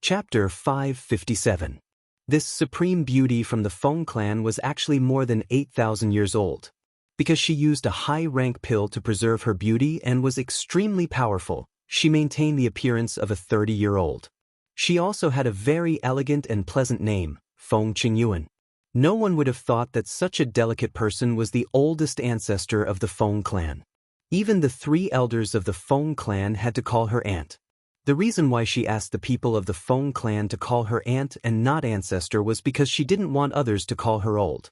Chapter 557. This supreme beauty from the Feng clan was actually more than 8,000 years old. Because she used a high-rank pill to preserve her beauty and was extremely powerful, she maintained the appearance of a 30-year-old. She also had a very elegant and pleasant name, Feng Qingyuan. No one would have thought that such a delicate person was the oldest ancestor of the Feng clan. Even the 3 elders of the Feng clan had to call her aunt. The reason why she asked the people of the Feng clan to call her aunt and not ancestor was because she didn't want others to call her old.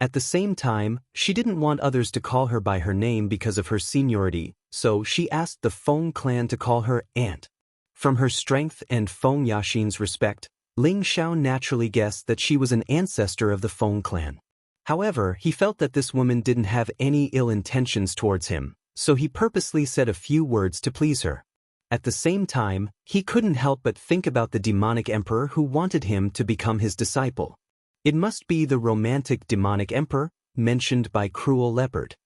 At the same time, she didn't want others to call her by her name because of her seniority, so she asked the Feng clan to call her aunt. From her strength and Feng Yaxin's respect, Ling Xiao naturally guessed that she was an ancestor of the Feng clan. However, he felt that this woman didn't have any ill intentions towards him, so he purposely said a few words to please her. At the same time, he couldn't help but think about the demonic emperor who wanted him to become his disciple. It must be the romantic demonic emperor, mentioned by Cruel Leopard.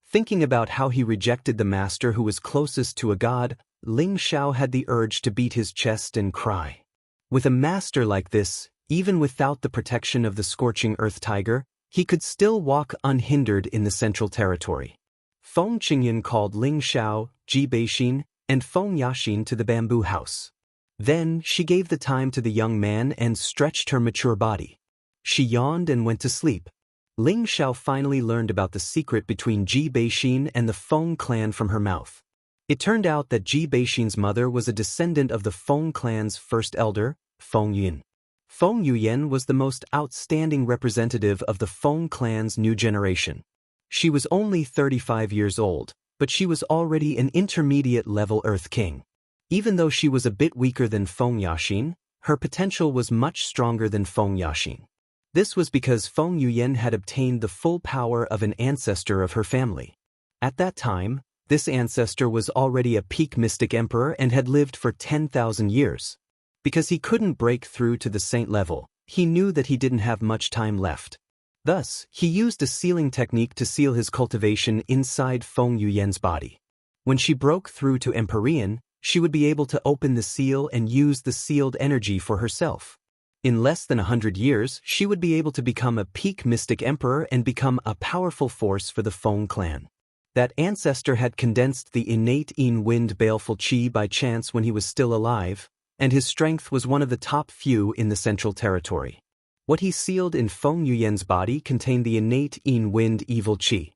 Thinking about how he rejected the master who was closest to a god, Ling Xiao had the urge to beat his chest and cry. With a master like this, even without the protection of the scorching earth tiger, he could still walk unhindered in the central territory. Feng Qingyuan called Ling Xiao, Ji Beixin, and Feng Yaxin to the bamboo house. Then she gave the time to the young man and stretched her mature body. She yawned and went to sleep. Ling Xiao finally learned about the secret between Ji Beixin and the Feng clan from her mouth. It turned out that Ji Beixin's mother was a descendant of the Feng clan's first elder, Feng Yuan. Feng Yuan was the most outstanding representative of the Feng clan's new generation. She was only 35 years old, but she was already an intermediate-level Earth King. Even though she was a bit weaker than Feng Yaxin, her potential was much stronger than Feng Yaxin. This was because Feng Yuan had obtained the full power of an ancestor of her family. At that time, this ancestor was already a peak mystic emperor and had lived for 10,000 years. Because he couldn't break through to the saint level, he knew that he didn't have much time left. Thus, he used a sealing technique to seal his cultivation inside Feng Yuan's body. When she broke through to Empyrean, she would be able to open the seal and use the sealed energy for herself. In less than 100 years, she would be able to become a peak mystic emperor and become a powerful force for the Feng clan. That ancestor had condensed the innate in-wind baleful qi by chance when he was still alive, and his strength was one of the top few in the central territory. What he sealed in Feng Yuan's body contained the innate in-wind evil qi.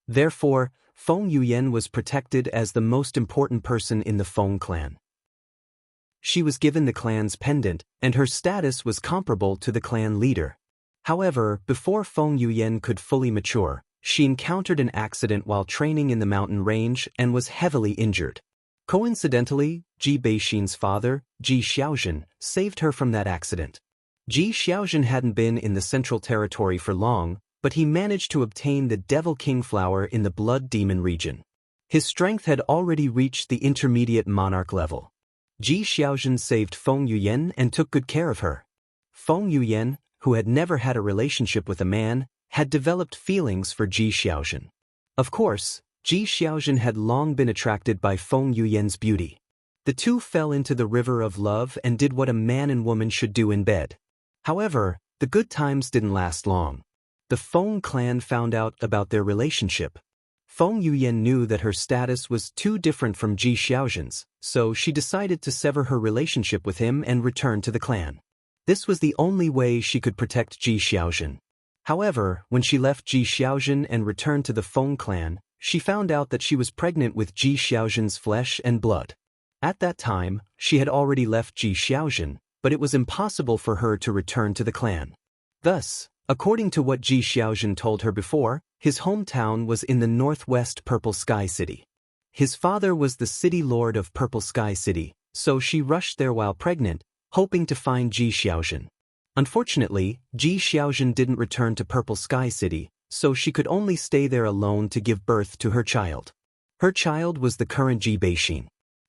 Therefore, Feng Yuan was protected as the most important person in the Feng clan. She was given the clan's pendant, and her status was comparable to the clan leader. However, before Feng Yuan could fully mature, she encountered an accident while training in the mountain range and was heavily injured. Coincidentally, Ji Beixin's father, Ji Xiaozhen, saved her from that accident. Ji Xiaozhen hadn't been in the central territory for long, but he managed to obtain the Devil King flower in the Blood Demon region. His strength had already reached the intermediate monarch level. Ji Xiaozhen saved Feng Yuan and took good care of her. Feng Yuan, who had never had a relationship with a man, had developed feelings for Ji Xiaozhen. Of course, Ji Xiaozhen had long been attracted by Feng Yuan's beauty. The two fell into the river of love and did what a man and woman should do in bed. However, the good times didn't last long. The Feng clan found out about their relationship. Feng Yuan knew that her status was too different from Ji Xiaozhen's, so she decided to sever her relationship with him and return to the clan. This was the only way she could protect Ji Xiaozhen. However, when she left Ji Xiaozhen and returned to the Feng clan, she found out that she was pregnant with Ji Xiaozhen's flesh and blood. At that time, she had already left Ji Xiaozhen, but it was impossible for her to return to the clan. Thus, according to what Ji Xiaozhen told her before, his hometown was in the northwest Purple Sky City. His father was the city lord of Purple Sky City, so she rushed there while pregnant, hoping to find Ji Xiaozhen. Unfortunately, Ji Xiaozhen didn't return to Purple Sky City, so she could only stay there alone to give birth to her child. Her child was the current Ji Beixin.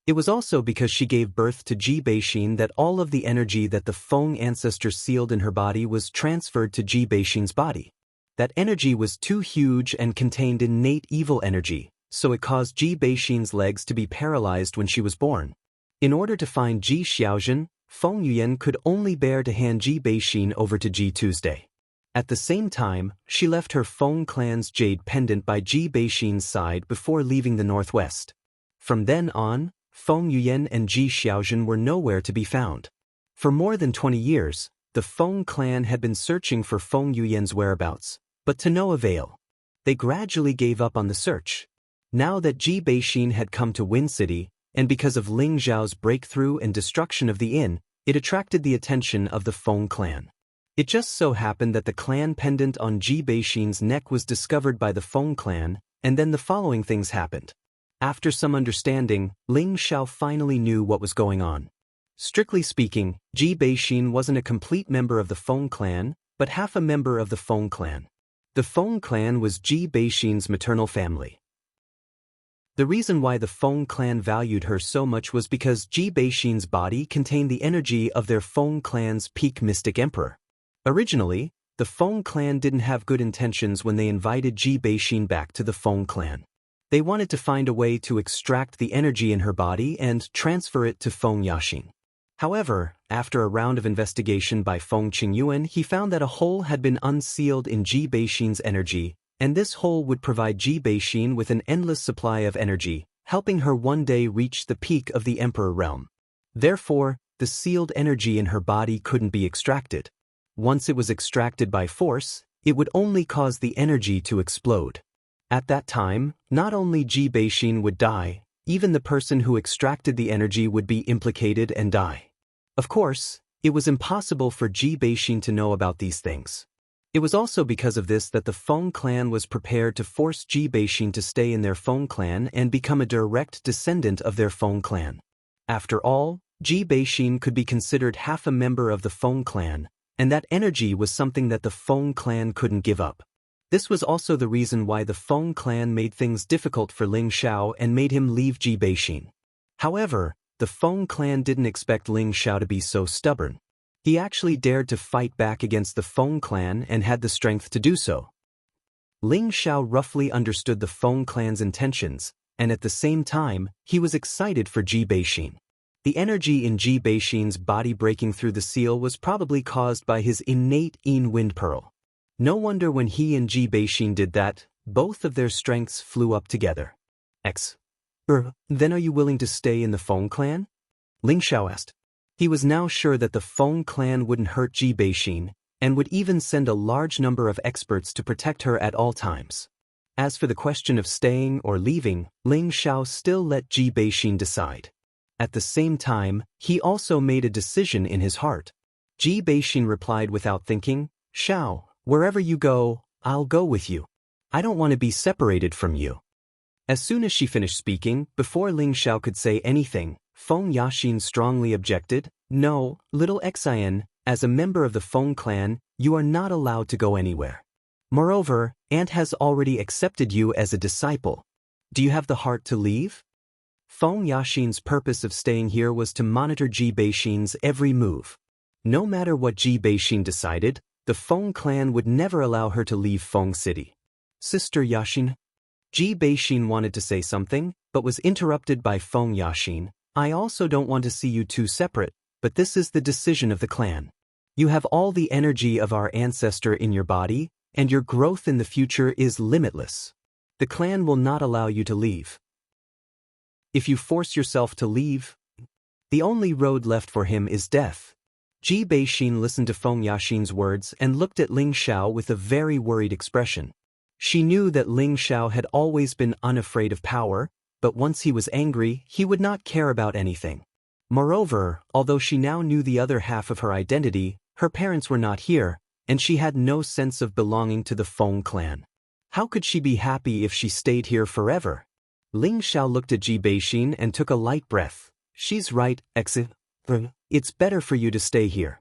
It was also because she gave birth to Ji Beixin that all of the energy that the Feng ancestor sealed in her body was transferred to Ji Beixin's body. That energy was too huge and contained innate evil energy, so it caused Ji Beixin's legs to be paralyzed when she was born. In order to find Ji Xiaozhen, Feng Yuyan could only bear to hand Ji Beixin over to Ji Tuesday. At the same time, she left her Feng clan's jade pendant by Ji Beixin's side before leaving the northwest. From then on, Feng Yuyan and Ji Xiaojun were nowhere to be found. For more than 20 years, the Feng clan had been searching for Feng Yuyan's whereabouts, but to no avail. They gradually gave up on the search. Now that Ji Beixin had come to Wind City, and because of Ling Zhao's breakthrough and destruction of the inn, it attracted the attention of the Feng clan. It just so happened that the clan pendant on Ji Beixin's neck was discovered by the Feng clan, and then the following things happened. After some understanding, Ling Zhao finally knew what was going on. Strictly speaking, Ji Beixin wasn't a complete member of the Feng clan, but half a member of the Feng clan. The Feng clan was Ji Beixin's maternal family. The reason why the Feng clan valued her so much was because Ji Beixin's body contained the energy of their Feng clan's peak mystic emperor. Originally, the Feng clan didn't have good intentions when they invited Ji Beixin back to the Feng clan. They wanted to find a way to extract the energy in her body and transfer it to Feng Yaxing. However, after a round of investigation by Feng Qingyuan, he found that a hole had been unsealed in Ji Beixin's energy, and this hole would provide Ji Beixin with an endless supply of energy, helping her one day reach the peak of the Emperor realm. Therefore, the sealed energy in her body couldn't be extracted. Once it was extracted by force, it would only cause the energy to explode. At that time, not only Ji Beixin would die, even the person who extracted the energy would be implicated and die. Of course, it was impossible for Ji Beixin to know about these things. It was also because of this that the Feng clan was prepared to force Ji Beixin to stay in their Feng clan and become a direct descendant of their Feng clan. After all, Ji Beixin could be considered half a member of the Feng clan, and that energy was something that the Feng clan couldn't give up. This was also the reason why the Feng clan made things difficult for Ling Zhao and made him leave Ji Beixin. However, the Feng clan didn't expect Ling Zhao to be so stubborn. He actually dared to fight back against the Feng clan and had the strength to do so. Ling Zhao roughly understood the Feng clan's intentions, and at the same time, he was excited for Ji Beixin. The energy in Ji Beixin's body breaking through the seal was probably caused by his innate Yin Wind Pearl. No wonder when he and Ji Beixin did that, both of their strengths flew up together. Then are you willing to stay in the Feng clan? Ling Zhao asked. He was now sure that the Feng clan wouldn't hurt Ji Beixin, and would even send a large number of experts to protect her at all times. As for the question of staying or leaving, Ling Zhao still let Ji Beixin decide. At the same time, he also made a decision in his heart. Ji Beixin replied without thinking, "Zhao, wherever you go, I'll go with you. I don't want to be separated from you." As soon as she finished speaking, before Ling Zhao could say anything, Feng Yaxin strongly objected, "No, little Xian, as a member of the Feng clan, you are not allowed to go anywhere. Moreover, Aunt has already accepted you as a disciple. Do you have the heart to leave?" Feng Yaxin's purpose of staying here was to monitor Ji Beixin's every move. No matter what Ji Beixin decided, the Feng clan would never allow her to leave Feng City. "Sister Yaxin." Ji Beixin wanted to say something, but was interrupted by Feng Yaxin. "I also don't want to see you two separate, but this is the decision of the clan. You have all the energy of our ancestor in your body, and your growth in the future is limitless. The clan will not allow you to leave. If you force yourself to leave, the only road left for him is death." Ji Beixin listened to Feng Yaxin's words and looked at Ling Zhao with a very worried expression. She knew that Ling Zhao had always been unafraid of power, but once he was angry, he would not care about anything. Moreover, although she now knew the other half of her identity, her parents were not here, and she had no sense of belonging to the Feng clan. How could she be happy if she stayed here forever? Ling Zhao looked at Ji Beixin and took a light breath. "She's right, it's better for you to stay here."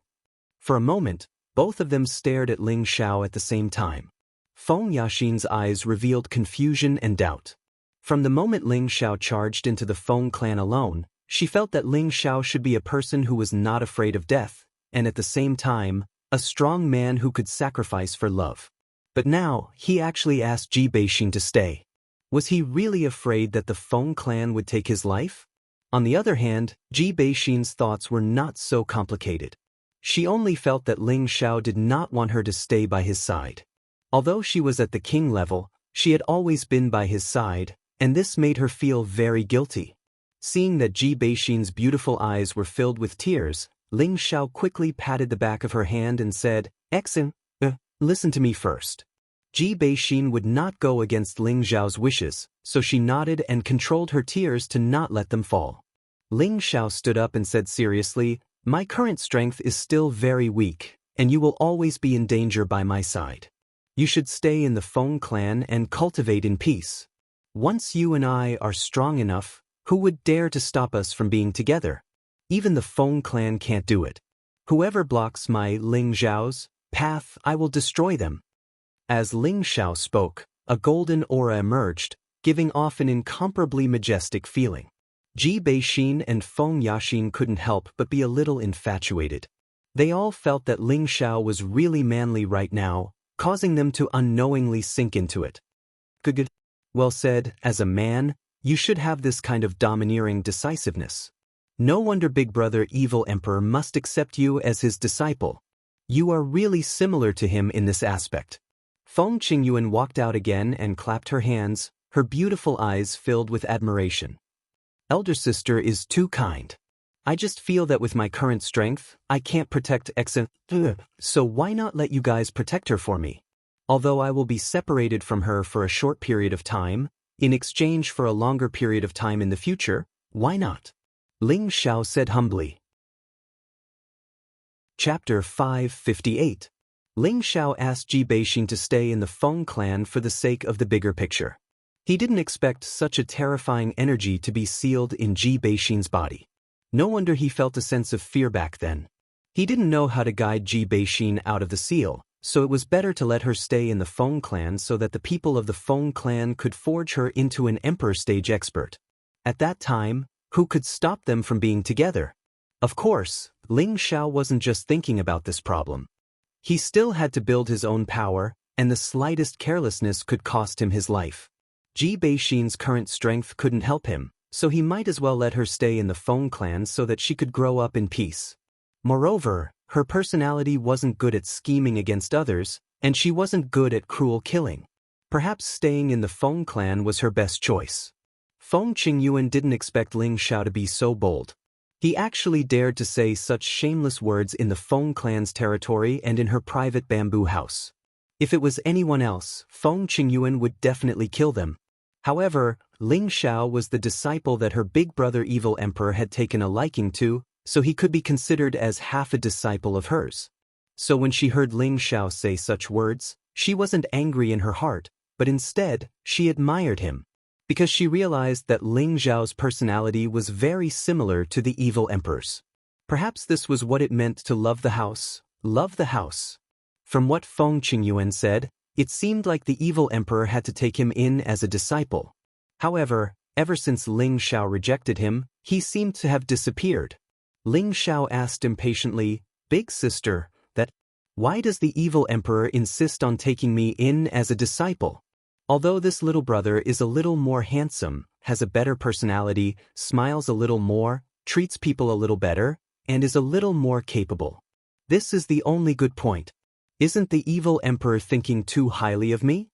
For a moment, both of them stared at Ling Zhao at the same time. Feng Yaxin's eyes revealed confusion and doubt. From the moment Ling Zhao charged into the Feng clan alone, she felt that Ling Zhao should be a person who was not afraid of death, and at the same time, a strong man who could sacrifice for love. But now, he actually asked Ji Beixin to stay. Was he really afraid that the Feng clan would take his life? On the other hand, Ji Beixin's thoughts were not so complicated. She only felt that Ling Xiao did not want her to stay by his side. Although she was at the king level, she had always been by his side, and this made her feel very guilty. Seeing that Ji Beixin's beautiful eyes were filled with tears, Ling Xiao quickly patted the back of her hand and said, "Exin, listen to me first." Ji Beixin would not go against Ling Xiao's wishes, so she nodded and controlled her tears to not let them fall. Ling Xiao stood up and said seriously, "My current strength is still very weak, and you will always be in danger by my side. You should stay in the Feng clan and cultivate in peace. Once you and I are strong enough, who would dare to stop us from being together? Even the Feng clan can't do it. Whoever blocks my Ling Xiao's path, I will destroy them." As Ling Xiao spoke, a golden aura emerged, giving off an incomparably majestic feeling. Ji Beixin and Feng Yaxin couldn't help but be a little infatuated. They all felt that Ling Xiao was really manly right now, causing them to unknowingly sink into it. Good. Well said, as a man, you should have this kind of domineering decisiveness. No wonder Big Brother Evil Emperor must accept you as his disciple. You are really similar to him in this aspect. Feng Qingyuan walked out again and clapped her hands, her beautiful eyes filled with admiration. Elder sister is too kind. I just feel that with my current strength, I can't protect Exen, so why not let you guys protect her for me? Although I will be separated from her for a short period of time, in exchange for a longer period of time in the future, why not? Ling Xiao said humbly. Chapter 558. Ling Xiao asked Ji Beixin to stay in the Feng clan for the sake of the bigger picture. He didn't expect such a terrifying energy to be sealed in Ji Beixin's body. No wonder he felt a sense of fear back then. He didn't know how to guide Ji Beixin out of the seal, so it was better to let her stay in the Feng clan so that the people of the Feng clan could forge her into an emperor stage expert. At that time, who could stop them from being together? Of course, Ling Xiao wasn't just thinking about this problem. He still had to build his own power, and the slightest carelessness could cost him his life. Ji Beixin's current strength couldn't help him, so he might as well let her stay in the Feng clan so that she could grow up in peace. Moreover, her personality wasn't good at scheming against others, and she wasn't good at cruel killing. Perhaps staying in the Feng clan was her best choice. Feng Qingyuan didn't expect Ling Xiao to be so bold. He actually dared to say such shameless words in the Feng clan's territory and in her private bamboo house. If it was anyone else, Feng Qingyuan would definitely kill them. However, Ling Xiao was the disciple that her big brother Evil Emperor had taken a liking to, so he could be considered as half a disciple of hers. So when she heard Ling Xiao say such words, she wasn't angry in her heart, but instead, she admired him. Because she realized that Ling Xiao's personality was very similar to the Evil Emperor's. Perhaps this was what it meant to love the house, love the house. From what Feng Qingyuan said, it seemed like the Evil Emperor had to take him in as a disciple. However, ever since Ling Xiao rejected him, he seemed to have disappeared. Ling Xiao asked impatiently, "Big sister, why does the Evil Emperor insist on taking me in as a disciple? Although this little brother is a little more handsome, has a better personality, smiles a little more, treats people a little better, and is a little more capable. This is the only good point. Isn't the Evil Emperor thinking too highly of me?"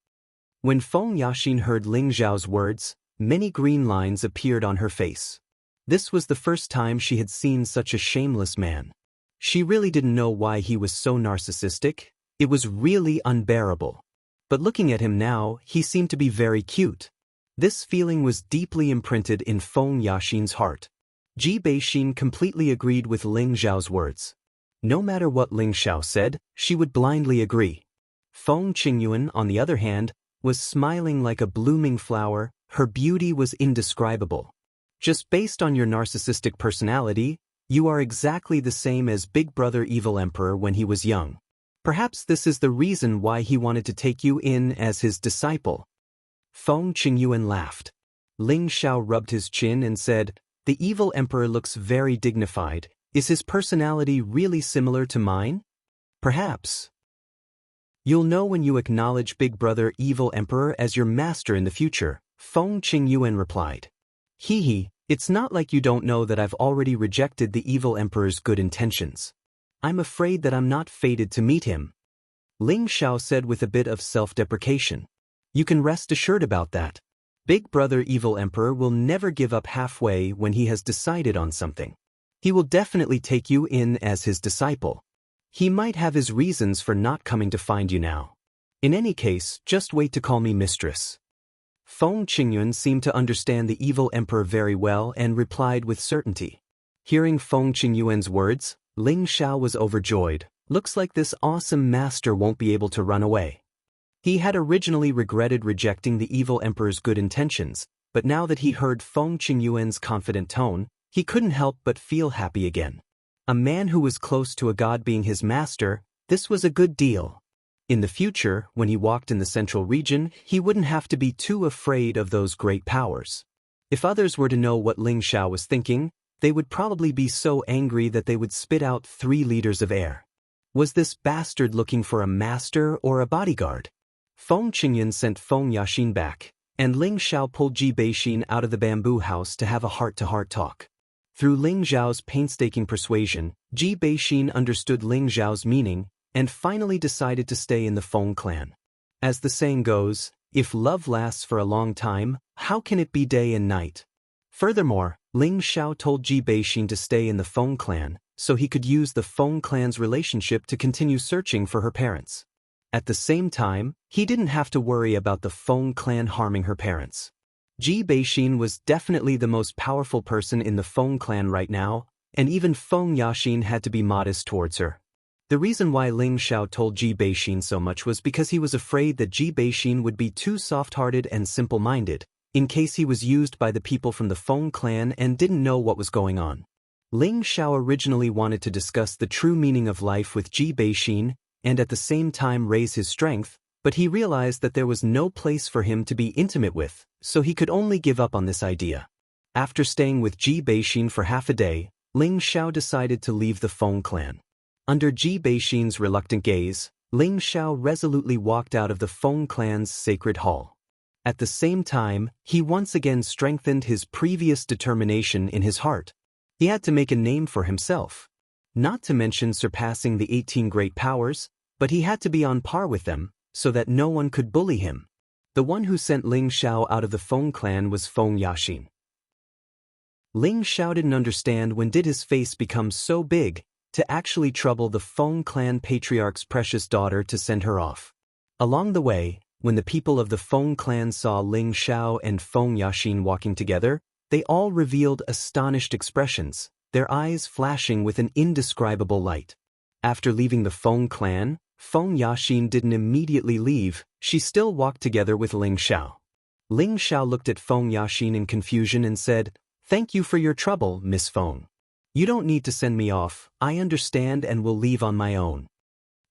When Feng Yaxin heard Ling Xiao's words, many green lines appeared on her face. This was the first time she had seen such a shameless man. She really didn't know why he was so narcissistic. It was really unbearable. But looking at him now, he seemed to be very cute. This feeling was deeply imprinted in Feng Yaxin's heart. Ji Beixin completely agreed with Ling Xiao's words. No matter what Ling Xiao said, she would blindly agree. Feng Qingyuan, on the other hand, was smiling like a blooming flower. Her beauty was indescribable. Just based on your narcissistic personality, you are exactly the same as Big Brother Evil Emperor when he was young. Perhaps this is the reason why he wanted to take you in as his disciple. Feng Qingyuan laughed. Ling Xiao rubbed his chin and said, "The Evil Emperor looks very dignified. Is his personality really similar to mine? Perhaps. You'll know when you acknowledge Big Brother Evil Emperor as your master in the future," Feng Qingyuan replied. Hee, It's not like you don't know that I've already rejected the evil emperor's good intentions. I'm afraid that I'm not fated to meet him. Ling Xiao said with a bit of self-deprecation. You can rest assured about that. Big Brother Evil Emperor will never give up halfway when he has decided on something. He will definitely take you in as his disciple. He might have his reasons for not coming to find you now. In any case, just wait to call me mistress. Feng Qingyuan seemed to understand the evil emperor very well and replied with certainty. Hearing Feng Qingyuan's words, Ling Xiao was overjoyed. Looks like this awesome master won't be able to run away. He had originally regretted rejecting the evil emperor's good intentions, but now that he heard Feng Qingyuan's confident tone, he couldn't help but feel happy again. A man who was close to a god being his master, this was a good deal. In the future, when he walked in the central region, he wouldn't have to be too afraid of those great powers. If others were to know what Ling Xiao was thinking, they would probably be so angry that they would spit out 3 liters of air. Was this bastard looking for a master or a bodyguard? Feng Qingyuan sent Feng Yaxin back, and Ling Xiao pulled Ji Beixin out of the bamboo house to have a heart-to-heart talk. Through Ling Xiao's painstaking persuasion, Ji Beixin understood Ling Xiao's meaning and finally decided to stay in the Feng clan. As the saying goes, if love lasts for a long time, how can it be day and night? Furthermore, Ling Xiao told Ji Beixin to stay in the Feng clan, so he could use the Feng clan's relationship to continue searching for her parents. At the same time, he didn't have to worry about the Feng clan harming her parents. Ji Beixin was definitely the most powerful person in the Feng clan right now, and even Feng Yaxin had to be modest towards her. The reason why Ling Xiao told Ji Beixin so much was because he was afraid that Ji Beixin would be too soft-hearted and simple-minded, in case he was used by the people from the Feng clan and didn't know what was going on. Ling Xiao originally wanted to discuss the true meaning of life with Ji Beixin and at the same time raise his strength, but he realized that there was no place for him to be intimate with, so he could only give up on this idea. After staying with Ji Beixin for half a day, Ling Xiao decided to leave the Feng clan. Under Ji Beixin's reluctant gaze, Ling Xiao resolutely walked out of the Feng clan's sacred hall. At the same time, he once again strengthened his previous determination in his heart. He had to make a name for himself. Not to mention surpassing the 18 great powers, but he had to be on par with them, so that no one could bully him. The one who sent Ling Xiao out of the Feng clan was Feng Yaxin. Ling Xiao didn't understand when did his face become so big to actually trouble the Feng clan patriarch's precious daughter to send her off. Along the way, when the people of the Feng clan saw Ling Xiao and Feng Yaxin walking together, they all revealed astonished expressions, their eyes flashing with an indescribable light. After leaving the Feng clan, Feng Yaxin didn't immediately leave, she still walked together with Ling Xiao. Ling Xiao looked at Feng Yaxin in confusion and said, "Thank you for your trouble, Miss Feng. You don't need to send me off, I understand and will leave on my own."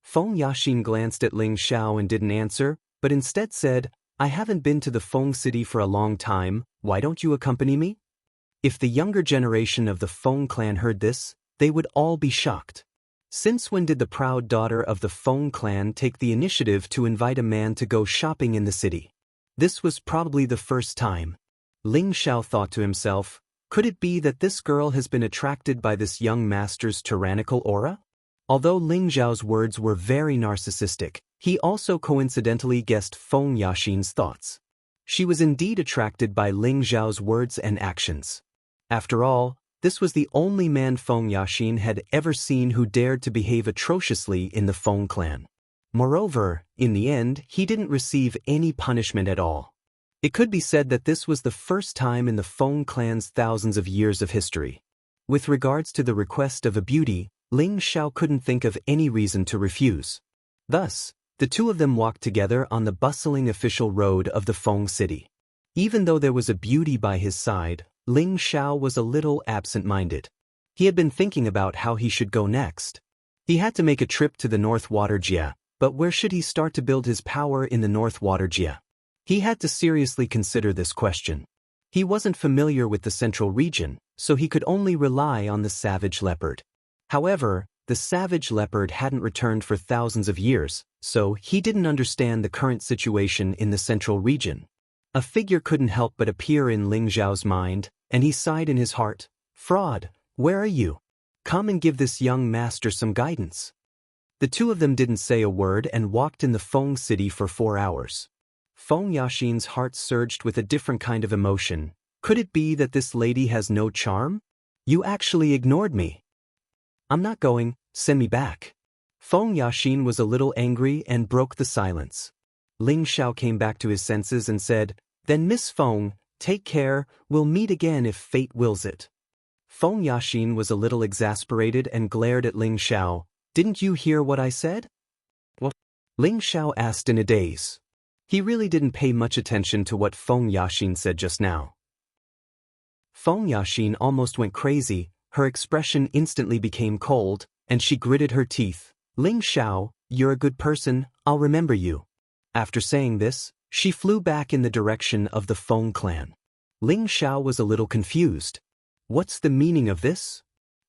Feng Yaxin glanced at Ling Xiao and didn't answer, but instead said, "I haven't been to the Feng city for a long time, why don't you accompany me?" If the younger generation of the Feng clan heard this, they would all be shocked. Since when did the proud daughter of the Feng clan take the initiative to invite a man to go shopping in the city? This was probably the first time. Ling Xiao thought to himself, could it be that this girl has been attracted by this young master's tyrannical aura? Although Ling Xiao's words were very narcissistic, he also coincidentally guessed Feng Yaxin's thoughts. She was indeed attracted by Ling Xiao's words and actions. After all, this was the only man Feng Yaxin had ever seen who dared to behave atrociously in the Feng clan. Moreover, in the end, he didn't receive any punishment at all. It could be said that this was the first time in the Feng clan's thousands of years of history. With regards to the request of a beauty, Ling Xiao couldn't think of any reason to refuse. Thus, the two of them walked together on the bustling official road of the Feng city. Even though there was a beauty by his side, Ling Xiao was a little absent-minded. He had been thinking about how he should go next. He had to make a trip to the North Water Jia, but where should he start to build his power in the North Water Jia? He had to seriously consider this question. He wasn't familiar with the central region, so he could only rely on the savage leopard. However, the savage leopard hadn't returned for thousands of years, so he didn't understand the current situation in the central region. A figure couldn't help but appear in Ling Xiao's mind, and he sighed in his heart, "Fraud, where are you? Come and give this young master some guidance." The two of them didn't say a word and walked in the Feng city for 4 hours. Feng Yaxin's heart surged with a different kind of emotion. Could it be that this lady has no charm? You actually ignored me. I'm not going, send me back. Feng Yaxin was a little angry and broke the silence. Ling Xiao came back to his senses and said, "Then Miss Feng, take care, we'll meet again if fate wills it." Feng Yaxin was a little exasperated and glared at Ling Xiao. "Didn't you hear what I said?" "What?" Ling Xiao asked in a daze. He really didn't pay much attention to what Feng Yaxin said just now. Feng Yaxin almost went crazy, her expression instantly became cold, and she gritted her teeth. "Ling Xiao, you're a good person, I'll remember you." After saying this, she flew back in the direction of the Feng clan. Ling Xiao was a little confused. What's the meaning of this?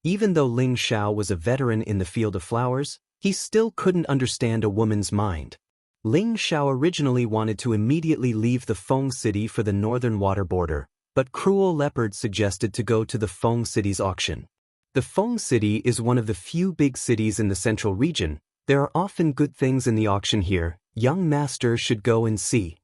Even though Ling Xiao was a veteran in the field of flowers, he still couldn't understand a woman's mind. Ling Xiao originally wanted to immediately leave the Feng city for the northern water border, but Cruel Leopard suggested to go to the Feng city's auction. The Feng city is one of the few big cities in the central region. There are often good things in the auction here. Young master should go and see.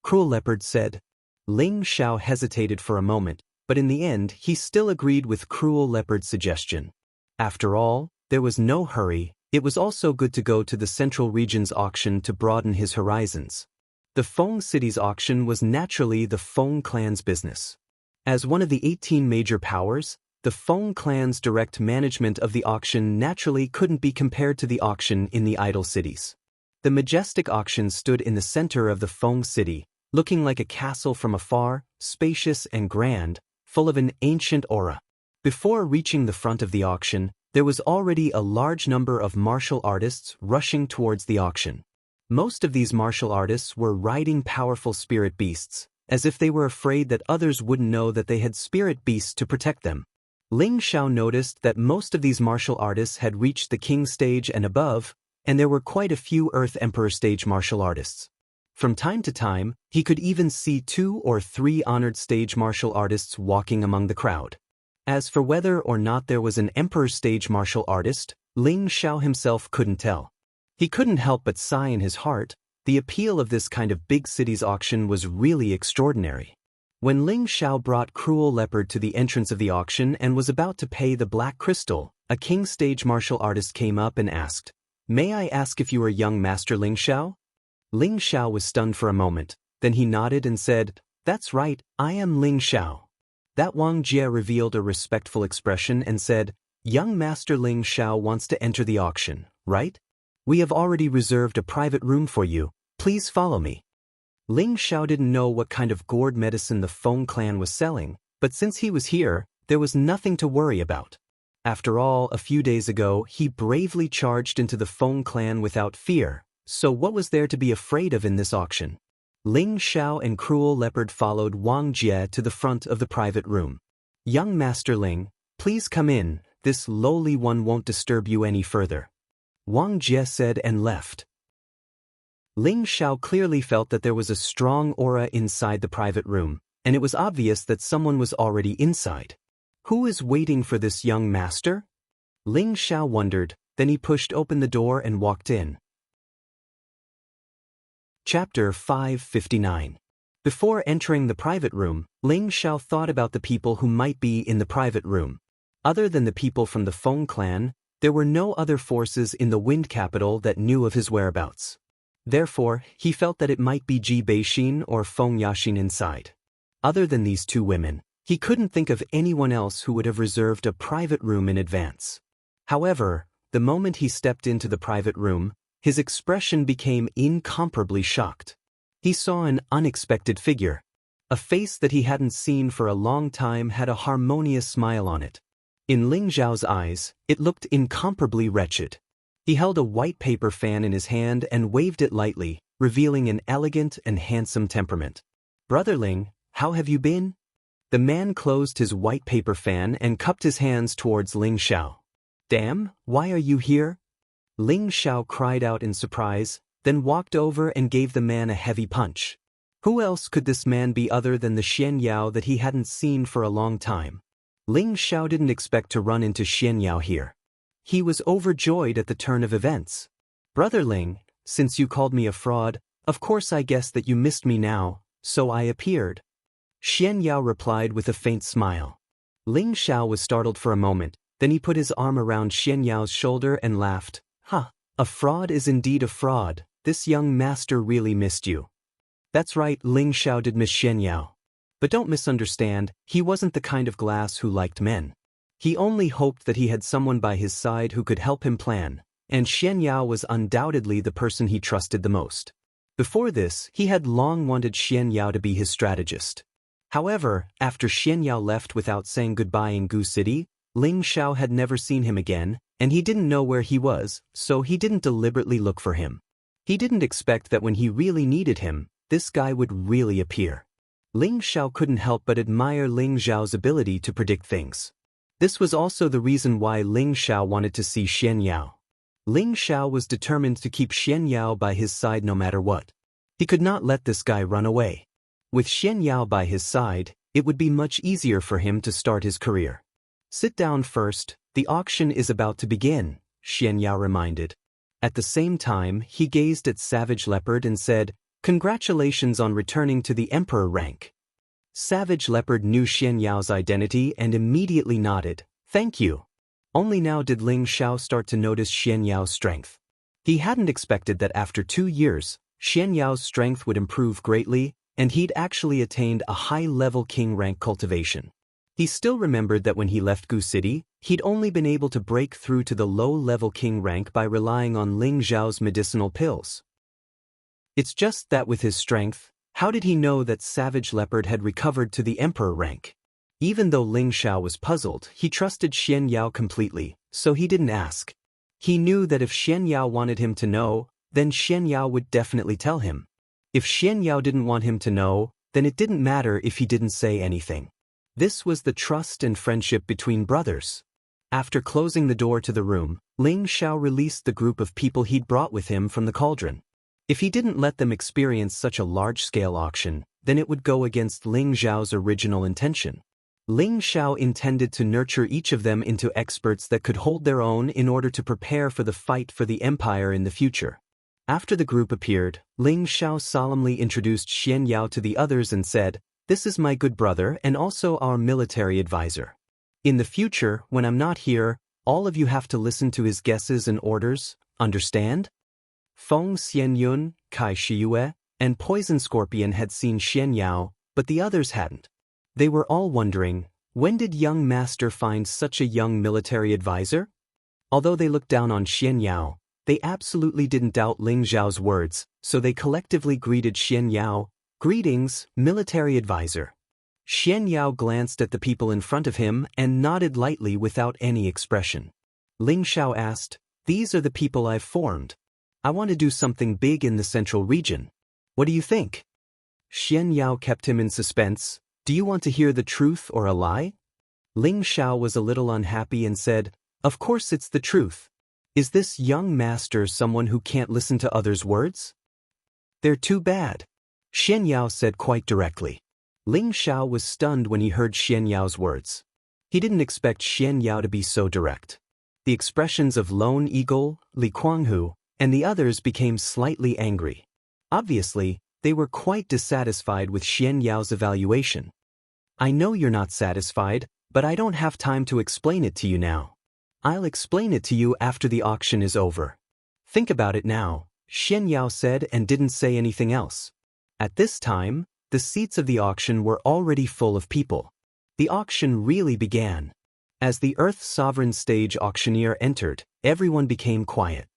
Cruel Leopard said. Ling Xiao hesitated for a moment, but in the end he still agreed with Cruel Leopard's suggestion. After all, there was no hurry. It was also good to go to the central region's auction to broaden his horizons. The Feng city's auction was naturally the Feng clan's business. As one of the 18 major powers, the Feng clan's direct management of the auction naturally couldn't be compared to the auction in the idle cities. The majestic auction stood in the center of the Feng city, looking like a castle from afar, spacious and grand, full of an ancient aura. Before reaching the front of the auction, there was already a large number of martial artists rushing towards the auction. Most of these martial artists were riding powerful spirit beasts, as if they were afraid that others wouldn't know that they had spirit beasts to protect them. Ling Xiao noticed that most of these martial artists had reached the king stage and above, and there were quite a few Earth Emperor stage martial artists. From time to time, he could even see 2 or 3 honored stage martial artists walking among the crowd. As for whether or not there was an Emperor stage martial artist, Ling Xiao himself couldn't tell. He couldn't help but sigh in his heart. The appeal of this kind of big cities auction was really extraordinary. When Ling Xiao brought Cruel Leopard to the entrance of the auction and was about to pay the black crystal, a king stage martial artist came up and asked, "May I ask if you are young Master Ling Xiao?" Ling Xiao was stunned for a moment, then he nodded and said, "That's right, I am Ling Xiao." That Wang Jie revealed a respectful expression and said, "Young Master Ling Xiao wants to enter the auction, right? We have already reserved a private room for you, please follow me." Ling Xiao didn't know what kind of gourd medicine the Feng clan was selling, but since he was here, there was nothing to worry about. After all, a few days ago, he bravely charged into the Feng clan without fear, so what was there to be afraid of in this auction? Ling Xiao and Cruel Leopard followed Wang Jie to the front of the private room. "Young Master Ling, please come in, this lowly one won't disturb you any further," Wang Jie said and left. Ling Xiao clearly felt that there was a strong aura inside the private room, and it was obvious that someone was already inside. Who is waiting for this young master? Ling Xiao wondered, then he pushed open the door and walked in. Chapter 559. Before entering the private room, Ling Xiao thought about the people who might be in the private room. Other than the people from the Feng clan, there were no other forces in the Wind Capital that knew of his whereabouts. Therefore, he felt that it might be Ji Beixin or Feng Yaxin inside. Other than these 2 women, he couldn't think of anyone else who would have reserved a private room in advance. However, the moment he stepped into the private room, his expression became incomparably shocked. He saw an unexpected figure. A face that he hadn't seen for a long time had a harmonious smile on it. In Ling Xiao's eyes, it looked incomparably wretched. He held a white paper fan in his hand and waved it lightly, revealing an elegant and handsome temperament. "Brother Ling, how have you been?" The man closed his white paper fan and cupped his hands towards Ling Xiao. "Damn, why are you here?" Ling Xiao cried out in surprise, then walked over and gave the man a heavy punch. Who else could this man be other than the Xian Yao that he hadn't seen for a long time? Ling Xiao didn't expect to run into Xian Yao here. He was overjoyed at the turn of events. "Brother Ling, since you called me a fraud, of course I guessed that you missed me now, so I appeared." Xian Yao replied with a faint smile. Ling Xiao was startled for a moment, then he put his arm around Xian Yao's shoulder and laughed. A fraud is indeed a fraud. This young master really missed you." That's right, Ling Xiao did miss Xian Yao. But don't misunderstand, he wasn't the kind of glass who liked men. He only hoped that he had someone by his side who could help him plan, and Xian Yao was undoubtedly the person he trusted the most. Before this, he had long wanted Xian Yao to be his strategist. However, after Xian Yao left without saying goodbye in Gu City, Ling Xiao had never seen him again, and he didn't know where he was, so he didn't deliberately look for him. He didn't expect that when he really needed him, this guy would really appear. Ling Xiao couldn't help but admire Ling Xiao's ability to predict things. This was also the reason why Ling Xiao wanted to see Xian Yao. Ling Xiao was determined to keep Xian Yao by his side no matter what. He could not let this guy run away. With Xian Yao by his side, it would be much easier for him to start his career. "Sit down first, the auction is about to begin," Xian Yao reminded. At the same time, he gazed at Savage Leopard and said, "Congratulations on returning to the Emperor rank." Savage Leopard knew Xian Yao's identity and immediately nodded. "Thank you." Only now did Ling Xiao start to notice Xian Yao's strength. He hadn't expected that after 2 years, Xian Yao's strength would improve greatly, and he'd actually attained a high-level king rank cultivation. He still remembered that when he left Gu City, he'd only been able to break through to the low-level king rank by relying on Ling Xiao's medicinal pills. It's just that with his strength, how did he know that Savage Leopard had recovered to the Emperor rank? Even though Ling Xiao was puzzled, he trusted Xian Yao completely, so he didn't ask. He knew that if Xian Yao wanted him to know, then Xian Yao would definitely tell him. If Xian Yao didn't want him to know, then it didn't matter if he didn't say anything. This was the trust and friendship between brothers. After closing the door to the room, Ling Xiao released the group of people he'd brought with him from the cauldron. If he didn't let them experience such a large-scale auction, then it would go against Ling Xiao's original intention. Ling Xiao intended to nurture each of them into experts that could hold their own in order to prepare for the fight for the empire in the future. After the group appeared, Ling Xiao solemnly introduced Xian Yao to the others and said, "This is my good brother and also our military advisor. In the future, when I'm not here, all of you have to listen to his guesses and orders, understand?" Feng Xianyun, Kai Shiyue, and Poison Scorpion had seen Xian Yao, but the others hadn't. They were all wondering, when did young master find such a young military advisor? Although they looked down on Xian Yao, they absolutely didn't doubt Ling Xiao's words, so they collectively greeted Xian Yao, "Greetings, military advisor." Xian Yao glanced at the people in front of him and nodded lightly without any expression. Ling Xiao asked, "These are the people I've formed. I want to do something big in the central region. What do you think?" Xian Yao kept him in suspense. "Do you want to hear the truth or a lie?" Ling Xiao was a little unhappy and said, "Of course it's the truth. Is this young master someone who can't listen to others' words?" "They're too bad," Xian Yao said quite directly. Ling Xiao was stunned when he heard Xian Yao's words. He didn't expect Xian Yao to be so direct. The expressions of Lone Eagle, Li Kuanghu, and the others became slightly angry. Obviously, they were quite dissatisfied with Xian Yao's evaluation. "I know you're not satisfied, but I don't have time to explain it to you now. I'll explain it to you after the auction is over. Think about it now," Xian Yao said and didn't say anything else. At this time, the seats of the auction were already full of people. The auction really began. As the Earth Sovereign stage auctioneer entered, everyone became quiet.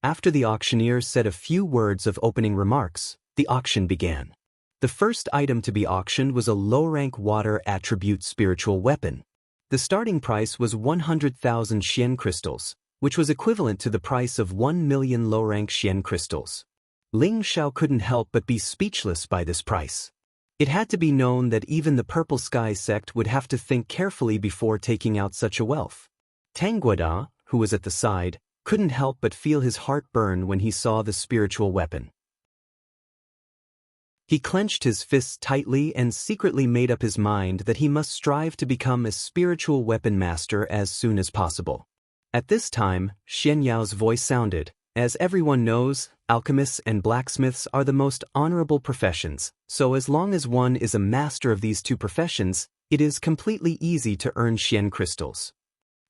After the auctioneer said a few words of opening remarks, the auction began. The first item to be auctioned was a low-rank water attribute spiritual weapon. The starting price was 100,000 Xian crystals, which was equivalent to the price of 1 million low-rank Xian crystals. Ling Xiao couldn't help but be speechless by this price. It had to be known that even the Purple Sky sect would have to think carefully before taking out such a wealth. Tang Guoda, who was at the side, couldn't help but feel his heart burn when he saw the spiritual weapon. He clenched his fists tightly and secretly made up his mind that he must strive to become a spiritual weapon master as soon as possible. At this time, Xian Yao's voice sounded. As everyone knows, alchemists and blacksmiths are the most honorable professions, so as long as one is a master of these two professions, it is completely easy to earn Xian crystals.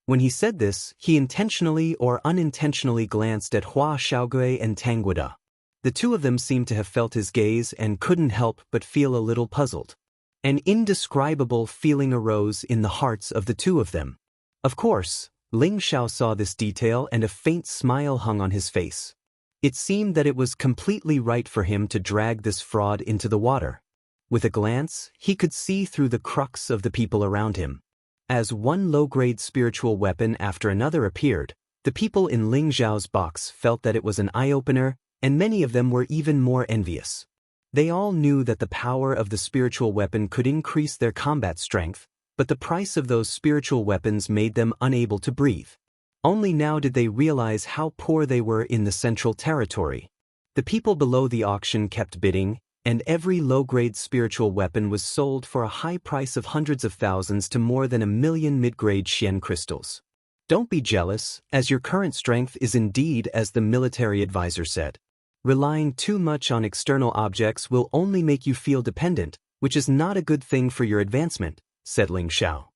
When he said this, he intentionally or unintentionally glanced at Hua Xiaogui and Tang Guida. The two of them seemed to have felt his gaze and couldn't help but feel a little puzzled. An indescribable feeling arose in the hearts of the two of them. Of course, Ling Xiao saw this detail and a faint smile hung on his face. It seemed that it was completely right for him to drag this fraud into the water. With a glance, he could see through the crux of the people around him. As one low-grade spiritual weapon after another appeared, the people in Ling Xiao's box felt that it was an eye-opener, and many of them were even more envious. They all knew that the power of the spiritual weapon could increase their combat strength, but the price of those spiritual weapons made them unable to breathe. Only now did they realize how poor they were in the central territory. The people below the auction kept bidding, and every low-grade spiritual weapon was sold for a high price of hundreds of thousands to more than 1 million mid-grade Xian crystals. Don't be jealous, as your current strength is indeed as the military advisor said. Relying too much on external objects will only make you feel dependent, which is not a good thing for your advancement, said Ling Xiao.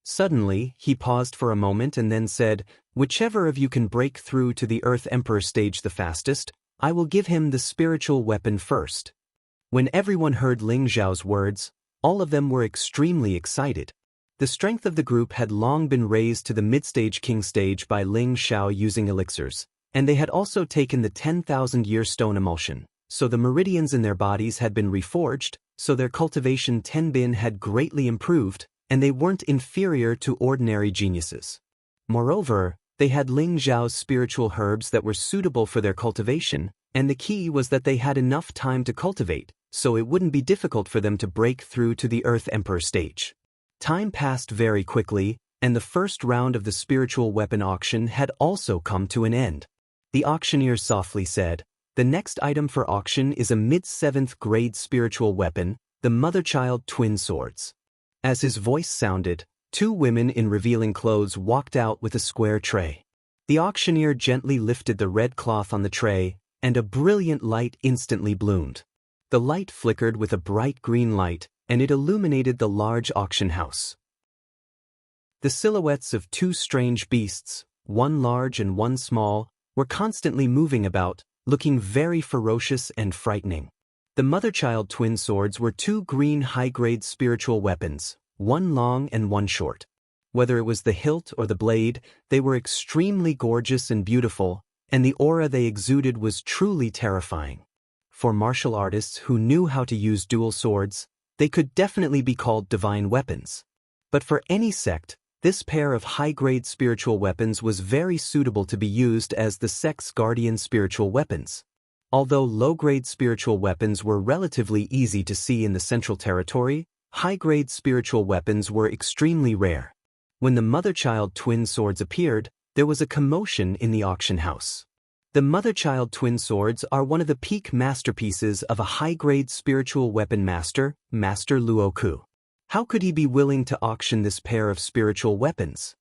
Suddenly, he paused for a moment and then said, "Whichever of you can break through to the Earth Emperor stage the fastest, I will give him the spiritual weapon first." When everyone heard Ling Xiao's words, all of them were extremely excited. The strength of the group had long been raised to the mid-stage king stage by Ling Xiao using elixirs, and they had also taken the 10,000-year stone emulsion, so the meridians in their bodies had been reforged, so their cultivation tenbin had greatly improved, and they weren't inferior to ordinary geniuses. Moreover, they had Ling Xiao's spiritual herbs that were suitable for their cultivation, and the key was that they had enough time to cultivate, so it wouldn't be difficult for them to break through to the Earth Emperor stage. Time passed very quickly, and the first round of the spiritual weapon auction had also come to an end. The auctioneer softly said, "The next item for auction is a mid-7th grade spiritual weapon, the Mother-Child Twin Swords." As his voice sounded, two women in revealing clothes walked out with a square tray. The auctioneer gently lifted the red cloth on the tray, and a brilliant light instantly bloomed. The light flickered with a bright green light, and it illuminated the large auction house. The silhouettes of two strange beasts, one large and one small, were constantly moving about, looking very ferocious and frightening. The Mother-Child Twin Swords were two green high-grade spiritual weapons, one long and one short. Whether it was the hilt or the blade, they were extremely gorgeous and beautiful, and the aura they exuded was truly terrifying. For martial artists who knew how to use dual swords, they could definitely be called divine weapons. But for any sect, this pair of high-grade spiritual weapons was very suitable to be used as the sect's guardian spiritual weapons. Although low-grade spiritual weapons were relatively easy to see in the central territory, high-grade spiritual weapons were extremely rare. When the Mother-Child Twin Swords appeared, there was a commotion in the auction house. The Mother-Child Twin Swords are one of the peak masterpieces of a high-grade spiritual weapon master, Master Luoku. How could he be willing to auction this pair of spiritual weapons?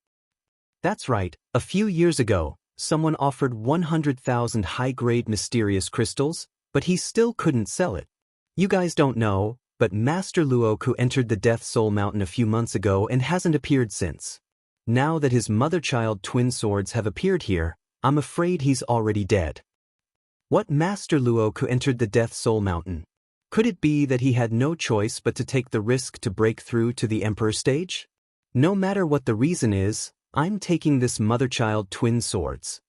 That's right, a few years ago, someone offered 100,000 high-grade mysterious crystals, but he still couldn't sell it. You guys don't know, but Master Luoku entered the Death Soul Mountain a few months ago and hasn't appeared since. Now that his Mother-Child Twin Swords have appeared here, I'm afraid he's already dead. What Master Luoku entered the Death Soul Mountain? Could it be that he had no choice but to take the risk to break through to the Emperor stage? No matter what the reason is, I'm taking this Mother-Child Twin Swords.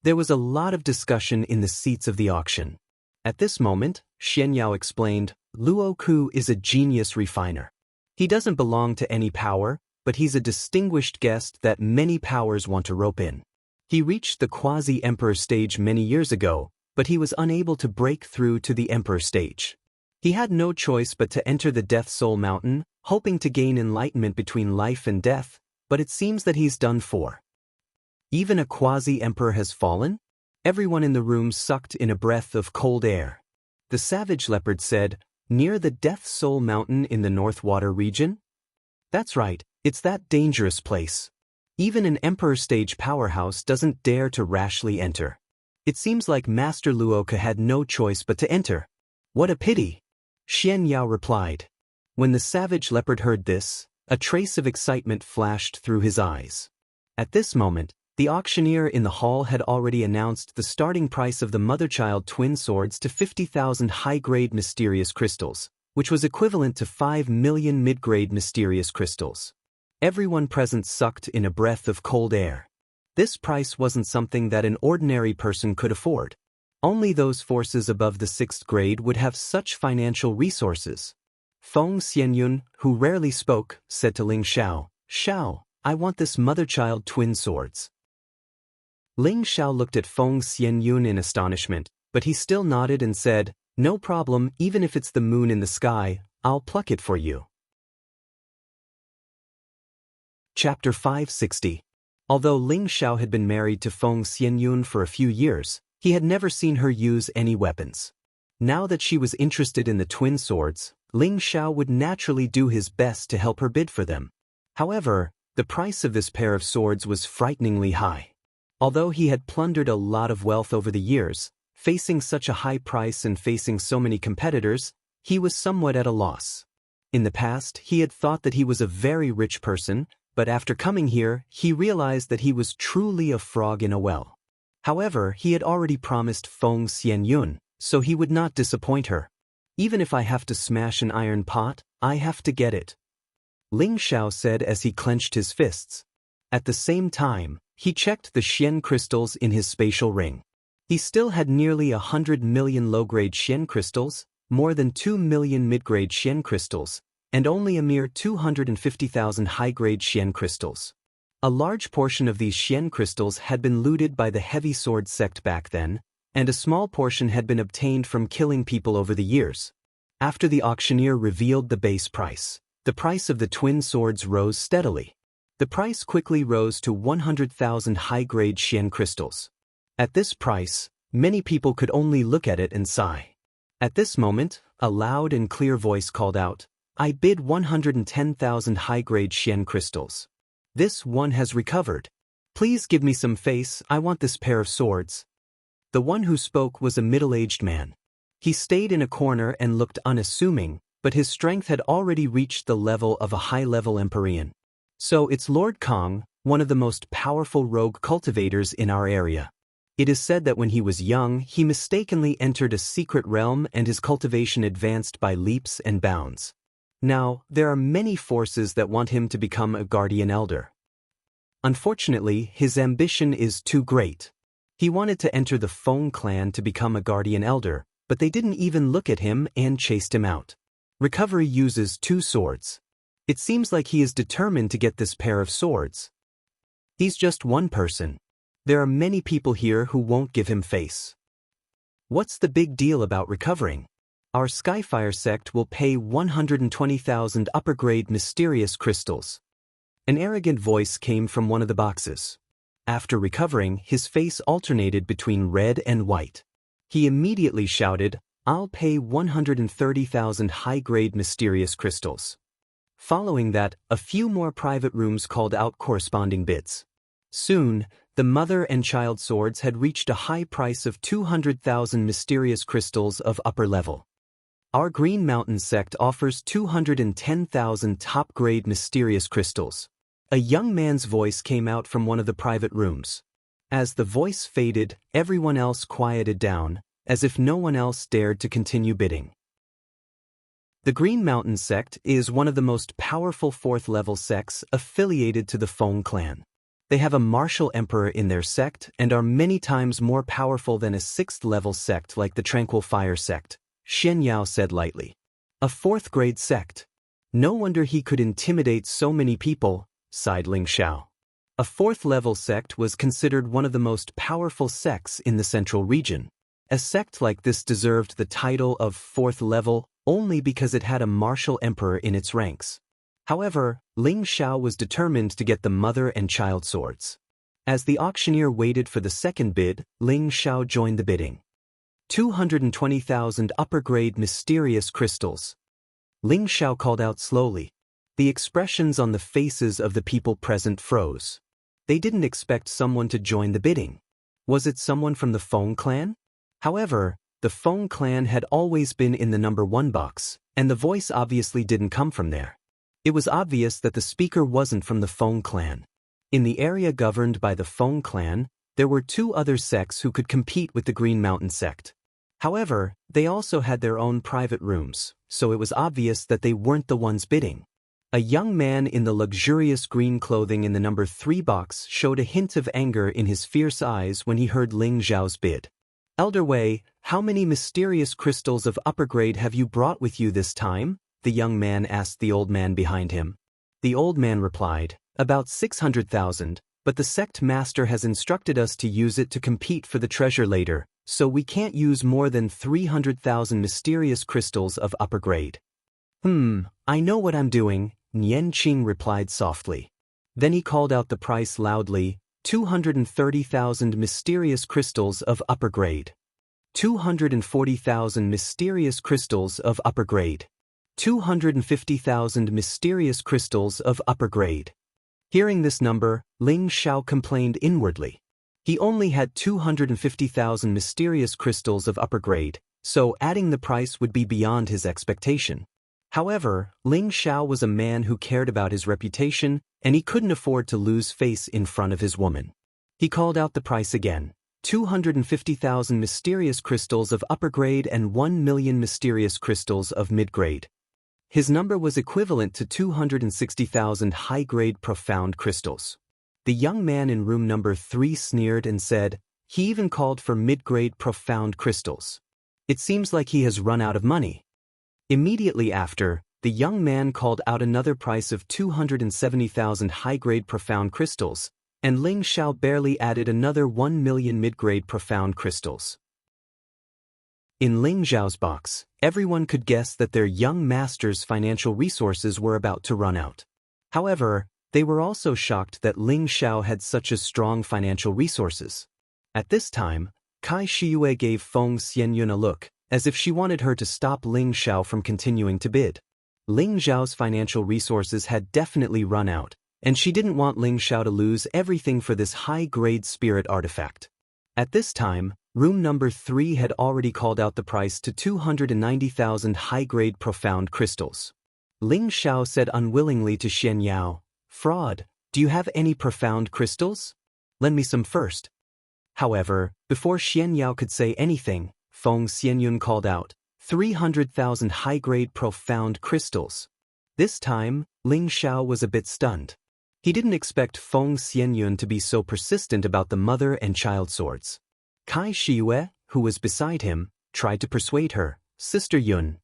There was a lot of discussion in the seats of the auction. At this moment, Xian Yao explained, Luoku is a genius refiner. He doesn't belong to any power, but he's a distinguished guest that many powers want to rope in. He reached the quasi-Emperor stage many years ago, but he was unable to break through to the Emperor stage. He had no choice but to enter the Death Soul Mountain, hoping to gain enlightenment between life and death, but it seems that he's done for. Even a quasi-emperor has fallen? Everyone in the room sucked in a breath of cold air. The savage leopard said, Near the Death Soul Mountain in the North Water region? That's right, it's that dangerous place. Even an Emperor Stage powerhouse doesn't dare to rashly enter. It seems like Master Luoka had no choice but to enter. What a pity! Xian Yao replied. When the savage leopard heard this, a trace of excitement flashed through his eyes. At this moment, the auctioneer in the hall had already announced the starting price of the mother-child twin swords to 50,000 high-grade mysterious crystals, which was equivalent to 5 million mid-grade mysterious crystals. Everyone present sucked in a breath of cold air. This price wasn't something that an ordinary person could afford. Only those forces above the 6th grade would have such financial resources. Feng Xianyun, who rarely spoke, said to Ling Xiao, "Xiao, I want this mother-child twin swords." Ling Xiao looked at Feng Xianyun in astonishment, but he still nodded and said, "No problem, even if it's the moon in the sky, I'll pluck it for you." Chapter 560. Although Ling Xiao had been married to Feng Xianyun for a few years, he had never seen her use any weapons. Now that she was interested in the twin swords, Ling Xiao would naturally do his best to help her bid for them. However, the price of this pair of swords was frighteningly high. Although he had plundered a lot of wealth over the years, facing such a high price and facing so many competitors, he was somewhat at a loss. In the past, he had thought that he was a very rich person, but after coming here, he realized that he was truly a frog in a well. However, he had already promised Feng Xianyun, so he would not disappoint her. "Even if I have to smash an iron pot, I have to get it," Ling Xiao said as he clenched his fists. At the same time, he checked the Xian crystals in his spatial ring. He still had nearly 100 million low-grade Xian crystals, more than 2 million mid-grade Xian crystals, and only a mere 250,000 high-grade Xian crystals. A large portion of these Xian crystals had been looted by the heavy sword sect back then, and a small portion had been obtained from killing people over the years. After the auctioneer revealed the base price, the price of the twin swords rose steadily. The price quickly rose to 100,000 high-grade Xian crystals. At this price, many people could only look at it and sigh. At this moment, a loud and clear voice called out, "I bid 110,000 high-grade Xian crystals. This one has recovered. Please give me some face, I want this pair of swords." The one who spoke was a middle-aged man. He stayed in a corner and looked unassuming, but his strength had already reached the level of a high-level Empyrean. "So it's Lord Kong, one of the most powerful rogue cultivators in our area. It is said that when he was young, he mistakenly entered a secret realm and his cultivation advanced by leaps and bounds. Now, there are many forces that want him to become a guardian elder. Unfortunately, his ambition is too great. He wanted to enter the Feng clan to become a guardian elder, but they didn't even look at him and chased him out. Recovery uses 2 swords. It seems like he is determined to get this pair of swords. He's just one person. There are many people here who won't give him face. What's the big deal about recovering? Our Skyfire sect will pay 120,000 upper-grade mysterious crystals." An arrogant voice came from one of the boxes. After recovering, his face alternated between red and white. He immediately shouted, "I'll pay 130,000 high-grade mysterious crystals." Following that, a few more private rooms called out corresponding bids. Soon, the mother and child swords had reached a high price of 200,000 mysterious crystals of upper level. Our Green Mountain sect offers 210,000 top-grade mysterious crystals. A young man's voice came out from one of the private rooms. As the voice faded, everyone else quieted down, as if no one else dared to continue bidding. The Green Mountain sect is one of the most powerful 4th-level sects affiliated to the Feng clan. They have a martial emperor in their sect and are many times more powerful than a 6th-level sect like the Tranquil Fire sect, Xian Yao said lightly. A 4th-grade sect. No wonder he could intimidate so many people, sighed Ling Xiao. A 4th-level sect was considered one of the most powerful sects in the central region. A sect like this deserved the title of 4th level only because it had a martial emperor in its ranks. However, Ling Xiao was determined to get the mother and child swords. As the auctioneer waited for the second bid, Ling Xiao joined the bidding. 220,000 upper-grade mysterious crystals. Ling Xiao called out slowly. The expressions on the faces of the people present froze. They didn't expect someone to join the bidding. Was it someone from the Feng clan? However, the Feng clan had always been in the number 1 box, and the voice obviously didn't come from there. It was obvious that the speaker wasn't from the Feng clan. In the area governed by the Feng clan, there were 2 other sects who could compete with the Green Mountain sect. However, they also had their own private rooms, so it was obvious that they weren't the ones bidding. A young man in the luxurious green clothing in the number 3 box showed a hint of anger in his fierce eyes when he heard Ling Xiao's bid. Elder Wei, how many mysterious crystals of upper grade have you brought with you this time? The young man asked the old man behind him. The old man replied, about 600,000, but the sect master has instructed us to use it to compete for the treasure later, so we can't use more than 300,000 mysterious crystals of upper grade. I know what I'm doing, Nian Qing replied softly. Then he called out the price loudly, 230,000 mysterious crystals of upper grade. 240,000 mysterious crystals of upper grade. 250,000 mysterious crystals of upper grade. Hearing this number, Ling Xiao complained inwardly. He only had 250,000 mysterious crystals of upper grade, so adding the price would be beyond his expectation. However, Ling Xiao was a man who cared about his reputation, and he couldn't afford to lose face in front of his woman. He called out the price again, 250,000 mysterious crystals of upper grade and 1 million mysterious crystals of mid-grade. His number was equivalent to 260,000 high-grade profound crystals. The young man in room number 3 sneered and said, he even called for mid-grade profound crystals. It seems like he has run out of money. Immediately after, the young man called out another price of 270,000 high-grade profound crystals, and Ling Xiao barely added another 1 million mid-grade profound crystals. In Ling Xiao's box, everyone could guess that their young master's financial resources were about to run out. However, they were also shocked that Ling Xiao had such a strong financial resources. At this time, Kai Shiyue gave Feng Xianyun a look, as if she wanted her to stop Ling Xiao from continuing to bid. Ling Xiao's financial resources had definitely run out, and she didn't want Ling Xiao to lose everything for this high-grade spirit artifact. At this time, room number 3 had already called out the price to 290,000 high-grade profound crystals. Ling Xiao said unwillingly to Xian Yao, "Fraud, do you have any profound crystals? Lend me some first." However, before Xian Yao could say anything, Feng Xianyun called out, 300,000 high-grade profound crystals. This time, Ling Xiao was a bit stunned. He didn't expect Feng Xianyun to be so persistent about the mother and child swords. Kai Shiyue, who was beside him, tried to persuade her, "Sister Yun,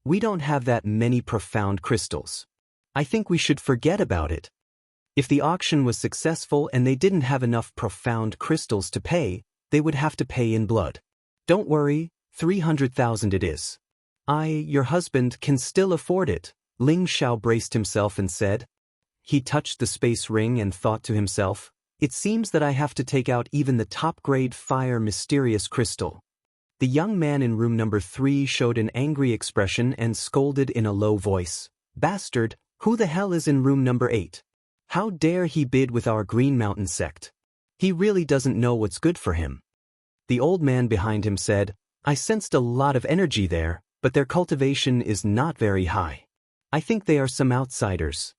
we don't have that many profound crystals. I think we should forget about it." If the auction was successful and they didn't have enough profound crystals to pay, they would have to pay in blood. "Don't worry, 300,000 it is. Your husband, can still afford it," Ling Xiao braced himself and said. He touched the space ring and thought to himself, "It seems that I have to take out even the top-grade fire mysterious crystal." The young man in room number 3 showed an angry expression and scolded in a low voice, "Bastard, who the hell is in room number 8? How dare he bid with our Green Mountain sect? He really doesn't know what's good for him." The old man behind him said, "I sensed a lot of energy there, but their cultivation is not very high. I think they are some outsiders.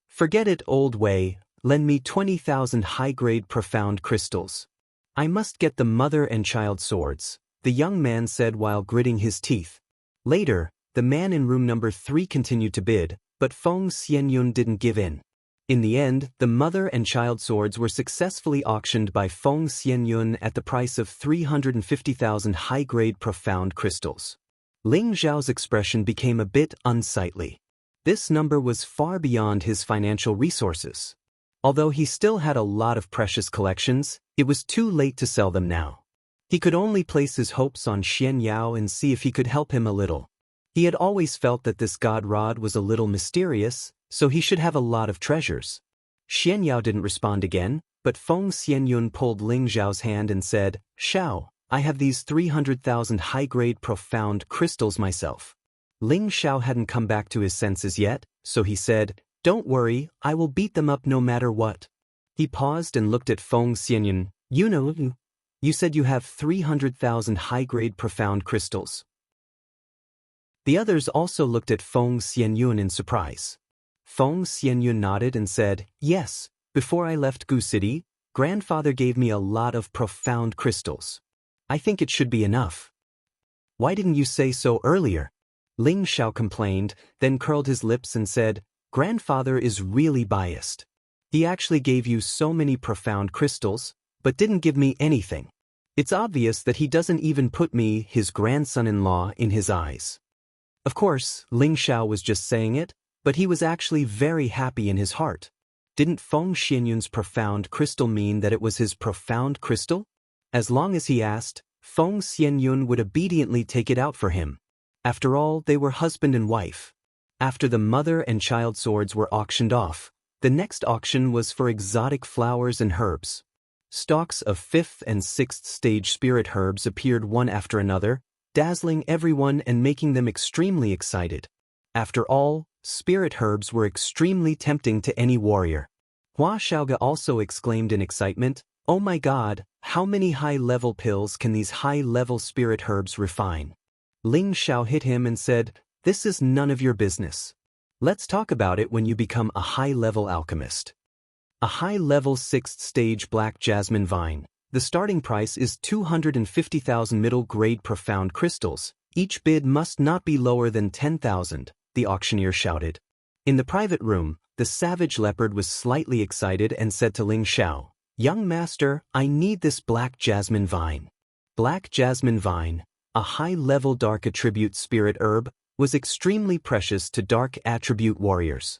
Forget it, old Wei, lend me 20,000 high-grade profound crystals. I must get the mother and child swords," the young man said while gritting his teeth. Later, the man in room number 3 continued to bid, but Feng Xianyun didn't give in. In the end, the mother and child swords were successfully auctioned by Feng Xianyun at the price of 350,000 high-grade profound crystals. Ling Xiao's expression became a bit unsightly. This number was far beyond his financial resources. Although he still had a lot of precious collections, it was too late to sell them now. He could only place his hopes on Xian Yao and see if he could help him a little. He had always felt that this god rod was a little mysterious, so he should have a lot of treasures. Xian Yao didn't respond again, but Feng Xianyun pulled Ling Xiao's hand and said, "Xiao, I have these 300,000 high-grade profound crystals myself. Ling Xiao hadn't come back to his senses yet, so he said, "Don't worry, I will beat them up no matter what." He paused and looked at Feng Xianyun. You said you have 300,000 high-grade profound crystals." The others also looked at Feng Xianyun in surprise. Feng Xianyun nodded and said, "Yes, before I left Gu City, grandfather gave me a lot of profound crystals. I think it should be enough." "Why didn't you say so earlier?" Ling Xiao complained, then curled his lips and said, "Grandfather is really biased. He actually gave you so many profound crystals, but didn't give me anything. It's obvious that he doesn't even put me, his grandson-in-law, in his eyes." Of course, Ling Xiao was just saying it, but he was actually very happy in his heart. Didn't Feng Xianyun's profound crystal mean that it was his profound crystal? As long as he asked, Feng Xianyun would obediently take it out for him. After all, they were husband and wife. After the mother and child swords were auctioned off, the next auction was for exotic flowers and herbs. Stalks of 5th and 6th stage spirit herbs appeared one after another, dazzling everyone and making them extremely excited. After all, spirit herbs were extremely tempting to any warrior. Hua Xiaoge also exclaimed in excitement, "Oh my god, how many high-level pills can these high-level spirit herbs refine?" Ling Xiao hit him and said, "This is none of your business. Let's talk about it when you become a high-level alchemist." A high-level 6th stage black jasmine vine. The starting price is 250,000 middle-grade profound crystals. Each bid must not be lower than 10,000, the auctioneer shouted. In the private room, the savage leopard was slightly excited and said to Ling Xiao, "Young master, I need this black jasmine vine." Black jasmine vine, a high-level dark attribute spirit herb, was extremely precious to dark attribute warriors.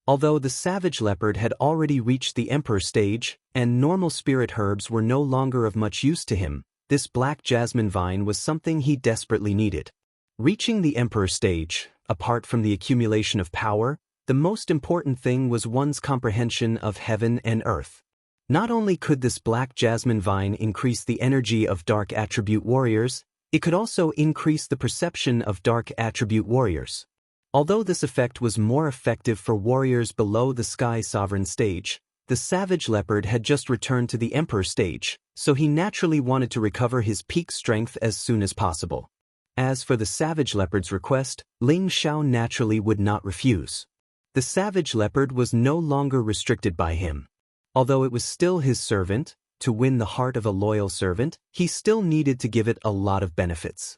Although the savage leopard had already reached the emperor stage, and normal spirit herbs were no longer of much use to him, this black jasmine vine was something he desperately needed. Reaching the emperor stage, apart from the accumulation of power, the most important thing was one's comprehension of heaven and earth. Not only could this black jasmine vine increase the energy of dark attribute warriors, it could also increase the perception of dark attribute warriors. Although this effect was more effective for warriors below the Sky Sovereign stage, the savage leopard had just returned to the emperor stage, so he naturally wanted to recover his peak strength as soon as possible. As for the savage leopard's request, Ling Xiao naturally would not refuse. The savage leopard was no longer restricted by him. Although it was still his servant, to win the heart of a loyal servant, he still needed to give it a lot of benefits.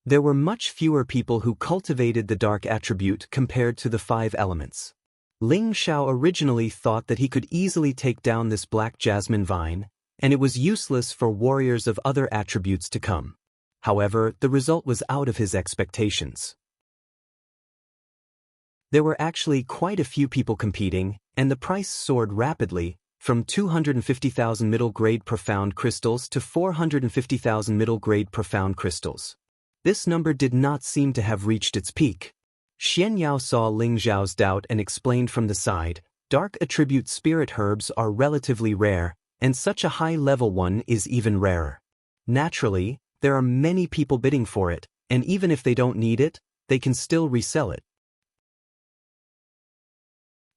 There were much fewer people who cultivated the dark attribute compared to the 5 elements. Ling Xiao originally thought that he could easily take down this black jasmine vine, and it was useless for warriors of other attributes to come. However, the result was out of his expectations. There were actually quite a few people competing, and the price soared rapidly, from 250,000 middle-grade profound crystals to 450,000 middle-grade profound crystals. This number did not seem to have reached its peak. Xian Yao saw Ling Xiao's doubt and explained from the side, "Dark attribute spirit herbs are relatively rare, and such a high-level one is even rarer. Naturally, there are many people bidding for it, and even if they don't need it, they can still resell it."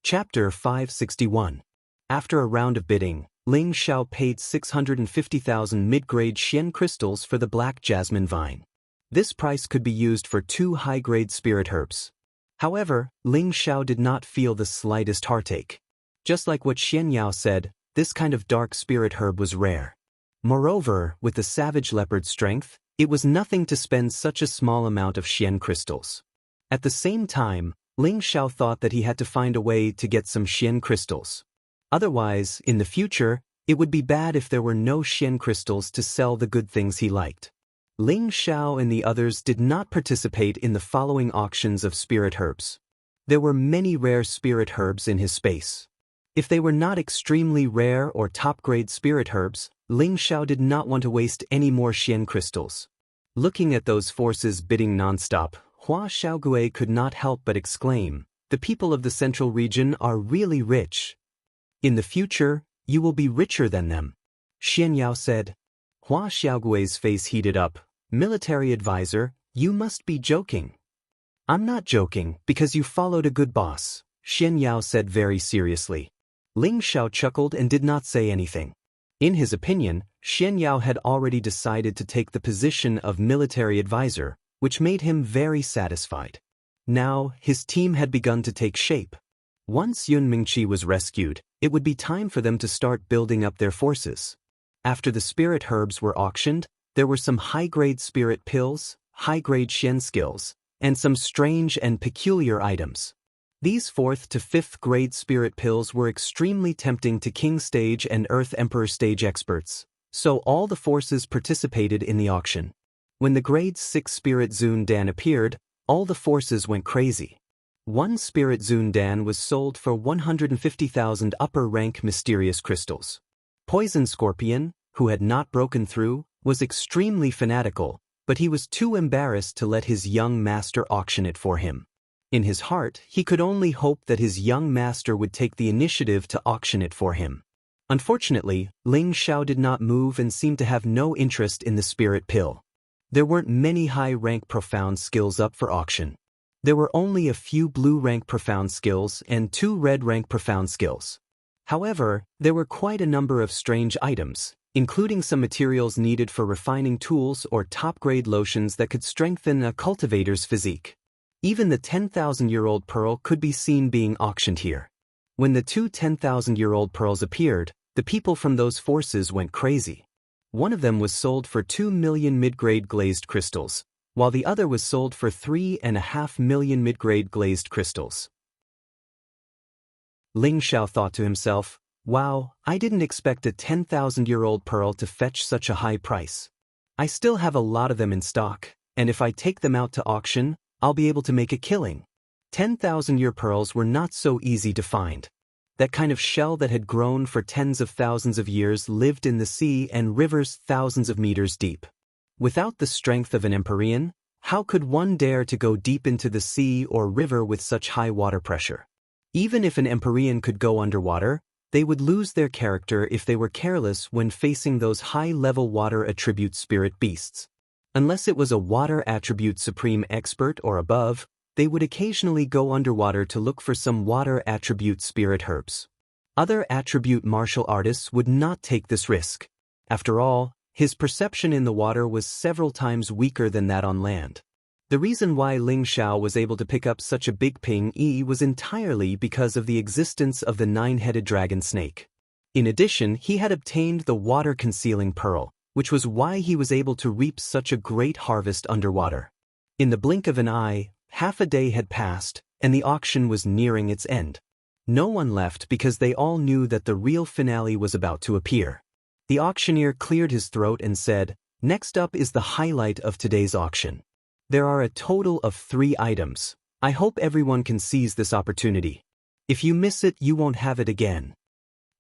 Chapter 561. After a round of bidding, Ling Xiao paid 650,000 mid-grade Xian crystals for the black jasmine vine. This price could be used for 2 high-grade spirit herbs. However, Ling Xiao did not feel the slightest heartache. Just like what Xian Yao said, this kind of dark spirit herb was rare. Moreover, with the savage leopard's strength, it was nothing to spend such a small amount of Xian crystals. At the same time, Ling Xiao thought that he had to find a way to get some Xian crystals. Otherwise, in the future, it would be bad if there were no Xian crystals to sell the good things he liked. Ling Xiao and the others did not participate in the following auctions of spirit herbs. There were many rare spirit herbs in his space. If they were not extremely rare or top-grade spirit herbs, Ling Xiao did not want to waste any more Xian crystals. Looking at those forces bidding non-stop, Hua Xiaogue could not help but exclaim, "The people of the central region are really rich. In the future, you will be richer than them." Xian Yao said. Hua Xiaogui's face heated up. Military advisor, you must be joking. I'm not joking, because you followed a good boss, Xian Yao said very seriously. Ling Xiao chuckled and did not say anything. In his opinion, Xian Yao had already decided to take the position of military advisor, which made him very satisfied. Now, his team had begun to take shape. Once Yun Mingqi was rescued, it would be time for them to start building up their forces. After the spirit herbs were auctioned, there were some high-grade spirit pills, high-grade Xian skills, and some strange and peculiar items. These 4th to 5th grade spirit pills were extremely tempting to King Stage and Earth Emperor Stage experts, so all the forces participated in the auction. When the grade 6 spirit Zun Dan appeared, all the forces went crazy. One spirit Zun Dan was sold for 150,000 upper-rank mysterious crystals. Poison Scorpion, who had not broken through, was extremely fanatical, but he was too embarrassed to let his young master auction it for him. In his heart, he could only hope that his young master would take the initiative to auction it for him. Unfortunately, Ling Xiao did not move and seemed to have no interest in the spirit pill. There weren't many high-rank profound skills up for auction. There were only a few blue-rank profound skills and 2 red-rank profound skills. However, there were quite a number of strange items, including some materials needed for refining tools or top-grade lotions that could strengthen a cultivator's physique. Even the 10,000-year-old pearl could be seen being auctioned here. When the 2 10,000-year-old pearls appeared, the people from those forces went crazy. One of them was sold for 2 million mid-grade glazed crystals, while the other was sold for 3.5 million mid-grade glazed crystals. Ling Xiao thought to himself, wow, I didn't expect a 10,000-year-old pearl to fetch such a high price. I still have a lot of them in stock, and if I take them out to auction, I'll be able to make a killing. 10,000-year pearls were not so easy to find. That kind of shell that had grown for tens of thousands of years lived in the sea and rivers thousands of meters deep. Without the strength of an Empyrean, how could one dare to go deep into the sea or river with such high water pressure? Even if an Empyrean could go underwater, they would lose their character if they were careless when facing those high-level water attribute spirit beasts. Unless it was a water attribute supreme expert or above, they would occasionally go underwater to look for some water attribute spirit herbs. Other attribute martial artists would not take this risk. After all, his perception in the water was several times weaker than that on land. The reason why Ling Xiao was able to pick up such a big ping-yi was entirely because of the existence of the 9-headed dragon snake. In addition, he had obtained the water-concealing pearl, which was why he was able to reap such a great harvest underwater. In the blink of an eye, half a day had passed, and the auction was nearing its end. No one left because they all knew that the real finale was about to appear. The auctioneer cleared his throat and said, "Next up is the highlight of today's auction. There are a total of 3 items. I hope everyone can seize this opportunity. If you miss it, you won't have it again."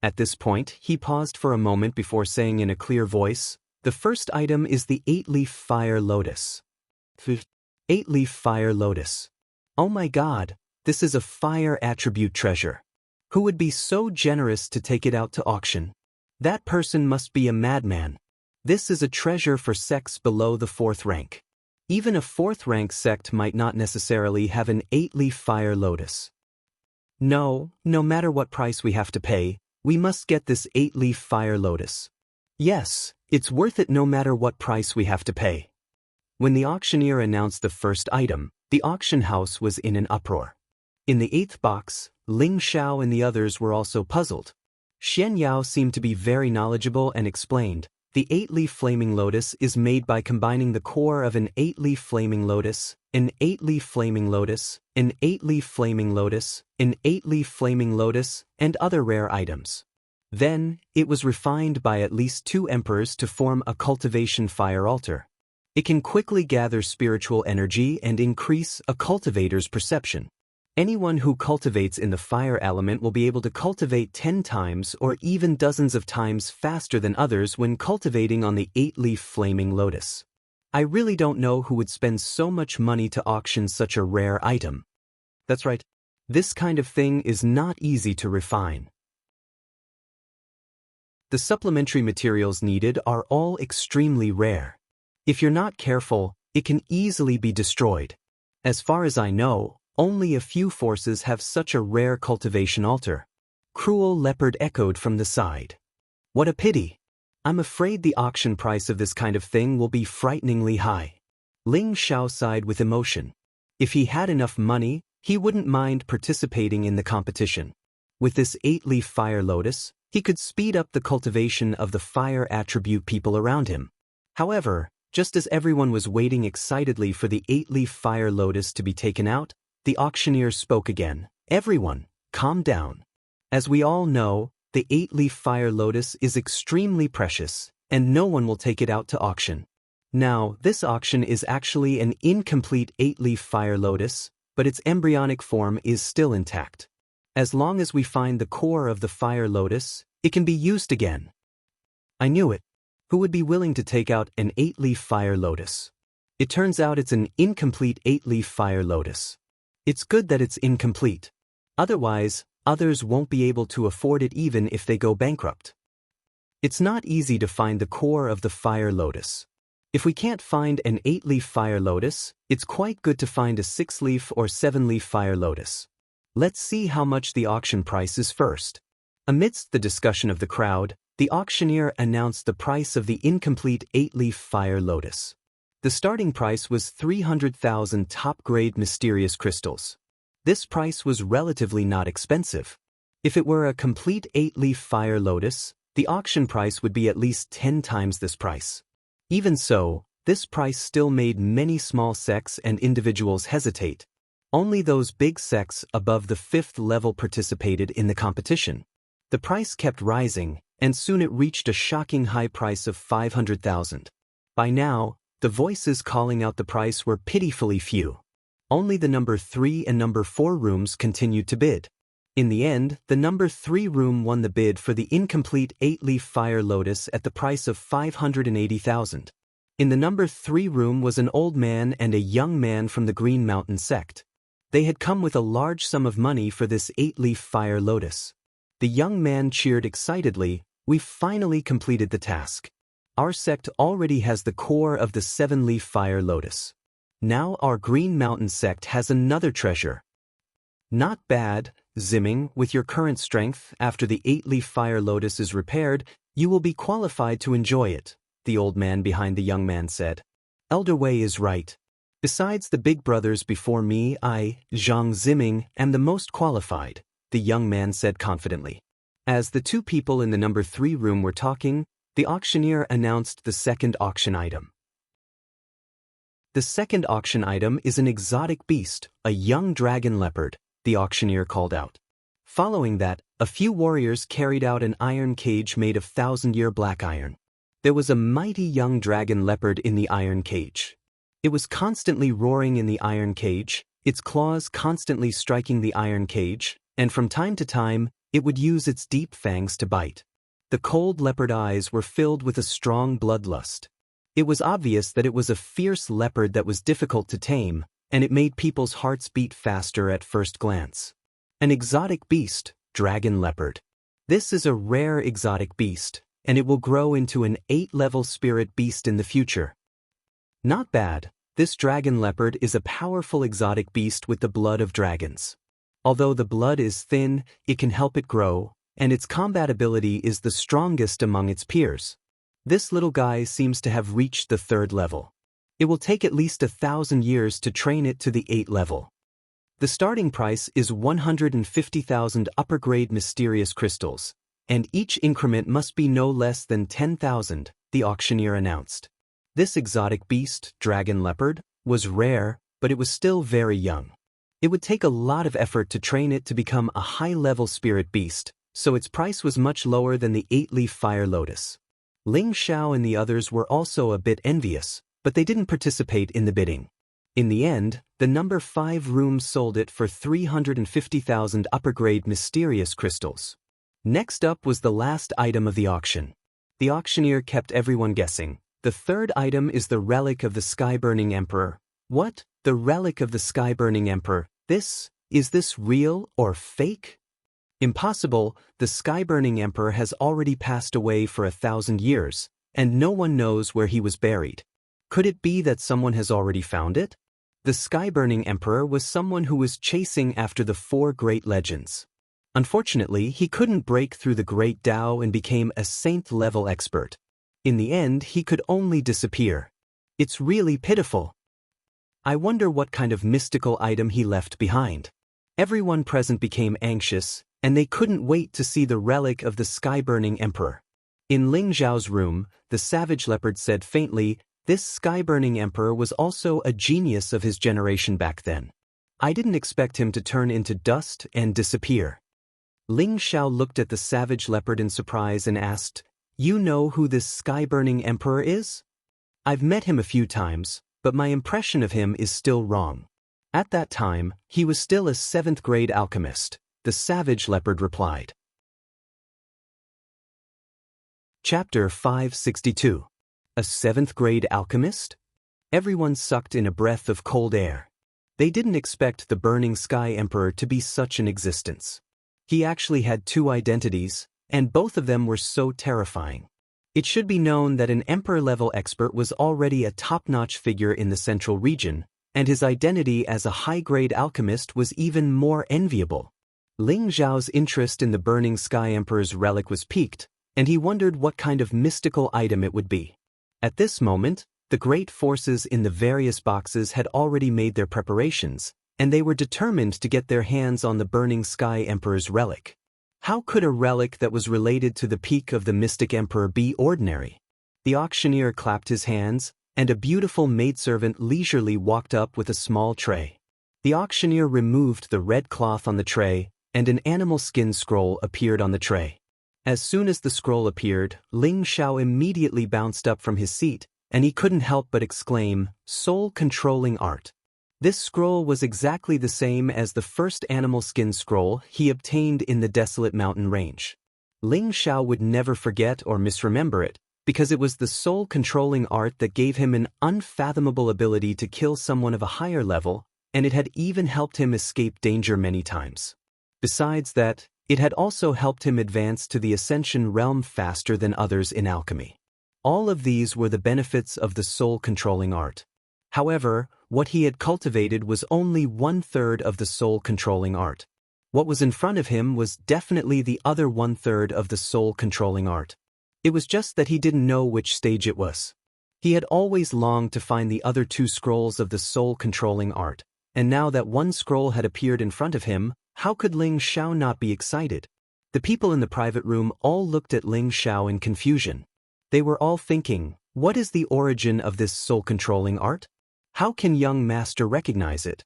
At this point, he paused for a moment before saying in a clear voice, "The first item is the 8-leaf fire lotus." 8-leaf fire lotus. Oh my god, this is a fire attribute treasure. Who would be so generous to take it out to auction? That person must be a madman. This is a treasure for sects below the 4th rank. Even a 4th rank sect might not necessarily have an 8-leaf fire lotus. No matter what price we have to pay, we must get this 8-leaf fire lotus. Yes, it's worth it no matter what price we have to pay. When the auctioneer announced the first item, the auction house was in an uproar. In the 8th box, Ling Xiao and the others were also puzzled. Xian Yao seemed to be very knowledgeable and explained, the 8-leaf flaming lotus is made by combining the core of an 8-leaf flaming lotus, an 8-leaf flaming lotus, an 8-leaf flaming lotus, an 8-leaf flaming lotus, and other rare items. Then, it was refined by at least 2 emperors to form a cultivation fire altar. It can quickly gather spiritual energy and increase a cultivator's perception. Anyone who cultivates in the fire element will be able to cultivate 10 times or even dozens of times faster than others when cultivating on the 8-leaf flaming lotus. I really don't know who would spend so much money to auction such a rare item. That's right. This kind of thing is not easy to refine. The supplementary materials needed are all extremely rare. If you're not careful, it can easily be destroyed. As far as I know, only a few forces have such a rare cultivation altar. Cruel Leopard echoed from the side. What a pity. I'm afraid the auction price of this kind of thing will be frighteningly high. Ling Xiao sighed with emotion. If he had enough money, he wouldn't mind participating in the competition. With this 8-leaf fire lotus, he could speed up the cultivation of the fire attribute people around him. However, just as everyone was waiting excitedly for the 8-leaf fire lotus to be taken out, the auctioneer spoke again. Everyone, calm down. As we all know, the 8-leaf fire lotus is extremely precious, and no one will take it out to auction. Now, this auction is actually an incomplete 8-leaf fire lotus, but its embryonic form is still intact. As long as we find the core of the fire lotus, it can be used again. I knew it. Who would be willing to take out an 8-leaf fire lotus? It turns out it's an incomplete 8-leaf fire lotus. It's good that it's incomplete. Otherwise, others won't be able to afford it even if they go bankrupt. It's not easy to find the core of the fire lotus. If we can't find an 8-leaf fire lotus, it's quite good to find a 6-leaf or 7-leaf fire lotus. Let's see how much the auction price is first. Amidst the discussion of the crowd, the auctioneer announced the price of the incomplete 8-leaf fire lotus. The starting price was 300,000 top-grade mysterious crystals. This price was relatively not expensive. If it were a complete 8-leaf fire lotus, the auction price would be at least 10 times this price. Even so, this price still made many small sects and individuals hesitate. Only those big sects above the 5th level participated in the competition. The price kept rising, and soon it reached a shocking high price of 500,000. By now, the voices calling out the price were pitifully few. Only the number 3 and number 4 rooms continued to bid. In the end, the number 3 room won the bid for the incomplete 8-leaf fire lotus at the price of 580,000. In the number 3 room was an old man and a young man from the Green Mountain sect. They had come with a large sum of money for this 8-leaf fire lotus. The young man cheered excitedly, "We've finally completed the task. Our sect already has the core of the 7-leaf fire lotus. Now our Green Mountain sect has another treasure." "Not bad, Zimming. With your current strength, after the 8-leaf fire lotus is repaired, you will be qualified to enjoy it," the old man behind the young man said. "Elder Wei is right. Besides the big brothers before me, I, Zhang Zimming, am the most qualified," the young man said confidently. As the two people in the number 3 room were talking, the auctioneer announced the second auction item. The second auction item is an exotic beast, a young dragon leopard, the auctioneer called out. Following that, a few warriors carried out an iron cage made of 1,000-year black iron. There was a mighty young dragon leopard in the iron cage. It was constantly roaring in the iron cage, its claws constantly striking the iron cage, and from time to time, it would use its deep fangs to bite. The cold leopard eyes were filled with a strong bloodlust. It was obvious that it was a fierce leopard that was difficult to tame, and it made people's hearts beat faster at first glance. An exotic beast, dragon leopard. This is a rare exotic beast, and it will grow into an 8-level spirit beast in the future. Not bad, this dragon leopard is a powerful exotic beast with the blood of dragons. Although the blood is thin, it can help it grow, and its combat ability is the strongest among its peers. This little guy seems to have reached the 3rd level. It will take at least 1,000 years to train it to the 8th level. The starting price is 150,000 upper-grade mysterious crystals, and each increment must be no less than 10,000, the auctioneer announced. This exotic beast, dragon leopard, was rare, but it was still very young. It would take a lot of effort to train it to become a high-level spirit beast, so its price was much lower than the 8-leaf fire lotus. Ling Xiao and the others were also a bit envious, but they didn't participate in the bidding. In the end, the number 5 room sold it for 350,000 upper-grade mysterious crystals. Next up was the last item of the auction. The auctioneer kept everyone guessing. The 3rd item is the relic of the sky-burning emperor. What? The relic of the sky-burning emperor? Is this real or fake? Impossible, the sky-burning emperor has already passed away for 1,000 years, and no one knows where he was buried. Could it be that someone has already found it? The sky-burning emperor was someone who was chasing after the 4 great legends. Unfortunately, he couldn't break through the great Tao and became a saint-level expert. In the end, he could only disappear. It's really pitiful. I wonder what kind of mystical item he left behind. Everyone present became anxious, and they couldn't wait to see the relic of the sky-burning emperor. In Ling Zhao's room, the savage leopard said faintly, "This sky-burning emperor was also a genius of his generation back then. I didn't expect him to turn into dust and disappear." Ling Zhao looked at the savage leopard in surprise and asked, "You know who this sky-burning emperor is?" "I've met him a few times, but my impression of him is still wrong. At that time, he was still a 7th-grade alchemist," the savage leopard replied. Chapter 562. A 7th-grade alchemist? Everyone sucked in a breath of cold air. They didn't expect the burning sky emperor to be such an existence. He actually had 2 identities, and both of them were so terrifying. It should be known that an emperor-level expert was already a top-notch figure in the central region, and his identity as a high-grade alchemist was even more enviable. Ling Zhao's interest in the burning sky emperor's relic was piqued, and he wondered what kind of mystical item it would be. At this moment, the great forces in the various boxes had already made their preparations, and they were determined to get their hands on the burning sky emperor's relic. How could a relic that was related to the peak of the mystic emperor be ordinary? The auctioneer clapped his hands, and a beautiful maidservant leisurely walked up with a small tray. The auctioneer removed the red cloth on the tray, and an animal skin scroll appeared on the tray. As soon as the scroll appeared, Ling Zhao immediately bounced up from his seat, and he couldn't help but exclaim, "Soul-controlling art." This scroll was exactly the same as the first animal skin scroll he obtained in the desolate mountain range. Ling Zhao would never forget or misremember it, because it was the soul-controlling art that gave him an unfathomable ability to kill someone of a higher level, and it had even helped him escape danger many times. Besides that, it had also helped him advance to the Ascension realm faster than others in alchemy. All of these were the benefits of the soul-controlling art. However, what he had cultivated was only 1/3 of the soul-controlling art. What was in front of him was definitely the other 1/3 of the soul-controlling art. It was just that he didn't know which stage it was. He had always longed to find the other 2 scrolls of the soul-controlling art, and now that one scroll had appeared in front of him, how could Ling Zhao not be excited? The people in the private room all looked at Ling Zhao in confusion. They were all thinking, what is the origin of this soul-controlling art? How can young master recognize it?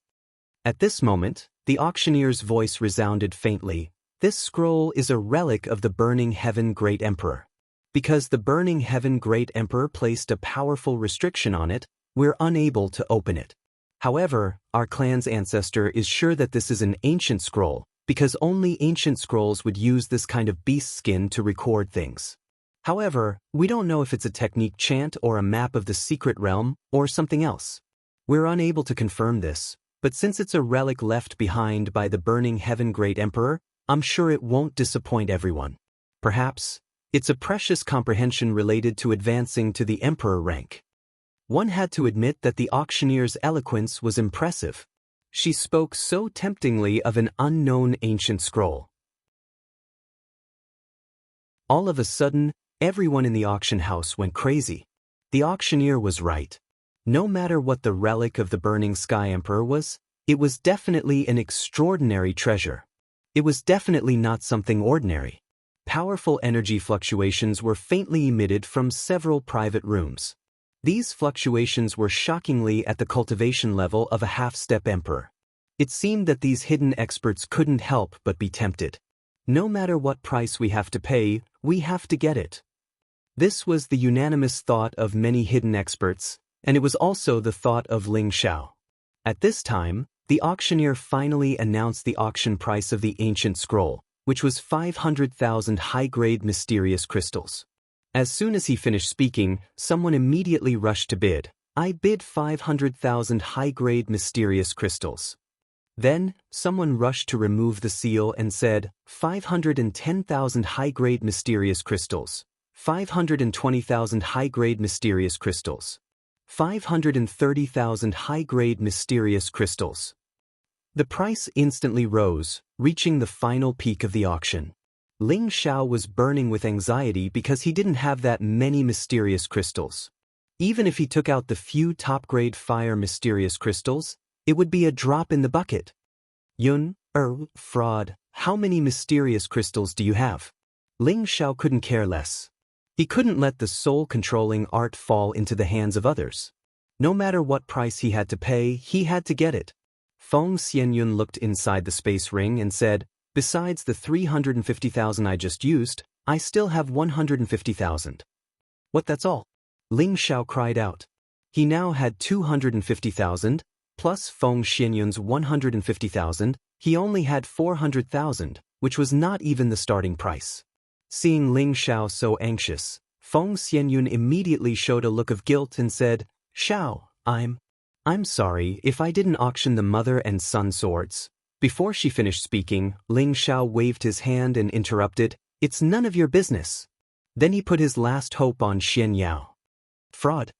At this moment, the auctioneer's voice resounded faintly, "This scroll is a relic of the Burning Heaven Great Emperor. Because the Burning Heaven Great Emperor placed a powerful restriction on it, we're unable to open it. However, our clan's ancestor is sure that this is an ancient scroll, because only ancient scrolls would use this kind of beast skin to record things. However, we don't know if it's a technique chant or a map of the secret realm, or something else. We're unable to confirm this, but since it's a relic left behind by the Burning Heaven Great Emperor, I'm sure it won't disappoint everyone. Perhaps, it's a precious comprehension related to advancing to the Emperor rank." One had to admit that the auctioneer's eloquence was impressive. She spoke so temptingly of an unknown ancient scroll. All of a sudden, everyone in the auction house went crazy. The auctioneer was right. No matter what the relic of the Burning Sky Emperor was, it was definitely an extraordinary treasure. It was definitely not something ordinary. Powerful energy fluctuations were faintly emitted from several private rooms. These fluctuations were shockingly at the cultivation level of a half-step emperor. It seemed that these hidden experts couldn't help but be tempted. No matter what price we have to pay, we have to get it. This was the unanimous thought of many hidden experts, and it was also the thought of Ling Zhao. At this time, the auctioneer finally announced the auction price of the ancient scroll, which was 500,000 high-grade mysterious crystals. As soon as he finished speaking, someone immediately rushed to bid. "I bid 500,000 high-grade mysterious crystals." Then, someone rushed to remove the seal and said, 510,000 high-grade mysterious crystals. 520,000 high-grade mysterious crystals. 530,000 high-grade mysterious crystals. The price instantly rose, reaching the final peak of the auction. Ling Xiao was burning with anxiety because he didn't have that many mysterious crystals. Even if he took out the few top-grade fire mysterious crystals, it would be a drop in the bucket. Fraud, how many mysterious crystals do you have? Ling Xiao couldn't care less. He couldn't let the soul-controlling art fall into the hands of others. No matter what price he had to pay, he had to get it. Feng Xianyun looked inside the space ring and said, besides the 350,000 I just used, I still have 150,000. What, that's all? Ling Xiao cried out. He now had 250,000, plus Feng Xianyun's 150,000, he only had 400,000, which was not even the starting price. Seeing Ling Xiao so anxious, Feng Xianyun immediately showed a look of guilt and said, Xiao, I'm sorry if I didn't auction the mother and son swords. Before she finished speaking, Ling Xiao waved his hand and interrupted, it's none of your business. Then he put his last hope on Xian Yao. Fraud.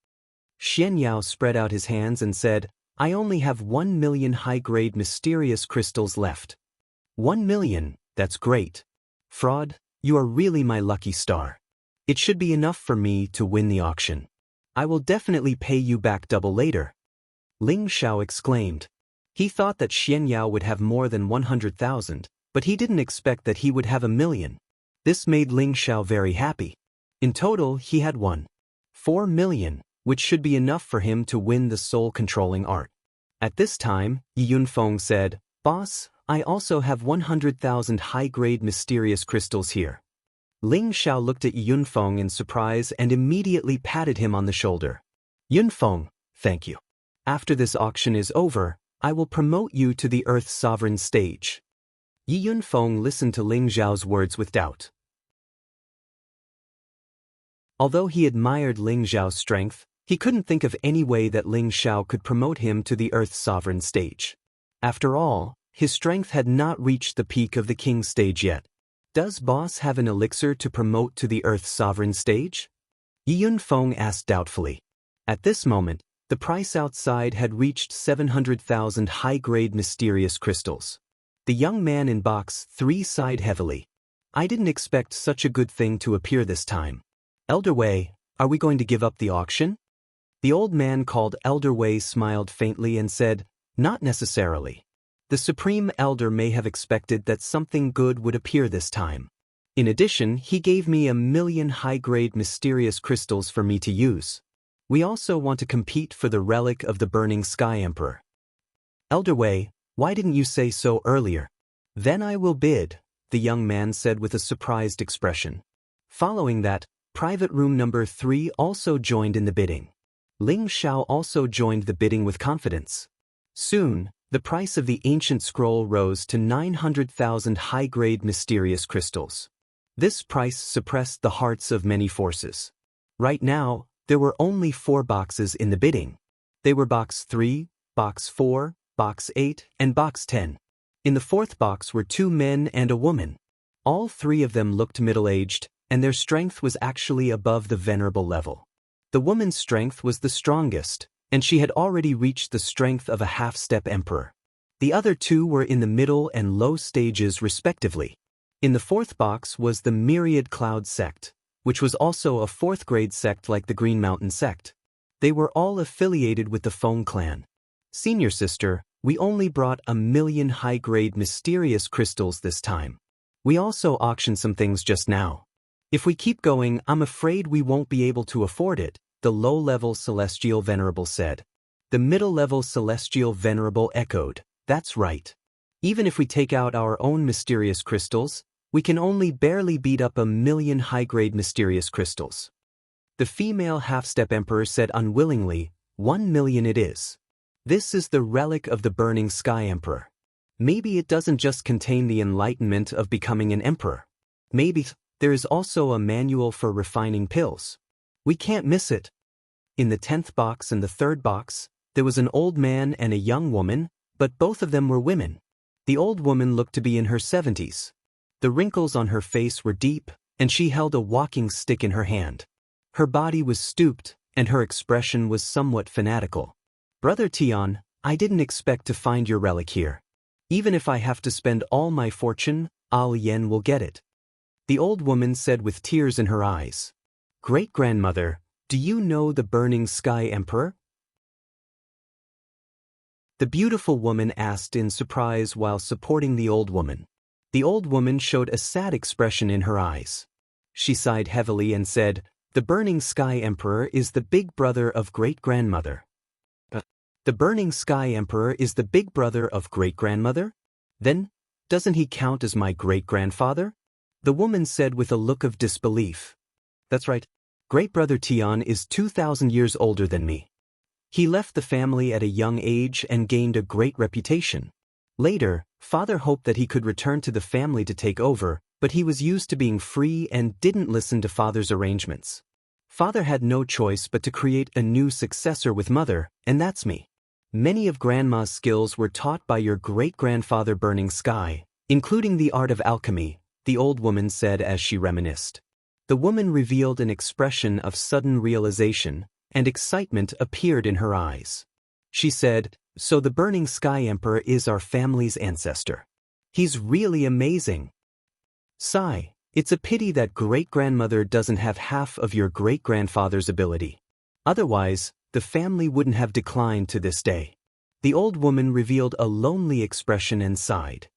Xian Yao spread out his hands and said, I only have 1 million high-grade mysterious crystals left. 1 million, that's great. Fraud, you are really my lucky star. It should be enough for me to win the auction. I will definitely pay you back double later. Ling Xiao exclaimed. He thought that Xian Yao would have more than 100,000, but he didn't expect that he would have 1 million. This made Ling Xiao very happy. In total, he had 4 million, which should be enough for him to win the soul-controlling art. At this time, Yi Yunfeng said, Boss, I also have 100,000 high-grade mysterious crystals here. Ling Xiao looked at Yi Yunfeng in surprise and immediately patted him on the shoulder. Yunfeng, thank you. After this auction is over, I will promote you to the Earth's sovereign stage. Yi Yunfeng listened to Ling Xiao's words with doubt. Although he admired Ling Xiao's strength, he couldn't think of any way that Ling Xiao could promote him to the Earth's sovereign stage. After all, his strength had not reached the peak of the king's stage yet. Does boss have an elixir to promote to the Earth's sovereign stage? Yi Yunfeng asked doubtfully. At this moment, the price outside had reached 700,000 high-grade mysterious crystals. The young man in box 3 sighed heavily. I didn't expect such a good thing to appear this time. Elder Wei, are we going to give up the auction? The old man called Elder Wei smiled faintly and said, not necessarily. The Supreme Elder may have expected that something good would appear this time. In addition, he gave me 1 million high-grade mysterious crystals for me to use. We also want to compete for the relic of the Burning Sky Emperor. Elder Wei, why didn't you say so earlier? Then I will bid, the young man said with a surprised expression. Following that, private room number 3 also joined in the bidding. Ling Xiao also joined the bidding with confidence. Soon, the price of the ancient scroll rose to 900,000 high-grade mysterious crystals. This price suppressed the hearts of many forces. Right now, there were only 4 boxes in the bidding. They were box 3, box 4, box 8, and box 10. In the 4th box were 2 men and a woman. All 3 of them looked middle-aged, and their strength was actually above the venerable level. The woman's strength was the strongest, and she had already reached the strength of a half-step emperor. The other 2 were in the middle and low stages respectively. In the 4th box was the Myriad Cloud sect, which was also a 4th-grade sect like the Green Mountain sect. They were all affiliated with the Feng clan. Senior sister, we only brought 1 million high-grade mysterious crystals this time. We also auctioned some things just now. If we keep going, I'm afraid we won't be able to afford it, the low-level Celestial Venerable said. The middle-level Celestial Venerable echoed, that's right. Even if we take out our own mysterious crystals, we can only barely beat up 1 million high-grade mysterious crystals. The female half-step emperor said unwillingly, 1 million it is. This is the relic of the Burning Sky Emperor. Maybe it doesn't just contain the enlightenment of becoming an emperor. Maybe there is also a manual for refining pills. We can't miss it. In the 10th box and the 3rd box, there was an old man and a young woman, but both of them were women. The old woman looked to be in her 70s. The wrinkles on her face were deep, and she held a walking stick in her hand. Her body was stooped, and her expression was somewhat fanatical. "Brother Tian, I didn't expect to find your relic here. Even if I have to spend all my fortune, Al Yen will get it," the old woman said with tears in her eyes. "Great-grandmother, do you know the Burning Sky Emperor?" The beautiful woman asked in surprise while supporting the old woman. The old woman showed a sad expression in her eyes. She sighed heavily and said, "The Burning Sky Emperor is the big brother of great-grandmother." The Burning Sky Emperor is the big brother of great-grandmother? Then, doesn't he count as my great-grandfather? The woman said with a look of disbelief. "That's right. Great-brother Tian is 2,000 years older than me. He left the family at a young age and gained a great reputation. Later, father hoped that he could return to the family to take over, but he was used to being free and didn't listen to father's arrangements. Father had no choice but to create a new successor with mother, and that's me. Many of grandma's skills were taught by your great-grandfather Burning Sky, including the art of alchemy," the old woman said as she reminisced. The woman revealed an expression of sudden realization, and excitement appeared in her eyes. She said, "So the Burning Sky Emperor is our family's ancestor. He's really amazing. Sigh, it's a pity that great-grandmother doesn't have half of your great-grandfather's ability. Otherwise, the family wouldn't have declined to this day." The old woman revealed a lonely expression and sighed.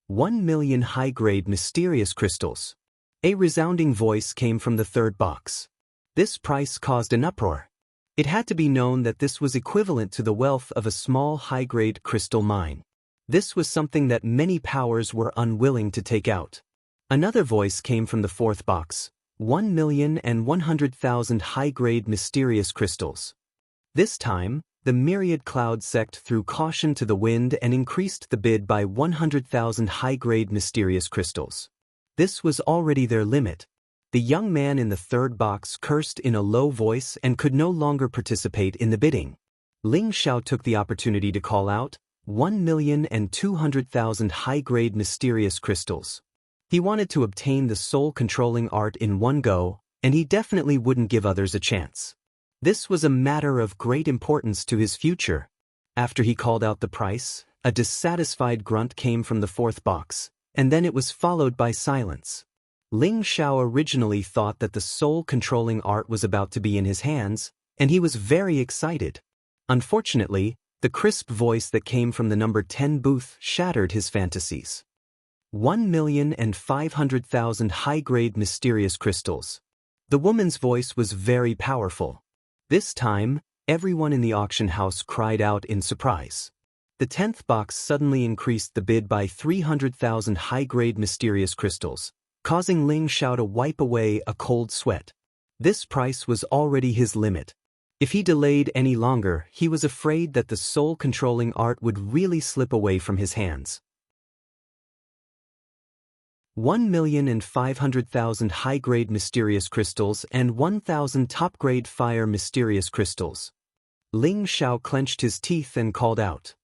1,000,000 high-grade mysterious crystals. A resounding voice came from the third box. This price caused an uproar. It had to be known that this was equivalent to the wealth of a small high-grade crystal mine. This was something that many powers were unwilling to take out. Another voice came from the fourth box. 1,100,000 high-grade mysterious crystals. This time, the myriad cloud sect threw caution to the wind and increased the bid by 100,000 high-grade mysterious crystals. This was already their limit. The young man in the third box cursed in a low voice and could no longer participate in the bidding. Ling Xiao took the opportunity to call out, 1,200,000 high-grade mysterious crystals. He wanted to obtain the soul-controlling art in one go, and he definitely wouldn't give others a chance. This was a matter of great importance to his future. After he called out the price, a dissatisfied grunt came from the fourth box, and then it was followed by silence. Ling Xiao originally thought that the soul-controlling art was about to be in his hands, and he was very excited. Unfortunately, the crisp voice that came from the number 10 booth shattered his fantasies. 1,500,000 high-grade mysterious crystals. The woman's voice was very powerful. This time, everyone in the auction house cried out in surprise. The 10th box suddenly increased the bid by 300,000 high-grade mysterious crystals, causing Ling Xiao to wipe away a cold sweat. This price was already his limit. If he delayed any longer, he was afraid that the soul-controlling art would really slip away from his hands. 1,500,000 high-grade mysterious crystals and 1,000 top-grade fire mysterious crystals. Ling Xiao clenched his teeth and called out.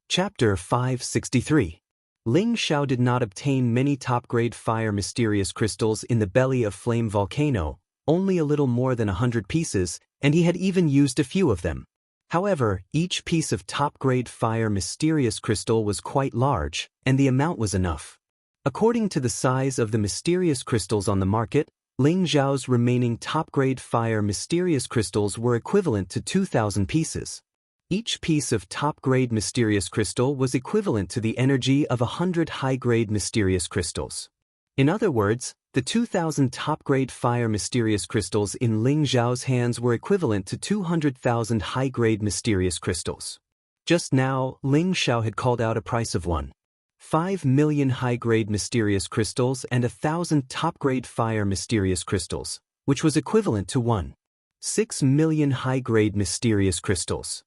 Chapter 563. Ling Xiao did not obtain many top-grade fire mysterious crystals in the belly of Flame Volcano, only a little more than 100 pieces, and he had even used a few of them. However, each piece of top-grade fire mysterious crystal was quite large, and the amount was enough. According to the size of the mysterious crystals on the market, Ling Xiao's remaining top-grade fire mysterious crystals were equivalent to 2,000 pieces. Each piece of top-grade mysterious crystal was equivalent to the energy of 100 high-grade mysterious crystals. In other words, the 2,000 top-grade fire mysterious crystals in Ling Xiao's hands were equivalent to 200,000 high-grade mysterious crystals. Just now, Ling Xiao had called out a price of 1,500,000 high-grade mysterious crystals and 1,000 top-grade fire mysterious crystals, which was equivalent to 1,600,000 high-grade mysterious crystals.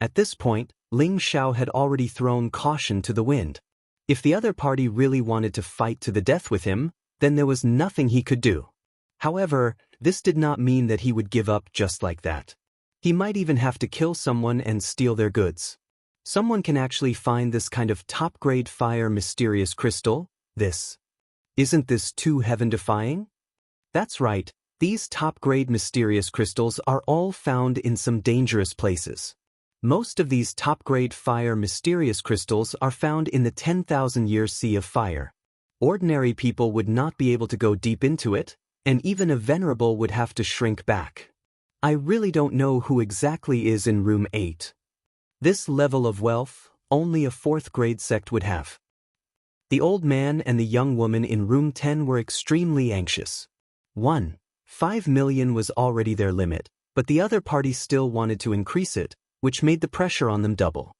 At this point, Ling Xiao had already thrown caution to the wind. If the other party really wanted to fight to the death with him, then there was nothing he could do. However, this did not mean that he would give up just like that. He might even have to kill someone and steal their goods. Someone can actually find this kind of top-grade fire mysterious crystal? Isn't this too heaven-defying? That's right, these top-grade mysterious crystals are all found in some dangerous places. Most of these top-grade fire mysterious crystals are found in the 10,000-year Sea of Fire. Ordinary people would not be able to go deep into it, and even a venerable would have to shrink back. I really don't know who exactly is in room 8. This level of wealth, only a 4th-grade sect would have. The old man and the young woman in room 10 were extremely anxious. 5 million was already their limit, but the other party still wanted to increase it, which made the pressure on them double.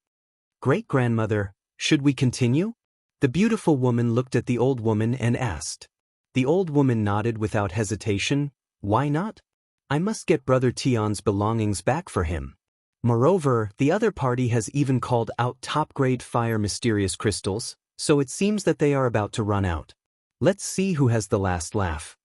Great-grandmother, should we continue? The beautiful woman looked at the old woman and asked. The old woman nodded without hesitation. Why not? I must get Brother Tion's belongings back for him. Moreover, the other party has even called out top-grade fire mysterious crystals, so it seems that they are about to run out. Let's see who has the last laugh.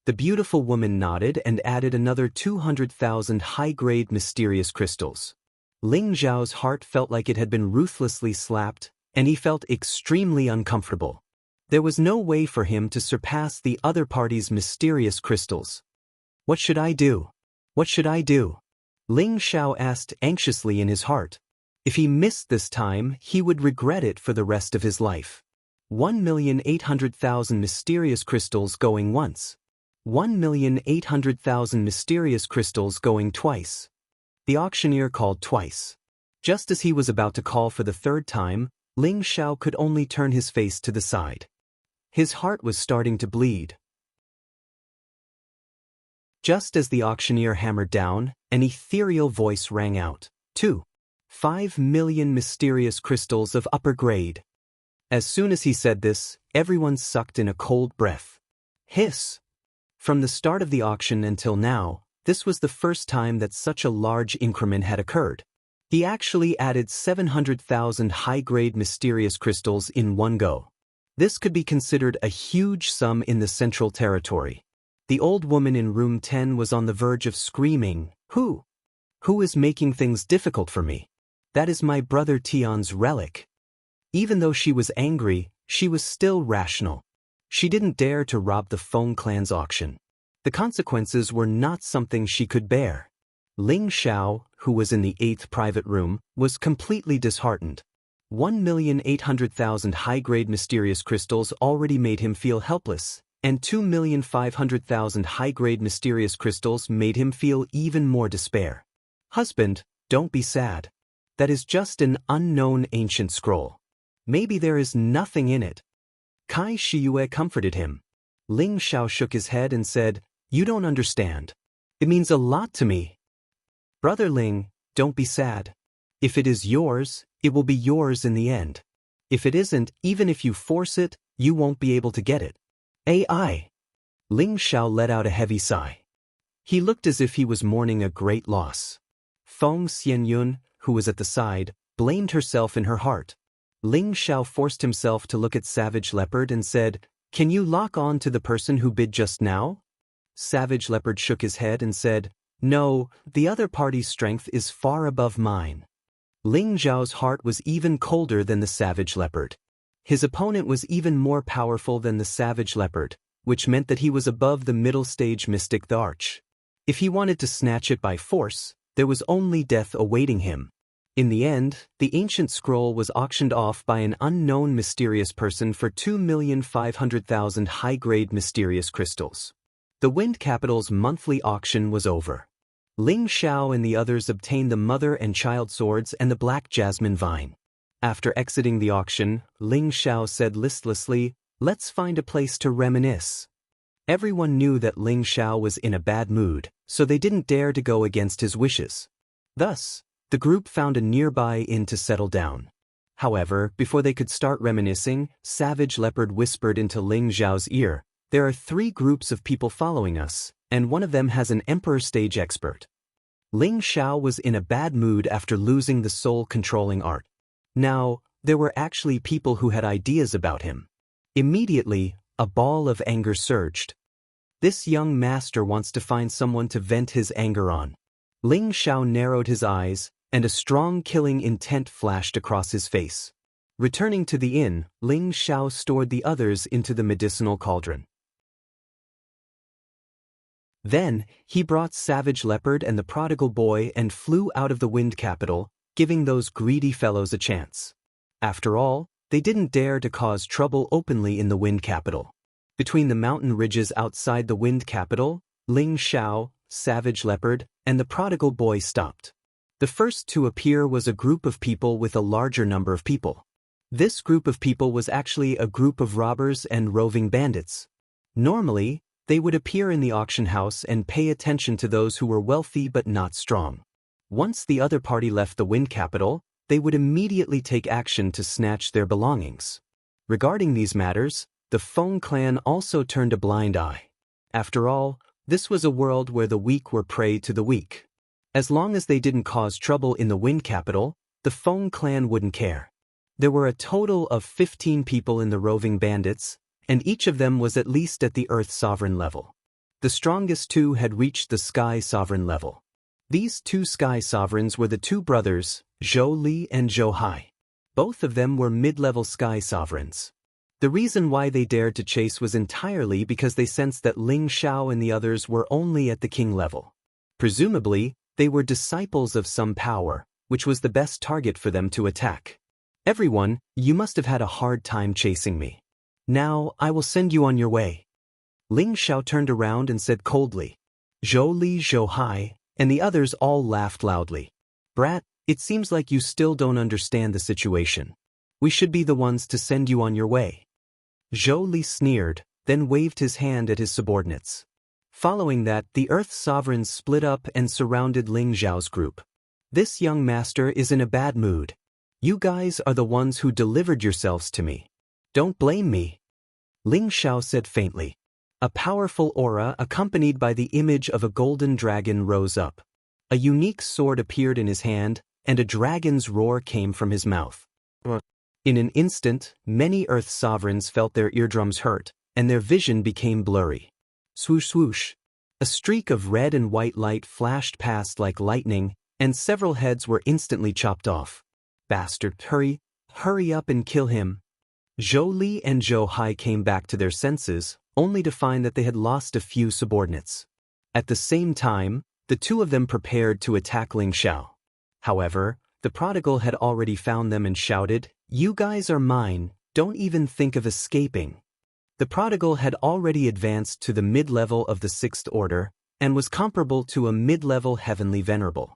The beautiful woman nodded and added another 200,000 high-grade mysterious crystals. Ling Zhao's heart felt like it had been ruthlessly slapped, and he felt extremely uncomfortable. There was no way for him to surpass the other party's mysterious crystals. What should I do? What should I do? Ling Zhao asked anxiously in his heart. If he missed this time, he would regret it for the rest of his life. 1,800,000 mysterious crystals going once. 1,800,000 mysterious crystals going twice. The auctioneer called twice. Just as he was about to call for the 3rd time, Ling Zhao could only turn his face to the side. His heart was starting to bleed. Just as the auctioneer hammered down, an ethereal voice rang out. 5 million mysterious crystals of upper grade. As soon as he said this, everyone sucked in a cold breath. Hiss! From the start of the auction until now, this was the first time that such a large increment had occurred. He actually added 700,000 high-grade mysterious crystals in one go. This could be considered a huge sum in the Central Territory. The old woman in room 10 was on the verge of screaming, Who is making things difficult for me? That is my brother Tion's relic. Even though she was angry, she was still rational. She didn't dare to rob the Feng clan's auction. The consequences were not something she could bear. Ling Zhao, who was in the 8th private room, was completely disheartened. 1,800,000 high-grade mysterious crystals already made him feel helpless, and 2,500,000 high-grade mysterious crystals made him feel even more despair. Husband, don't be sad. That is just an unknown ancient scroll. Maybe there is nothing in it. Kai Shiyue comforted him. Ling Zhao shook his head and said, You don't understand. It means a lot to me. Brother Ling, don't be sad. If it is yours, it will be yours in the end. If it isn't, even if you force it, you won't be able to get it. AI. Ling Zhao let out a heavy sigh. He looked as if he was mourning a great loss. Feng Xianyun, who was at the side, blamed herself in her heart. Ling Zhao forced himself to look at Savage Leopard and said, Can you lock on to the person who bid just now? Savage Leopard shook his head and said, No, the other party's strength is far above mine. Ling Zhao's heart was even colder than the Savage Leopard. His opponent was even more powerful than the Savage Leopard, which meant that he was above the middle-stage mystic the Arch. If he wanted to snatch it by force, there was only death awaiting him. In the end, the ancient scroll was auctioned off by an unknown mysterious person for 2,500,000 high-grade mysterious crystals. The Wind Capital's monthly auction was over. Ling Zhao and the others obtained the mother and child swords and the black jasmine vine. After exiting the auction, Ling Zhao said listlessly, Let's find a place to reminisce. Everyone knew that Ling Zhao was in a bad mood, so they didn't dare to go against his wishes. Thus, the group found a nearby inn to settle down. However, before they could start reminiscing, Savage Leopard whispered into Ling Zhao's ear, There are 3 groups of people following us, and one of them has an Emperor stage expert. Ling Zhao was in a bad mood after losing the soul-controlling art. Now, there were actually people who had ideas about him. Immediately, a ball of anger surged. This young master wants to find someone to vent his anger on. Ling Xiao narrowed his eyes, and a strong killing intent flashed across his face. Returning to the inn, Ling Xiao stored the others into the medicinal cauldron. Then, he brought Savage Leopard and the Prodigal Boy and flew out of the Wind Capital, giving those greedy fellows a chance. After all, they didn't dare to cause trouble openly in the Wind Capital. Between the mountain ridges outside the Wind Capital, Ling Xiao, Savage Leopard, and the Prodigal Boy stopped. The first to appear was a group of people with a larger number of people. This group of people was actually a group of robbers and roving bandits. Normally, they would appear in the auction house and pay attention to those who were wealthy but not strong. Once the other party left the Wind Capital, they would immediately take action to snatch their belongings. Regarding these matters, the Feng clan also turned a blind eye. After all, this was a world where the weak were prey to the weak. As long as they didn't cause trouble in the Wind Capital, the Feng clan wouldn't care. There were a total of 15 people in the roving bandits, and each of them was at least at the Earth Sovereign level. The strongest two had reached the Sky Sovereign level. These two Sky Sovereigns were the two brothers, Zhou Li and Zhou Hai. Both of them were mid-level Sky Sovereigns. The reason why they dared to chase was entirely because they sensed that Ling Xiao and the others were only at the king level. Presumably, they were disciples of some power, which was the best target for them to attack. Everyone, you must have had a hard time chasing me. Now, I will send you on your way. Ling Xiao turned around and said coldly. Zhou Li, Zhou Hai, and the others all laughed loudly. Brat, it seems like you still don't understand the situation. We should be the ones to send you on your way. Zhou Li sneered, then waved his hand at his subordinates. Following that, the Earth Sovereigns split up and surrounded Ling Xiao's group. This young master is in a bad mood. You guys are the ones who delivered yourselves to me. Don't blame me. Ling Xiao said faintly. A powerful aura accompanied by the image of a golden dragon rose up. A unique sword appeared in his hand, and a dragon's roar came from his mouth. In an instant, many Earth Sovereigns felt their eardrums hurt, and their vision became blurry. Swoosh swoosh. A streak of red and white light flashed past like lightning, and several heads were instantly chopped off. Bastard, hurry up and kill him. Zhou Li and Zhou Hai came back to their senses, only to find that they had lost a few subordinates. At the same time, the two of them prepared to attack Ling Xiao. However, the prodigal had already found them and shouted, "You guys are mine, don't even think of escaping." The prodigal had already advanced to the mid-level of the Sixth Order, and was comparable to a mid-level Heavenly Venerable.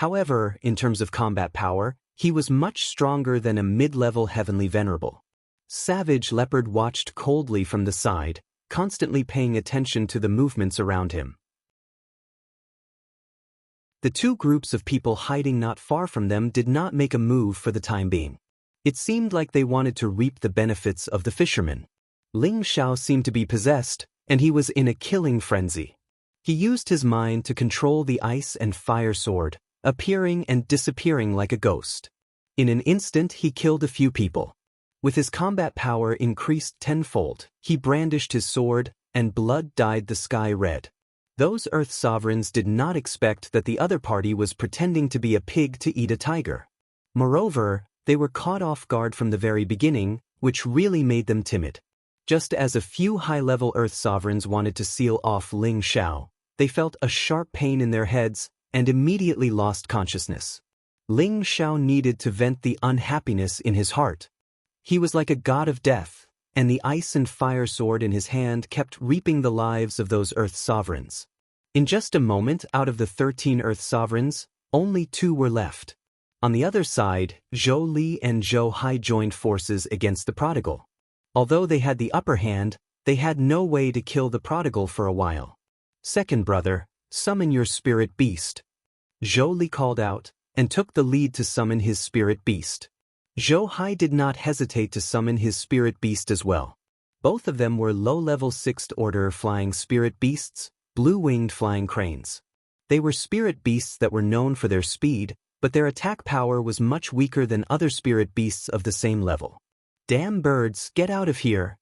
However, in terms of combat power, he was much stronger than a mid-level Heavenly Venerable. Savage Leopard watched coldly from the side, constantly paying attention to the movements around him. The two groups of people hiding not far from them did not make a move for the time being. It seemed like they wanted to reap the benefits of the fisherman. Ling Xiao seemed to be possessed, and he was in a killing frenzy. He used his mind to control the ice and fire sword, appearing and disappearing like a ghost. In an instant he killed a few people. With his combat power increased tenfold, he brandished his sword, and blood dyed the sky red. Those Earth Sovereigns did not expect that the other party was pretending to be a pig to eat a tiger. Moreover, they were caught off guard from the very beginning, which really made them timid. Just as a few high-level Earth Sovereigns wanted to seal off Ling Xiao, they felt a sharp pain in their heads and immediately lost consciousness. Ling Xiao needed to vent the unhappiness in his heart. He was like a god of death, and the ice and fire sword in his hand kept reaping the lives of those Earth Sovereigns. In just a moment, out of the 13 Earth Sovereigns, only 2 were left. On the other side, Zhou Li and Zhou Hai joined forces against the prodigal. Although they had the upper hand, they had no way to kill the prodigal for a while. "Second brother, summon your spirit beast." Zhou Li called out, and took the lead to summon his spirit beast. Zhou Hai did not hesitate to summon his spirit beast as well. Both of them were low-level 6th Order flying spirit beasts, blue-winged flying cranes. They were spirit beasts that were known for their speed, but their attack power was much weaker than other spirit beasts of the same level. "Damn birds, get out of here!"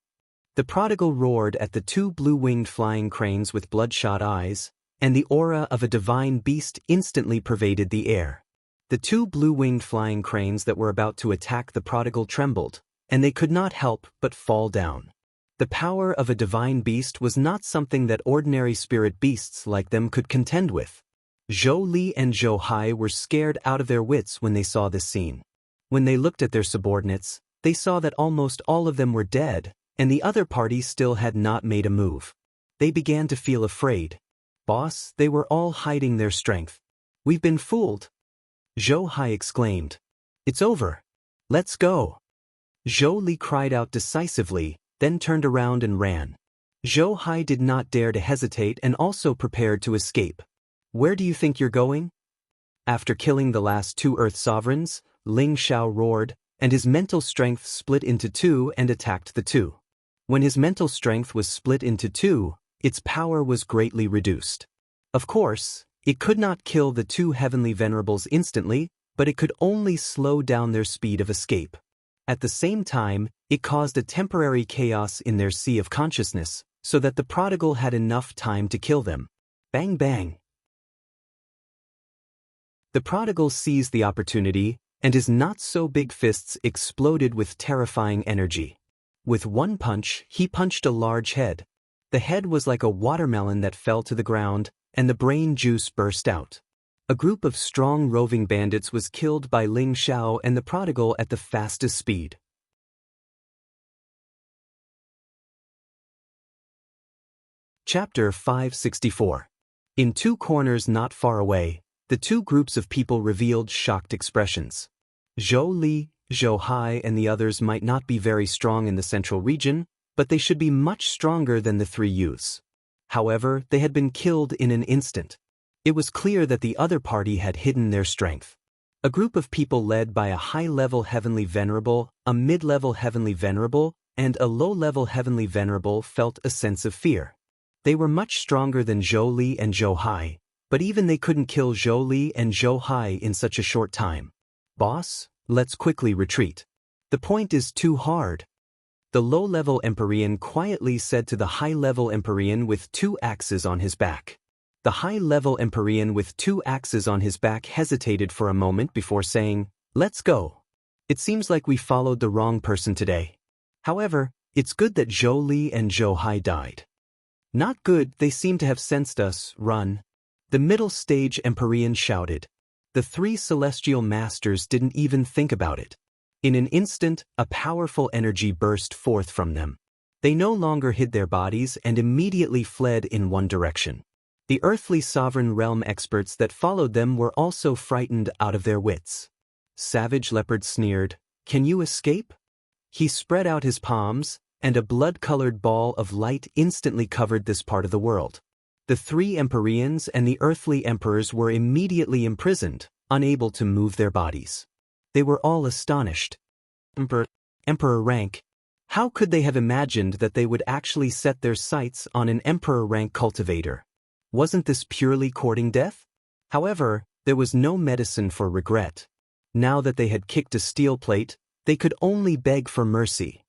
The prodigal roared at the 2 blue-winged flying cranes with bloodshot eyes, and the aura of a divine beast instantly pervaded the air. The two blue-winged flying cranes that were about to attack the prodigal trembled, and they could not help but fall down. The power of a divine beast was not something that ordinary spirit beasts like them could contend with. Zhou Li and Zhou Hai were scared out of their wits when they saw this scene. When they looked at their subordinates, they saw that almost all of them were dead, and the other party still had not made a move. They began to feel afraid. "Boss, they were all hiding their strength. We've been fooled." Zhou Hai exclaimed. "It's over. Let's go." Zhou Li cried out decisively, then turned around and ran. Zhou Hai did not dare to hesitate and also prepared to escape. "Where do you think you're going?" After killing the last two Earth sovereigns, Ling Xiao roared, and his mental strength split into two and attacked the two. When his mental strength was split into two, its power was greatly reduced. Of course, it could not kill the two heavenly venerables instantly, but it could only slow down their speed of escape. At the same time, it caused a temporary chaos in their sea of consciousness, so that the prodigal had enough time to kill them. Bang bang. The prodigal seized the opportunity, and his not-so-big fists exploded with terrifying energy. With one punch, he punched a large head. The head was like a watermelon that fell to the ground, and the brain juice burst out. A group of strong roving bandits was killed by Ling Xiao and the prodigal at the fastest speed. Chapter 564. In two corners not far away, the two groups of people revealed shocked expressions. Zhou Li, Zhou Hai and the others might not be very strong in the central region, but they should be much stronger than the three youths. However, they had been killed in an instant. It was clear that the other party had hidden their strength. A group of people led by a high-level heavenly venerable, a mid-level heavenly venerable, and a low-level heavenly venerable felt a sense of fear. They were much stronger than Zhou Li and Zhou Hai, but even they couldn't kill Zhou Li and Zhou Hai in such a short time. "Boss, let's quickly retreat. The point is too hard." The low-level Empyrean quietly said to the high-level Empyrean with two axes on his back. The high-level Empyrean with two axes on his back hesitated for a moment before saying, "Let's go. It seems like we followed the wrong person today. However, it's good that Zhou Li and Zhou Hai died." "Not good, they seem to have sensed us, run." The middle stage Empyrean shouted. The three celestial masters didn't even think about it. In an instant, a powerful energy burst forth from them. They no longer hid their bodies and immediately fled in one direction. The earthly sovereign realm experts that followed them were also frightened out of their wits. Savage Leopard sneered, "Can you escape?" He spread out his palms, and a blood-colored ball of light instantly covered this part of the world. The three Empyreans and the earthly emperors were immediately imprisoned, unable to move their bodies. They were all astonished. Emperor rank. How could they have imagined that they would actually set their sights on an emperor rank cultivator? Wasn't this purely courting death? However, there was no medicine for regret. Now that they had kicked a steel plate, they could only beg for mercy.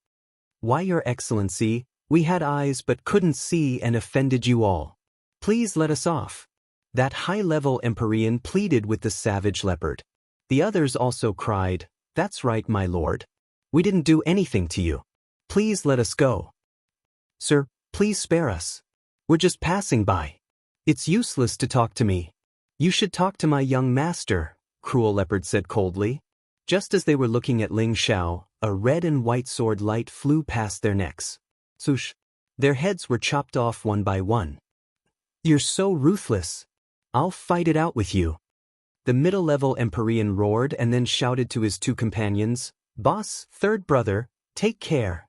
"Why, Your Excellency, we had eyes but couldn't see and offended you all. Please let us off." That high-level Empyrean pleaded with the savage leopard. The others also cried, "That's right, my lord. We didn't do anything to you. Please let us go." "Sir, please spare us. We're just passing by. It's useless to talk to me." "You should talk to my young master," Cruel Leopard said coldly. Just as they were looking at Ling Xiao, a red and white sword light flew past their necks. Swoosh! Their heads were chopped off one by one. "You're so ruthless. I'll fight it out with you." The middle-level Empyrean roared and then shouted to his two companions, "Boss, third brother, take care."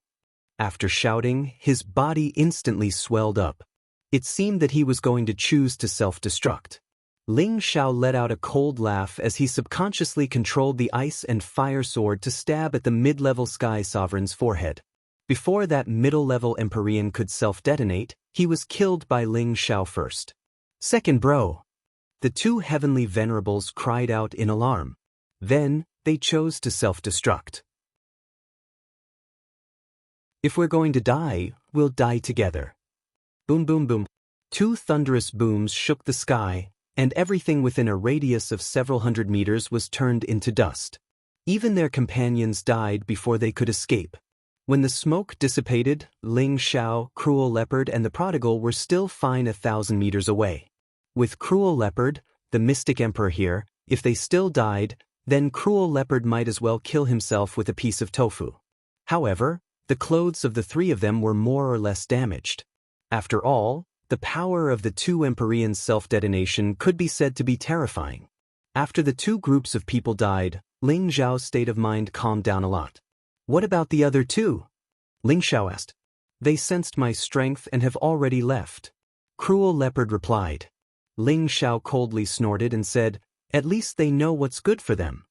After shouting, his body instantly swelled up. It seemed that he was going to choose to self-destruct. Ling Xiao let out a cold laugh as he subconsciously controlled the ice and fire sword to stab at the mid-level Sky Sovereign's forehead. Before that middle-level Empyrean could self-detonate, he was killed by Ling Xiao first. "Second bro!" The two heavenly venerables cried out in alarm. Then, they chose to self-destruct. "If we're going to die, we'll die together." Boom boom boom. Two thunderous booms shook the sky, and everything within a radius of several hundred meters was turned into dust. Even their companions died before they could escape. When the smoke dissipated, Ling Xiao, Cruel Leopard, and the Prodigal were still fine 1,000 meters away. With Cruel Leopard, the Mystic Emperor here, if they still died, then Cruel Leopard might as well kill himself with a piece of tofu. However, the clothes of the three of them were more or less damaged. After all, the power of the two Empyreans' self-detonation could be said to be terrifying. After the two groups of people died, Ling Xiao's state of mind calmed down a lot. What about the other two? Ling Xiao asked. They sensed my strength and have already left. Cruel Leopard replied. Ling Xiao coldly snorted and said, at least they know what's good for them.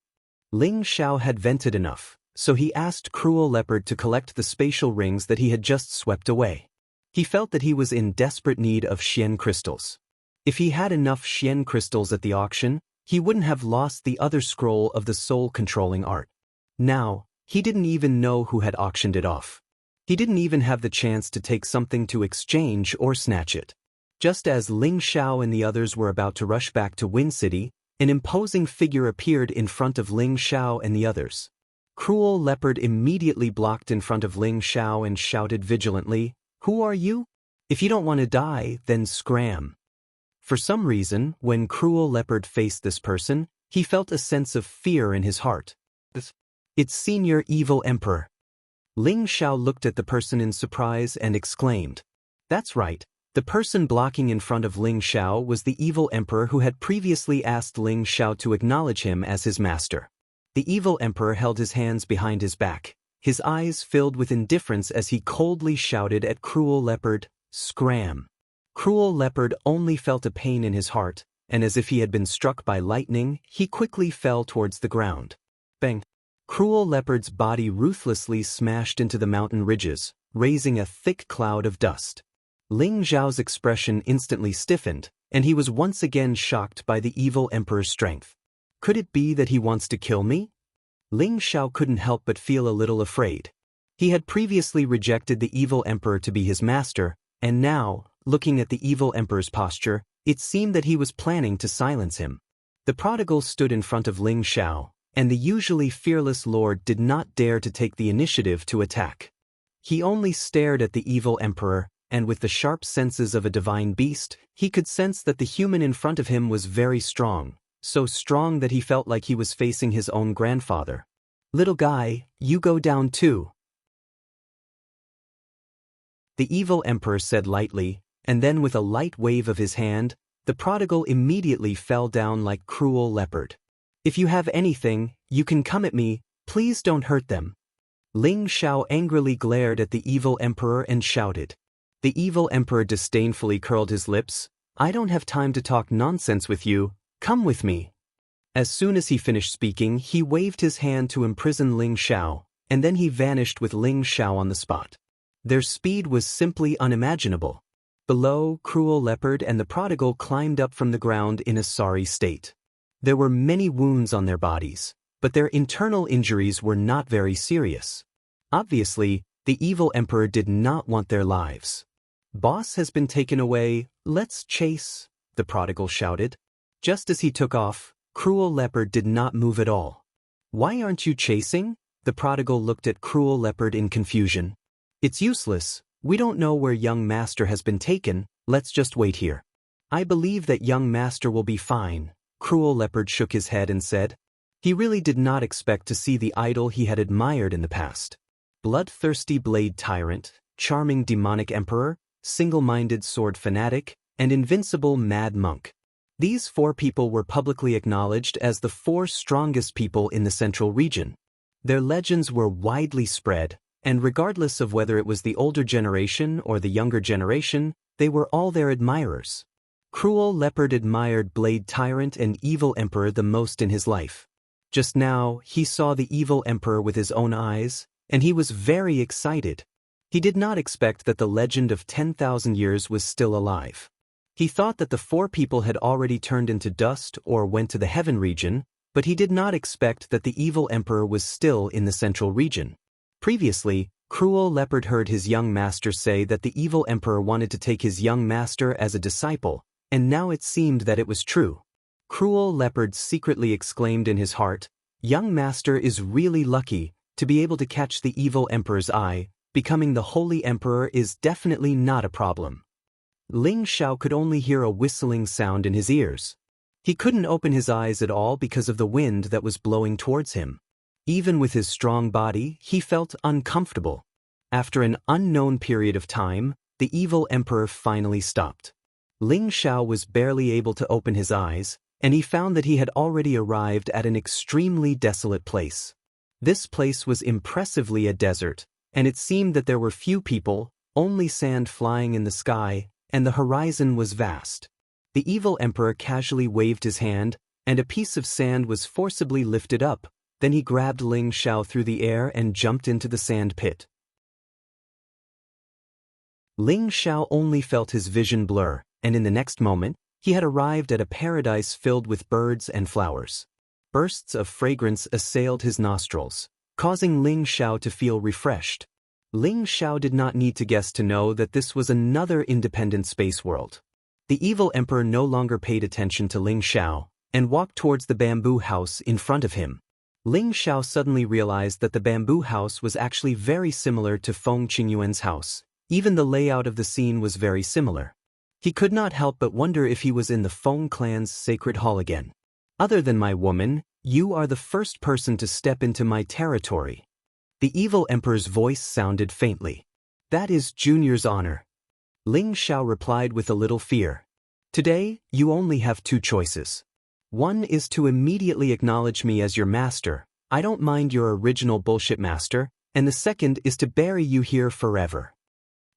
Ling Xiao had vented enough, so he asked Cruel Leopard to collect the spatial rings that he had just swept away. He felt that he was in desperate need of Xian crystals. If he had enough Xian crystals at the auction, he wouldn't have lost the other scroll of the soul-controlling art. Now, he didn't even know who had auctioned it off. He didn't even have the chance to take something to exchange or snatch it. Just as Ling Xiao and the others were about to rush back to Wind City, an imposing figure appeared in front of Ling Xiao and the others. Cruel Leopard immediately blocked in front of Ling Xiao and shouted vigilantly, "Who are you? If you don't want to die, then scram." For some reason, when Cruel Leopard faced this person, he felt a sense of fear in his heart. It's Senior Evil Emperor. Ling Xiao looked at the person in surprise and exclaimed. That's right, the person blocking in front of Ling Xiao was the Evil Emperor who had previously asked Ling Xiao to acknowledge him as his master. The Evil Emperor held his hands behind his back, his eyes filled with indifference as he coldly shouted at Cruel Leopard, "Scram." Cruel Leopard only felt a pain in his heart, and as if he had been struck by lightning, he quickly fell towards the ground. Bang! Cruel Leopard's body ruthlessly smashed into the mountain ridges, raising a thick cloud of dust. Ling Xiao's expression instantly stiffened, and he was once again shocked by the Evil Emperor's strength. Could it be that he wants to kill me? Ling Xiao couldn't help but feel a little afraid. He had previously rejected the Evil Emperor to be his master, and now, looking at the Evil Emperor's posture, it seemed that he was planning to silence him. The Prodigal stood in front of Ling Xiao, and the usually fearless lord did not dare to take the initiative to attack. He only stared at the Evil Emperor, and with the sharp senses of a divine beast, he could sense that the human in front of him was very strong, so strong that he felt like he was facing his own grandfather. "Little guy, you go down too," the Evil Emperor said lightly, and then with a light wave of his hand, the Prodigal immediately fell down like Cruel Leopard. "If you have anything, you can come at me, please don't hurt them." Ling Xiao angrily glared at the Evil Emperor and shouted. The Evil Emperor disdainfully curled his lips, "I don't have time to talk nonsense with you, come with me." As soon as he finished speaking, he waved his hand to imprison Ling Xiao, and then he vanished with Ling Xiao on the spot. Their speed was simply unimaginable. Below, Cruel Leopard and the Prodigal climbed up from the ground in a sorry state. There were many wounds on their bodies, but their internal injuries were not very serious. Obviously, the Evil Emperor did not want their lives. "Boss has been taken away, let's chase," the Prodigal shouted. Just as he took off, Cruel Leopard did not move at all. "Why aren't you chasing?" The Prodigal looked at Cruel Leopard in confusion. "It's useless, we don't know where young master has been taken, let's just wait here." "I believe that young master will be fine," Cruel Leopard shook his head and said. He really did not expect to see the idol he had admired in the past. Bloodthirsty blade tyrant, charming demonic emperor, single-minded sword fanatic, and invincible mad monk. These four people were publicly acknowledged as the four strongest people in the central region. Their legends were widely spread, and regardless of whether it was the older generation or the younger generation, they were all their admirers. Cruel Leopard admired Blade Tyrant and Evil Emperor the most in his life. Just now, he saw the Evil Emperor with his own eyes, and he was very excited. He did not expect that the legend of 10,000 years was still alive. He thought that the four people had already turned into dust or went to the heaven region, but he did not expect that the Evil Emperor was still in the central region. Previously, Cruel Leopard heard his young master say that the evil emperor wanted to take his young master as a disciple, and now it seemed that it was true. Cruel Leopard secretly exclaimed in his heart, "Young master is really lucky to be able to catch the evil emperor's eye. Becoming the holy emperor is definitely not a problem." Ling Xiao could only hear a whistling sound in his ears. He couldn't open his eyes at all because of the wind that was blowing towards him. Even with his strong body, he felt uncomfortable. After an unknown period of time, the evil emperor finally stopped. Ling Xiao was barely able to open his eyes, and he found that he had already arrived at an extremely desolate place. This place was impressively a desert, and it seemed that there were few people, only sand flying in the sky, and the horizon was vast. The evil emperor casually waved his hand, and a piece of sand was forcibly lifted up. Then he grabbed Ling Xiao through the air and jumped into the sand pit. Ling Xiao only felt his vision blur, and in the next moment, he had arrived at a paradise filled with birds and flowers. Bursts of fragrance assailed his nostrils, causing Ling Xiao to feel refreshed. Ling Xiao did not need to guess to know that this was another independent space world. The evil emperor no longer paid attention to Ling Xiao, and walked towards the bamboo house in front of him. Ling Xiao suddenly realized that the bamboo house was actually very similar to Feng Qingyuan's house. Even the layout of the scene was very similar. He could not help but wonder if he was in the Feng clan's sacred hall again. "Other than my woman, you are the first person to step into my territory." The evil emperor's voice sounded faintly. "That is Junior's honor." Ling Xiao replied with a little fear. "Today, you only have two choices. One is to immediately acknowledge me as your master. I don't mind your original bullshit master, and the second is to bury you here forever."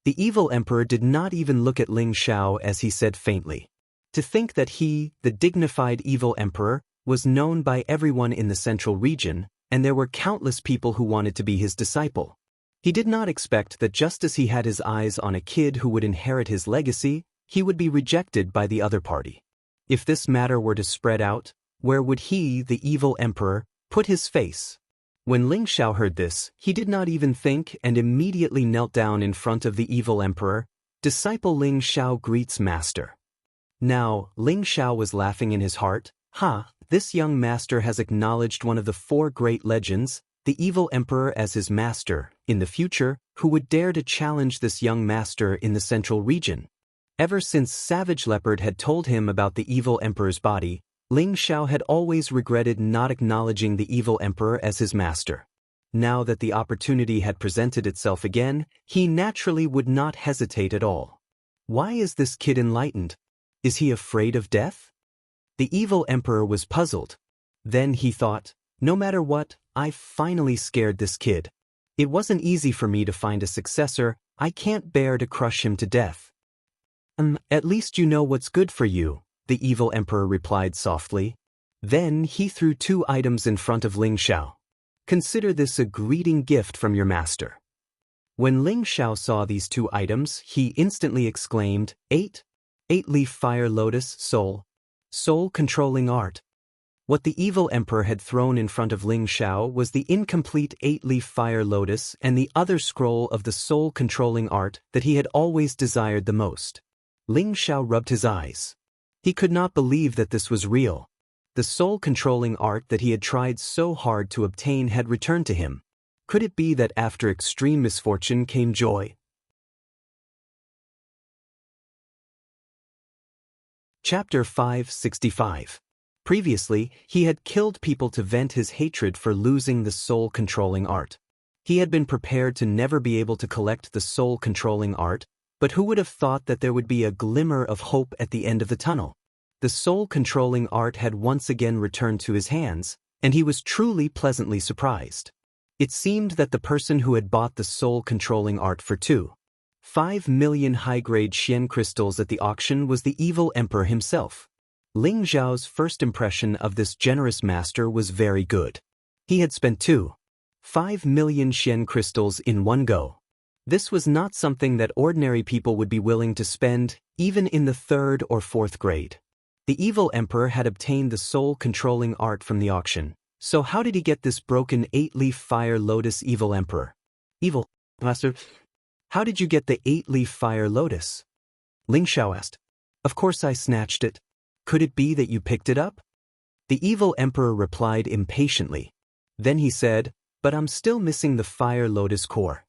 The evil emperor did not even look at Ling Xiao as he said faintly. To think that he, the dignified evil emperor, was known by everyone in the central region, and there were countless people who wanted to be his disciple. He did not expect that just as he had his eyes on a kid who would inherit his legacy, he would be rejected by the other party. If this matter were to spread out, where would he, the evil emperor, put his face? When Ling Xiao heard this, he did not even think and immediately knelt down in front of the evil emperor. "Disciple Ling Xiao greets master." Now, Ling Xiao was laughing in his heart. This young master has acknowledged one of the four great legends, the evil emperor, as his master. In the future, who would dare to challenge this young master in the central region? Ever since Savage Leopard had told him about the evil emperor's body, Ling Xiao had always regretted not acknowledging the evil emperor as his master. Now that the opportunity had presented itself again, he naturally would not hesitate at all. Why is this kid enlightened? Is he afraid of death? The evil emperor was puzzled. Then he thought, no matter what, I finally scared this kid. It wasn't easy for me to find a successor. I can't bear to crush him to death. At least you know what's good for you, the evil emperor replied softly. Then he threw two items in front of Ling Xiao. Consider this a greeting gift from your master. When Ling Xiao saw these two items, he instantly exclaimed, 8-leaf fire lotus soul controlling art. What the evil emperor had thrown in front of Ling Xiao was the incomplete 8-leaf fire lotus and the other scroll of the soul controlling art that he had always desired the most. Ling Xiao rubbed his eyes. He could not believe that this was real. The soul-controlling art that he had tried so hard to obtain had returned to him. Could it be that after extreme misfortune came joy? Chapter 565. Previously, he had killed people to vent his hatred for losing the soul-controlling art. He had been prepared to never be able to collect the soul-controlling art, but who would have thought that there would be a glimmer of hope at the end of the tunnel? The soul-controlling art had once again returned to his hands, and he was truly pleasantly surprised. It seemed that the person who had bought the soul-controlling art for 2.5 million high-grade Xian crystals at the auction was the evil emperor himself. Ling Zhao's first impression of this generous master was very good. He had spent 2.5 million Xian crystals in one go. This was not something that ordinary people would be willing to spend, even in the 3rd or 4th grade. The evil emperor had obtained the soul-controlling art from the auction, so how did he get this broken 8-leaf fire lotus evil emperor? Evil Master, how did you get the 8-leaf fire lotus? Ling Xiao asked. Of course I snatched it. Could it be that you picked it up? The evil emperor replied impatiently. Then he said, but I'm still missing the fire lotus core.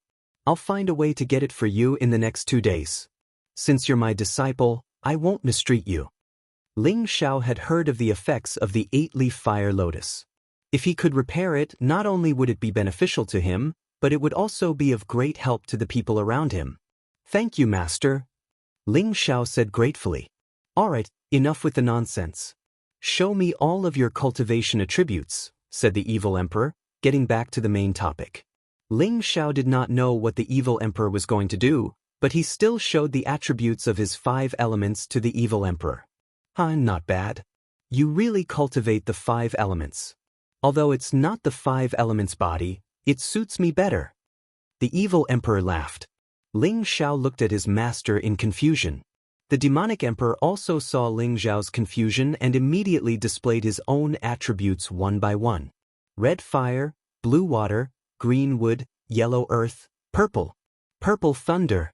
I'll find a way to get it for you in the next 2 days. Since you're my disciple, I won't mistreat you. Ling Xiao had heard of the effects of the 8-leaf fire lotus. If he could repair it, not only would it be beneficial to him, but it would also be of great help to the people around him. Thank you, Master. Ling Xiao said gratefully. All right, enough with the nonsense. Show me all of your cultivation attributes, said the evil emperor, getting back to the main topic. Ling Xiao did not know what the evil emperor was going to do, but he still showed the attributes of his 5 elements to the evil emperor. Not bad. You really cultivate the 5 elements. Although it's not the 5 elements body, it suits me better. The evil emperor laughed. Ling Xiao looked at his master in confusion. The demonic emperor also saw Ling Xiao's confusion and immediately displayed his own attributes one by one. Red fire, blue water, green wood, yellow earth, purple thunder.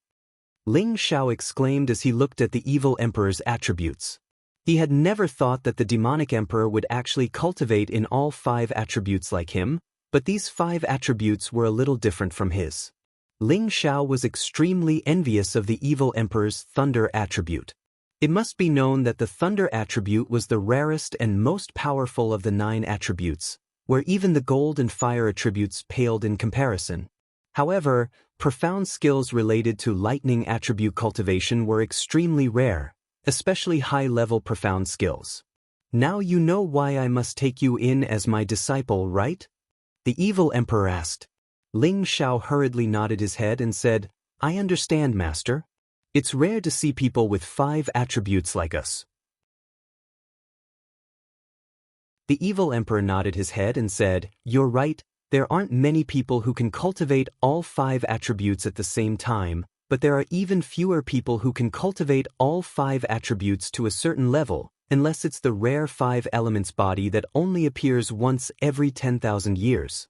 Ling Xiao exclaimed as he looked at the evil emperor's attributes. He had never thought that the demonic emperor would actually cultivate in all 5 attributes like him, but these 5 attributes were a little different from his. Ling Xiao was extremely envious of the evil emperor's thunder attribute. It must be known that the thunder attribute was the rarest and most powerful of the 9 attributes, where even the gold and fire attributes paled in comparison. However, profound skills related to lightning attribute cultivation were extremely rare, especially high-level profound skills. Now you know why I must take you in as my disciple, right? The evil emperor asked. Ling Xiao hurriedly nodded his head and said, I understand, Master. It's rare to see people with 5 attributes like us. The evil emperor nodded his head and said, You're right, there aren't many people who can cultivate all 5 attributes at the same time, but there are even fewer people who can cultivate all 5 attributes to a certain level, unless it's the rare 5 elements body that only appears once every 10,000 years.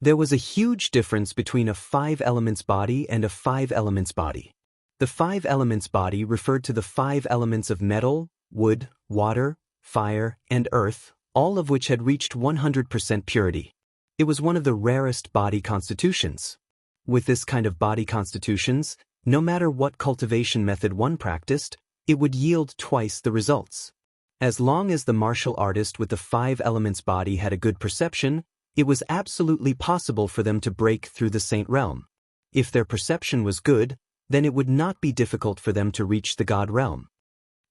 There was a huge difference between a 5 elements body and a 5 elements body. The 5 elements body referred to the 5 elements of metal, wood, water, fire, and earth, all of which had reached 100% purity. It was one of the rarest body constitutions. With this kind of body constitutions, no matter what cultivation method one practiced, it would yield twice the results. As long as the martial artist with the 5 elements body had a good perception, it was absolutely possible for them to break through the saint realm. If their perception was good, then it would not be difficult for them to reach the god realm.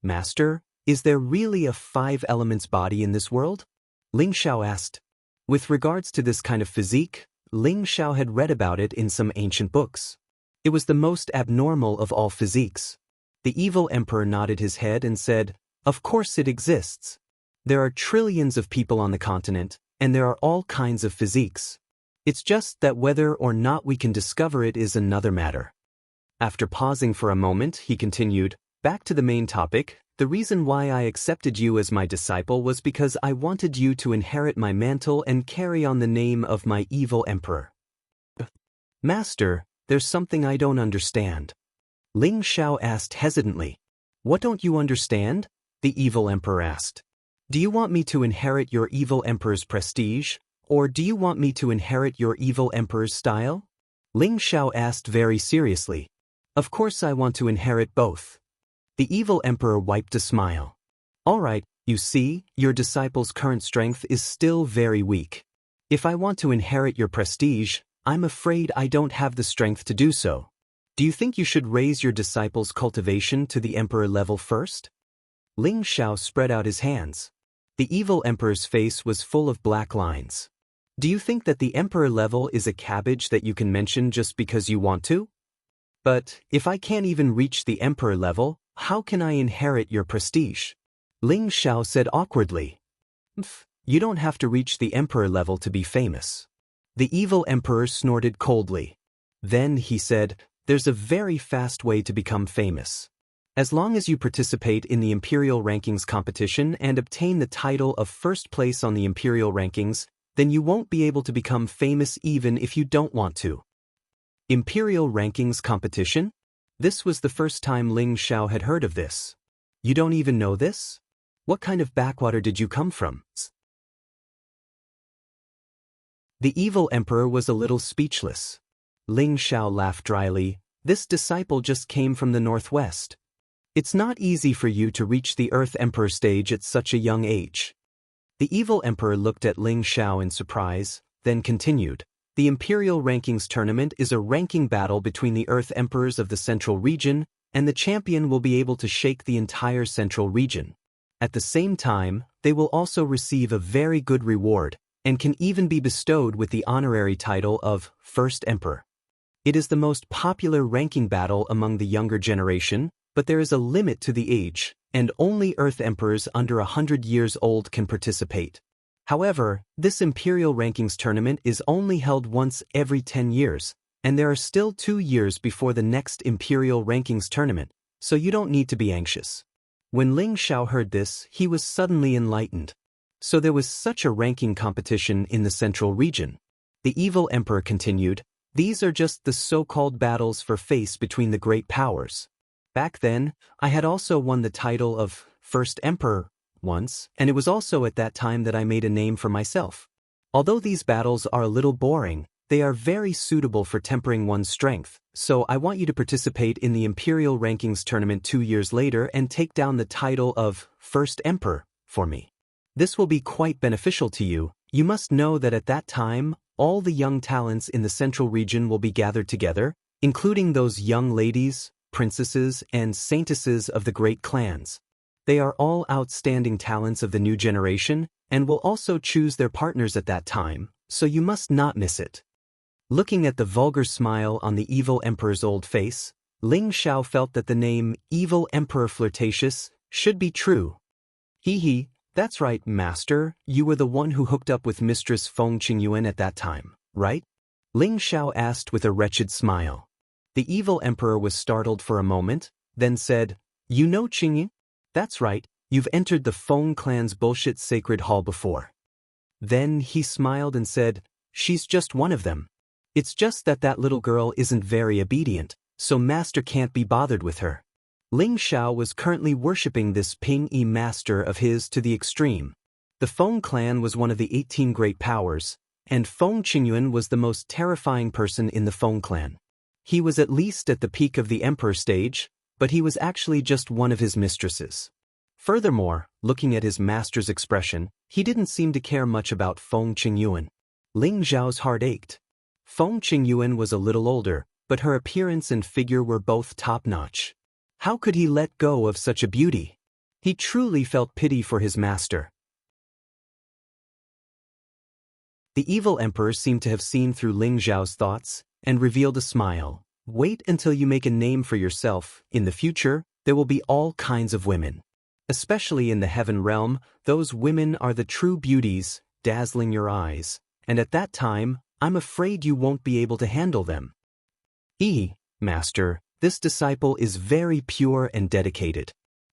Master, is there really a 5 elements body in this world? Ling Xiao asked. With regards to this kind of physique, Ling Xiao had read about it in some ancient books. It was the most abnormal of all physiques. The evil emperor nodded his head and said, Of course it exists. There are trillions of people on the continent, and there are all kinds of physiques. It's just that whether or not we can discover it is another matter. After pausing for a moment, he continued, Back to the main topic, the reason why I accepted you as my disciple was because I wanted you to inherit my mantle and carry on the name of my evil emperor. Master, there's something I don't understand. Ling Xiao asked hesitantly. What don't you understand? The evil emperor asked. Do you want me to inherit your evil emperor's prestige, or do you want me to inherit your evil emperor's style? Ling Xiao asked very seriously. Of course I want to inherit both. The evil emperor wiped a smile. All right, you see, your disciple's current strength is still very weak. If I want to inherit your prestige, I'm afraid I don't have the strength to do so. Do you think you should raise your disciple's cultivation to the emperor level first? Ling Xiao spread out his hands. The evil emperor's face was full of black lines. Do you think that the emperor level is a cabbage that you can mention just because you want to? But if I can't even reach the emperor level, how can I inherit your prestige? Ling Xiao said awkwardly. You don't have to reach the emperor level to be famous. The evil emperor snorted coldly. Then he said, There's a very fast way to become famous. As long as you participate in the imperial rankings competition and obtain the title of first place on the imperial rankings, then you won't be able to become famous even if you don't want to. Imperial Rankings Competition? This was the first time Ling Xiao had heard of this. You don't even know this? What kind of backwater did you come from? The evil emperor was a little speechless. Ling Xiao laughed dryly. This disciple just came from the northwest. It's not easy for you to reach the Earth Emperor stage at such a young age. The evil emperor looked at Ling Xiao in surprise, then continued. The Imperial Rankings Tournament is a ranking battle between the Earth Emperors of the Central Region, and the champion will be able to shake the entire Central Region. At the same time, they will also receive a very good reward, and can even be bestowed with the honorary title of First Emperor. It is the most popular ranking battle among the younger generation, but there is a limit to the age, and only Earth Emperors under 100 years old can participate. However, this Imperial Rankings Tournament is only held once every 10 years, and there are still 2 years before the next Imperial Rankings Tournament, so you don't need to be anxious. When Ling Xiao heard this, he was suddenly enlightened. So there was such a ranking competition in the Central Region. The evil emperor continued, these are just the so-called battles for face between the great powers. Back then, I had also won the title of First Emperor once, and it was also at that time that I made a name for myself. Although these battles are a little boring, they are very suitable for tempering one's strength, so I want you to participate in the Imperial Rankings Tournament 2 years later and take down the title of First Emperor for me. This will be quite beneficial to you. You must know that at that time, all the young talents in the Central Region will be gathered together, including those young ladies, princesses, and saintesses of the great clans. They are all outstanding talents of the new generation, and will also choose their partners at that time, so you must not miss it. Looking at the vulgar smile on the evil emperor's old face, Ling Xiao felt that the name Evil Emperor Flirtatious should be true. Hee, that's right, master, you were the one who hooked up with Mistress Feng Qingyuan at that time, right? Ling Xiao asked with a wretched smile. The evil emperor was startled for a moment, then said, you know Qingyuan? That's right, you've entered the Feng clan's bullshit sacred hall before. Then he smiled and said, she's just one of them. It's just that that little girl isn't very obedient, so master can't be bothered with her. Ling Xiao was currently worshipping this Ping-yi master of his to the extreme. The Feng clan was one of the 18 great powers, and Feng Qingyuan was the most terrifying person in the Feng clan. He was at least at the peak of the emperor stage, but he was actually just one of his mistresses. Furthermore, looking at his master's expression, he didn't seem to care much about Feng Qingyuan. Ling Xiao's heart ached. Feng Qingyuan was a little older, but her appearance and figure were both top-notch. How could he let go of such a beauty? He truly felt pity for his master. The evil emperor seemed to have seen through Ling Xiao's thoughts, and revealed a smile. Wait until you make a name for yourself. In the future, there will be all kinds of women. Especially in the heaven realm, those women are the true beauties, dazzling your eyes, and at that time, I'm afraid you won't be able to handle them. Master, this disciple is very pure and dedicated.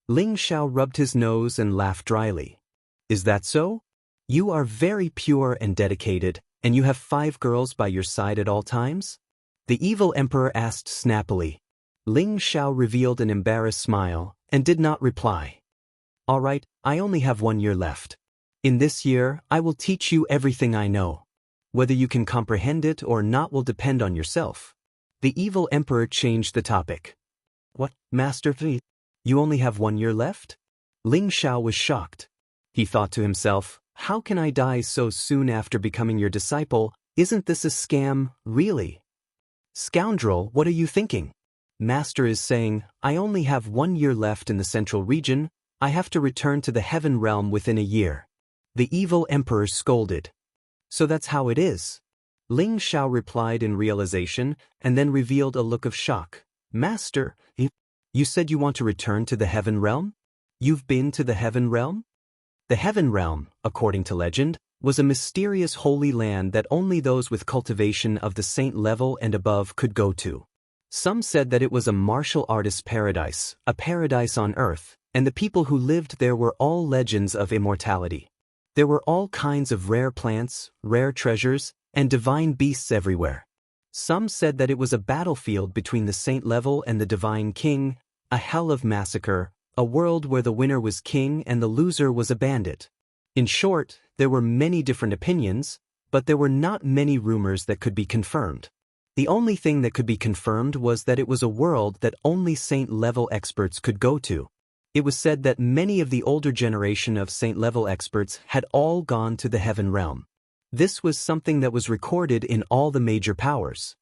Ling Xiao rubbed his nose and laughed dryly. Is that so? You are very pure and dedicated, and you have 5 girls by your side at all times? The evil emperor asked snappily. Ling Xiao revealed an embarrassed smile, and did not reply. All right, I only have 1 year left. In this year, I will teach you everything I know. Whether you can comprehend it or not will depend on yourself. The evil emperor changed the topic. What, Master? You only have 1 year left? Ling Xiao was shocked. He thought to himself, how can I die so soon after becoming your disciple? Isn't this a scam, really? Scoundrel, what are you thinking? Master is saying, I only have 1 year left in the Central Region. I have to return to the heaven realm within a year. The evil emperor scolded. So that's how it is. Ling Xiao replied in realization, and then revealed a look of shock. Master, you said you want to return to the heaven realm? You've been to the heaven realm? The heaven realm, according to legend, was a mysterious holy land that only those with cultivation of the saint level and above could go to. Some said that it was a martial artist's paradise, a paradise on earth, and the people who lived there were all legends of immortality. There were all kinds of rare plants, rare treasures, and divine beasts everywhere. Some said that it was a battlefield between the saint level and the divine king, a hell of massacre, a world where the winner was king and the loser was a bandit. In short, there were many different opinions, but there were not many rumors that could be confirmed. The only thing that could be confirmed was that it was a world that only saint-level experts could go to. It was said that many of the older generation of saint-level experts had all gone to the heaven realm. This was something that was recorded in all the major powers.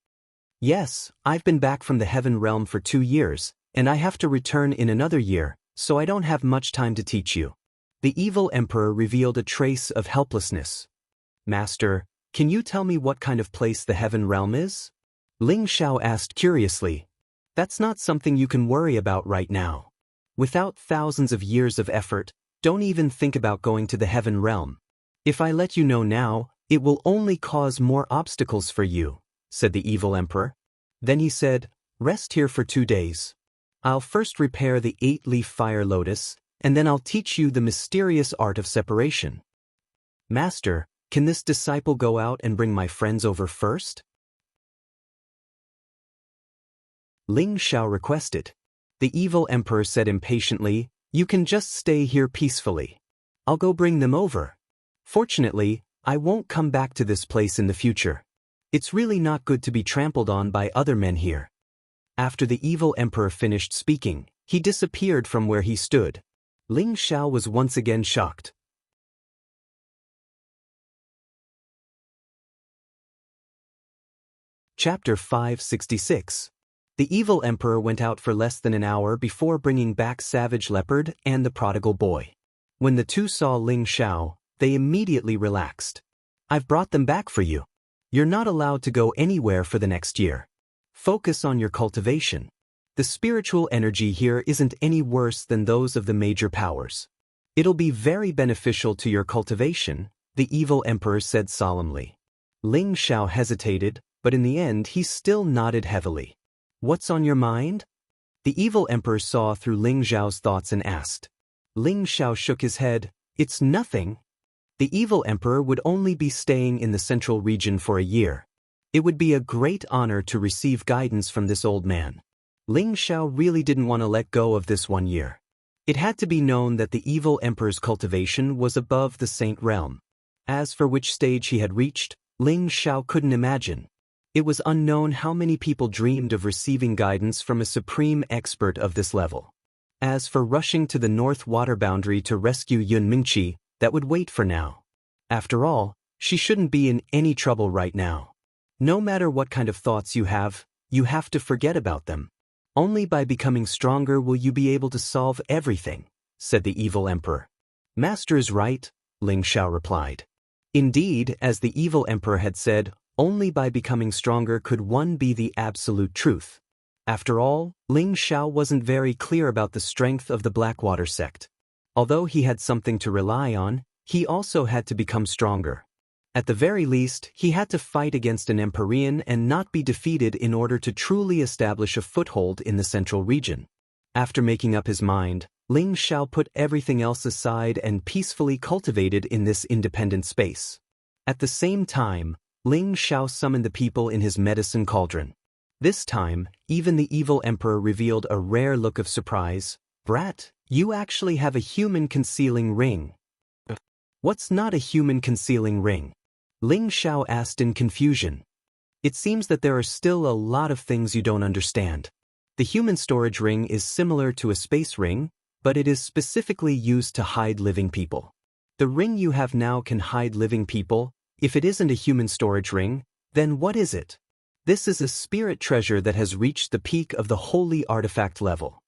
Yes, I've been back from the heaven realm for 2 years, and I have to return in another year, so I don't have much time to teach you. The evil emperor revealed a trace of helplessness. Master, can you tell me what kind of place the heaven realm is? Ling Xiao asked curiously. That's not something you can worry about right now. Without thousands of years of effort, don't even think about going to the heaven realm. If I let you know now, it will only cause more obstacles for you, said the evil emperor. Then he said, rest here for 2 days. I'll first repair the 8-leaf fire lotus, and then I'll teach you the mysterious art of separation. Master, can this disciple go out and bring my friends over first? Ling Xiao requested. The evil emperor said impatiently, you can just stay here peacefully. I'll go bring them over. Fortunately, I won't come back to this place in the future. It's really not good to be trampled on by other men here. After the evil emperor finished speaking, he disappeared from where he stood. Ling Xiao was once again shocked. Chapter 566. The evil emperor went out for less than an hour before bringing back Savage Leopard and the prodigal boy. When the two saw Ling Xiao, they immediately relaxed. I've brought them back for you. You're not allowed to go anywhere for the next year. Focus on your cultivation. The spiritual energy here isn't any worse than those of the major powers. It'll be very beneficial to your cultivation, the evil emperor said solemnly. Ling Xiao hesitated, but in the end he still nodded heavily. What's on your mind? The evil emperor saw through Ling Xiao's thoughts and asked. Ling Xiao shook his head. It's nothing. The evil emperor would only be staying in the central region for a year. It would be a great honor to receive guidance from this old man. Ling Xiao really didn't want to let go of this 1 year. It had to be known that the evil emperor's cultivation was above the saint realm. As for which stage he had reached, Ling Xiao couldn't imagine. It was unknown how many people dreamed of receiving guidance from a supreme expert of this level. As for rushing to the north water boundary to rescue Yun Mingqi, that would wait for now. After all, she shouldn't be in any trouble right now. No matter what kind of thoughts you have to forget about them. Only by becoming stronger will you be able to solve everything, said the evil emperor. Master is right, Ling Xiao replied. Indeed, as the evil emperor had said, only by becoming stronger could one be the absolute truth. After all, Ling Xiao wasn't very clear about the strength of the Blackwater sect. Although he had something to rely on, he also had to become stronger. At the very least, he had to fight against an Empyrean and not be defeated in order to truly establish a foothold in the central region. After making up his mind, Ling Xiao put everything else aside and peacefully cultivated in this independent space. At the same time, Ling Xiao summoned the people in his medicine cauldron. This time, even the evil emperor revealed a rare look of surprise. Brat, you actually have a human concealing ring. What's not a human concealing ring? Ling Xiao asked in confusion. It seems that there are still a lot of things you don't understand. The human storage ring is similar to a space ring, but it is specifically used to hide living people. The ring you have now can hide living people. If it isn't a human storage ring, then what is it? This is a spirit treasure that has reached the peak of the holy artifact level.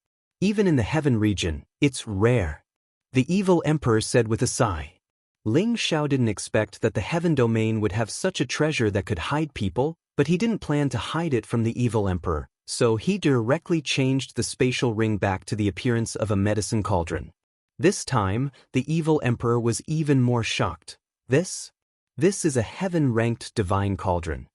Even in the heaven region, it's rare. The evil emperor said with a sigh. Ling Xiao didn't expect that the heaven domain would have such a treasure that could hide people, but he didn't plan to hide it from the evil emperor, so he directly changed the spatial ring back to the appearance of a medicine cauldron. This time, the evil emperor was even more shocked. This is a heaven-ranked divine cauldron.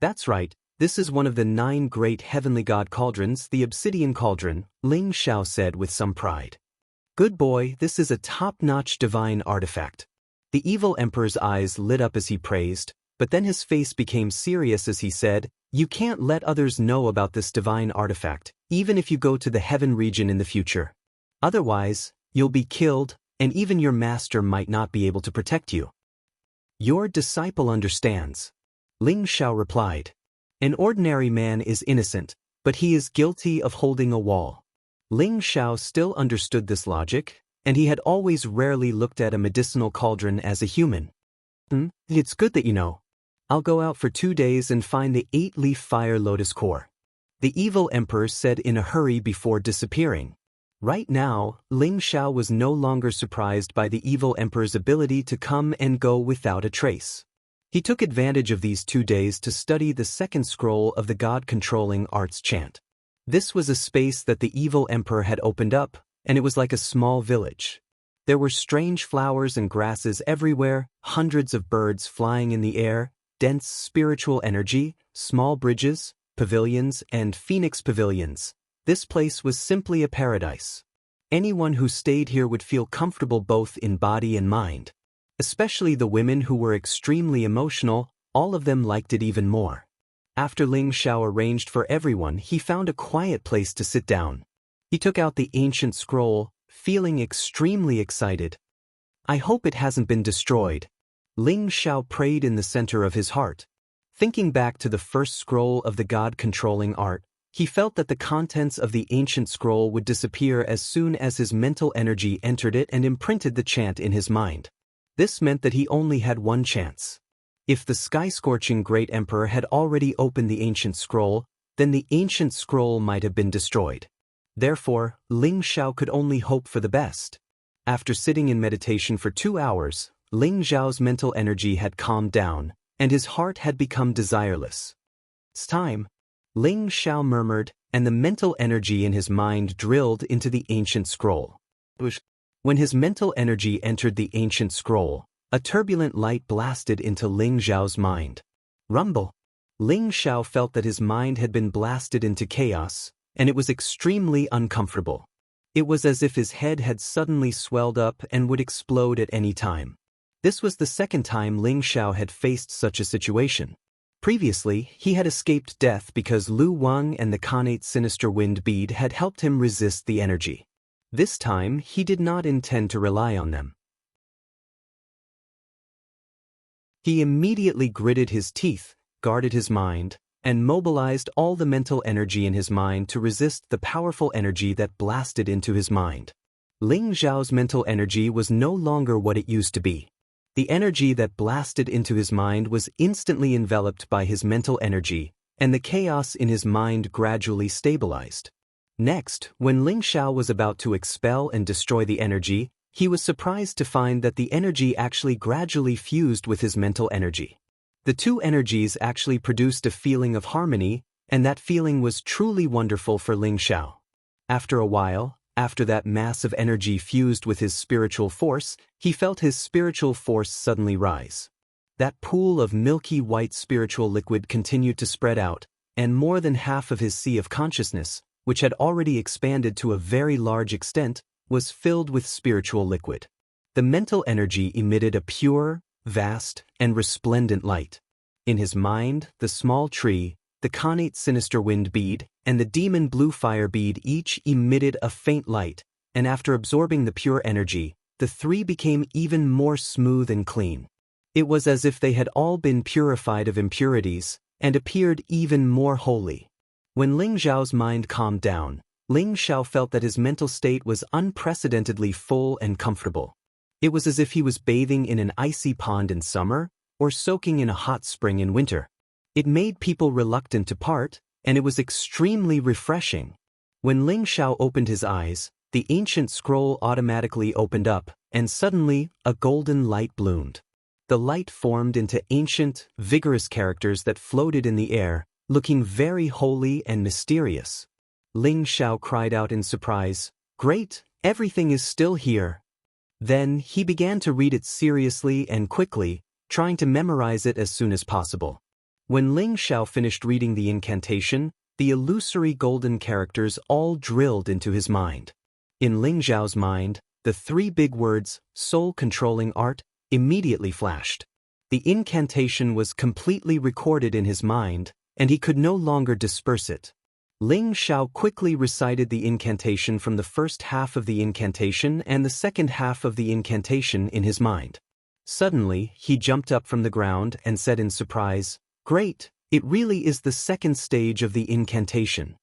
That's right, this is one of the 9 great heavenly god cauldrons, the obsidian cauldron, Ling Xiao said with some pride. Good boy, this is a top-notch divine artifact. The evil emperor's eyes lit up as he praised, but then his face became serious as he said, "You can't let others know about this divine artifact, even if you go to the heaven region in the future. Otherwise, you'll be killed, and even your master might not be able to protect you." "Your disciple understands," Ling Xiao replied. "An ordinary man is innocent, but he is guilty of holding a wall." Ling Xiao still understood this logic, and he had always rarely looked at a medicinal cauldron as a human. It's good that you know. I'll go out for 2 days and find the 8-leaf fire lotus core," the evil emperor said in a hurry before disappearing. Right now, Ling Xiao was no longer surprised by the evil emperor's ability to come and go without a trace. He took advantage of these 2 days to study the second scroll of the God-controlling arts chant. This was a space that the evil emperor had opened up, and it was like a small village. There were strange flowers and grasses everywhere, hundreds of birds flying in the air, dense spiritual energy, small bridges, pavilions, and phoenix pavilions. This place was simply a paradise. Anyone who stayed here would feel comfortable both in body and mind. Especially the women who were extremely emotional, all of them liked it even more. After Ling Xiao arranged for everyone, he found a quiet place to sit down. He took out the ancient scroll, feeling extremely excited. "I hope it hasn't been destroyed," Ling Xiao prayed in the center of his heart. Thinking back to the first scroll of the God-controlling art, he felt that the contents of the ancient scroll would disappear as soon as his mental energy entered it and imprinted the chant in his mind. This meant that he only had one chance. If the sky-scorching great emperor had already opened the ancient scroll, then the ancient scroll might have been destroyed. Therefore, Ling Xiao could only hope for the best. After sitting in meditation for 2 hours, Ling Xiao's mental energy had calmed down, and his heart had become desireless. "It's time," Ling Xiao murmured, and the mental energy in his mind drilled into the ancient scroll. When his mental energy entered the ancient scroll, a turbulent light blasted into Ling Xiao's mind. Rumble! Ling Xiao felt that his mind had been blasted into chaos, and it was extremely uncomfortable. It was as if his head had suddenly swelled up and would explode at any time. This was the second time Ling Xiao had faced such a situation. Previously, he had escaped death because Lu Wang and the Khanate Sinister Wind Bead had helped him resist the energy. This time, he did not intend to rely on them. He immediately gritted his teeth, guarded his mind, and mobilized all the mental energy in his mind to resist the powerful energy that blasted into his mind. Ling Xiao's mental energy was no longer what it used to be. The energy that blasted into his mind was instantly enveloped by his mental energy, and the chaos in his mind gradually stabilized. Next, when Ling Xiao was about to expel and destroy the energy, he was surprised to find that the energy actually gradually fused with his mental energy. The two energies actually produced a feeling of harmony, and that feeling was truly wonderful for Ling Xiao. After a while, after that mass of energy fused with his spiritual force, he felt his spiritual force suddenly rise. That pool of milky white spiritual liquid continued to spread out, and more than half of his sea of consciousness, which had already expanded to a very large extent, was filled with spiritual liquid. The mental energy emitted a pure, vast, and resplendent light. In his mind, the small tree, the Khanate Sinister Wind Bead, and the Demon Blue Fire Bead each emitted a faint light, and after absorbing the pure energy, the three became even more smooth and clean. It was as if they had all been purified of impurities, and appeared even more holy. When Ling Xiao's mind calmed down, Ling Xiao felt that his mental state was unprecedentedly full and comfortable. It was as if he was bathing in an icy pond in summer, or soaking in a hot spring in winter. It made people reluctant to part, and it was extremely refreshing. When Ling Xiao opened his eyes, the ancient scroll automatically opened up, and suddenly, a golden light bloomed. The light formed into ancient, vigorous characters that floated in the air, looking very holy and mysterious. Ling Xiao cried out in surprise, "Great, everything is still here." Then, he began to read it seriously and quickly, trying to memorize it as soon as possible. When Ling Xiao finished reading the incantation, the illusory golden characters all drilled into his mind. In Ling Xiao's mind, the three big words, soul-controlling art, immediately flashed. The incantation was completely recorded in his mind, and he could no longer disperse it. Ling Xiao quickly recited the incantation from the first half of the incantation and the second half of the incantation in his mind. Suddenly, he jumped up from the ground and said in surprise, "Great, it really is the second stage of the incantation."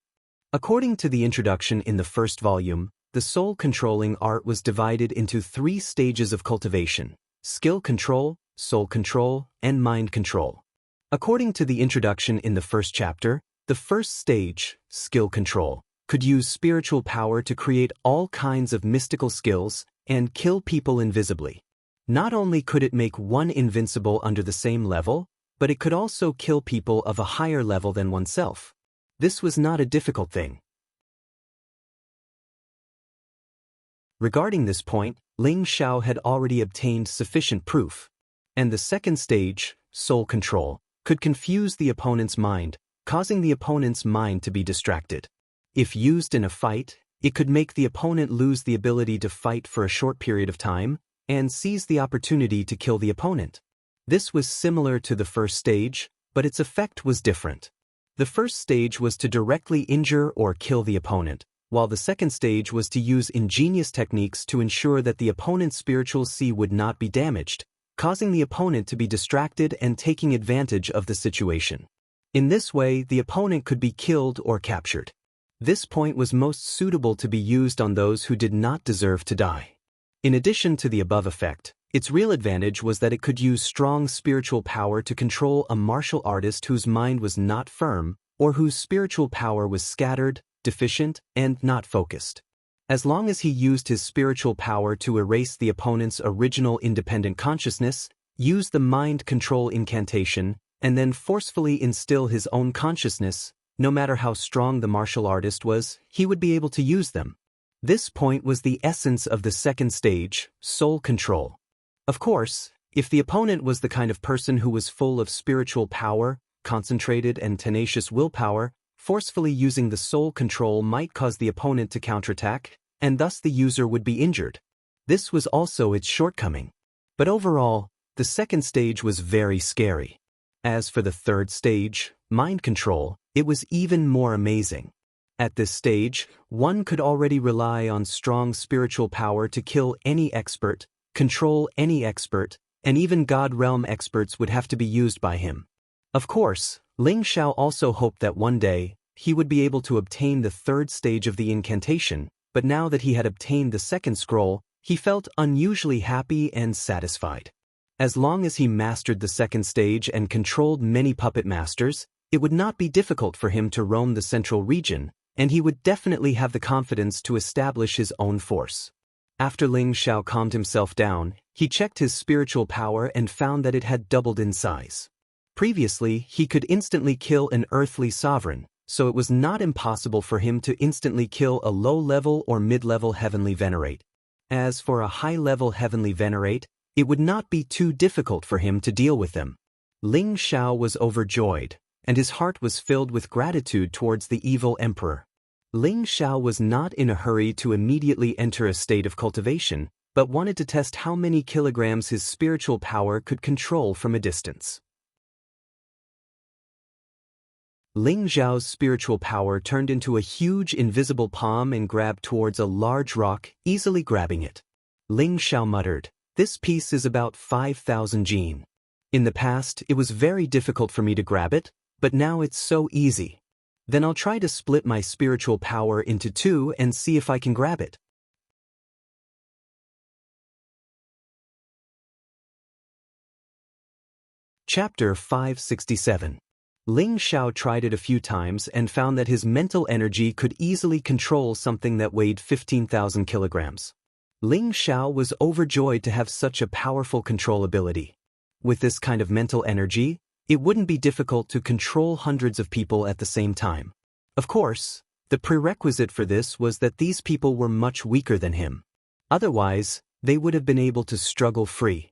According to the introduction in the first volume, the soul-controlling art was divided into 3 stages of cultivation: skill control, soul control, and mind control. According to the introduction in the first chapter, the first stage, skill control, could use spiritual power to create all kinds of mystical skills and kill people invisibly. Not only could it make one invincible under the same level, but it could also kill people of a higher level than oneself. This was not a difficult thing. Regarding this point, Ling Xiao had already obtained sufficient proof. And the second stage, soul control, could confuse the opponent's mind, causing the opponent's mind to be distracted. If used in a fight, it could make the opponent lose the ability to fight for a short period of time and seize the opportunity to kill the opponent. This was similar to the first stage, but its effect was different. The first stage was to directly injure or kill the opponent, while the second stage was to use ingenious techniques to ensure that the opponent's spiritual C would not be damaged, causing the opponent to be distracted and taking advantage of the situation. In this way, the opponent could be killed or captured. This point was most suitable to be used on those who did not deserve to die. In addition to the above effect, its real advantage was that it could use strong spiritual power to control a martial artist whose mind was not firm or whose spiritual power was scattered, deficient, and not focused. As long as he used his spiritual power to erase the opponent's original independent consciousness, use the mind control incantation, and then forcefully instill his own consciousness, no matter how strong the martial artist was, he would be able to use them. This point was the essence of the second stage, soul control. Of course, if the opponent was the kind of person who was full of spiritual power, concentrated and tenacious willpower, forcefully using the soul control might cause the opponent to counterattack, and thus the user would be injured. This was also its shortcoming. But overall, the second stage was very scary. As for the third stage, mind control, it was even more amazing. At this stage, one could already rely on strong spiritual power to kill any expert, control any expert, and even God realm experts would have to be used by him. Of course, Ling Xiao also hoped that one day, he would be able to obtain the third stage of the incantation, but now that he had obtained the second scroll, he felt unusually happy and satisfied. As long as he mastered the second stage and controlled many puppet masters, it would not be difficult for him to roam the central region, and he would definitely have the confidence to establish his own force. After Ling Xiao calmed himself down, he checked his spiritual power and found that it had doubled in size. Previously, he could instantly kill an earthly sovereign, so it was not impossible for him to instantly kill a low-level or mid-level heavenly venerate. As for a high-level heavenly venerate, it would not be too difficult for him to deal with them. Ling Xiao was overjoyed, and his heart was filled with gratitude towards the evil emperor. Ling Xiao was not in a hurry to immediately enter a state of cultivation, but wanted to test how many kilograms his spiritual power could control from a distance. Ling Xiao's spiritual power turned into a huge invisible palm and grabbed towards a large rock, easily grabbing it. Ling Xiao muttered, "This piece is about 5,000 jin. In the past, it was very difficult for me to grab it, but now it's so easy. Then I'll try to split my spiritual power into 2 and see if I can grab it." Chapter 567. Ling Xiao tried it a few times and found that his mental energy could easily control something that weighed 15,000 kilograms. Ling Xiao was overjoyed to have such a powerful control ability. With this kind of mental energy, it wouldn't be difficult to control hundreds of people at the same time. Of course, the prerequisite for this was that these people were much weaker than him. Otherwise, they would have been able to struggle free.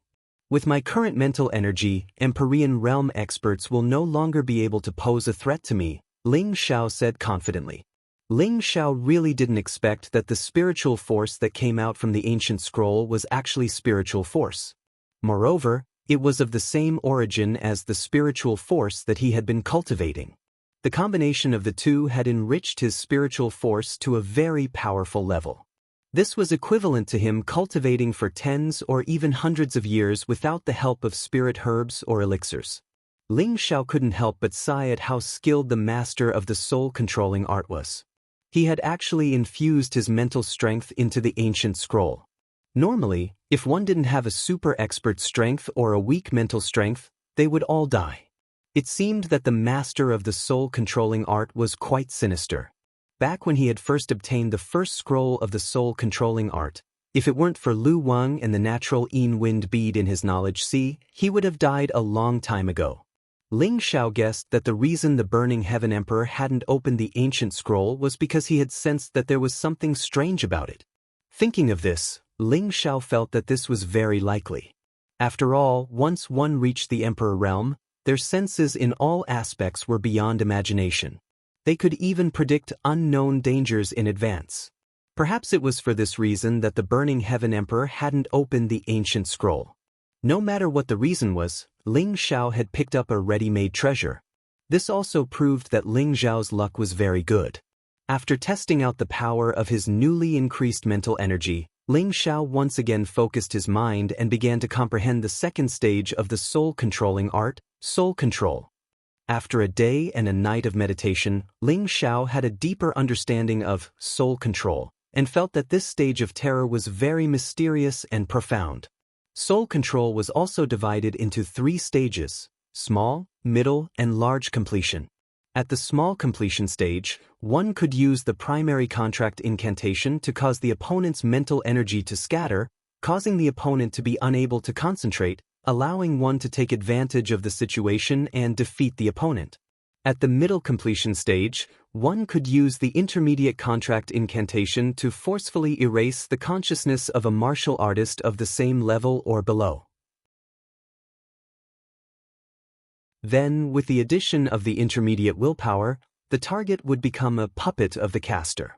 With my current mental energy, Empyrean realm experts will no longer be able to pose a threat to me, Ling Xiao said confidently. Ling Xiao really didn't expect that the spiritual force that came out from the ancient scroll was actually spiritual force. Moreover, It was of the same origin as the spiritual force that he had been cultivating. The combination of the two had enriched his spiritual force to a very powerful level. This was equivalent to him cultivating for tens or even hundreds of years without the help of spirit herbs or elixirs. Ling Xiao couldn't help but sigh at how skilled the master of the soul-controlling art was. He had actually infused his mental strength into the ancient scroll. Normally, if one didn't have a super expert strength or a weak mental strength, they would all die. It seemed that the master of the soul-controlling art was quite sinister. Back when he had first obtained the first scroll of the soul-controlling art, if it weren't for Lu Wang and the natural Yin Wind bead in his knowledge sea, he would have died a long time ago. Ling Xiao guessed that the reason the Burning Heaven Emperor hadn't opened the ancient scroll was because he had sensed that there was something strange about it. Thinking of this, Ling Xiao felt that this was very likely. After all, once one reached the Emperor realm, their senses in all aspects were beyond imagination. They could even predict unknown dangers in advance. Perhaps it was for this reason that the Burning Heaven Emperor hadn't opened the ancient scroll. No matter what the reason was, Ling Xiao had picked up a ready-made treasure. This also proved that Ling Xiao's luck was very good. After testing out the power of his newly increased mental energy, Ling Xiao once again focused his mind and began to comprehend the second stage of the soul-controlling art, soul control. After a day and a night of meditation, Ling Xiao had a deeper understanding of soul control and felt that this stage of terror was very mysterious and profound. Soul control was also divided into 3 stages: small, middle, and large completion. At the small completion stage, one could use the primary contract incantation to cause the opponent's mental energy to scatter, causing the opponent to be unable to concentrate, allowing one to take advantage of the situation and defeat the opponent. At the middle completion stage, one could use the intermediate contract incantation to forcefully erase the consciousness of a martial artist of the same level or below. Then, with the addition of the intermediate willpower, the target would become a puppet of the caster.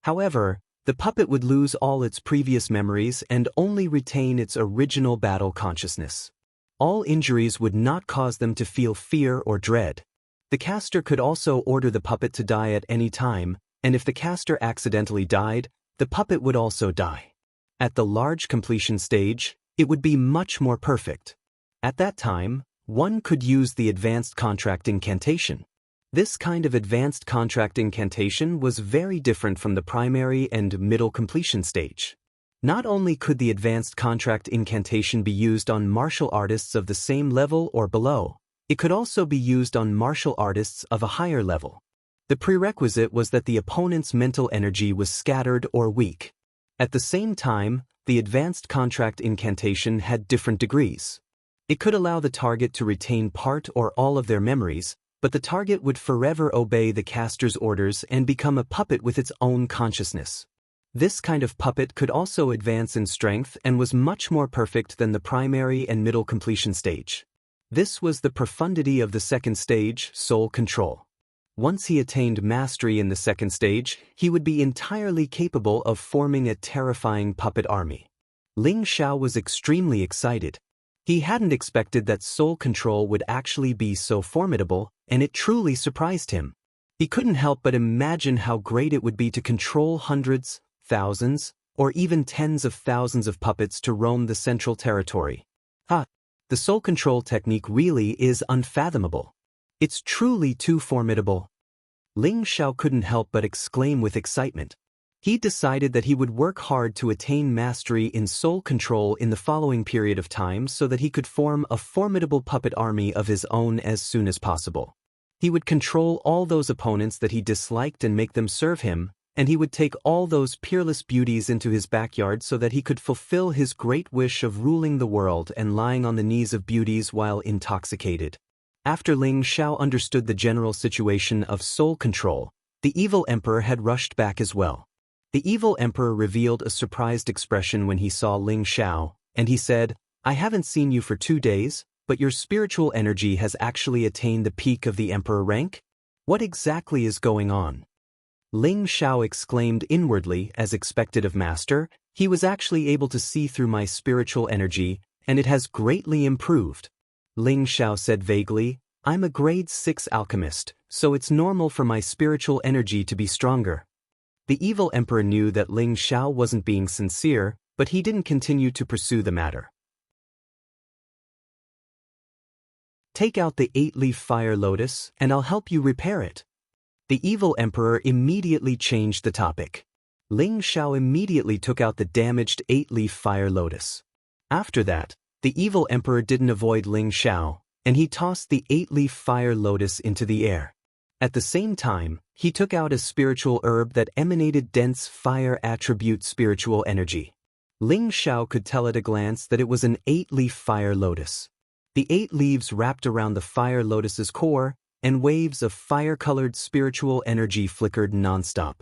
However, the puppet would lose all its previous memories and only retain its original battle consciousness. All injuries would not cause them to feel fear or dread. The caster could also order the puppet to die at any time, and if the caster accidentally died, the puppet would also die. At the large completion stage, it would be much more perfect. At that time, one could use the advanced contract incantation. This kind of advanced contract incantation was very different from the primary and middle completion stage. Not only could the advanced contract incantation be used on martial artists of the same level or below, it could also be used on martial artists of a higher level. The prerequisite was that the opponent's mental energy was scattered or weak. At the same time, the advanced contract incantation had different degrees. It could allow the target to retain part or all of their memories, but the target would forever obey the caster's orders and become a puppet with its own consciousness. This kind of puppet could also advance in strength and was much more perfect than the primary and middle completion stage. This was the profundity of the second stage, soul control. Once he attained mastery in the second stage, he would be entirely capable of forming a terrifying puppet army. Ling Xiao was extremely excited. He hadn't expected that soul control would actually be so formidable, and it truly surprised him. He couldn't help but imagine how great it would be to control hundreds, thousands, or even tens of thousands of puppets to roam the central territory. The soul control technique really is unfathomable. It's truly too formidable. Ling Xiao couldn't help but exclaim with excitement. He decided that he would work hard to attain mastery in soul control in the following period of time so that he could form a formidable puppet army of his own as soon as possible. He would control all those opponents that he disliked and make them serve him, and he would take all those peerless beauties into his backyard so that he could fulfill his great wish of ruling the world and lying on the knees of beauties while intoxicated. After Ling Xiao understood the general situation of soul control, the evil emperor had rushed back as well. The evil emperor revealed a surprised expression when he saw Ling Xiao, and he said, "I haven't seen you for 2 days, but your spiritual energy has actually attained the peak of the emperor rank? What exactly is going on?" Ling Xiao exclaimed inwardly, as expected of master, "He was actually able to see through my spiritual energy, and it has greatly improved. Ling Xiao said vaguely, I'm a grade 6 alchemist, so it's normal for my spiritual energy to be stronger. The evil emperor knew that Ling Xiao wasn't being sincere, but he didn't continue to pursue the matter. Take out the 8-leaf fire lotus, and I'll help you repair it. The evil emperor immediately changed the topic. Ling Xiao immediately took out the damaged 8-leaf fire lotus. After that, the evil emperor didn't avoid Ling Xiao, and he tossed the 8-leaf fire lotus into the air. At the same time, he took out a spiritual herb that emanated dense fire attribute spiritual energy. Ling Xiao could tell at a glance that it was an 8-leaf fire lotus. The 8 leaves wrapped around the fire lotus's core, and waves of fire-colored spiritual energy flickered nonstop.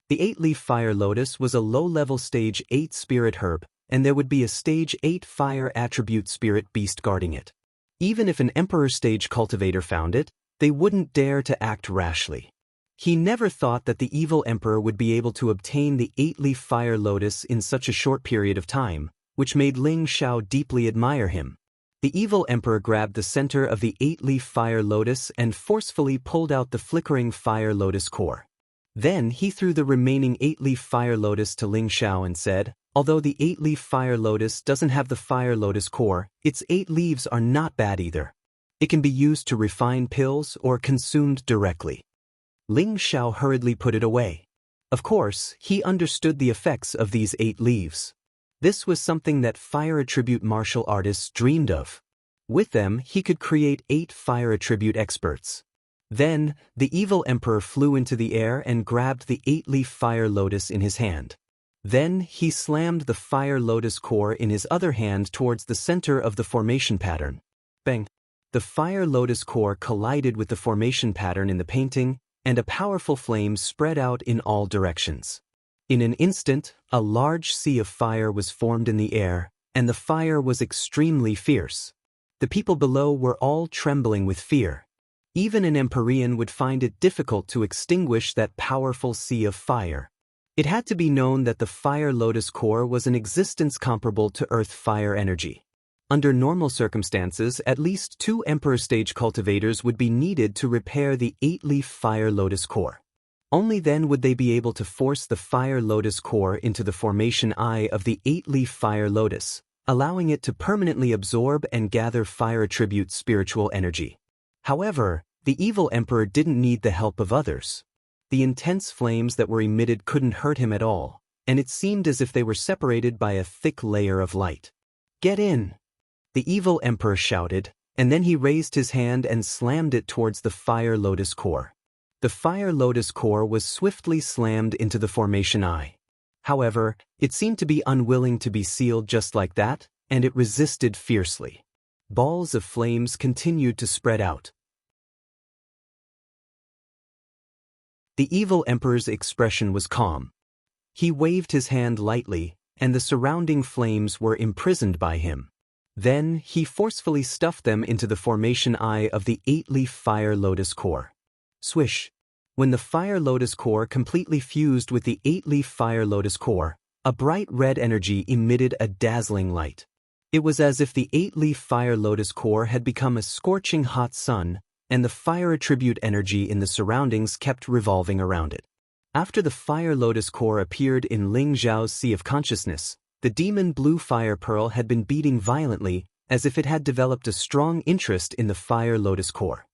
The 8-leaf fire lotus was a low-level stage 8 spirit herb, and there would be a stage 8 fire attribute spirit beast guarding it. Even if an emperor stage cultivator found it, they wouldn't dare to act rashly. He never thought that the evil emperor would be able to obtain the 8-leaf fire lotus in such a short period of time, which made Ling Xiao deeply admire him. The evil emperor grabbed the center of the 8-leaf fire lotus and forcefully pulled out the flickering fire lotus core. Then he threw the remaining 8-leaf fire lotus to Ling Xiao and said, although the 8-leaf fire lotus doesn't have the fire lotus core, its 8 leaves are not bad either. It can be used to refine pills or consumed directly. Ling Xiao hurriedly put it away. Of course, he understood the effects of these 8 leaves. This was something that fire attribute martial artists dreamed of. With them, he could create 8 fire attribute experts. Then, the evil emperor flew into the air and grabbed the 8-leaf fire lotus in his hand. Then, he slammed the fire lotus core in his other hand towards the center of the formation pattern. Bang! The fire lotus core collided with the formation pattern in the painting, and a powerful flame spread out in all directions. In an instant, a large sea of fire was formed in the air, and the fire was extremely fierce. The people below were all trembling with fear. Even an Empyrean would find it difficult to extinguish that powerful sea of fire. It had to be known that the fire lotus core was an existence comparable to earth fire energy. Under normal circumstances, at least 2 Emperor stage cultivators would be needed to repair the 8-leaf fire lotus core. Only then would they be able to force the fire lotus core into the formation eye of the 8-leaf fire lotus, allowing it to permanently absorb and gather fire attribute spiritual energy. However, the evil emperor didn't need the help of others. The intense flames that were emitted couldn't hurt him at all, and it seemed as if they were separated by a thick layer of light. Get in! The evil emperor shouted, and then he raised his hand and slammed it towards the fire lotus core. The fire lotus core was swiftly slammed into the formation eye. However, it seemed to be unwilling to be sealed just like that, and it resisted fiercely. Balls of flames continued to spread out. The evil emperor's expression was calm. He waved his hand lightly, and the surrounding flames were imprisoned by him. Then, he forcefully stuffed them into the formation eye of the 8-leaf fire lotus core. Swish! When the fire lotus core completely fused with the 8-leaf fire lotus core, a bright red energy emitted a dazzling light. It was as if the 8-leaf fire lotus core had become a scorching hot sun, and the fire attribute energy in the surroundings kept revolving around it. After the fire lotus core appeared in Ling Xiao's sea of consciousness, the demon blue fire pearl had been beating violently, as if it had developed a strong interest in the fire lotus core.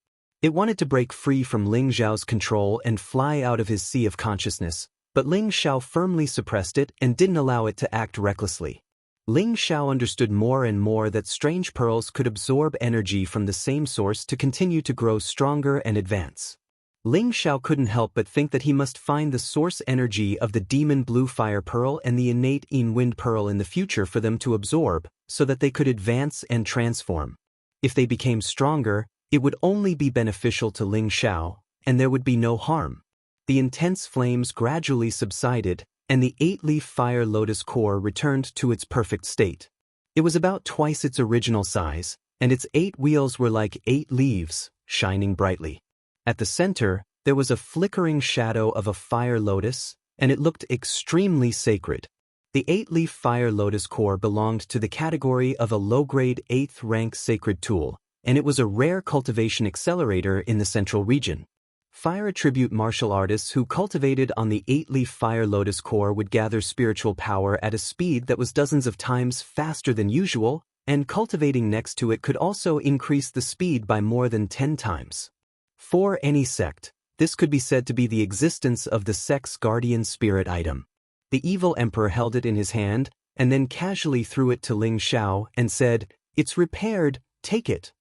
It wanted to break free from Ling Xiao's control and fly out of his sea of consciousness, but Ling Xiao firmly suppressed it and didn't allow it to act recklessly. Ling Xiao understood more and more that strange pearls could absorb energy from the same source to continue to grow stronger and advance. Ling Xiao couldn't help but think that he must find the source energy of the demon blue fire pearl and the innate Yin wind pearl in the future for them to absorb, so that they could advance and transform. If they became stronger, it would only be beneficial to Ling Xiao, and there would be no harm. The intense flames gradually subsided, and the 8-leaf fire lotus core returned to its perfect state. It was about twice its original size, and its 8 wheels were like 8 leaves, shining brightly. At the center, there was a flickering shadow of a fire lotus, and it looked extremely sacred. The 8-leaf fire lotus core belonged to the category of a low-grade 8th rank sacred tool, and it was a rare cultivation accelerator in the central region. Fire attribute martial artists who cultivated on the 8-leaf fire lotus core would gather spiritual power at a speed that was dozens of times faster than usual, and cultivating next to it could also increase the speed by more than 10 times. For any sect, this could be said to be the existence of the sect's guardian spirit item. The evil emperor held it in his hand, and then casually threw it to Ling Xiao and said, "It's repaired, take it."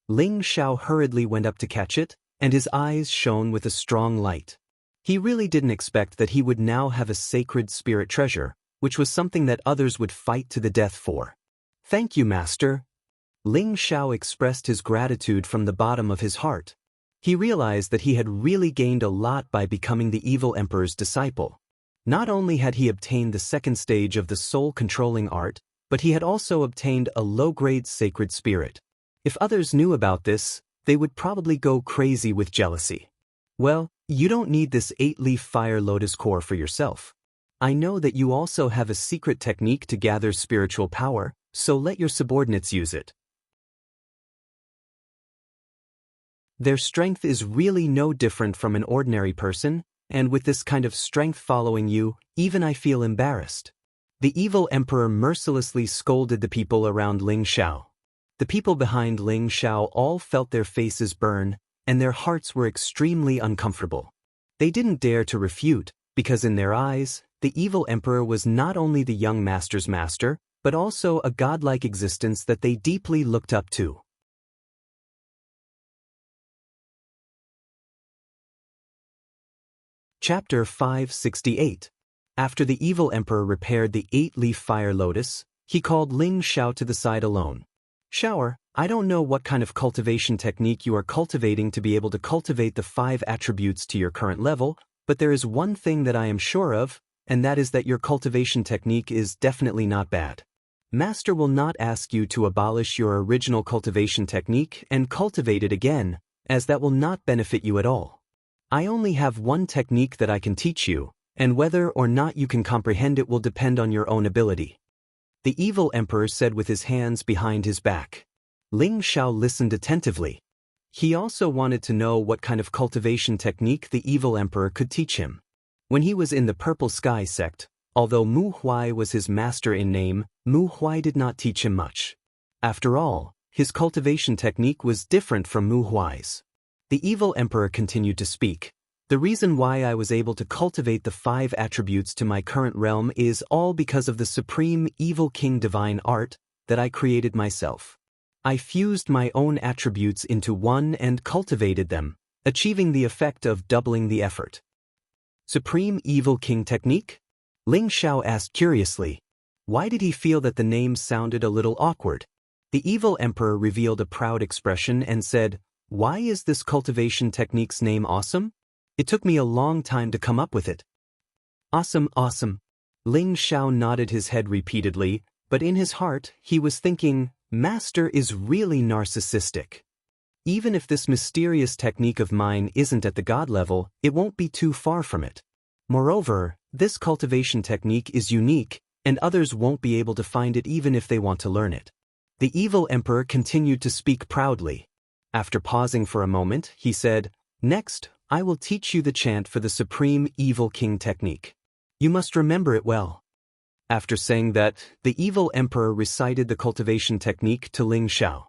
Ling Xiao hurriedly went up to catch it, and his eyes shone with a strong light. He really didn't expect that he would now have a sacred spirit treasure, which was something that others would fight to the death for. "Thank you, Master." Ling Xiao expressed his gratitude from the bottom of his heart. He realized that he had really gained a lot by becoming the evil emperor's disciple. Not only had he obtained the second stage of the soul-controlling art, but he had also obtained a low-grade sacred spirit. If others knew about this, they would probably go crazy with jealousy. Well, you don't need this 8-leaf fire lotus core for yourself. I know that you also have a secret technique to gather spiritual power, so let your subordinates use it. Their strength is really no different from an ordinary person, and with this kind of strength following you, even I feel embarrassed. The evil emperor mercilessly scolded the people around Ling Xiao. The people behind Ling Xiao all felt their faces burn, and their hearts were extremely uncomfortable. They didn't dare to refute, because in their eyes, the evil emperor was not only the young master's master, but also a godlike existence that they deeply looked up to. Chapter 568. After the evil emperor repaired the 8-leaf fire lotus, he called Ling Xiao to the side alone. "Xiao, I don't know what kind of cultivation technique you are cultivating to be able to cultivate the 5 attributes to your current level, but there is one thing that I am sure of, and that is that your cultivation technique is definitely not bad. Master will not ask you to abolish your original cultivation technique and cultivate it again, as that will not benefit you at all. I only have one technique that I can teach you, and whether or not you can comprehend it will depend on your own ability." The evil emperor said with his hands behind his back. Ling Xiao listened attentively. He also wanted to know what kind of cultivation technique the evil emperor could teach him. When he was in the Purple Sky sect, although Mu Huai was his master in name, Mu Huai did not teach him much. After all, his cultivation technique was different from Mu Huai's. The evil emperor continued to speak. "The reason why I was able to cultivate the 5 attributes to my current realm is all because of the supreme evil king divine art that I created myself. I fused my own attributes into one and cultivated them, achieving the effect of doubling the effort." Supreme Evil King Technique? Ling Xiao asked curiously. Why did he feel that the name sounded a little awkward? The evil emperor revealed a proud expression and said, "Why is this cultivation technique's name awesome? It took me a long time to come up with it." "Awesome, awesome." Ling Xiao nodded his head repeatedly, but in his heart, he was thinking, Master is really narcissistic. Even if this mysterious technique of mine isn't at the god level, it won't be too far from it. Moreover, this cultivation technique is unique, and others won't be able to find it even if they want to learn it. The evil emperor continued to speak proudly. After pausing for a moment, he said, "Next, I will teach you the chant for the Supreme Evil King technique. You must remember it well." After saying that, the evil emperor recited the cultivation technique to Ling Xiao.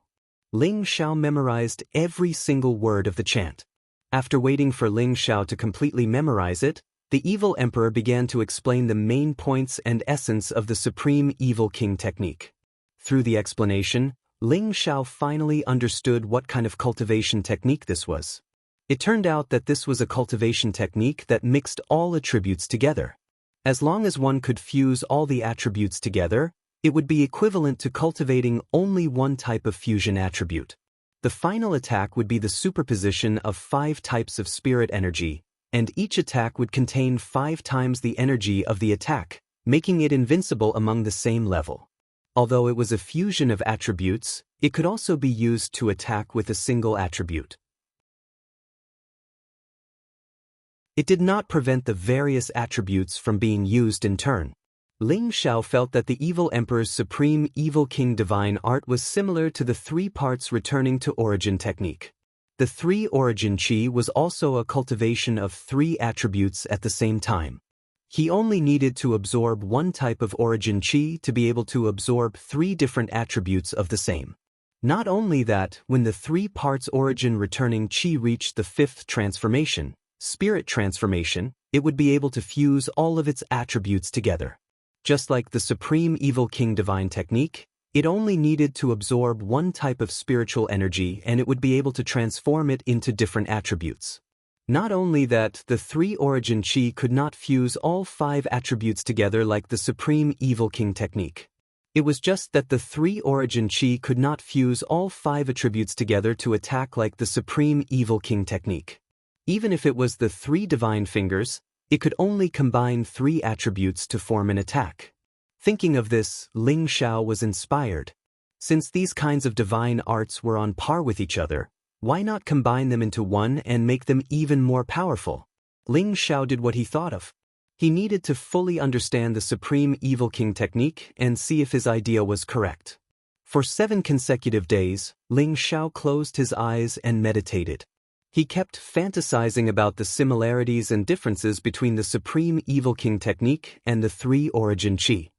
Ling Xiao memorized every single word of the chant. After waiting for Ling Xiao to completely memorize it, the evil emperor began to explain the main points and essence of the Supreme Evil King technique. Through the explanation, Ling Xiao finally understood what kind of cultivation technique this was. It turned out that this was a cultivation technique that mixed all attributes together. As long as one could fuse all the attributes together, it would be equivalent to cultivating only one type of fusion attribute. The final attack would be the superposition of 5 types of spirit energy, and each attack would contain 5 times the energy of the attack, making it invincible among the same level. Although it was a fusion of attributes, it could also be used to attack with a single attribute. It did not prevent the various attributes from being used in turn. Ling Xiao felt that the evil emperor's supreme evil king divine art was similar to the 3 parts returning to origin technique. The 3 origin chi was also a cultivation of 3 attributes at the same time. He only needed to absorb 1 type of origin chi to be able to absorb 3 different attributes of the same. Not only that, when the 3 parts origin returning chi reached the 5th transformation, spirit transformation, it would be able to fuse all of its attributes together. Just like the Supreme Evil King Divine Technique, it only needed to absorb 1 type of spiritual energy and it would be able to transform it into different attributes. Not only that, the 3 origin chi could not fuse all 5 attributes together like the Supreme Evil King Technique. It was just that the 3 origin chi could not fuse all 5 attributes together to attack like the Supreme Evil King Technique. Even if it was the 3 divine fingers, it could only combine 3 attributes to form an attack. Thinking of this, Ling Xiao was inspired. Since these kinds of divine arts were on par with each other, why not combine them into one and make them even more powerful? Ling Xiao did what he thought of. He needed to fully understand the Supreme Evil King Technique and see if his idea was correct. For 7 consecutive days, Ling Xiao closed his eyes and meditated. He kept fantasizing about the similarities and differences between the Supreme Evil King Technique and the 3 origin chi.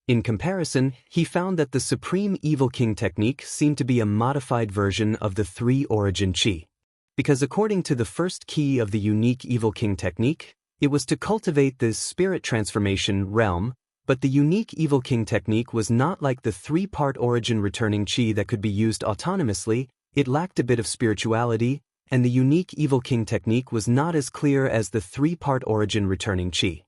In comparison, he found that the Supreme Evil King Technique seemed to be a modified version of the 3 origin chi. Because according to the first key of the unique Evil King Technique, it was to cultivate this spirit transformation realm, but the unique Evil King Technique was not like the 3-part origin returning chi that could be used autonomously. It lacked a bit of spirituality, and the unique Evil King Technique was not as clear as the 3-part origin returning chi.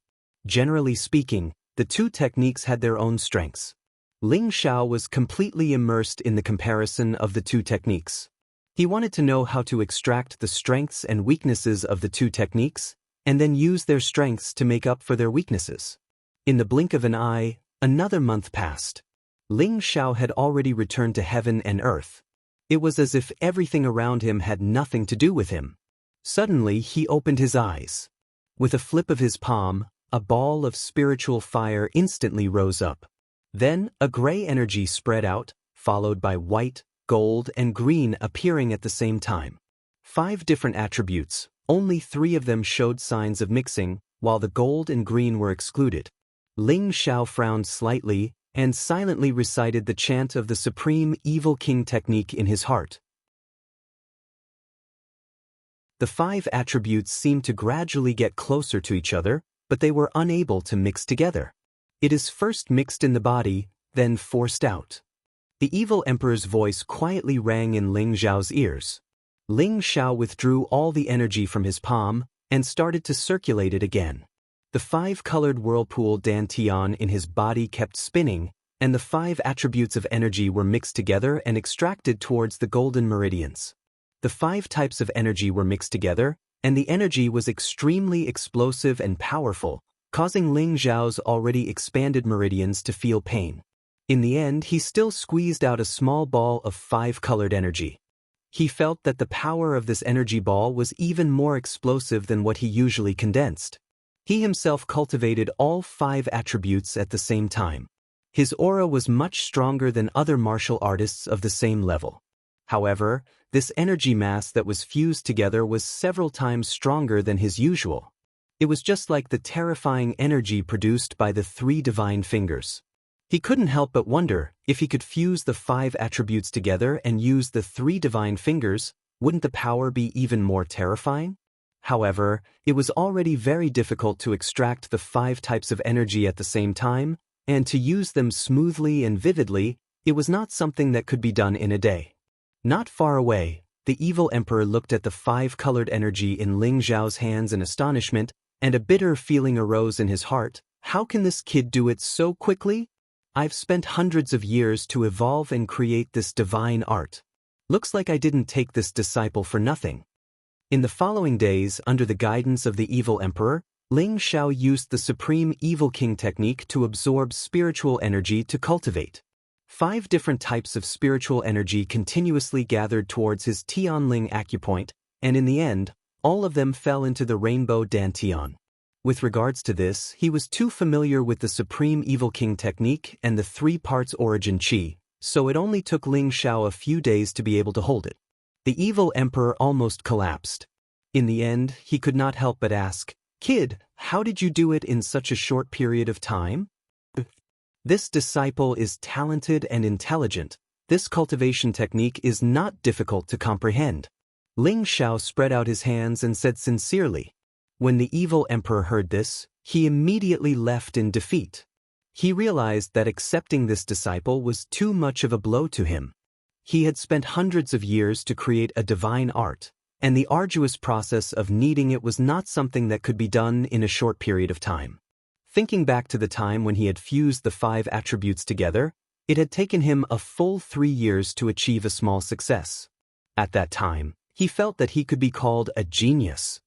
Generally speaking, the 2 techniques had their own strengths. Ling Xiao was completely immersed in the comparison of the 2 techniques. He wanted to know how to extract the strengths and weaknesses of the 2 techniques, and then use their strengths to make up for their weaknesses. In the blink of an eye, another month passed. Ling Xiao had already returned to heaven and earth. It was as if everything around him had nothing to do with him. Suddenly he opened his eyes. With a flip of his palm, a ball of spiritual fire instantly rose up. Then a gray energy spread out, followed by white, gold, and green appearing at the same time. 5 different attributes, only 3 of them showed signs of mixing, while the gold and green were excluded. Ling Xiao frowned slightly and silently recited the chant of the Supreme Evil King Technique in his heart. The 5 attributes seemed to gradually get closer to each other, but they were unable to mix together. It is first mixed in the body, then forced out. The evil emperor's voice quietly rang in Ling Xiao's ears. Ling Xiao withdrew all the energy from his palm and started to circulate it again. The 5-colored whirlpool dantian in his body kept spinning, and the 5 attributes of energy were mixed together and extracted towards the golden meridians. The 5 types of energy were mixed together, and the energy was extremely explosive and powerful, causing Ling Xiao's already expanded meridians to feel pain. In the end, he still squeezed out a small ball of 5-colored energy. He felt that the power of this energy ball was even more explosive than what he usually condensed. He himself cultivated all 5 attributes at the same time. His aura was much stronger than other martial artists of the same level. However, this energy mass that was fused together was several times stronger than his usual. It was just like the terrifying energy produced by the 3 divine fingers. He couldn't help but wonder, if he could fuse the 5 attributes together and use the 3 divine fingers, wouldn't the power be even more terrifying? However, it was already very difficult to extract the 5 types of energy at the same time, and to use them smoothly and vividly, it was not something that could be done in a day. Not far away, the evil emperor looked at the 5-colored energy in Ling Xiao's hands in astonishment, and a bitter feeling arose in his heart. How can this kid do it so quickly? I've spent hundreds of years to evolve and create this divine art. Looks like I didn't take this disciple for nothing. In the following days, under the guidance of the evil emperor, Ling Xiao used the Supreme Evil King Technique to absorb spiritual energy to cultivate. 5 different types of spiritual energy continuously gathered towards his Tianling acupoint, and in the end, all of them fell into the rainbow dantian. With regards to this, he was too familiar with the Supreme Evil King technique and the 3 parts origin chi, so it only took Ling Xiao a few days to be able to hold it. The evil emperor almost collapsed. In the end, he could not help but ask, "Kid, how did you do it in such a short period of time?" This disciple is talented and intelligent. This cultivation technique is not difficult to comprehend. Ling Xiao spread out his hands and said sincerely. When the evil emperor heard this, he immediately left in defeat. He realized that accepting this disciple was too much of a blow to him. He had spent hundreds of years to create a divine art, and the arduous process of kneading it was not something that could be done in a short period of time. Thinking back to the time when he had fused the 5 attributes together, it had taken him a full 3 years to achieve a small success. At that time, he felt that he could be called a genius.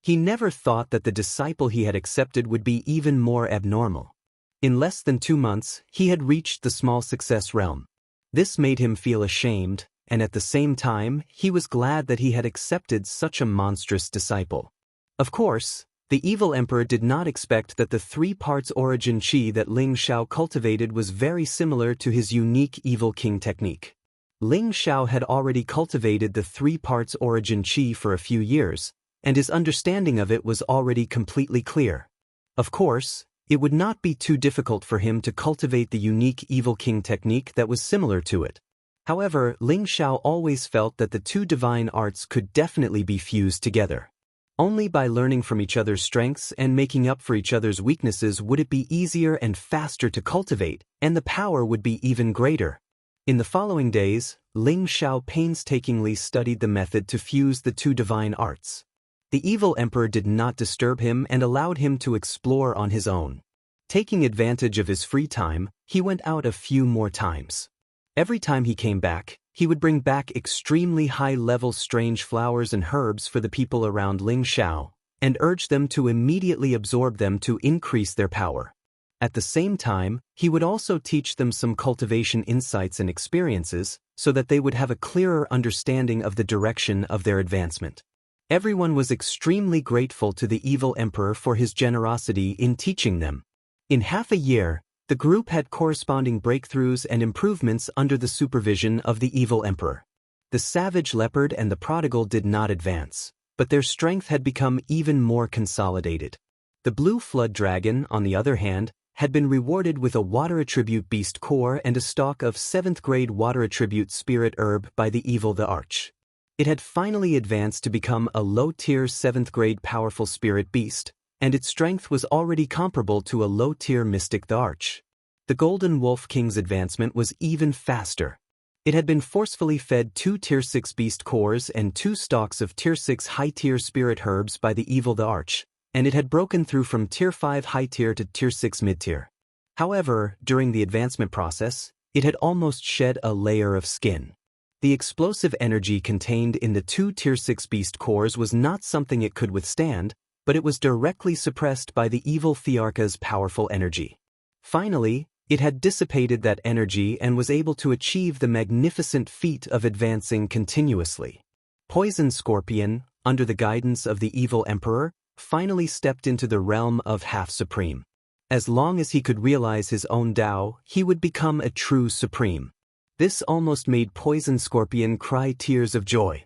He never thought that the disciple he had accepted would be even more abnormal. In less than 2 months, he had reached the small success realm. This made him feel ashamed, and at the same time, he was glad that he had accepted such a monstrous disciple. Of course, the evil emperor did not expect that the 3 parts origin chi that Ling Xiao cultivated was very similar to his unique evil king technique. Ling Xiao had already cultivated the 3 parts origin chi for a few years, and his understanding of it was already completely clear. Of course, it would not be too difficult for him to cultivate the unique evil king technique that was similar to it. However, Ling Xiao always felt that the 2 divine arts could definitely be fused together. Only by learning from each other's strengths and making up for each other's weaknesses would it be easier and faster to cultivate, and the power would be even greater. In the following days, Ling Xiao painstakingly studied the method to fuse the 2 divine arts. The evil emperor did not disturb him and allowed him to explore on his own. Taking advantage of his free time, he went out a few more times. Every time he came back, he would bring back extremely high-level strange flowers and herbs for the people around Ling Xiao, and urge them to immediately absorb them to increase their power. At the same time, he would also teach them some cultivation insights and experiences, so that they would have a clearer understanding of the direction of their advancement. Everyone was extremely grateful to the evil emperor for his generosity in teaching them. In half a year, the group had corresponding breakthroughs and improvements under the supervision of the evil emperor. The savage leopard and the prodigal did not advance, but their strength had become even more consolidated. The blue flood dragon, on the other hand, had been rewarded with a water attribute beast core and a stalk of 7th grade water attribute spirit herb by the evil the arch. It had finally advanced to become a low-tier 7th grade powerful spirit beast, and its strength was already comparable to a low-tier mystic the arch. The Golden Wolf King's advancement was even faster. It had been forcefully fed 2 tier 6 beast cores and 2 stalks of tier 6 high-tier spirit herbs by the evil the arch, and it had broken through from tier 5 high-tier to tier 6 mid-tier. However, during the advancement process, it had almost shed a layer of skin. The explosive energy contained in the 2 tier 6 beast cores was not something it could withstand, but it was directly suppressed by the evil Thearka's powerful energy. Finally, it had dissipated that energy and was able to achieve the magnificent feat of advancing continuously. Poison Scorpion, under the guidance of the evil emperor, finally stepped into the realm of half-supreme. As long as he could realize his own Tao, he would become a true supreme. This almost made Poison Scorpion cry tears of joy.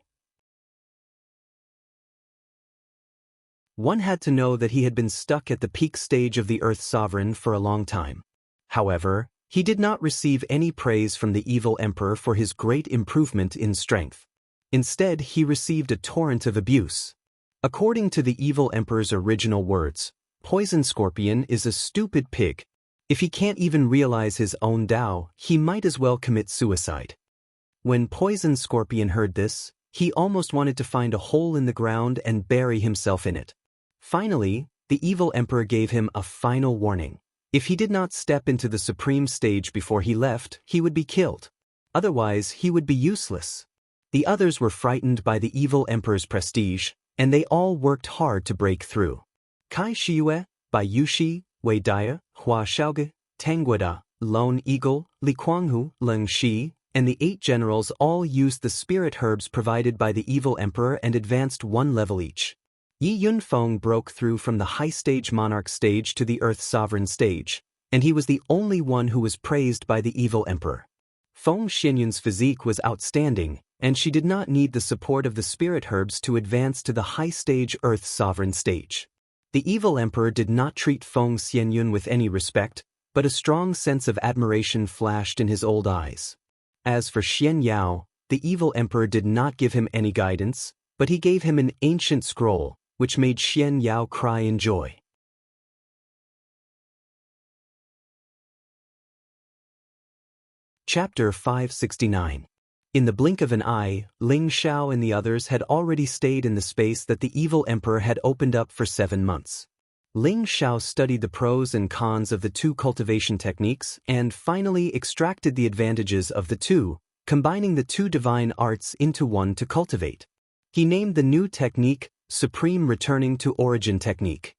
One had to know that he had been stuck at the peak stage of the Earth Sovereign for a long time. However, he did not receive any praise from the evil emperor for his great improvement in strength. Instead, he received a torrent of abuse. According to the evil emperor's original words, Poison Scorpion is a stupid pig. If he can't even realize his own Tao, he might as well commit suicide. When Poison Scorpion heard this, he almost wanted to find a hole in the ground and bury himself in it. Finally, the evil emperor gave him a final warning. If he did not step into the supreme stage before he left, he would be killed. Otherwise, he would be useless. The others were frightened by the evil emperor's prestige, and they all worked hard to break through. Kai Shiyue, Bai Yushi, Wei Daya, Hua Shaoge, Tangguada, Lone Eagle, Li Kuanghu, Leng Shi, and the 8 generals all used the spirit herbs provided by the evil emperor and advanced 1 level each. Yi Yunfeng broke through from the high-stage monarch stage to the Earth Sovereign stage, and he was the only one who was praised by the evil emperor. Feng Xianyun's physique was outstanding, and she did not need the support of the spirit herbs to advance to the high-stage Earth Sovereign stage. The evil emperor did not treat Feng Xianyun with any respect, but a strong sense of admiration flashed in his old eyes. As for Xian Yao, the evil emperor did not give him any guidance, but he gave him an ancient scroll, which made Xian Yao cry in joy. Chapter 569. In the blink of an eye, Ling Xiao and the others had already stayed in the space that the evil emperor had opened up for 7 months. Ling Xiao studied the pros and cons of the 2 cultivation techniques and finally extracted the advantages of the 2, combining the 2 divine arts into one to cultivate. He named the new technique Supreme Returning to Origin Technique.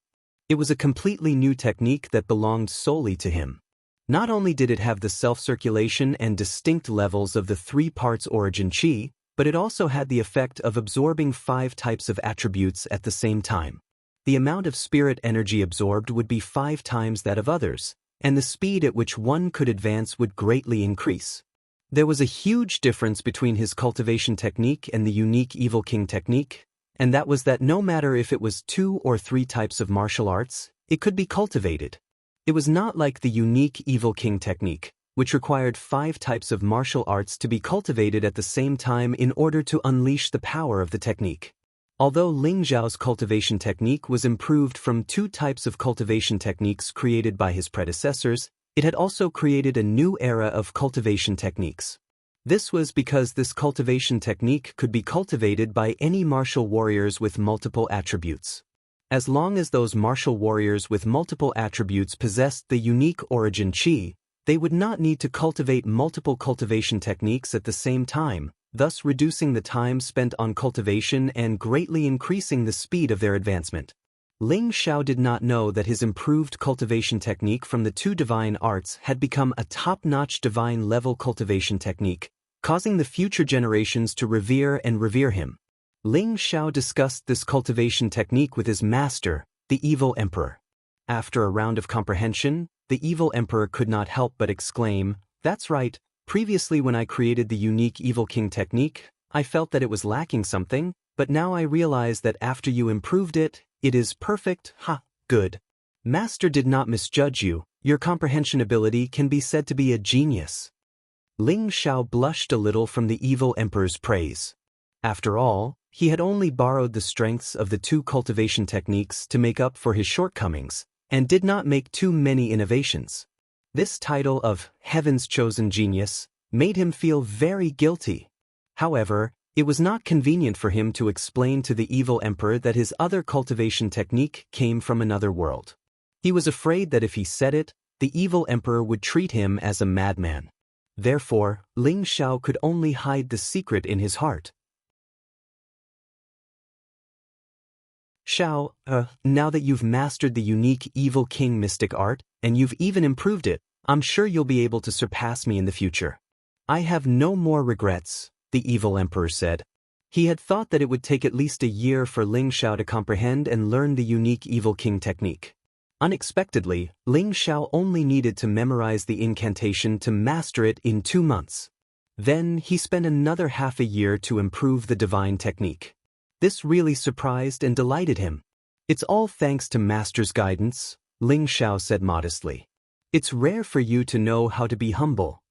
It was a completely new technique that belonged solely to him. Not only did it have the self-circulation and distinct levels of the 3 parts origin qi, but it also had the effect of absorbing 5 types of attributes at the same time. The amount of spirit energy absorbed would be 5 times that of others, and the speed at which one could advance would greatly increase. There was a huge difference between his cultivation technique and the unique Evil King technique, and that was that no matter if it was 2 or 3 types of martial arts, it could be cultivated. It was not like the unique Evil King technique, which required 5 types of martial arts to be cultivated at the same time in order to unleash the power of the technique. Although Ling Zhao's cultivation technique was improved from 2 types of cultivation techniques created by his predecessors, it had also created a new era of cultivation techniques. This was because this cultivation technique could be cultivated by any martial warriors with multiple attributes. As long as those martial warriors with multiple attributes possessed the unique origin qi, they would not need to cultivate multiple cultivation techniques at the same time, thus reducing the time spent on cultivation and greatly increasing the speed of their advancement. Ling Xiao did not know that his improved cultivation technique from the 2 divine arts had become a top-notch divine-level cultivation technique, causing the future generations to revere him. Ling Xiao discussed this cultivation technique with his master, the evil emperor. After a round of comprehension, the evil emperor could not help but exclaim, "That's right, previously when I created the unique Evil King technique, I felt that it was lacking something, but now I realize that after you improved it, it is perfect, good. Master did not misjudge you, your comprehension ability can be said to be a genius." Ling Xiao blushed a little from the evil emperor's praise. After all, he had only borrowed the strengths of the 2 cultivation techniques to make up for his shortcomings, and did not make too many innovations. This title of Heaven's Chosen Genius made him feel very guilty. However, it was not convenient for him to explain to the evil emperor that his other cultivation technique came from another world. He was afraid that if he said it, the evil emperor would treat him as a madman. Therefore, Ling Xiao could only hide the secret in his heart. "Xiao, now that you've mastered the unique Evil King mystic art, and you've even improved it, I'm sure you'll be able to surpass me in the future." "I have no more regrets," the evil emperor said. He had thought that it would take at least a year for Ling Xiao to comprehend and learn the unique Evil King technique. Unexpectedly, Ling Xiao only needed to memorize the incantation to master it in 2 months. Then he spent another half a year to improve the divine technique. This really surprised and delighted him. "It's all thanks to Master's guidance," Ling Xiao said modestly. "It's rare for you to know how to be humble."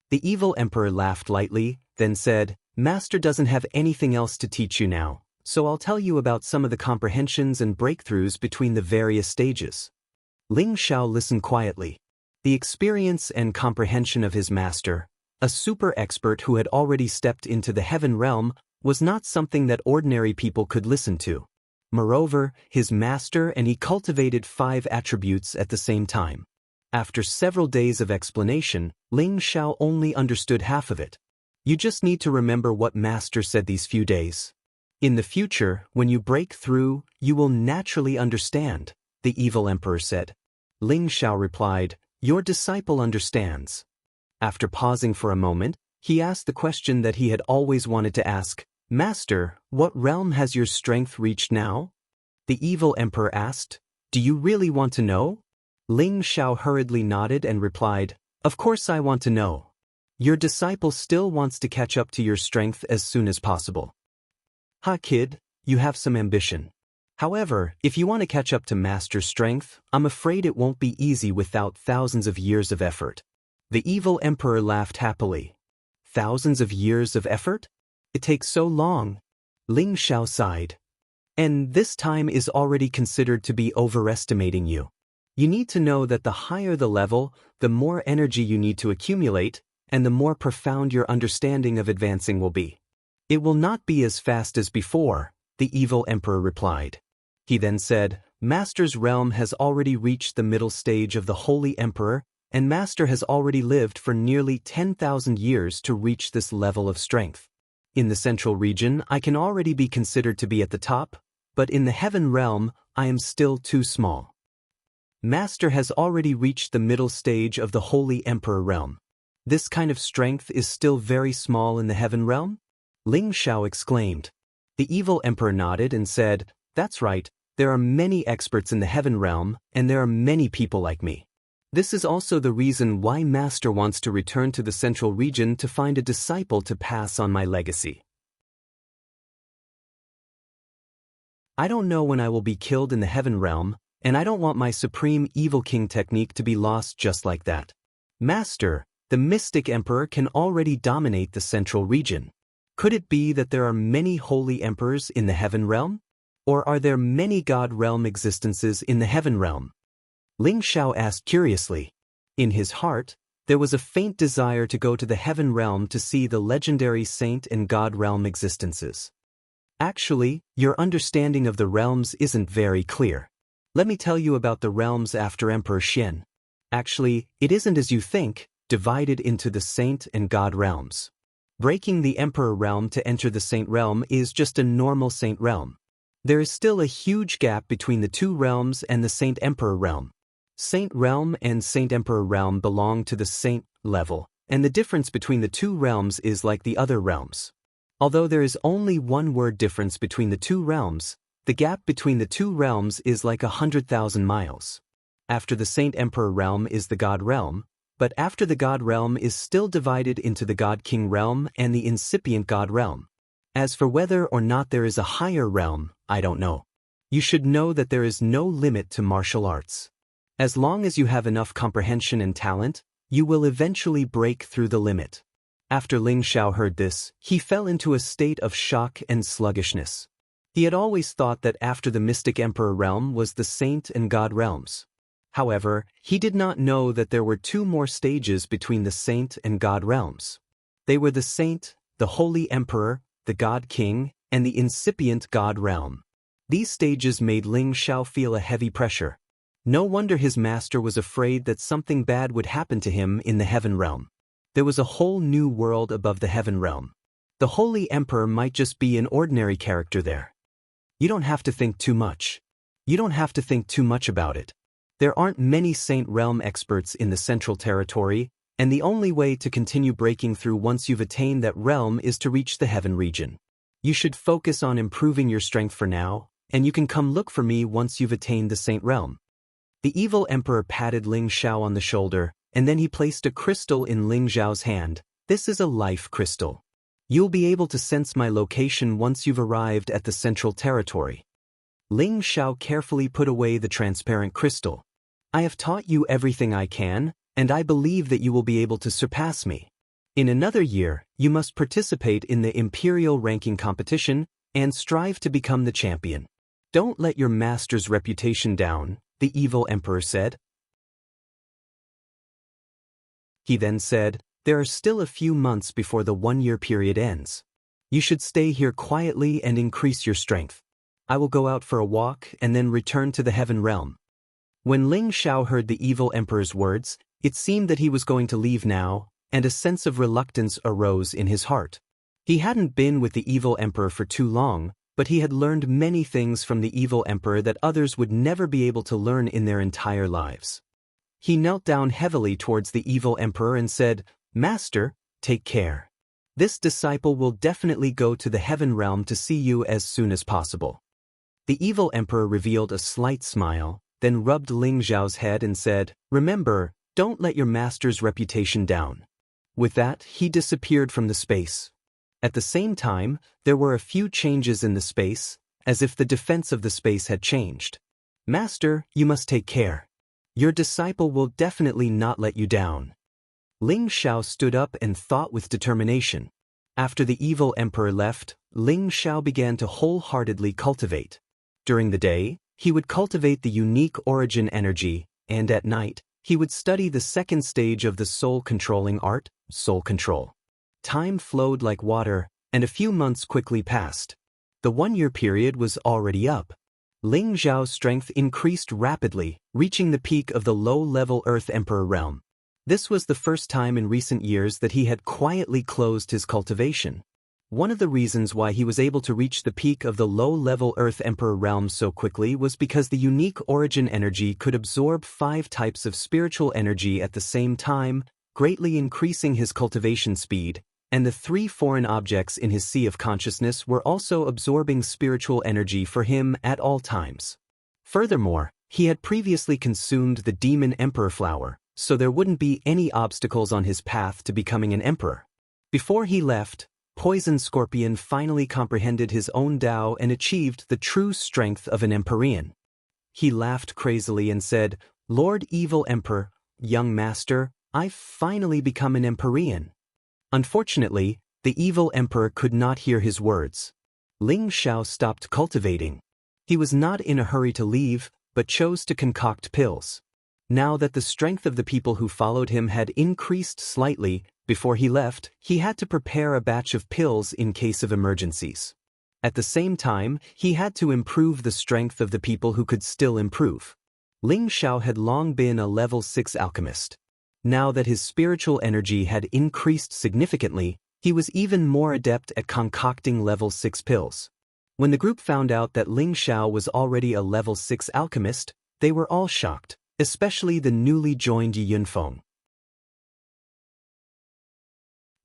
The evil emperor laughed lightly, then said, "Master doesn't have anything else to teach you now, so I'll tell you about some of the comprehensions and breakthroughs between the various stages." Ling Xiao listened quietly. The experience and comprehension of his master, a super expert who had already stepped into the heaven realm, was not something that ordinary people could listen to. Moreover, his master and he cultivated 5 attributes at the same time. After several days of explanation, Ling Xiao only understood half of it. You just need to remember what Master said these few days. In the future, when you break through, you will naturally understand, the evil emperor said. Ling Xiao replied, "Your disciple understands." After pausing for a moment, He asked the question that he had always wanted to ask. Master, what realm has your strength reached now? The evil emperor asked. Do you really want to know? Ling Xiao hurriedly nodded and replied, Of course I want to know. Your disciple still wants to catch up to your strength as soon as possible. Ha kid, you have some ambition. However, if you want to catch up to master's strength, I'm afraid it won't be easy without thousands of years of effort. The evil emperor laughed happily. Thousands of years of effort? It takes so long. Ling Xiao sighed. And this time is already considered to be overestimating you. You need to know that the higher the level, the more energy you need to accumulate, and the more profound your understanding of advancing will be. It will not be as fast as before, the evil emperor replied. He then said, Master's realm has already reached the middle stage of the Holy Emperor, and Master has already lived for nearly 10,000 years to reach this level of strength. In the central region, I can already be considered to be at the top, but in the heaven realm, I am still too small. Master has already reached the middle stage of the Holy Emperor realm. This kind of strength is still very small in the heaven realm? Ling Xiao exclaimed. The evil emperor nodded and said, That's right, there are many experts in the heaven realm, and there are many people like me. This is also the reason why Master wants to return to the central region to find a disciple to pass on my legacy. I don't know when I will be killed in the heaven realm, and I don't want my supreme evil king technique to be lost just like that. Master, the mystic emperor can already dominate the central region. Could it be that there are many holy emperors in the heaven realm? Or are there many god realm existences in the heaven realm? Ling Xiao asked curiously. In his heart, there was a faint desire to go to the heaven realm to see the legendary saint and god realm existences. Actually, your understanding of the realms isn't very clear. Let me tell you about the realms after Emperor Xian. Actually, it isn't as you think, divided into the saint and god realms. Breaking the emperor realm to enter the saint realm is just a normal saint realm. There is still a huge gap between the two realms and the saint emperor realm. Saint realm and saint emperor realm belong to the saint level, and the difference between the two realms is like the other realms. Although there is only one word difference between the two realms, the gap between the two realms is like 100,000 miles. After the saint emperor realm is the god realm, but after the god realm is still divided into the god king realm and the incipient god realm. As for whether or not there is a higher realm, I don't know. You should know that there is no limit to martial arts. As long as you have enough comprehension and talent, you will eventually break through the limit. After Ling Xiao heard this, he fell into a state of shock and sluggishness. He had always thought that after the mystic emperor realm was the saint and god realms. However, he did not know that there were two more stages between the saint and god realms. They were the saint, the holy emperor, the god king, and the incipient god realm. These stages made Ling Xiao feel a heavy pressure. No wonder his master was afraid that something bad would happen to him in the heaven realm. There was a whole new world above the heaven realm. The holy emperor might just be an ordinary character there. You don't have to think too much. You don't have to think too much about it. There aren't many saint realm experts in the central territory, and the only way to continue breaking through once you've attained that realm is to reach the heaven region. You should focus on improving your strength for now, and you can come look for me once you've attained the saint realm. The evil emperor patted Ling Xiao on the shoulder, and then he placed a crystal in Ling Xiao's hand. This is a life crystal. You'll be able to sense my location once you've arrived at the central territory. Ling Xiao carefully put away the transparent crystal. I have taught you everything I can, and I believe that you will be able to surpass me. In another year, you must participate in the imperial ranking competition and strive to become the champion. Don't let your master's reputation down, the evil emperor said. He then said, there are still a few months before the 1-year period ends. You should stay here quietly and increase your strength. I will go out for a walk and then return to the heaven realm. When Ling Xiao heard the evil emperor's words, it seemed that he was going to leave now, and a sense of reluctance arose in his heart. He hadn't been with the evil emperor for too long, but he had learned many things from the evil emperor that others would never be able to learn in their entire lives. He knelt down heavily towards the evil emperor and said, Master, take care. This disciple will definitely go to the heaven realm to see you as soon as possible. The evil emperor revealed a slight smile, then rubbed Ling Xiao's head and said, "Remember, don't let your master's reputation down." With that, he disappeared from the space. At the same time, there were a few changes in the space, as if the defense of the space had changed. "Master, you must take care. Your disciple will definitely not let you down." Ling Xiao stood up and thought with determination. After the evil emperor left, Ling Xiao began to wholeheartedly cultivate. During the day, he would cultivate the unique origin energy, and at night, he would study the second stage of the soul-controlling art, soul control. Time flowed like water, and a few months quickly passed. The 1-year period was already up. Ling Xiao's strength increased rapidly, reaching the peak of the low-level Earth Emperor realm. This was the first time in recent years that he had quietly closed his cultivation. One of the reasons why he was able to reach the peak of the low-level Earth Emperor realm so quickly was because the unique origin energy could absorb 5 types of spiritual energy at the same time, greatly increasing his cultivation speed, and the 3 foreign objects in his sea of consciousness were also absorbing spiritual energy for him at all times. Furthermore, he had previously consumed the Demon Emperor flower, so there wouldn't be any obstacles on his path to becoming an emperor. Before he left, Poison Scorpion finally comprehended his own Tao and achieved the true strength of an Empyrean. He laughed crazily and said, "Lord Evil Emperor, young master, I've finally become an Empyrean." Unfortunately, the evil emperor could not hear his words. Ling Xiao stopped cultivating. He was not in a hurry to leave, but chose to concoct pills. Now that the strength of the people who followed him had increased slightly, before he left, he had to prepare a batch of pills in case of emergencies. At the same time, he had to improve the strength of the people who could still improve. Ling Xiao had long been a level 6 alchemist. Now that his spiritual energy had increased significantly, he was even more adept at concocting level 6 pills. When the group found out that Ling Xiao was already a level 6 alchemist, they were all shocked, especially the newly joined Yunfeng.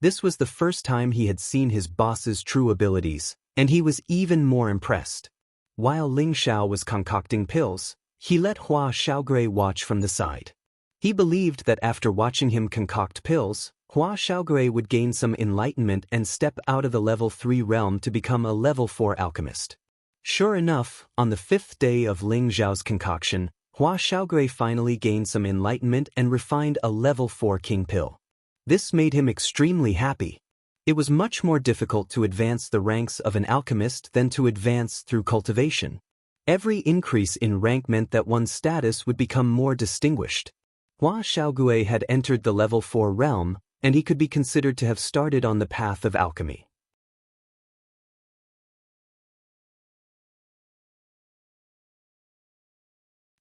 This was the first time he had seen his boss's true abilities, and he was even more impressed. While Ling Xiao was concocting pills, he let Hua Xiaogui watch from the side. He believed that after watching him concoct pills, Hua Xiaogui would gain some enlightenment and step out of the level 3 realm to become a level 4 alchemist. Sure enough, on the 5th day of Ling Xiao's concoction, Hua Xiaogui finally gained some enlightenment and refined a level 4 king pill. This made him extremely happy. It was much more difficult to advance the ranks of an alchemist than to advance through cultivation. Every increase in rank meant that one's status would become more distinguished. Hua Xiaogui had entered the level 4 realm, and he could be considered to have started on the path of alchemy.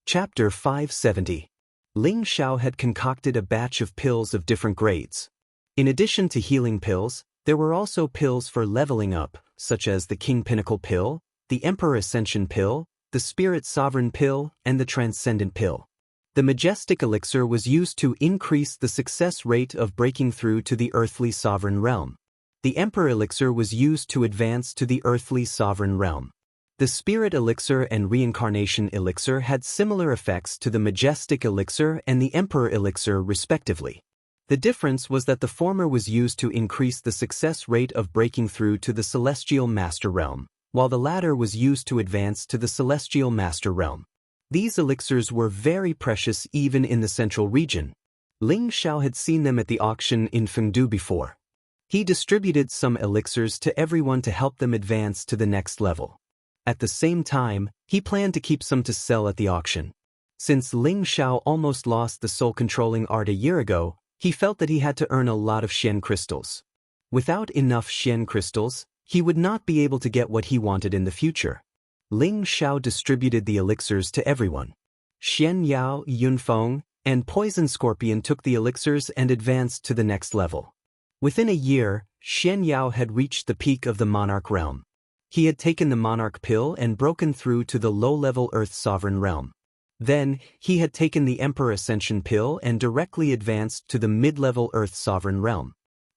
Chapter 570. Ling Xiao had concocted a batch of pills of different grades. In addition to healing pills, there were also pills for leveling up, such as the King Pinnacle pill, the Emperor Ascension pill, the Spirit Sovereign pill, and the Transcendent pill. The Majestic Elixir was used to increase the success rate of breaking through to the Earthly Sovereign realm. The Emperor Elixir was used to advance to the Earthly Sovereign realm. The Spirit Elixir and Reincarnation Elixir had similar effects to the Majestic Elixir and the Emperor Elixir respectively. The difference was that the former was used to increase the success rate of breaking through to the Celestial Master realm, while the latter was used to advance to the Celestial Master realm. These elixirs were very precious even in the central region. Ling Xiao had seen them at the auction in Fengdu before. He distributed some elixirs to everyone to help them advance to the next level. At the same time, he planned to keep some to sell at the auction. Since Ling Xiao almost lost the soul-controlling art a year ago, he felt that he had to earn a lot of Xian crystals. Without enough Xian crystals, he would not be able to get what he wanted in the future. Ling Xiao distributed the elixirs to everyone. Xian Yao, Yunfeng, and Poison Scorpion took the elixirs and advanced to the next level. Within a year, Xian Yao had reached the peak of the Monarch realm. He had taken the Monarch pill and broken through to the low-level Earth Sovereign realm. Then, he had taken the Emperor Ascension pill and directly advanced to the mid-level Earth Sovereign realm.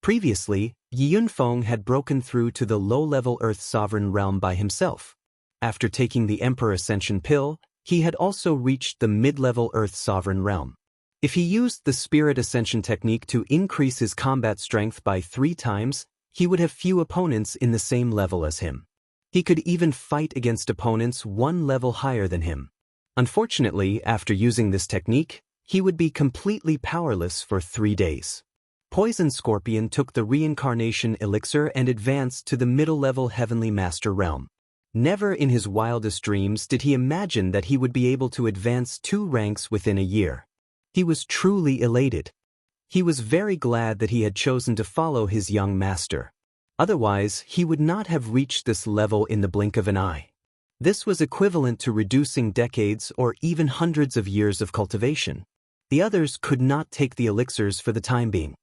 Previously, Yi Yunfeng had broken through to the low-level Earth Sovereign realm by himself. After taking the Emperor Ascension pill, he had also reached the mid-level Earth Sovereign realm. If he used the Spirit Ascension technique to increase his combat strength by 3 times, he would have few opponents in the same level as him. He could even fight against opponents 1 level higher than him. Unfortunately, after using this technique, he would be completely powerless for 3 days. Poison Scorpion took the Reincarnation Elixir and advanced to the middle-level Heavenly Master realm. Never in his wildest dreams did he imagine that he would be able to advance 2 ranks within a year. He was truly elated. He was very glad that he had chosen to follow his young master. Otherwise, he would not have reached this level in the blink of an eye. This was equivalent to reducing decades or even hundreds of years of cultivation. The others could not take the elixirs for the time being.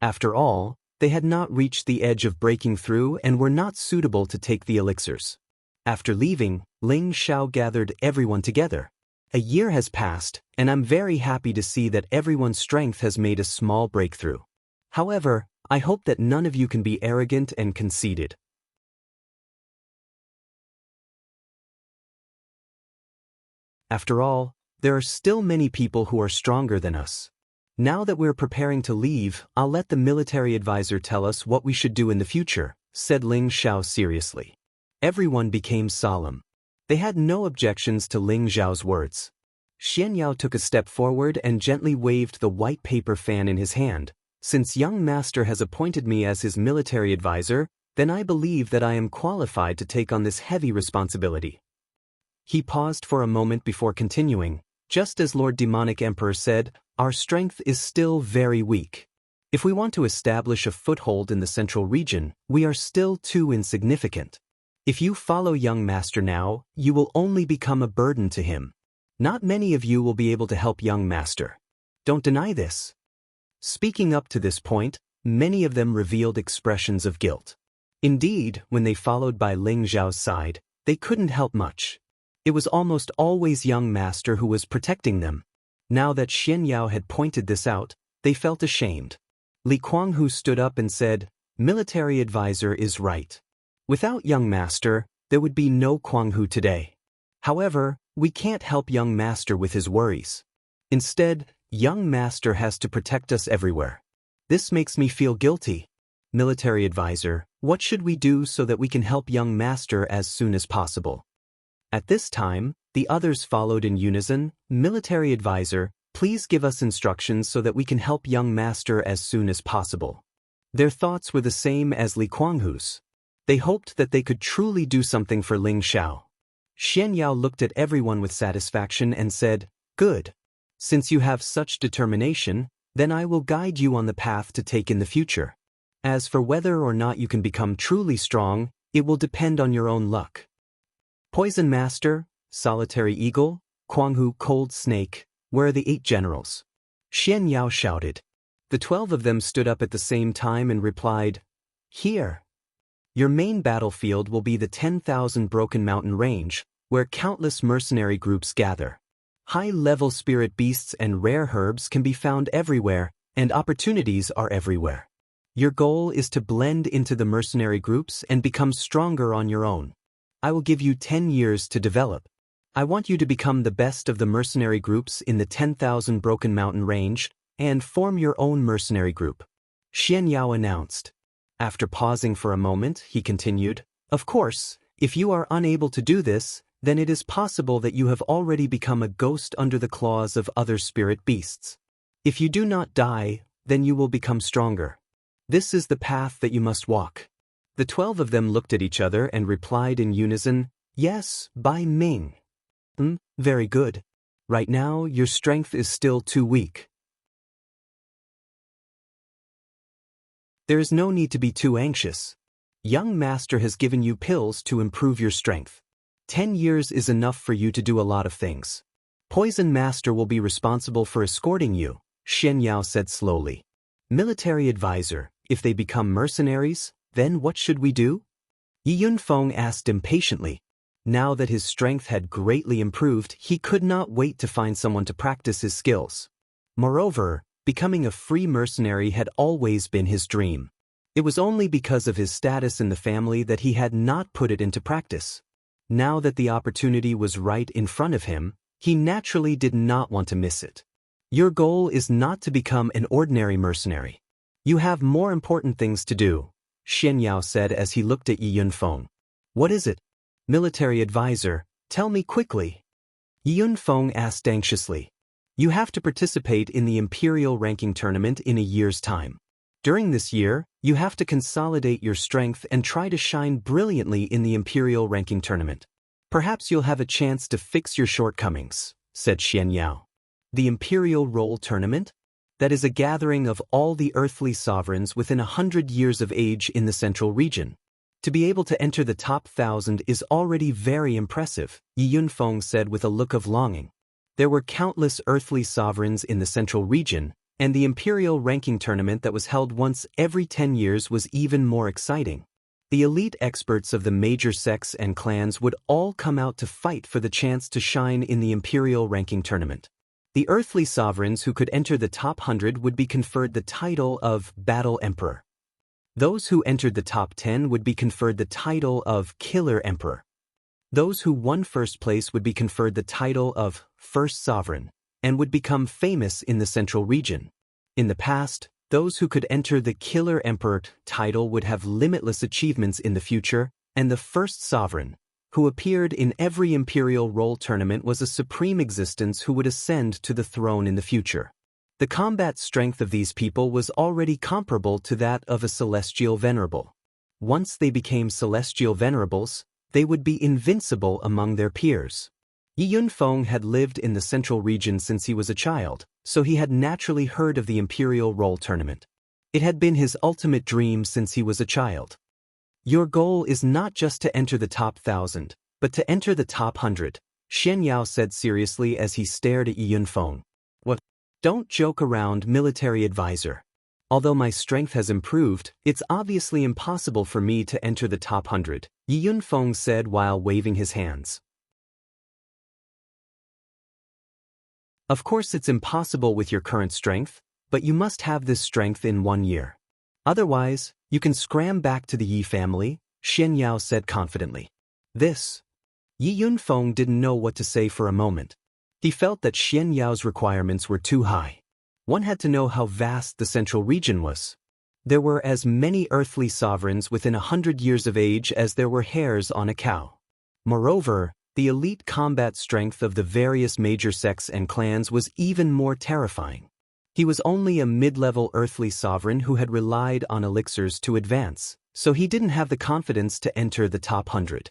After all, they had not reached the edge of breaking through and were not suitable to take the elixirs. After leaving, Ling Xiao gathered everyone together. A year has passed, and I'm very happy to see that everyone's strength has made a small breakthrough. However, I hope that none of you can be arrogant and conceited. After all, there are still many people who are stronger than us. Now that we're preparing to leave, I'll let the military advisor tell us what we should do in the future, said Ling Xiao seriously. Everyone became solemn. They had no objections to Ling Xiao's words. Xian Yao took a step forward and gently waved the white paper fan in his hand. Since young master has appointed me as his military advisor, then I believe that I am qualified to take on this heavy responsibility. He paused for a moment before continuing. Just as Lord Demonic Emperor said, our strength is still very weak. If we want to establish a foothold in the central region, we are still too insignificant. If you follow young master now, you will only become a burden to him. Not many of you will be able to help young master. Don't deny this. Speaking up to this point, many of them revealed expressions of guilt. Indeed, when they followed by Ling Xiao's side, they couldn't help much. It was almost always young master who was protecting them. Now that Xian Yao had pointed this out, they felt ashamed. Li Kuanghu stood up and said, "Military advisor is right. Without young master, there would be no Kuanghu today. However, we can't help young master with his worries. Instead, young master has to protect us everywhere. This makes me feel guilty. Military advisor, what should we do so that we can help young master as soon as possible?" At this time, the others followed in unison. Military advisor, please give us instructions so that we can help young master as soon as possible. Their thoughts were the same as Li Kuanghu's. They hoped that they could truly do something for Ling Xiao. Xian Yao looked at everyone with satisfaction and said, "Good. Since you have such determination, then I will guide you on the path to take in the future. As for whether or not you can become truly strong, it will depend on your own luck." Poison Master, Solitary Eagle, Kuanghu Cold Snake, where are the 8 generals? Xian Yao shouted. The 12 of them stood up at the same time and replied, "Here. Your main battlefield will be the 10,000 Broken Mountain Range, where countless mercenary groups gather. High-level spirit beasts and rare herbs can be found everywhere, and opportunities are everywhere. Your goal is to blend into the mercenary groups and become stronger on your own. I will give you 10 years to develop. I want you to become the best of the mercenary groups in the 10,000 Broken Mountain Range and form your own mercenary group," Xian Yao announced. After pausing for a moment, he continued, "Of course, if you are unable to do this, then it is possible that you have already become a ghost under the claws of other spirit beasts. If you do not die, then you will become stronger. This is the path that you must walk." The 12 of them looked at each other and replied in unison, "Yes, Bai Ming." Very good. Right now, your strength is still too weak. There is no need to be too anxious. Young master has given you pills to improve your strength. 10 years is enough for you to do a lot of things. Poison master will be responsible for escorting you, Xian Yao said slowly. Military advisor, if they become mercenaries, then what should we do? Yi Yunfeng asked impatiently. Now that his strength had greatly improved, he could not wait to find someone to practice his skills. Moreover, becoming a free mercenary had always been his dream. It was only because of his status in the family that he had not put it into practice. Now that the opportunity was right in front of him, he naturally did not want to miss it. Your goal is not to become an ordinary mercenary. You have more important things to do, Xian Yao said as he looked at Yi Yunfeng. What is it? Military advisor, tell me quickly. Yi Yunfeng asked anxiously. You have to participate in the Imperial ranking tournament in a year's time. During this year, you have to consolidate your strength and try to shine brilliantly in the Imperial ranking tournament. Perhaps you'll have a chance to fix your shortcomings, said Xian Yao. The Imperial Roll Tournament? That is a gathering of all the earthly sovereigns within 100 years of age in the central region. To be able to enter the top 1,000 is already very impressive, Yi Yunfeng said with a look of longing. There were countless earthly sovereigns in the central region, and the Imperial ranking tournament that was held once every 10 years was even more exciting. The elite experts of the major sects and clans would all come out to fight for the chance to shine in the Imperial ranking tournament. The earthly sovereigns who could enter the top 100 would be conferred the title of Battle Emperor. Those who entered the top 10 would be conferred the title of Killer Emperor. Those who won first place would be conferred the title of First Sovereign, and would become famous in the central region. In the past, those who could enter the Killer Emperor title would have limitless achievements in the future, and the First Sovereign, who appeared in every Imperial Roll tournament, was a supreme existence who would ascend to the throne in the future. The combat strength of these people was already comparable to that of a Celestial Venerable. Once they became Celestial Venerables, they would be invincible among their peers. Yi Yunfeng had lived in the central region since he was a child, so he had naturally heard of the Imperial Roll Tournament. It had been his ultimate dream since he was a child. Your goal is not just to enter the top 1,000, but to enter the top 100, Xian Yao said seriously as he stared at Yi Yunfeng. What? Don't joke around, military advisor. Although my strength has improved, it's obviously impossible for me to enter the top 100, Yi Yunfeng said while waving his hands. Of course it's impossible with your current strength, but you must have this strength in 1 year. Otherwise, you can scram back to the Yi family, Xian Yao said confidently. This. Yi Yunfeng didn't know what to say for a moment. He felt that Xian Yao's requirements were too high. One had to know how vast the central region was. There were as many earthly sovereigns within 100 years of age as there were hairs on a cow. Moreover, the elite combat strength of the various major sects and clans was even more terrifying. He was only a mid-level earthly sovereign who had relied on elixirs to advance, so he didn't have the confidence to enter the top 100.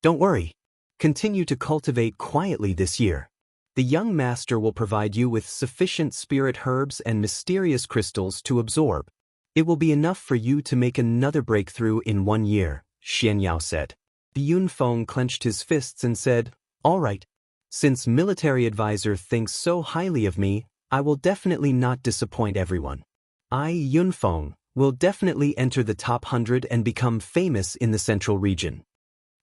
Don't worry. Continue to cultivate quietly this year. The young master will provide you with sufficient spirit herbs and mysterious crystals to absorb. It will be enough for you to make another breakthrough in 1 year, Xian Yao said. Yi Yunfeng clenched his fists and said, All right. Since military advisor thinks so highly of me, I will definitely not disappoint everyone. I, Yunfeng, will definitely enter the top 100 and become famous in the central region.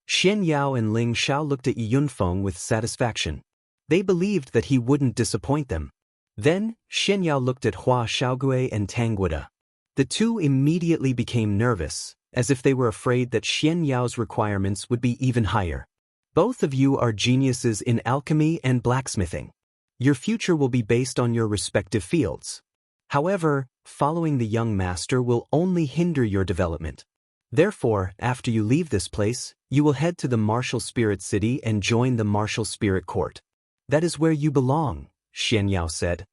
Xian Yao and Ling Xiao looked at Yi Yunfeng with satisfaction. They believed that he wouldn't disappoint them. Then, Xian Yao looked at Hua Xiaogui and Tang Guida. The two immediately became nervous, as if they were afraid that Xian Yao's requirements would be even higher. Both of you are geniuses in alchemy and blacksmithing. Your future will be based on your respective fields. However, following the young master will only hinder your development. Therefore, after you leave this place, you will head to the Martial Spirit City and join the Martial Spirit Court. That is where you belong, Xian Yao said.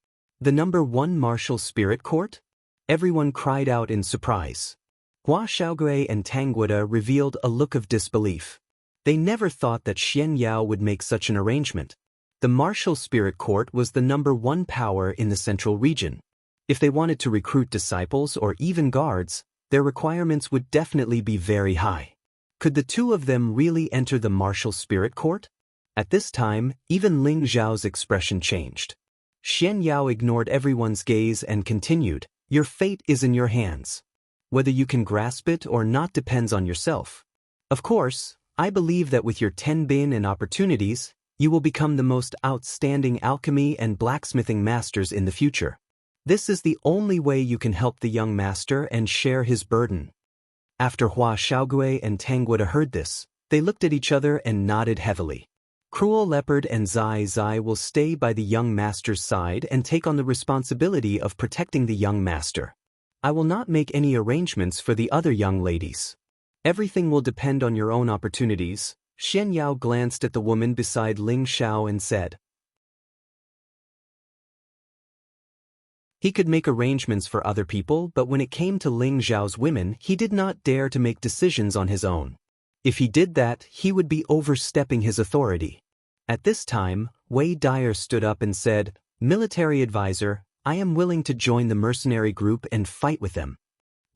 The number 1 Martial Spirit Court? Everyone cried out in surprise. Hua Xiaogui and Tang Guida revealed a look of disbelief. They never thought that Xian Yao would make such an arrangement. The Martial Spirit Court was the number 1 power in the central region. If they wanted to recruit disciples or even guards, their requirements would definitely be very high. Could the two of them really enter the Martial Spirit Court? At this time, even Ling Xiao's expression changed. Xian Yao ignored everyone's gaze and continued, Your fate is in your hands. Whether you can grasp it or not depends on yourself. Of course, I believe that with your 10 bin and opportunities, you will become the most outstanding alchemy and blacksmithing masters in the future. This is the only way you can help the young master and share his burden. After Hua Xiaogui and Tangguo heard this, they looked at each other and nodded heavily. Cruel Leopard and Zai Zai will stay by the young master's side and take on the responsibility of protecting the young master. I will not make any arrangements for the other young ladies. Everything will depend on your own opportunities. Xian Yao glanced at the woman beside Ling Xiao and said. He could make arrangements for other people, but when it came to Ling Xiao's women, he did not dare to make decisions on his own. If he did that, he would be overstepping his authority. At this time, Wei Dyer stood up and said, "Military advisor, I am willing to join the mercenary group and fight with them."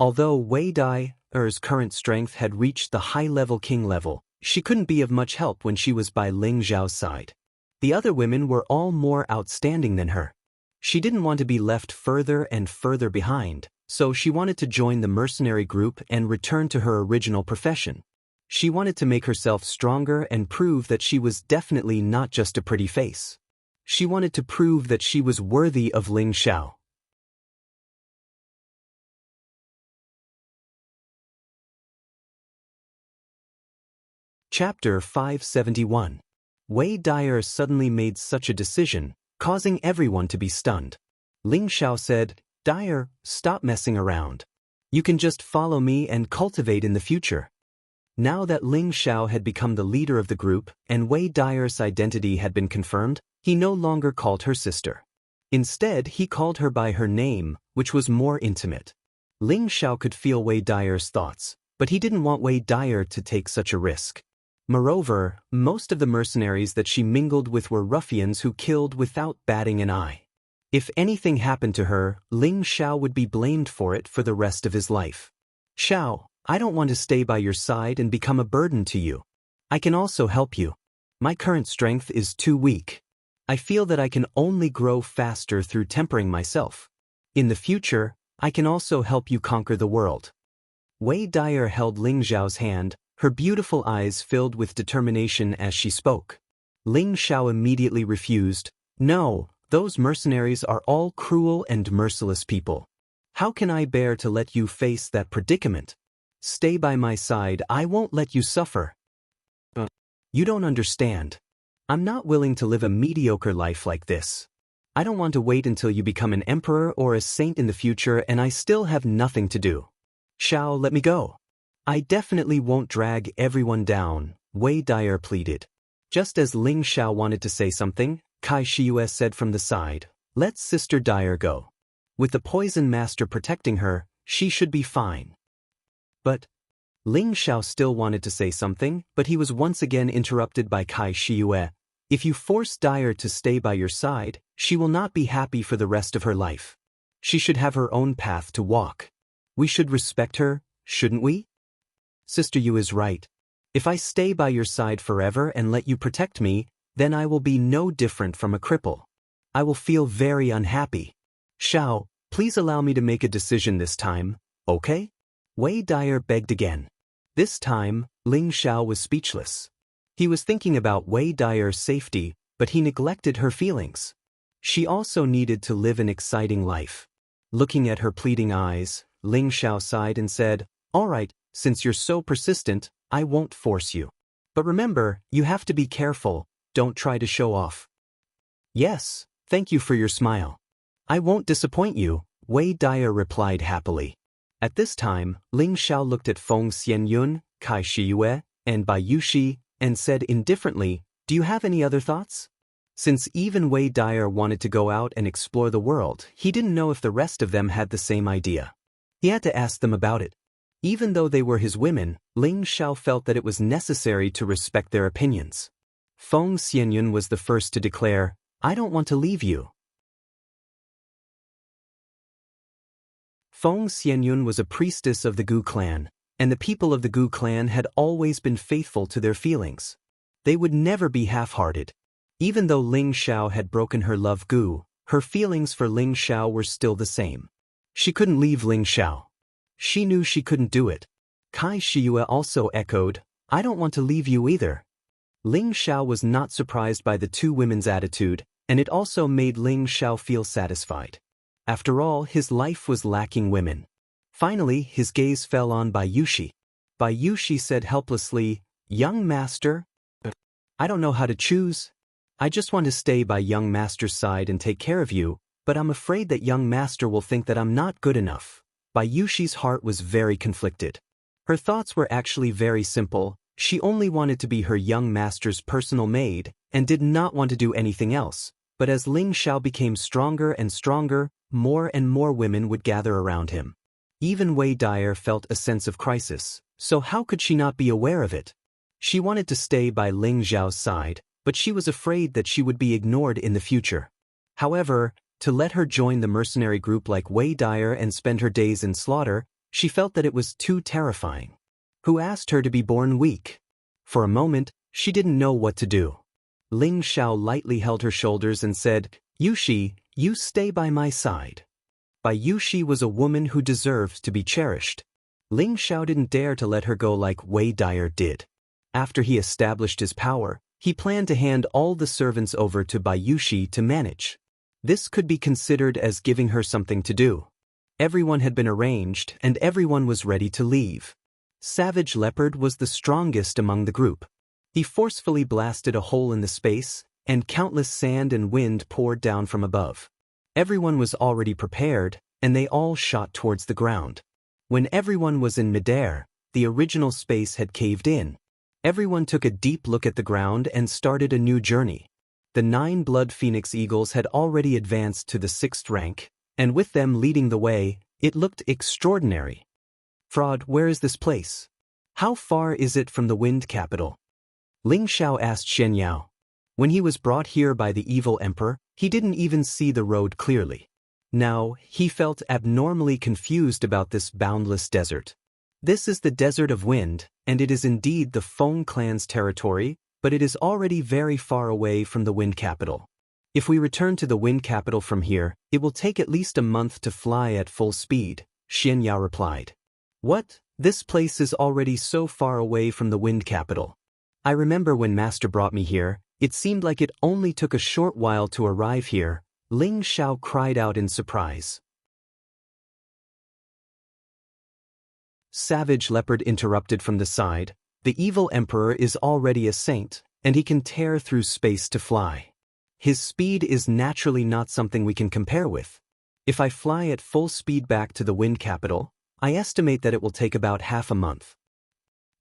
Although Wei Dyer's current strength had reached the high-level king level, she couldn't be of much help when she was by Ling Xiao's side. The other women were all more outstanding than her. She didn't want to be left further and further behind, so she wanted to join the mercenary group and return to her original profession. She wanted to make herself stronger and prove that she was definitely not just a pretty face. She wanted to prove that she was worthy of Ling Xiao. Chapter 571. Wei Dyer suddenly made such a decision, causing everyone to be stunned. Ling Xiao said, "Dyer, stop messing around. You can just follow me and cultivate in the future." Now that Ling Xiao had become the leader of the group and Wei Dyer's identity had been confirmed, he no longer called her sister. Instead, he called her by her name, which was more intimate. Ling Xiao could feel Wei Dyer's thoughts, but he didn't want Wei Dyer to take such a risk. Moreover, most of the mercenaries that she mingled with were ruffians who killed without batting an eye. If anything happened to her, Ling Xiao would be blamed for it for the rest of his life. "Xiao, I don't want to stay by your side and become a burden to you. I can also help you. My current strength is too weak. I feel that I can only grow faster through tempering myself. In the future, I can also help you conquer the world." Wei Dyer held Ling Xiao's hand, her beautiful eyes filled with determination as she spoke. Ling Xiao immediately refused. "No, those mercenaries are all cruel and merciless people. How can I bear to let you face that predicament? Stay by my side, I won't let you suffer." "You don't understand. I'm not willing to live a mediocre life like this. I don't want to wait until you become an emperor or a saint in the future and I still have nothing to do. Xiao, let me go. I definitely won't drag everyone down," Wei Dyer pleaded. Just as Ling Xiao wanted to say something, Kai Shiyue said from the side, "Let Sister Dyer go. With the poison master protecting her, she should be fine." But Ling Xiao still wanted to say something, but he was once again interrupted by Kai Shiyue. "If you force Dyer to stay by your side, she will not be happy for the rest of her life. She should have her own path to walk. We should respect her, shouldn't we?" "Sister Yu is right. If I stay by your side forever and let you protect me, then I will be no different from a cripple. I will feel very unhappy. Xiao, please allow me to make a decision this time, okay?" Wei Dyer begged again. This time, Ling Xiao was speechless. He was thinking about Wei Dyer's safety, but he neglected her feelings. She also needed to live an exciting life. Looking at her pleading eyes, Ling Xiao sighed and said, "All right, since you're so persistent, I won't force you. But remember, you have to be careful, don't try to show off." "Yes, thank you for your smile. I won't disappoint you," Wei Dyer replied happily. At this time, Ling Xiao looked at Feng Xianyun, Kai Shiyue, and Bai Yushi, and said indifferently, "Do you have any other thoughts?" Since even Wei Dyer wanted to go out and explore the world, he didn't know if the rest of them had the same idea. He had to ask them about it. Even though they were his women, Ling Xiao felt that it was necessary to respect their opinions. Feng Xianyun was the first to declare, "I don't want to leave you." Feng Xianyun was a priestess of the Gu clan, and the people of the Gu clan had always been faithful to their feelings. They would never be half-hearted. Even though Ling Xiao had broken her love Gu, her feelings for Ling Xiao were still the same. She couldn't leave Ling Xiao. She knew she couldn't do it. Kai Shiyue also echoed, "I don't want to leave you either." Ling Xiao was not surprised by the two women's attitude, and it also made Ling Xiao feel satisfied. After all, his life was lacking women. Finally, his gaze fell on Bayushi. Bayushi said helplessly, "Young master, I don't know how to choose. I just want to stay by young master's side and take care of you, but I'm afraid that young master will think that I'm not good enough." Bayushi's heart was very conflicted. Her thoughts were actually very simple. She only wanted to be her young master's personal maid and did not want to do anything else. But as Ling Xiao became stronger and stronger, more and more women would gather around him. Even Wei Dyer felt a sense of crisis, so how could she not be aware of it? She wanted to stay by Ling Xiao's side, but she was afraid that she would be ignored in the future. However, to let her join the mercenary group like Wei Dyer and spend her days in slaughter, she felt that it was too terrifying. Who asked her to be born weak? For a moment, she didn't know what to do. Ling Xiao lightly held her shoulders and said, "Yushi, you stay by my side." Bayushi was a woman who deserved to be cherished. Ling Xiao didn't dare to let her go like Wei Dyer did. After he established his power, he planned to hand all the servants over to Bayushi to manage. This could be considered as giving her something to do. Everyone had been arranged, and everyone was ready to leave. Savage Leopard was the strongest among the group. He forcefully blasted a hole in the space, and countless sand and wind poured down from above. Everyone was already prepared, and they all shot towards the ground. When everyone was in midair, the original space had caved in. Everyone took a deep look at the ground and started a new journey. The 9 Blood Phoenix Eagles had already advanced to the 6th rank, and with them leading the way, it looked extraordinary. "Fraud, where is this place? How far is it from the Wind Capital?" Ling Xiao asked Shen Yao. When he was brought here by the evil emperor, he didn't even see the road clearly. Now, he felt abnormally confused about this boundless desert. This is the Desert of Wind, and it is indeed the Feng clan's territory, but it is already very far away from the Wind Capital. If we return to the Wind Capital from here, it will take at least a month to fly at full speed, Xian Yao replied. "What? This place is already so far away from the Wind Capital. I remember when Master brought me here, it seemed like it only took a short while to arrive here," Ling Xiao cried out in surprise. Savage Leopard interrupted from the side. "The evil emperor is already a saint, and he can tear through space to fly. His speed is naturally not something we can compare with. If I fly at full speed back to the Wind Capital, I estimate that it will take about half a month."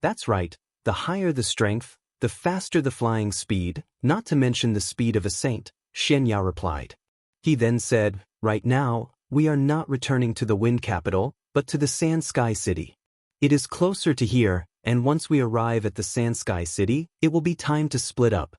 "That's right, the higher the strength, the faster the flying speed, not to mention the speed of a saint," Shen Yao replied. He then said, "Right now, we are not returning to the Wind Capital, but to the Sand Sky City. It is closer to here, and once we arrive at the Sand Sky City, it will be time to split up."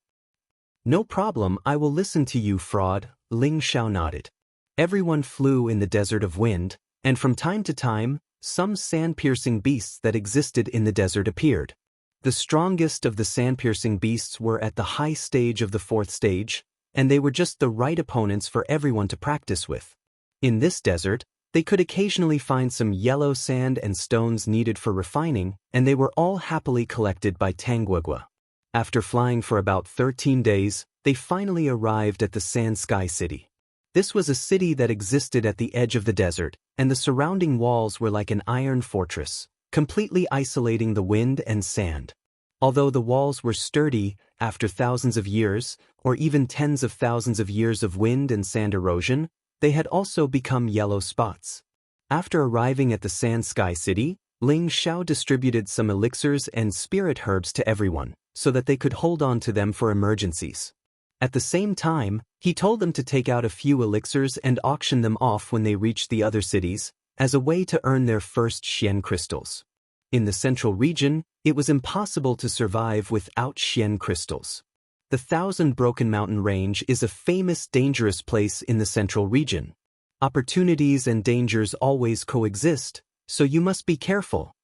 "No problem, I will listen to you, Fraud," Ling Xiao nodded. Everyone flew in the Desert of Wind, and from time to time, some sand-piercing beasts that existed in the desert appeared. The strongest of the sand-piercing beasts were at the high stage of the 4th stage, and they were just the right opponents for everyone to practice with. In this desert, they could occasionally find some yellow sand and stones needed for refining, and they were all happily collected by Tanguagua. After flying for about 13 days, they finally arrived at the Sand Sky City. This was a city that existed at the edge of the desert, and the surrounding walls were like an iron fortress, completely isolating the wind and sand. Although the walls were sturdy, after thousands of years, or even tens of thousands of years of wind and sand erosion, they had also become yellow spots. After arriving at the Sand Sky City, Ling Xiao distributed some elixirs and spirit herbs to everyone, so that they could hold on to them for emergencies. At the same time, he told them to take out a few elixirs and auction them off when they reached the other cities, as a way to earn their first Xian crystals. In the central region, it was impossible to survive without Xian crystals. The Thousand Broken Mountain Range is a famous dangerous place in the central region. Opportunities and dangers always coexist, so you must be careful.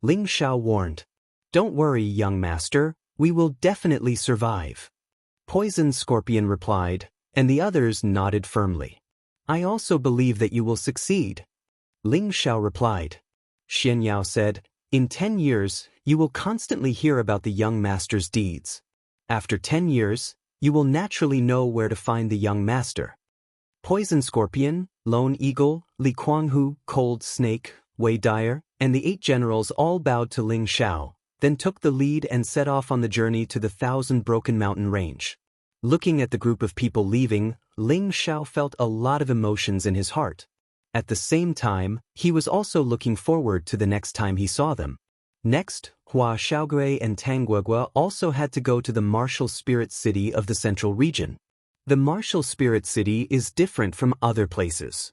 Ling Xiao warned. "Don't worry, young master, we will definitely survive." Poison Scorpion replied, and the others nodded firmly. "I also believe that you will succeed." Ling Xiao replied. Xian Yao said, "In 10 years, you will constantly hear about the young master's deeds. After 10 years, you will naturally know where to find the young master." Poison Scorpion, Lone Eagle, Li Kuanghu, Cold Snake, Wei Dyer, and the 8 generals all bowed to Ling Xiao, then took the lead and set off on the journey to the 1,000 Broken Mountain Range. Looking at the group of people leaving, Ling Xiao felt a lot of emotions in his heart. At the same time, he was also looking forward to the next time he saw them. Next, Hua Xiaogui and Tang Guogua also had to go to the martial spirit city of the central region. The martial spirit city is different from other places.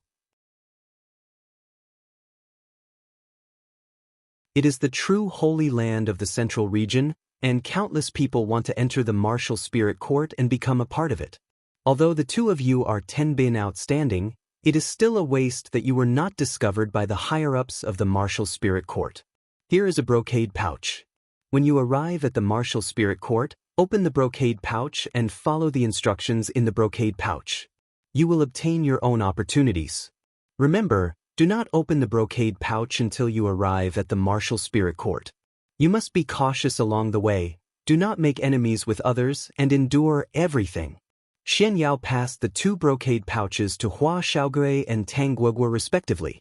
It is the true holy land of the central region, and countless people want to enter the martial spirit court and become a part of it. Although the two of you are 10 bin outstanding, it is still a waste that you were not discovered by the higher-ups of the martial spirit court. Here is a brocade pouch. When you arrive at the martial spirit court, open the brocade pouch and follow the instructions in the brocade pouch. You will obtain your own opportunities. Remember, do not open the brocade pouch until you arrive at the martial spirit court. You must be cautious along the way, do not make enemies with others, and endure everything. Xian Yao passed the 2 brocade pouches to Hua Xiaogui and Tang Guogua respectively.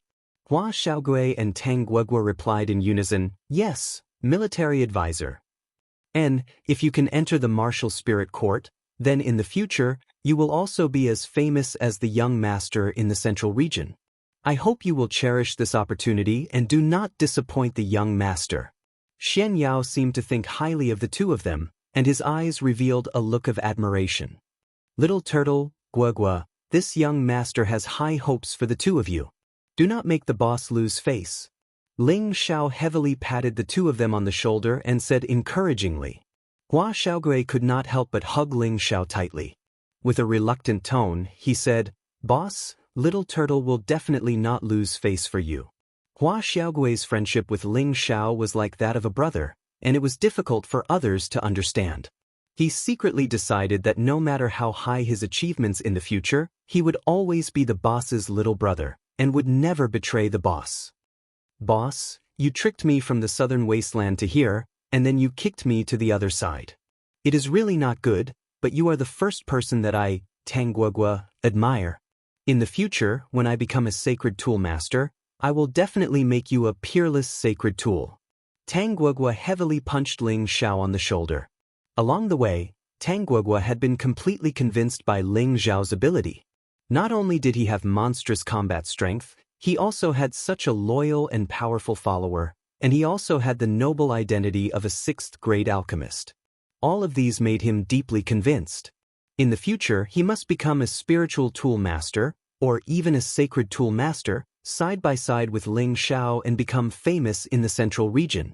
Hua Xiaogui and Tang Guogua replied in unison, "Yes, military advisor. And, if you can enter the martial spirit court, then in the future, you will also be as famous as the young master in the central region. I hope you will cherish this opportunity and do not disappoint the young master." Xian Yao seemed to think highly of the two of them, and his eyes revealed a look of admiration. "Little turtle, Guogua, this young master has high hopes for the two of you. Do not make the boss lose face." Ling Xiao heavily patted the two of them on the shoulder and said encouragingly. Hua Xiaogui could not help but hug Ling Xiao tightly. With a reluctant tone, he said, "Boss, Little Turtle will definitely not lose face for you." Hua Xiaogui's friendship with Ling Xiao was like that of a brother, and it was difficult for others to understand. He secretly decided that no matter how high his achievements in the future, he would always be the boss's little brother, and would never betray the boss. "Boss, you tricked me from the southern wasteland to here, and then you kicked me to the other side. It is really not good, but you are the first person that I, Tang Guogua, admire. In the future, when I become a sacred tool master, I will definitely make you a peerless sacred tool." Tang Guogua heavily punched Ling Xiao on the shoulder. Along the way, Tang Guogua had been completely convinced by Ling Xiao's ability. Not only did he have monstrous combat strength, he also had such a loyal and powerful follower, and he also had the noble identity of a 6th-grade alchemist. All of these made him deeply convinced. In the future, he must become a spiritual tool master, or even a sacred tool master, side by side with Ling Xiao and become famous in the central region.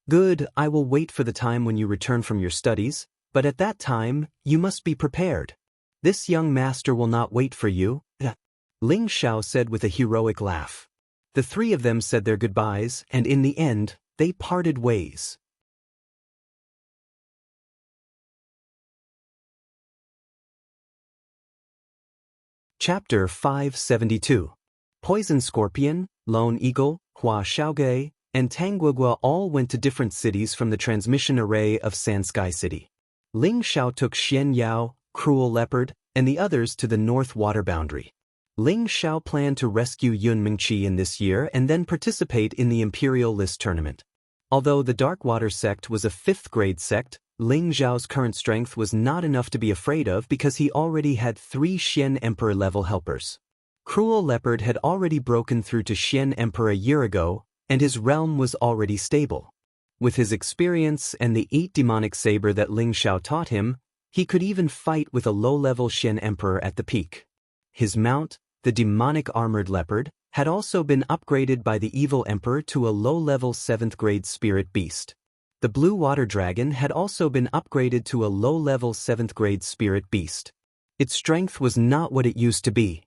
"Good, I will wait for the time when you return from your studies, but at that time, you must be prepared. This young master will not wait for you," Ling Xiao said with a heroic laugh. The 3 of them said their goodbyes, and in the end, they parted ways. Chapter 572. Poison Scorpion, Lone Eagle, Hua Xiaogui, and Tang Guogua all went to different cities from the transmission array of Sansky City. Ling Xiao took Xian Yao, Cruel Leopard, and the others to the north water boundary. Ling Xiao planned to rescue Yun Mingqi in this year and then participate in the Imperial List tournament. Although the Dark Water sect was a 5th-grade sect, Ling Xiao's current strength was not enough to be afraid of because he already had 3 Xian Emperor-level helpers. Cruel Leopard had already broken through to Xian Emperor a year ago, and his realm was already stable. With his experience and the 8 demonic saber that Ling Xiao taught him, he could even fight with a low-level Xian Emperor at the peak. His mount, the demonic armored leopard, had also been upgraded by the evil emperor to a low-level 7th-grade spirit beast. The blue water dragon had also been upgraded to a low-level 7th-grade spirit beast. Its strength was not what it used to be.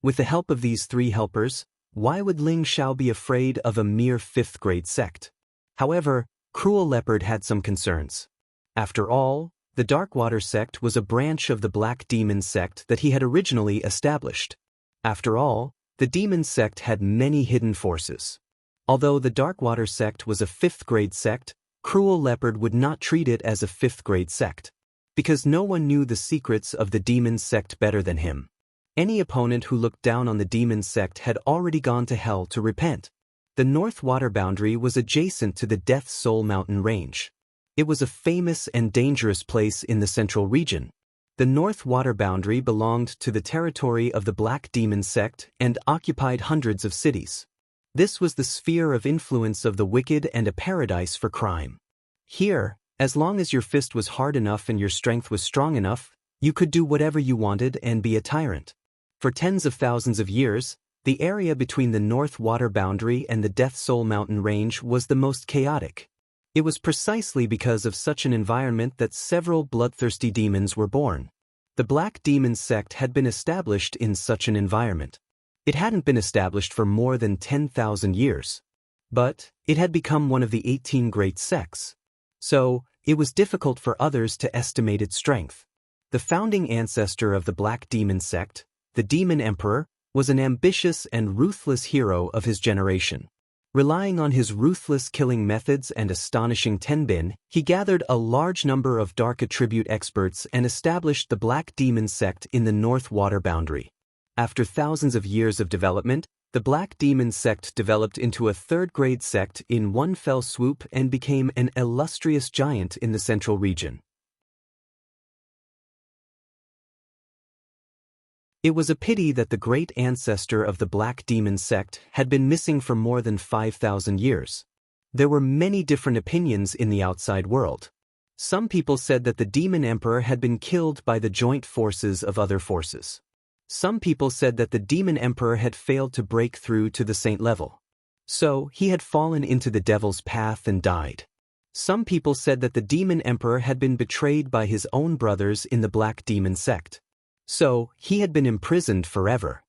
With the help of these 3 helpers, why would Ling Xiao be afraid of a mere 5th-grade sect? However, Cruel Leopard had some concerns. After all, the Dark Water sect was a branch of the Black Demon sect that he had originally established. After all, the Demon sect had many hidden forces. Although the Dark Water sect was a 5th-grade sect, Cruel Leopard would not treat it as a 5th-grade sect, because no one knew the secrets of the Demon sect better than him. Any opponent who looked down on the demon sect had already gone to hell to repent. The north water boundary was adjacent to the Death Soul mountain range. It was a famous and dangerous place in the central region. The north water boundary belonged to the territory of the Black Demon sect and occupied hundreds of cities. This was the sphere of influence of the wicked and a paradise for crime. Here, as long as your fist was hard enough and your strength was strong enough, you could do whatever you wanted and be a tyrant. For tens of thousands of years, the area between the north water boundary and the Death Soul mountain range was the most chaotic. It was precisely because of such an environment that several bloodthirsty demons were born. The Black Demon sect had been established in such an environment. It hadn't been established for more than 10,000 years. But it had become one of the 18 great sects. So, it was difficult for others to estimate its strength. The founding ancestor of the Black Demon sect, the Demon Emperor, was an ambitious and ruthless hero of his generation. Relying on his ruthless killing methods and astonishing tenbin, he gathered a large number of dark attribute experts and established the Black Demon sect in the North Water boundary. After thousands of years of development, the Black Demon sect developed into a third-grade sect in one fell swoop and became an illustrious giant in the central region. It was a pity that the great ancestor of the Black Demon sect had been missing for more than 5,000 years. There were many different opinions in the outside world. Some people said that the Demon Emperor had been killed by the joint forces of other forces. Some people said that the Demon Emperor had failed to break through to the saint level. So, he had fallen into the devil's path and died. Some people said that the Demon Emperor had been betrayed by his own brothers in the Black Demon sect. So, he had been imprisoned forever.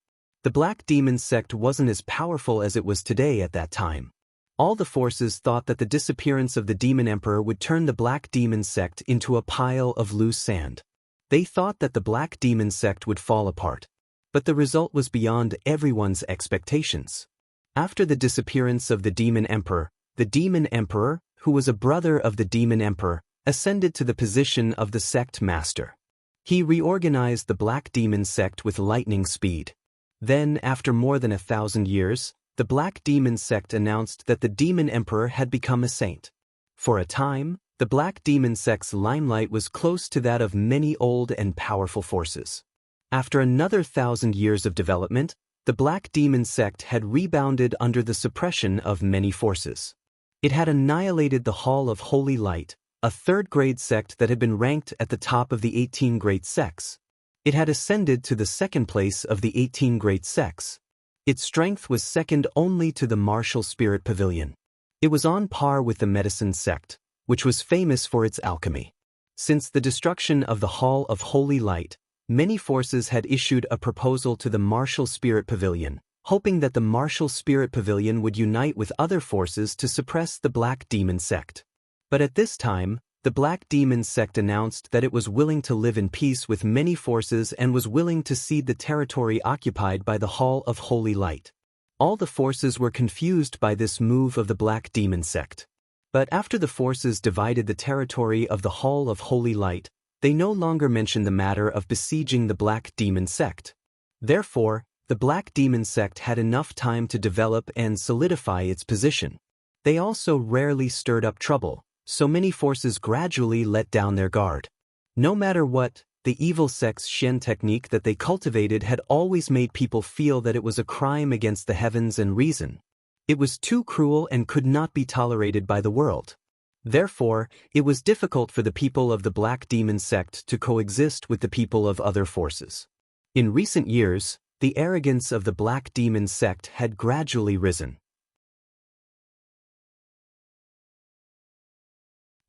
The Black Demon sect wasn't as powerful as it was today at that time. All the forces thought that the disappearance of the Demon Emperor would turn the Black Demon sect into a pile of loose sand. They thought that the Black Demon sect would fall apart. But the result was beyond everyone's expectations. After the disappearance of the Demon Emperor, the Demon Emperor, who was a brother of the Demon Emperor, ascended to the position of the sect master. He reorganized the Black Demon sect with lightning speed. Then, after more than 1,000 years, the Black Demon sect announced that the Demon Emperor had become a saint. For a time, the Black Demon sect's limelight was close to that of many old and powerful forces. After another 1,000 years of development, the Black Demon sect had rebounded under the suppression of many forces. It had annihilated the Hall of Holy Light, a third-grade sect that had been ranked at the top of the 18 great sects. It had ascended to the second place of the 18 great sects. Its strength was second only to the Martial Spirit Pavilion. It was on par with the Medicine sect, which was famous for its alchemy. Since the destruction of the Hall of Holy Light, many forces had issued a proposal to the Martial Spirit Pavilion, hoping that the Martial Spirit Pavilion would unite with other forces to suppress the Black Demon sect. But at this time, the Black Demon sect announced that it was willing to live in peace with many forces and was willing to cede the territory occupied by the Hall of Holy Light. All the forces were confused by this move of the Black Demon sect. But after the forces divided the territory of the Hall of Holy Light, they no longer mentioned the matter of besieging the Black Demon sect. Therefore, the Black Demon sect had enough time to develop and solidify its position. They also rarely stirred up trouble, so many forces gradually let down their guard. No matter what, the evil sect's Shen technique that they cultivated had always made people feel that it was a crime against the heavens and reason. It was too cruel and could not be tolerated by the world. Therefore, it was difficult for the people of the Black Demon sect to coexist with the people of other forces. In recent years, the arrogance of the Black Demon sect had gradually risen.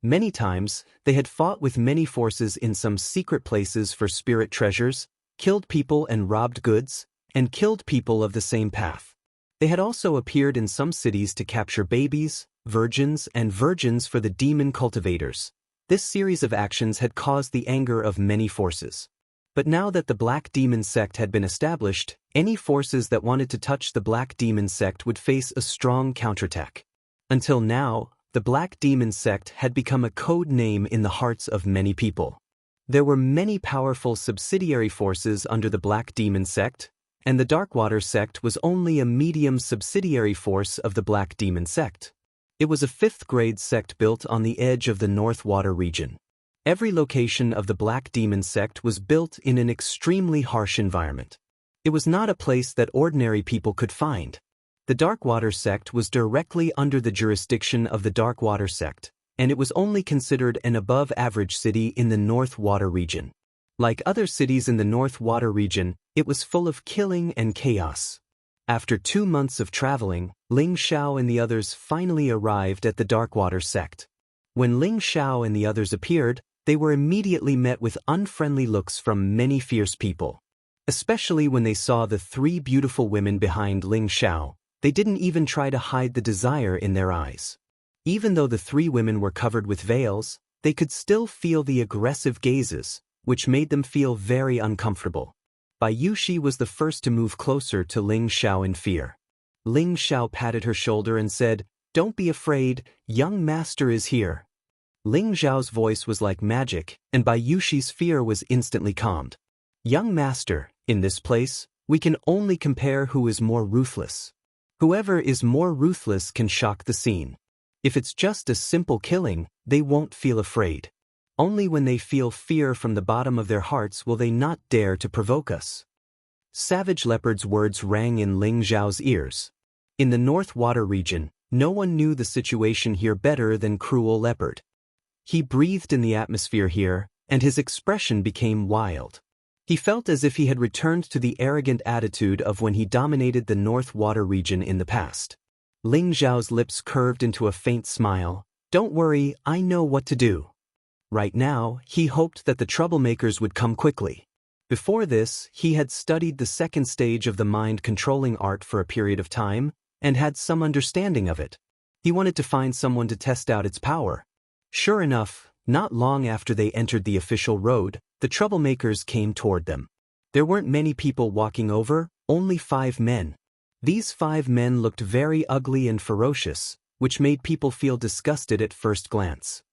Many times, they had fought with many forces in some secret places for spirit treasures, killed people and robbed goods, and killed people of the same path. They had also appeared in some cities to capture babies, virgins, and virgins for the demon cultivators. This series of actions had caused the anger of many forces. But now that the Black Demon sect had been established, any forces that wanted to touch the Black Demon sect would face a strong counterattack. Until now, the Black Demon sect had become a code name in the hearts of many people. There were many powerful subsidiary forces under the Black Demon sect, and the Darkwater sect was only a medium subsidiary force of the Black Demon sect. It was a 5th-grade sect built on the edge of the North Water region. Every location of the Black Demon sect was built in an extremely harsh environment. It was not a place that ordinary people could find. The Darkwater sect was directly under the jurisdiction of the Darkwater sect, and it was only considered an above-average city in the North Water region. Like other cities in the North Water region, it was full of killing and chaos. After 2 months of traveling, Ling Xiao and the others finally arrived at the Darkwater sect. When Ling Xiao and the others appeared, they were immediately met with unfriendly looks from many fierce people. Especially when they saw the 3 beautiful women behind Ling Xiao, they didn't even try to hide the desire in their eyes. Even though the 3 women were covered with veils, they could still feel the aggressive gazes, which made them feel very uncomfortable. Bai Yuxi was the first to move closer to Ling Xiao in fear. Ling Xiao patted her shoulder and said, "Don't be afraid, young master is here." Ling Xiao's voice was like magic, and Bai Yuxi's fear was instantly calmed. "Young master, in this place, we can only compare who is more ruthless. Whoever is more ruthless can shock the scene. If it's just a simple killing, they won't feel afraid. Only when they feel fear from the bottom of their hearts will they not dare to provoke us." Savage Leopard's words rang in Ling Xiao's ears. In the North Water region, no one knew the situation here better than Cruel Leopard. He breathed in the atmosphere here, and his expression became wild. He felt as if he had returned to the arrogant attitude of when he dominated the North Water region in the past. Ling Xiao's lips curved into a faint smile. "Don't worry, I know what to do." Right now, he hoped that the troublemakers would come quickly. Before this, he had studied the 2nd stage of the mind-controlling art for a period of time, and had some understanding of it. He wanted to find someone to test out its power. Sure enough, not long after they entered the official road, the troublemakers came toward them. There weren't many people walking over, only 5 men. These 5 men looked very ugly and ferocious, which made people feel disgusted at first glance.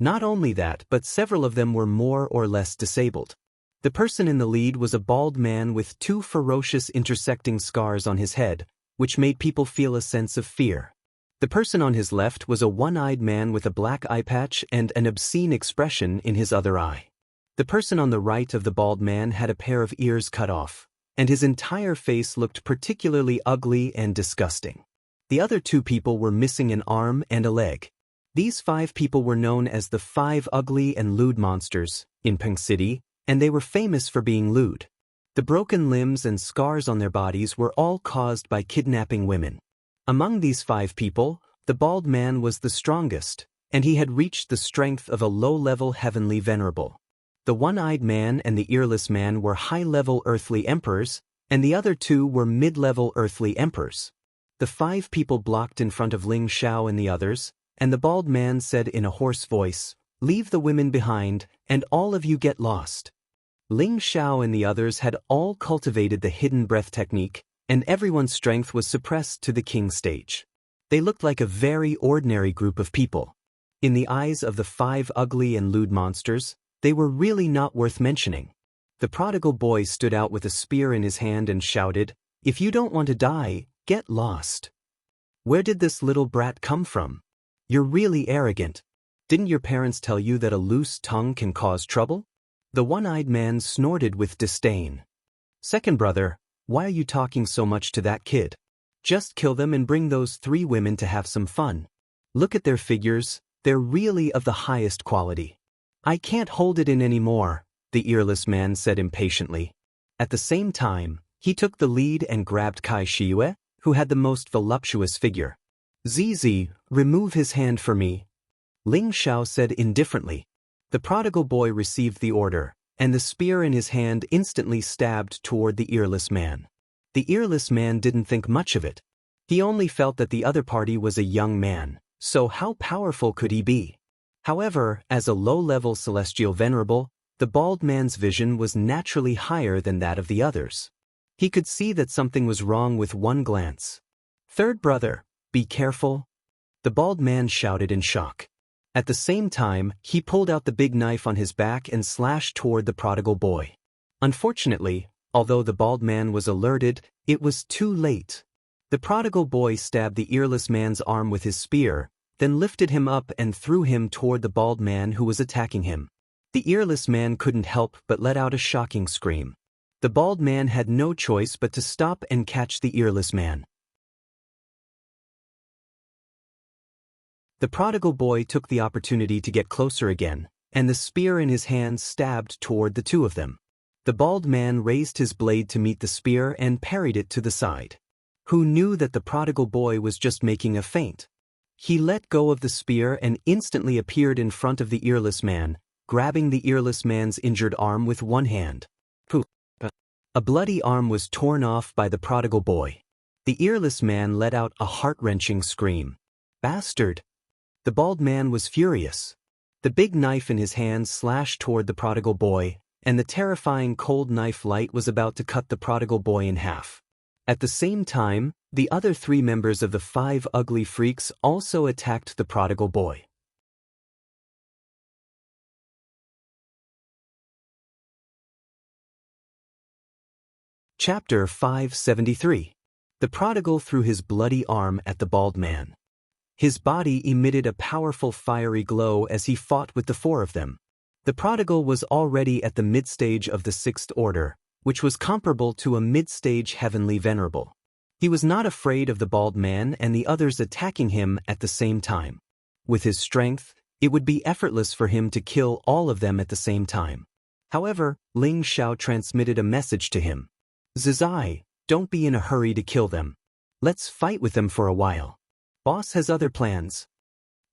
Not only that, but several of them were more or less disabled. The person in the lead was a bald man with 2 ferocious intersecting scars on his head, which made people feel a sense of fear. The person on his left was a one-eyed man with a black eye patch and an obscene expression in his other eye. The person on the right of the bald man had a pair of ears cut off, and his entire face looked particularly ugly and disgusting. The other 2 people were missing an arm and a leg. These 5 people were known as the 5 ugly and lewd monsters in Peng City, and they were famous for being lewd. The broken limbs and scars on their bodies were all caused by kidnapping women. Among these 5 people, the bald man was the strongest, and he had reached the strength of a low-level heavenly venerable. The one-eyed man and the earless man were high-level earthly emperors, and the other 2 were mid-level earthly emperors. The 5 people blocked in front of Ling Xiao and the others, and the bald man said in a hoarse voice, "Leave the women behind, and all of you get lost." Ling Xiao and the others had all cultivated the hidden breath technique, and everyone's strength was suppressed to the king stage. They looked like a very ordinary group of people. In the eyes of the 5 ugly and lewd monsters, they were really not worth mentioning. The prodigal boy stood out with a spear in his hand and shouted, "If you don't want to die, get lost." "Where did this little brat come from? You're really arrogant. Didn't your parents tell you that a loose tongue can cause trouble?" The one-eyed man snorted with disdain. "Second brother, why are you talking so much to that kid? Just kill them and bring those 3 women to have some fun. Look at their figures, they're really of the highest quality." "I can't hold it in anymore," the earless man said impatiently. At the same time, he took the lead and grabbed Kai Shiyue, who had the most voluptuous figure. "Zizi, remove his hand for me," Ling Xiao said indifferently. The prodigal boy received the order, and the spear in his hand instantly stabbed toward the earless man. The earless man didn't think much of it. He only felt that the other party was a young man, so how powerful could he be? However, as a low-level celestial venerable, the bald man's vision was naturally higher than that of the others. He could see that something was wrong with one glance. "Third brother, be careful," the bald man shouted in shock. At the same time, he pulled out the big knife on his back and slashed toward the prodigal boy. Unfortunately, although the bald man was alerted, it was too late. The prodigal boy stabbed the earless man's arm with his spear, then lifted him up and threw him toward the bald man who was attacking him. The earless man couldn't help but let out a shocking scream. The bald man had no choice but to stop and catch the earless man. The prodigal boy took the opportunity to get closer again, and the spear in his hand stabbed toward the two of them. The bald man raised his blade to meet the spear and parried it to the side. Who knew that the prodigal boy was just making a feint? He let go of the spear and instantly appeared in front of the earless man, grabbing the earless man's injured arm with one hand. Poof! A bloody arm was torn off by the prodigal boy. The earless man let out a heart-wrenching scream. Bastard! The bald man was furious. The big knife in his hand slashed toward the prodigal boy, and the terrifying cold knife light was about to cut the prodigal boy in half. At the same time, the other 3 members of the 5 ugly freaks also attacked the prodigal boy. Chapter 573. The prodigal threw his bloody arm at the bald man. His body emitted a powerful fiery glow as he fought with the 4 of them. The prodigal was already at the mid-stage of the 6th order, which was comparable to a mid-stage heavenly venerable. He was not afraid of the bald man and the others attacking him at the same time. With his strength, it would be effortless for him to kill all of them at the same time. However, Ling Xiao transmitted a message to him. Zizai, don't be in a hurry to kill them. Let's fight with them for a while. Boss has other plans.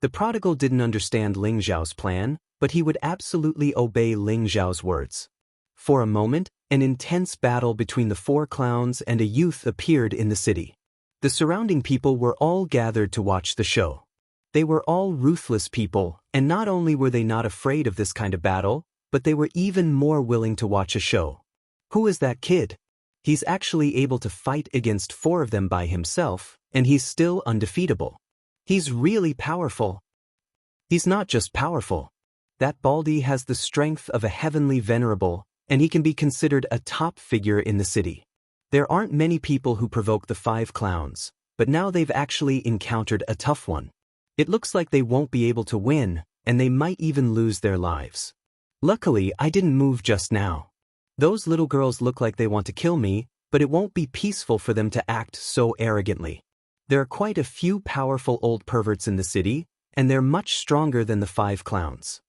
The prodigal didn't understand Ling Xiao's plan, but he would absolutely obey Ling Xiao's words. For a moment, an intense battle between the 4 clowns and a youth appeared in the city. The surrounding people were all gathered to watch the show. They were all ruthless people, and not only were they not afraid of this kind of battle, but they were even more willing to watch a show. Who is that kid? He's actually able to fight against 4 of them by himself, and he's still undefeatable. He's really powerful. He's not just powerful. That baldy has the strength of a heavenly venerable, and he can be considered a top figure in the city. There aren't many people who provoke the 5 clowns, but now they've actually encountered a tough one. It looks like they won't be able to win, and they might even lose their lives. Luckily, I didn't move just now. Those little girls look like they want to kill me, but it won't be peaceful for them to act so arrogantly. There are quite a few powerful old perverts in the city, and they're much stronger than the 5 clowns.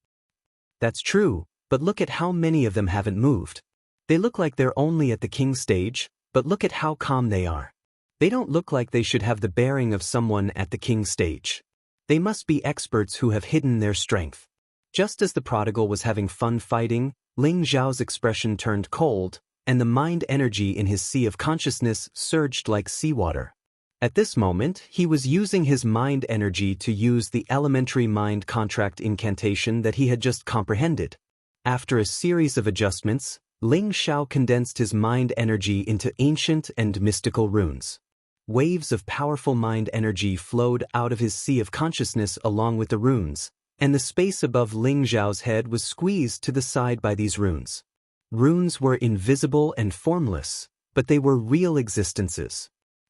That's true, but look at how many of them haven't moved. They look like they're only at the king stage, but look at how calm they are. They don't look like they should have the bearing of someone at the king stage. They must be experts who have hidden their strength. Just as the prodigal was having fun fighting, Ling Xiao's expression turned cold, and the mind energy in his sea of consciousness surged like seawater. At this moment, he was using his mind energy to use the elementary mind contract incantation that he had just comprehended. After a series of adjustments, Ling Xiao condensed his mind energy into ancient and mystical runes. Waves of powerful mind energy flowed out of his sea of consciousness along with the runes, and the space above Ling Xiao's head was squeezed to the side by these runes. Runes were invisible and formless, but they were real existences.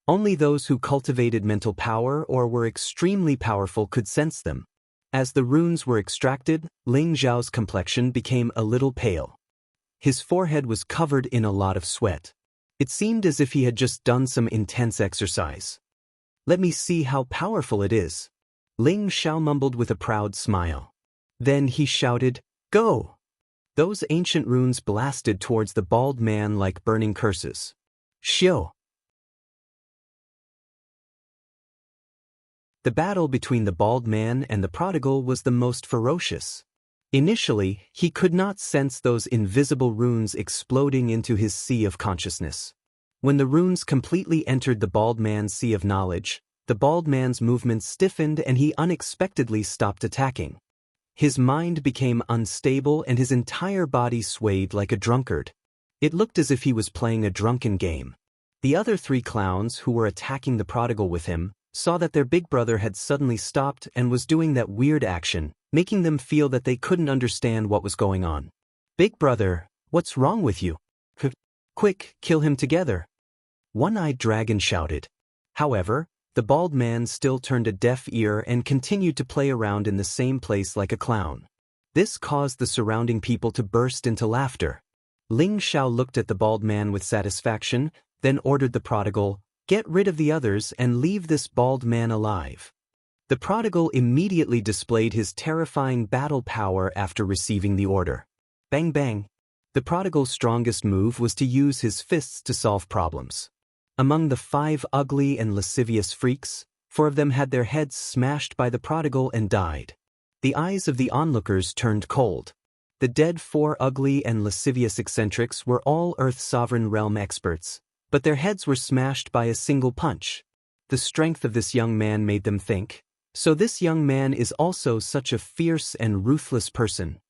Only those who cultivated mental power or were extremely powerful could sense them. As the runes were extracted, Ling Xiao's complexion became a little pale. His forehead was covered in a lot of sweat. It seemed as if he had just done some intense exercise. Let me see how powerful it is. Ling Xiao mumbled with a proud smile. Then he shouted, "Go!" Those ancient runes blasted towards the bald man like burning curses. Xiu! The battle between the bald man and the prodigal was the most ferocious. Initially, he could not sense those invisible runes exploding into his sea of consciousness. When the runes completely entered the bald man's sea of knowledge, the bald man's movements stiffened and he unexpectedly stopped attacking. His mind became unstable and his entire body swayed like a drunkard. It looked as if he was playing a drunken game. The other 3 clowns who were attacking the prodigal with him, saw that their big brother had suddenly stopped and was doing that weird action, making them feel that they couldn't understand what was going on. Big brother, what's wrong with you? Quick, kill him together. One-eyed dragon shouted. However, the bald man still turned a deaf ear and continued to play around in the same place like a clown. This caused the surrounding people to burst into laughter. Ling Xiao looked at the bald man with satisfaction, then ordered the prodigal, "Get rid of the others and leave this bald man alive." The prodigal immediately displayed his terrifying battle power after receiving the order. Bang bang. The prodigal's strongest move was to use his fists to solve problems. Among the 5 ugly and lascivious freaks, 4 of them had their heads smashed by the prodigal and died. The eyes of the onlookers turned cold. The dead 4 ugly and lascivious eccentrics were all Earth's sovereign realm experts, but their heads were smashed by a single punch. The strength of this young man made them think, so this young man is also such a fierce and ruthless person.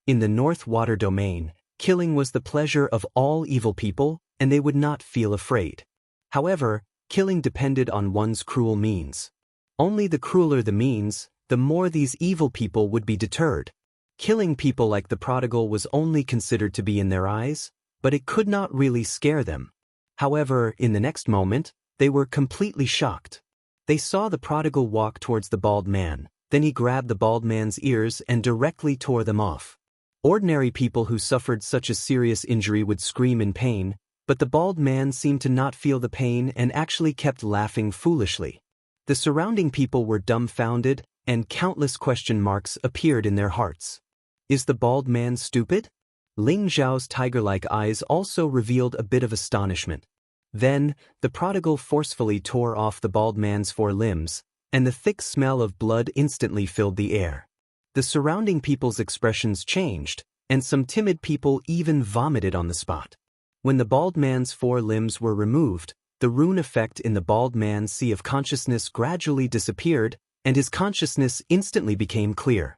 In the North Water domain, killing was the pleasure of all evil people, and they would not feel afraid. However, killing depended on one's cruel means. Only the crueler the means, the more these evil people would be deterred. Killing people like the prodigal was only considered to be in their eyes, but it could not really scare them. However, in the next moment, they were completely shocked. They saw the prodigal walk towards the bald man, then he grabbed the bald man's ears and directly tore them off. Ordinary people who suffered such a serious injury would scream in pain, but the bald man seemed to not feel the pain and actually kept laughing foolishly. The surrounding people were dumbfounded, and countless question marks appeared in their hearts. Is the bald man stupid? Ling Zhao's tiger-like eyes also revealed a bit of astonishment. Then, the prodigal forcefully tore off the bald man's 4 limbs, and the thick smell of blood instantly filled the air. The surrounding people's expressions changed, and some timid people even vomited on the spot. When the bald man's 4 limbs were removed, the rune effect in the bald man's sea of consciousness gradually disappeared, and his consciousness instantly became clear.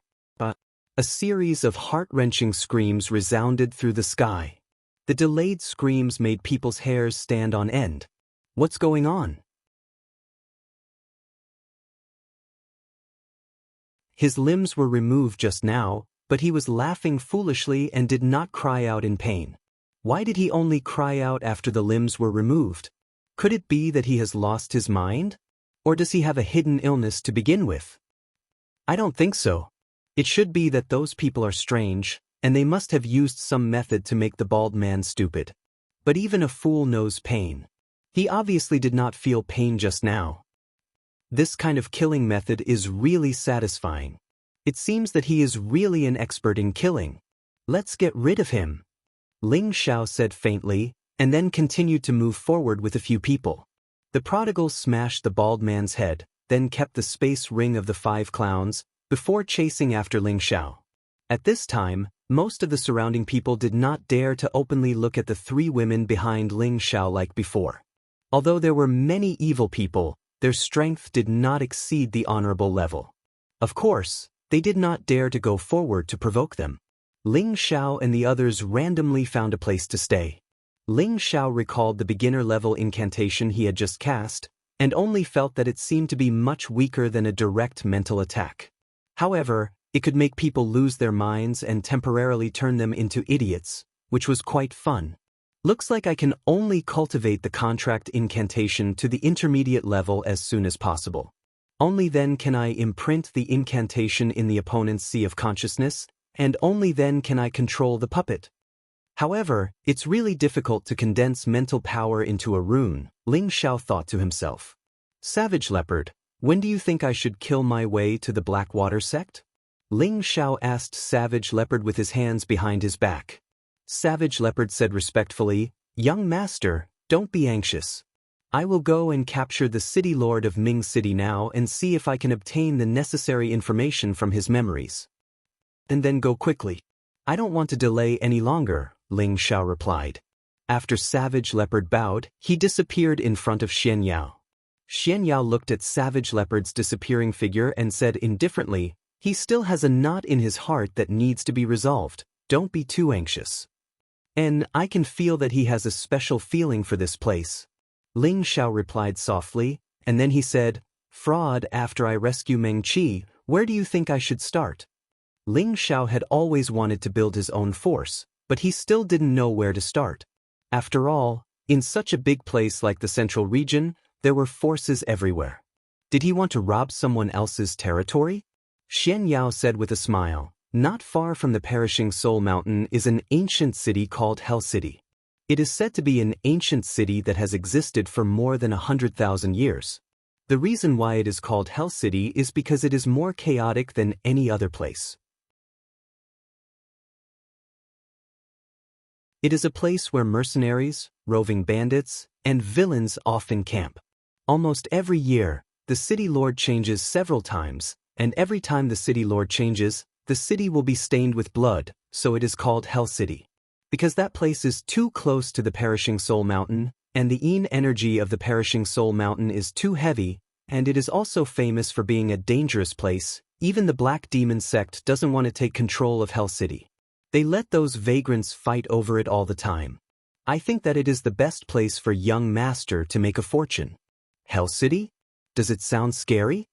A series of heart-wrenching screams resounded through the sky. The delayed screams made people's hairs stand on end. What's going on? His limbs were removed just now, but he was laughing foolishly and did not cry out in pain. Why did he only cry out after the limbs were removed? Could it be that he has lost his mind? Or does he have a hidden illness to begin with? I don't think so. It should be that those people are strange, and they must have used some method to make the bald man stupid. But even a fool knows pain. He obviously did not feel pain just now. This kind of killing method is really satisfying. It seems that he is really an expert in killing. Let's get rid of him. Ling Xiao said faintly, and then continued to move forward with a few people. The prodigal smashed the bald man's head, then kept the space ring of the 5 clowns, before chasing after Ling Xiao. At this time, most of the surrounding people did not dare to openly look at the 3 women behind Ling Xiao like before. Although there were many evil people, their strength did not exceed the honorable level. Of course, they did not dare to go forward to provoke them. Ling Xiao and the others randomly found a place to stay. Ling Xiao recalled the beginner-level incantation he had just cast, and only felt that it seemed to be much weaker than a direct mental attack. However, it could make people lose their minds and temporarily turn them into idiots, which was quite fun. Looks like I can only cultivate the contract incantation to the intermediate level as soon as possible. Only then can I imprint the incantation in the opponent's sea of consciousness, and only then can I control the puppet. However, it's really difficult to condense mental power into a rune, Ling Xiao thought to himself. Savage Leopard, when do you think I should kill my way to the Blackwater sect? Ling Xiao asked Savage Leopard with his hands behind his back. Savage Leopard said respectfully, "Young master, don't be anxious. I will go and capture the city lord of Ming City now and see if I can obtain the necessary information from his memories. And then go quickly. I don't want to delay any longer," Ling Xiao replied. After Savage Leopard bowed, he disappeared in front of Xian Yao. Xian Yao looked at Savage Leopard's disappearing figure and said indifferently, "He still has a knot in his heart that needs to be resolved. Don't be too anxious. And I can feel that he has a special feeling for this place." Ling Xiao replied softly, and then he said, Fraud. After I rescue Meng Qi, where do you think I should start? Ling Xiao had always wanted to build his own force, but he still didn't know where to start. After all, in such a big place like the Central Region, there were forces everywhere. Did he want to rob someone else's territory? Xian Yao said with a smile. Not far from the perishing Soul Mountain is an ancient city called Hell City. It is said to be an ancient city that has existed for more than 100,000 years. The reason why it is called Hell City is because it is more chaotic than any other place. It is a place where mercenaries, roving bandits, and villains often camp. Almost every year, the city lord changes several times, and every time the city lord changes, the city will be stained with blood, so it is called Hell City. Because that place is too close to the perishing Soul Mountain, and the yin energy of the perishing Soul Mountain is too heavy, and it is also famous for being a dangerous place, even the Black Demon sect doesn't want to take control of Hell City. They let those vagrants fight over it all the time. I think that it is the best place for young master to make a fortune. Hell City? Does it sound scary?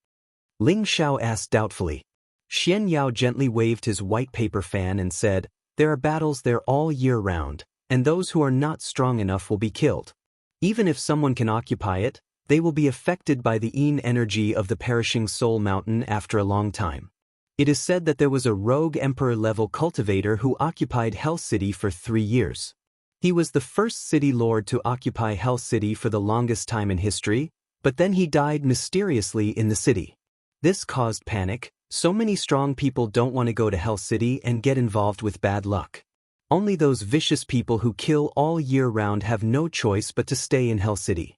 Ling Xiao asked doubtfully. Xian Yao gently waved his white paper fan and said, there are battles there all year round, and those who are not strong enough will be killed. Even if someone can occupy it, they will be affected by the yin energy of the perishing Soul Mountain after a long time. It is said that there was a rogue emperor-level cultivator who occupied Hell City for 3 years. He was the first city lord to occupy Hell City for the longest time in history, but then he died mysteriously in the city. This caused panic. So many strong people don't want to go to Hell City and get involved with bad luck. Only those vicious people who kill all year round have no choice but to stay in Hell City.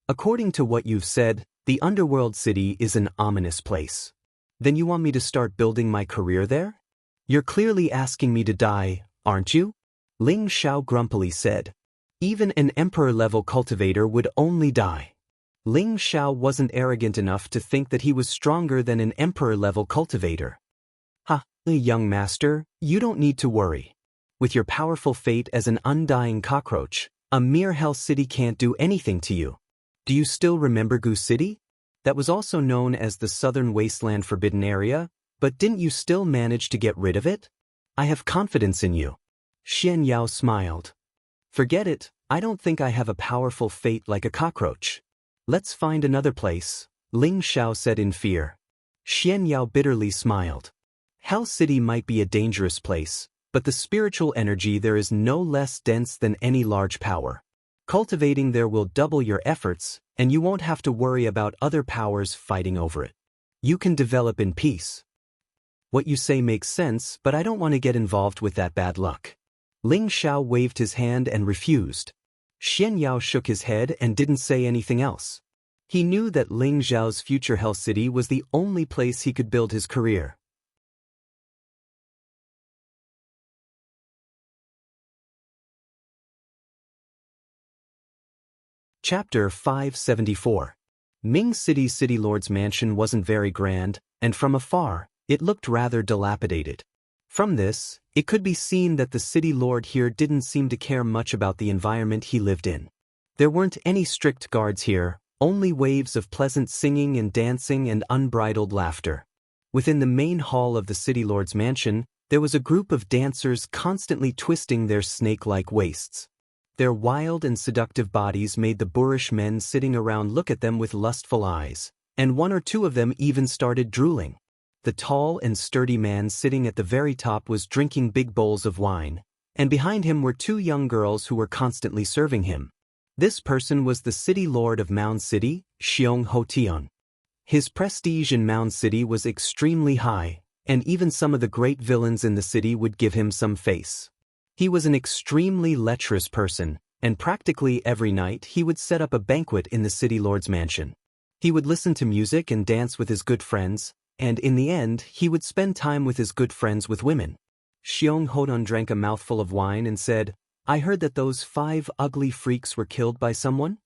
According to what you've said, the underworld city is an ominous place. Then you want me to start building my career there? You're clearly asking me to die, aren't you? Ling Xiao grumpily said. Even an emperor-level cultivator would only die. Ling Xiao wasn't arrogant enough to think that he was stronger than an emperor-level cultivator. Young master, you don't need to worry. With your powerful fate as an undying cockroach, a mere Hell City can't do anything to you. Do you still remember Gu City? That was also known as the Southern Wasteland Forbidden Area, but didn't you still manage to get rid of it? I have confidence in you. Xian Yao smiled. Forget it, I don't think I have a powerful fate like a cockroach. Let's find another place, Ling Xiao said in fear. Xian Yao bitterly smiled. Hell City might be a dangerous place, but the spiritual energy there is no less dense than any large power. Cultivating there will double your efforts, and you won't have to worry about other powers fighting over it. You can develop in peace. What you say makes sense, but I don't want to get involved with that bad luck. Ling Xiao waved his hand and refused. Xian Yao shook his head and didn't say anything else. He knew that Ling Xiao's future Hell City was the only place he could build his career. Chapter 574. Ming City's City Lord's mansion wasn't very grand, and from afar, it looked rather dilapidated. From this, it could be seen that the city lord here didn't seem to care much about the environment he lived in. There weren't any strict guards here, only waves of pleasant singing and dancing and unbridled laughter. Within the main hall of the city lord's mansion, there was a group of dancers constantly twisting their snake-like waists. Their wild and seductive bodies made the boorish men sitting around look at them with lustful eyes, and 1 or 2 of them even started drooling. The tall and sturdy man sitting at the very top was drinking big bowls of wine, and behind him were 2 young girls who were constantly serving him. This person was the city lord of Mound City, Xiong Hotian. His prestige in Mound City was extremely high, and even some of the great villains in the city would give him some face. He was an extremely lecherous person, and practically every night he would set up a banquet in the city lord's mansion. He would listen to music and dance with his good friends, and in the end he would spend time with his good friends with women. Xiong Hotian drank a mouthful of wine and said, "I heard that those 5 ugly freaks were killed by someone?"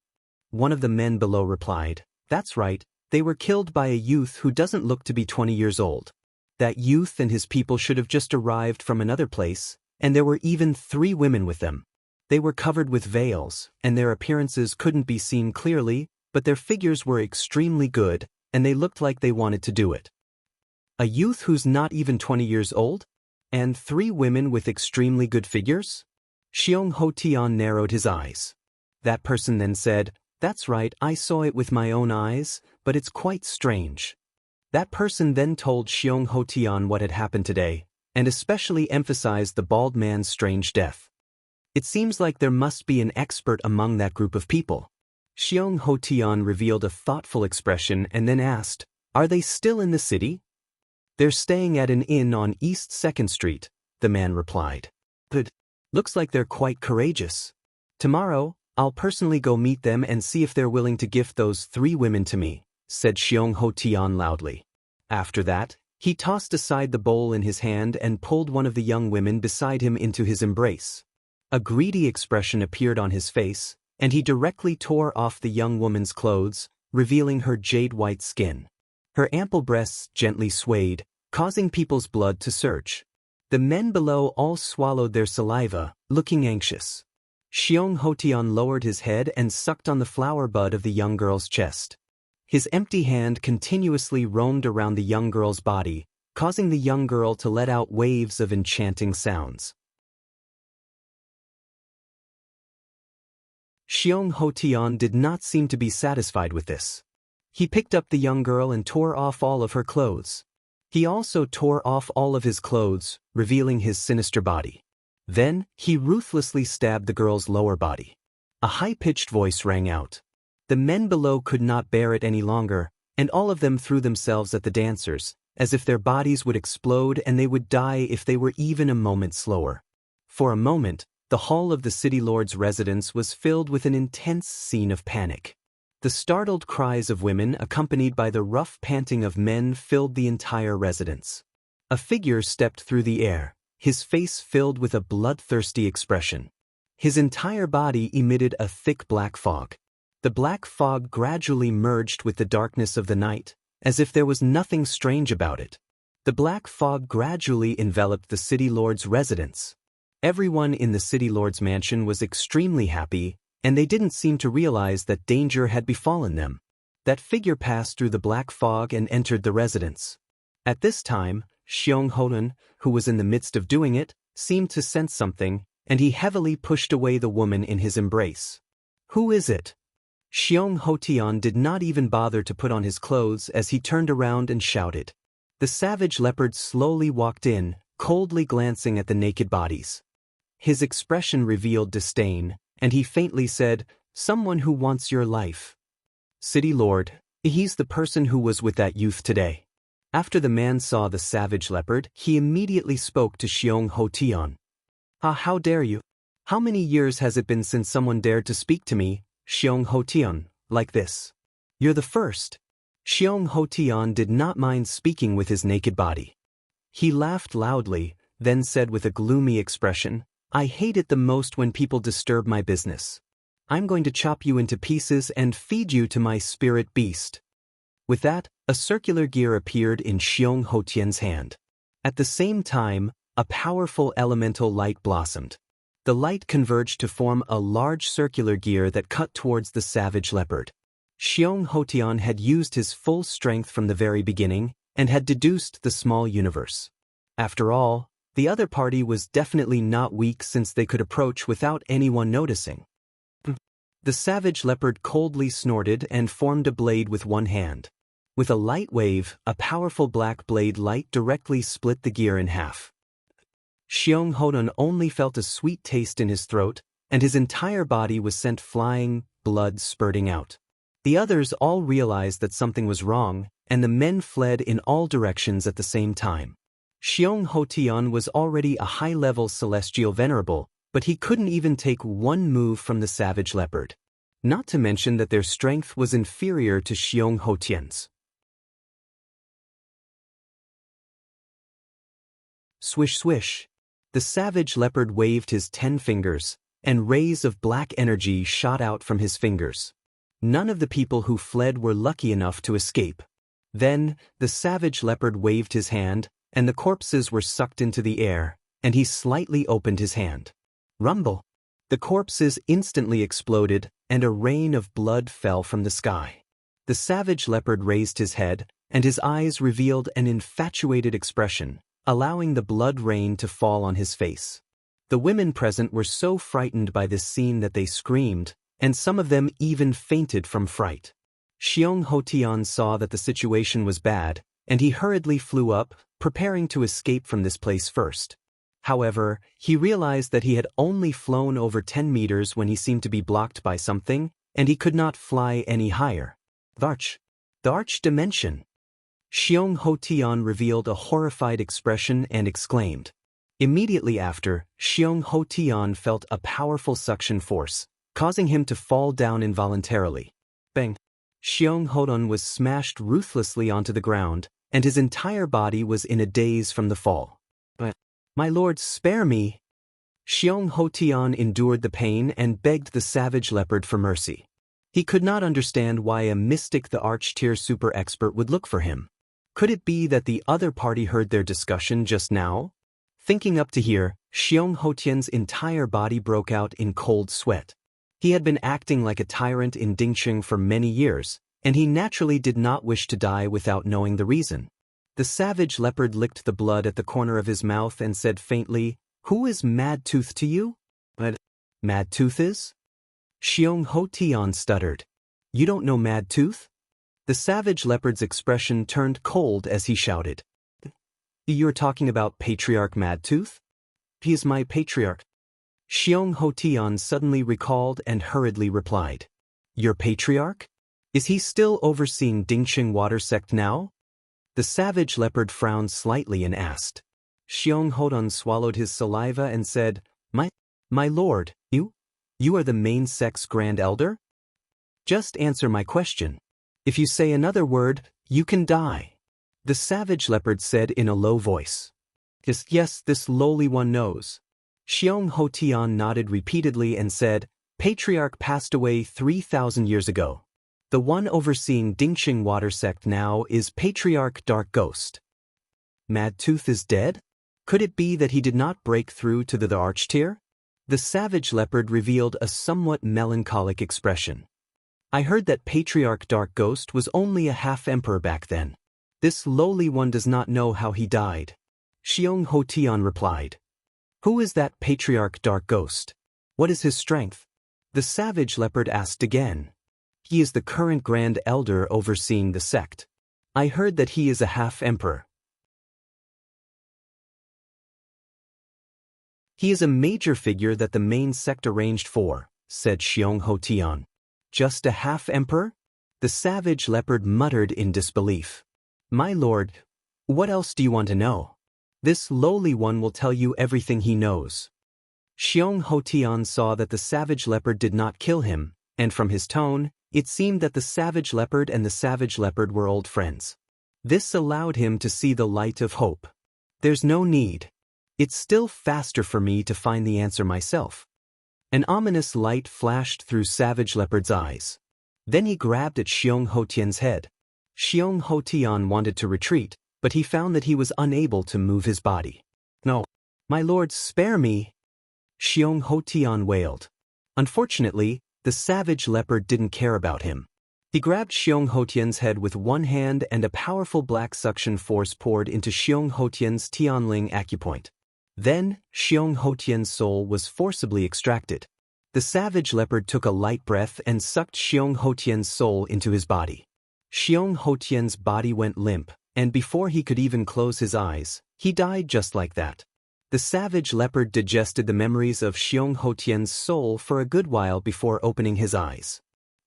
One of the men below replied, "That's right, they were killed by a youth who doesn't look to be 20 years old. That youth and his people should have just arrived from another place, and there were even 3 women with them. They were covered with veils, and their appearances couldn't be seen clearly, but their figures were extremely good, and they looked like they wanted to do it. A youth who's not even 20 years old? And 3 women with extremely good figures? Xiong Hotian narrowed his eyes. That person then said, "That's right, I saw it with my own eyes, but it's quite strange." That person then told Xiong Hotian what had happened today, and especially emphasized the bald man's strange death. It seems like there must be an expert among that group of people. Xiong Hotian revealed a thoughtful expression and then asked, "Are they still in the city?" "They're staying at an inn on East 2nd Street, the man replied. "Good. Looks like they're quite courageous. Tomorrow, I'll personally go meet them and see if they're willing to gift those 3 women to me," said Xiong Hotian loudly. After that, he tossed aside the bowl in his hand and pulled one of the young women beside him into his embrace. A greedy expression appeared on his face, and he directly tore off the young woman's clothes, revealing her jade-white skin. Her ample breasts gently swayed, causing people's blood to surge. The men below all swallowed their saliva, looking anxious. Xiong Hotian lowered his head and sucked on the flower bud of the young girl's chest. His empty hand continuously roamed around the young girl's body, causing the young girl to let out waves of enchanting sounds. Xiong Hotian did not seem to be satisfied with this. He picked up the young girl and tore off all of her clothes. He also tore off all of his clothes, revealing his sinister body. Then, he ruthlessly stabbed the girl's lower body. A high-pitched voice rang out. The men below could not bear it any longer, and all of them threw themselves at the dancers, as if their bodies would explode and they would die if they were even a moment slower. For a moment, the hall of the city lord's residence was filled with an intense scene of panic. The startled cries of women accompanied by the rough panting of men filled the entire residence. A figure stepped through the air, his face filled with a bloodthirsty expression. His entire body emitted a thick black fog. The black fog gradually merged with the darkness of the night, as if there was nothing strange about it. The black fog gradually enveloped the city lord's residence. Everyone in the city lord's mansion was extremely happy, and they didn't seem to realize that danger had befallen them. That figure passed through the black fog and entered the residence. At this time, Xiong Hotian, who was in the midst of doing it, seemed to sense something, and he heavily pushed away the woman in his embrace. "Who is it?" Xiong Hotian did not even bother to put on his clothes as he turned around and shouted. The savage leopard slowly walked in, coldly glancing at the naked bodies. His expression revealed disdain, and he faintly said, "Someone who wants your life." "City Lord, he's the person who was with that youth today." After the man saw the savage leopard, he immediately spoke to Xiong Hotian. "Ah, how dare you? How many years has it been since someone dared to speak to me, Xiong Hotian, like this? You're the first." Xiong Hotian did not mind speaking with his naked body. He laughed loudly, then said with a gloomy expression, "I hate it the most when people disturb my business. I'm going to chop you into pieces and feed you to my spirit beast." With that, a circular gear appeared in Xiong Hotian's hand. At the same time, a powerful elemental light blossomed. The light converged to form a large circular gear that cut towards the savage leopard. Xiong Hotian had used his full strength from the very beginning and had deduced the small universe. After all, the other party was definitely not weak since they could approach without anyone noticing. The savage leopard coldly snorted and formed a blade with one hand. With a light wave, a powerful black blade light directly split the gear in half. Xiong Hotian only felt a sweet taste in his throat, and his entire body was sent flying, blood spurting out. The others all realized that something was wrong, and the men fled in all directions at the same time. Xiong Hotian was already a high-level celestial venerable, but he couldn't even take one move from the savage leopard. Not to mention that their strength was inferior to Xiong Hotian's. Swish swish. The savage leopard waved his 10 fingers, and rays of black energy shot out from his fingers. None of the people who fled were lucky enough to escape. Then, the savage leopard waved his hand, and the corpses were sucked into the air, and he slightly opened his hand. Rumble! The corpses instantly exploded, and a rain of blood fell from the sky. The savage leopard raised his head, and his eyes revealed an infatuated expression, allowing the blood rain to fall on his face. The women present were so frightened by this scene that they screamed, and some of them even fainted from fright. Xiong Hotian saw that the situation was bad, and he hurriedly flew up, preparing to escape from this place first. However, he realized that he had only flown over 10 meters when he seemed to be blocked by something, and he could not fly any higher. The arch dimension. Xiong Hotian revealed a horrified expression and exclaimed. Immediately after, Xiong Hotian felt a powerful suction force, causing him to fall down involuntarily. Bang! Xiong Hotian was smashed ruthlessly onto the ground, and his entire body was in a daze from the fall. But, my lord, spare me! Xiong Hotian endured the pain and begged the savage leopard for mercy. He could not understand why a mystic the arch-tier super expert would look for him. Could it be that the other party heard their discussion just now? Thinking up to here, Xiong Hotian's entire body broke out in cold sweat. He had been acting like a tyrant in Dingqing for many years, and he naturally did not wish to die without knowing the reason. The savage leopard licked the blood at the corner of his mouth and said faintly, "Who is Mad Tooth to you?" "But Mad Tooth is?" Xiong Hotian stuttered. "You don't know Mad Tooth?" The savage leopard's expression turned cold as he shouted. "You're talking about Patriarch Mad Tooth? He is my patriarch." Xiong Hotian suddenly recalled and hurriedly replied. "Your patriarch? Is he still overseeing Dingqing water sect now?" The savage leopard frowned slightly and asked. Xiong Hotian swallowed his saliva and said, My lord, you are the main sect's Grand Elder? Just answer my question. If you say another word, you can die. The savage leopard said in a low voice. Yes, this lowly one knows. Xiong Hotian nodded repeatedly and said, Patriarch passed away 3,000 years ago. The one overseeing Dingqing water sect now is Patriarch Dark Ghost. Mad Tooth is dead? Could it be that he did not break through to the arch-tier? The savage leopard revealed a somewhat melancholic expression. I heard that Patriarch Dark Ghost was only a half-emperor back then. This lowly one does not know how he died. Xiong Hotian replied. Who is that Patriarch Dark Ghost? What is his strength? The savage leopard asked again. He is the current Grand Elder overseeing the sect. I heard that he is a half-emperor. He is a major figure that the main sect arranged for, said Xiong Hotian. Just a half-emperor? The savage leopard muttered in disbelief. My lord, what else do you want to know? This lowly one will tell you everything he knows. Xiong Hotian saw that the savage leopard did not kill him, and from his tone, it seemed that the savage leopard and the savage leopard were old friends. This allowed him to see the light of hope. There's no need. It's still faster for me to find the answer myself. An ominous light flashed through Savage Leopard's eyes. Then he grabbed at Xiong Hotian's head. Xiong Hotian wanted to retreat, but he found that he was unable to move his body. No, my lord, spare me! Xiong Hotian wailed. Unfortunately, the Savage Leopard didn't care about him. He grabbed Xiong Hotian's head with one hand and a powerful black suction force poured into Xiong Hotian's Tianling acupoint. Then, Xiong Hotian's soul was forcibly extracted. The savage leopard took a light breath and sucked Xiong Hotian's soul into his body. Xiong Hotian's body went limp, and before he could even close his eyes, he died just like that. The savage leopard digested the memories of Xiong Hotian's soul for a good while before opening his eyes.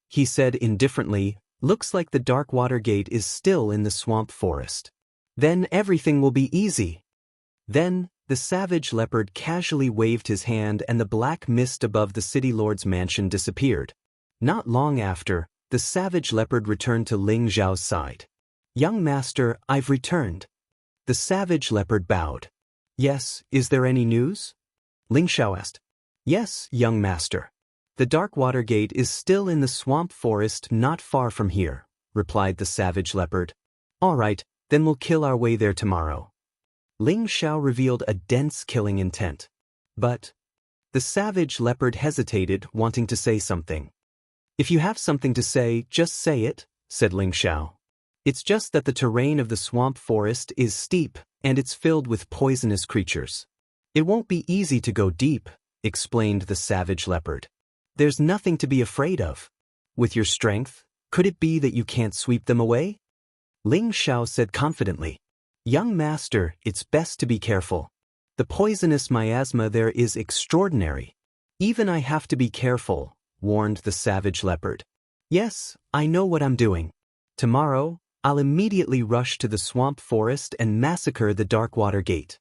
He said indifferently, looks like the dark water gate is still in the swamp forest. Then everything will be easy. Then, the savage leopard casually waved his hand and the black mist above the city lord's mansion disappeared. Not long after, the savage leopard returned to Ling Zhao's side. Young master, I've returned. The savage leopard bowed. Yes, is there any news? Ling Zhao asked. Yes, young master. The dark water gate is still in the swamp forest not far from here, replied the savage leopard. All right, then we'll kill our way there tomorrow. Ling Zhao revealed a dense killing intent. But the savage leopard hesitated, wanting to say something. If you have something to say, just say it, said Ling Xiao. It's just that the terrain of the swamp forest is steep, and it's filled with poisonous creatures. It won't be easy to go deep, explained the savage leopard. There's nothing to be afraid of. With your strength, could it be that you can't sweep them away? Ling Xiao said confidently. Young master, it's best to be careful. The poisonous miasma there is extraordinary. Even I have to be careful, warned the savage leopard. Yes, I know what I'm doing. Tomorrow, I'll immediately rush to the swamp forest and massacre the Darkwater Gate.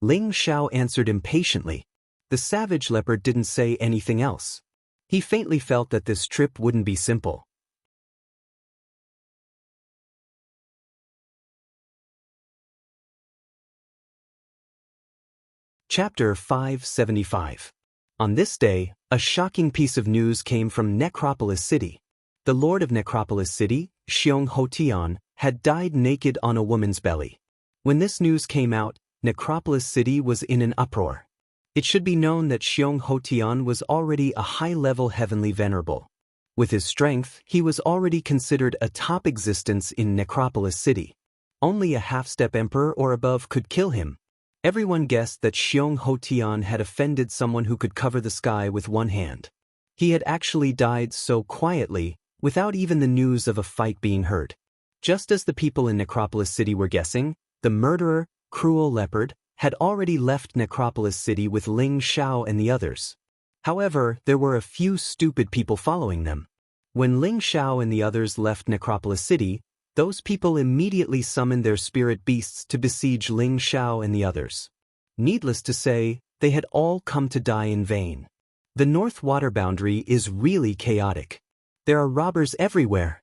Ling Xiao answered impatiently. The savage leopard didn't say anything else. He faintly felt that this trip wouldn't be simple. Chapter 575. On this day, a shocking piece of news came from Necropolis City. The lord of Necropolis City, Jianghu, had died naked on a woman's belly. When this news came out, Necropolis City was in an uproar. It should be known that Jianghu was already a high-level heavenly venerable. With his strength, he was already considered a top existence in Necropolis City. Only a half-step emperor or above could kill him. Everyone guessed that Jianghu had offended someone who could cover the sky with one hand. He had actually died so quietly, without even the news of a fight being heard. Just as the people in Necropolis City were guessing, the murderer, Cruel Leopard, had already left Necropolis City with Ling Xiao and the others. However, there were a few stupid people following them. When Ling Xiao and the others left Necropolis City, those people immediately summoned their spirit beasts to besiege Ling Xiao and the others. Needless to say, they had all come to die in vain. The North Water Boundary is really chaotic. There are robbers everywhere.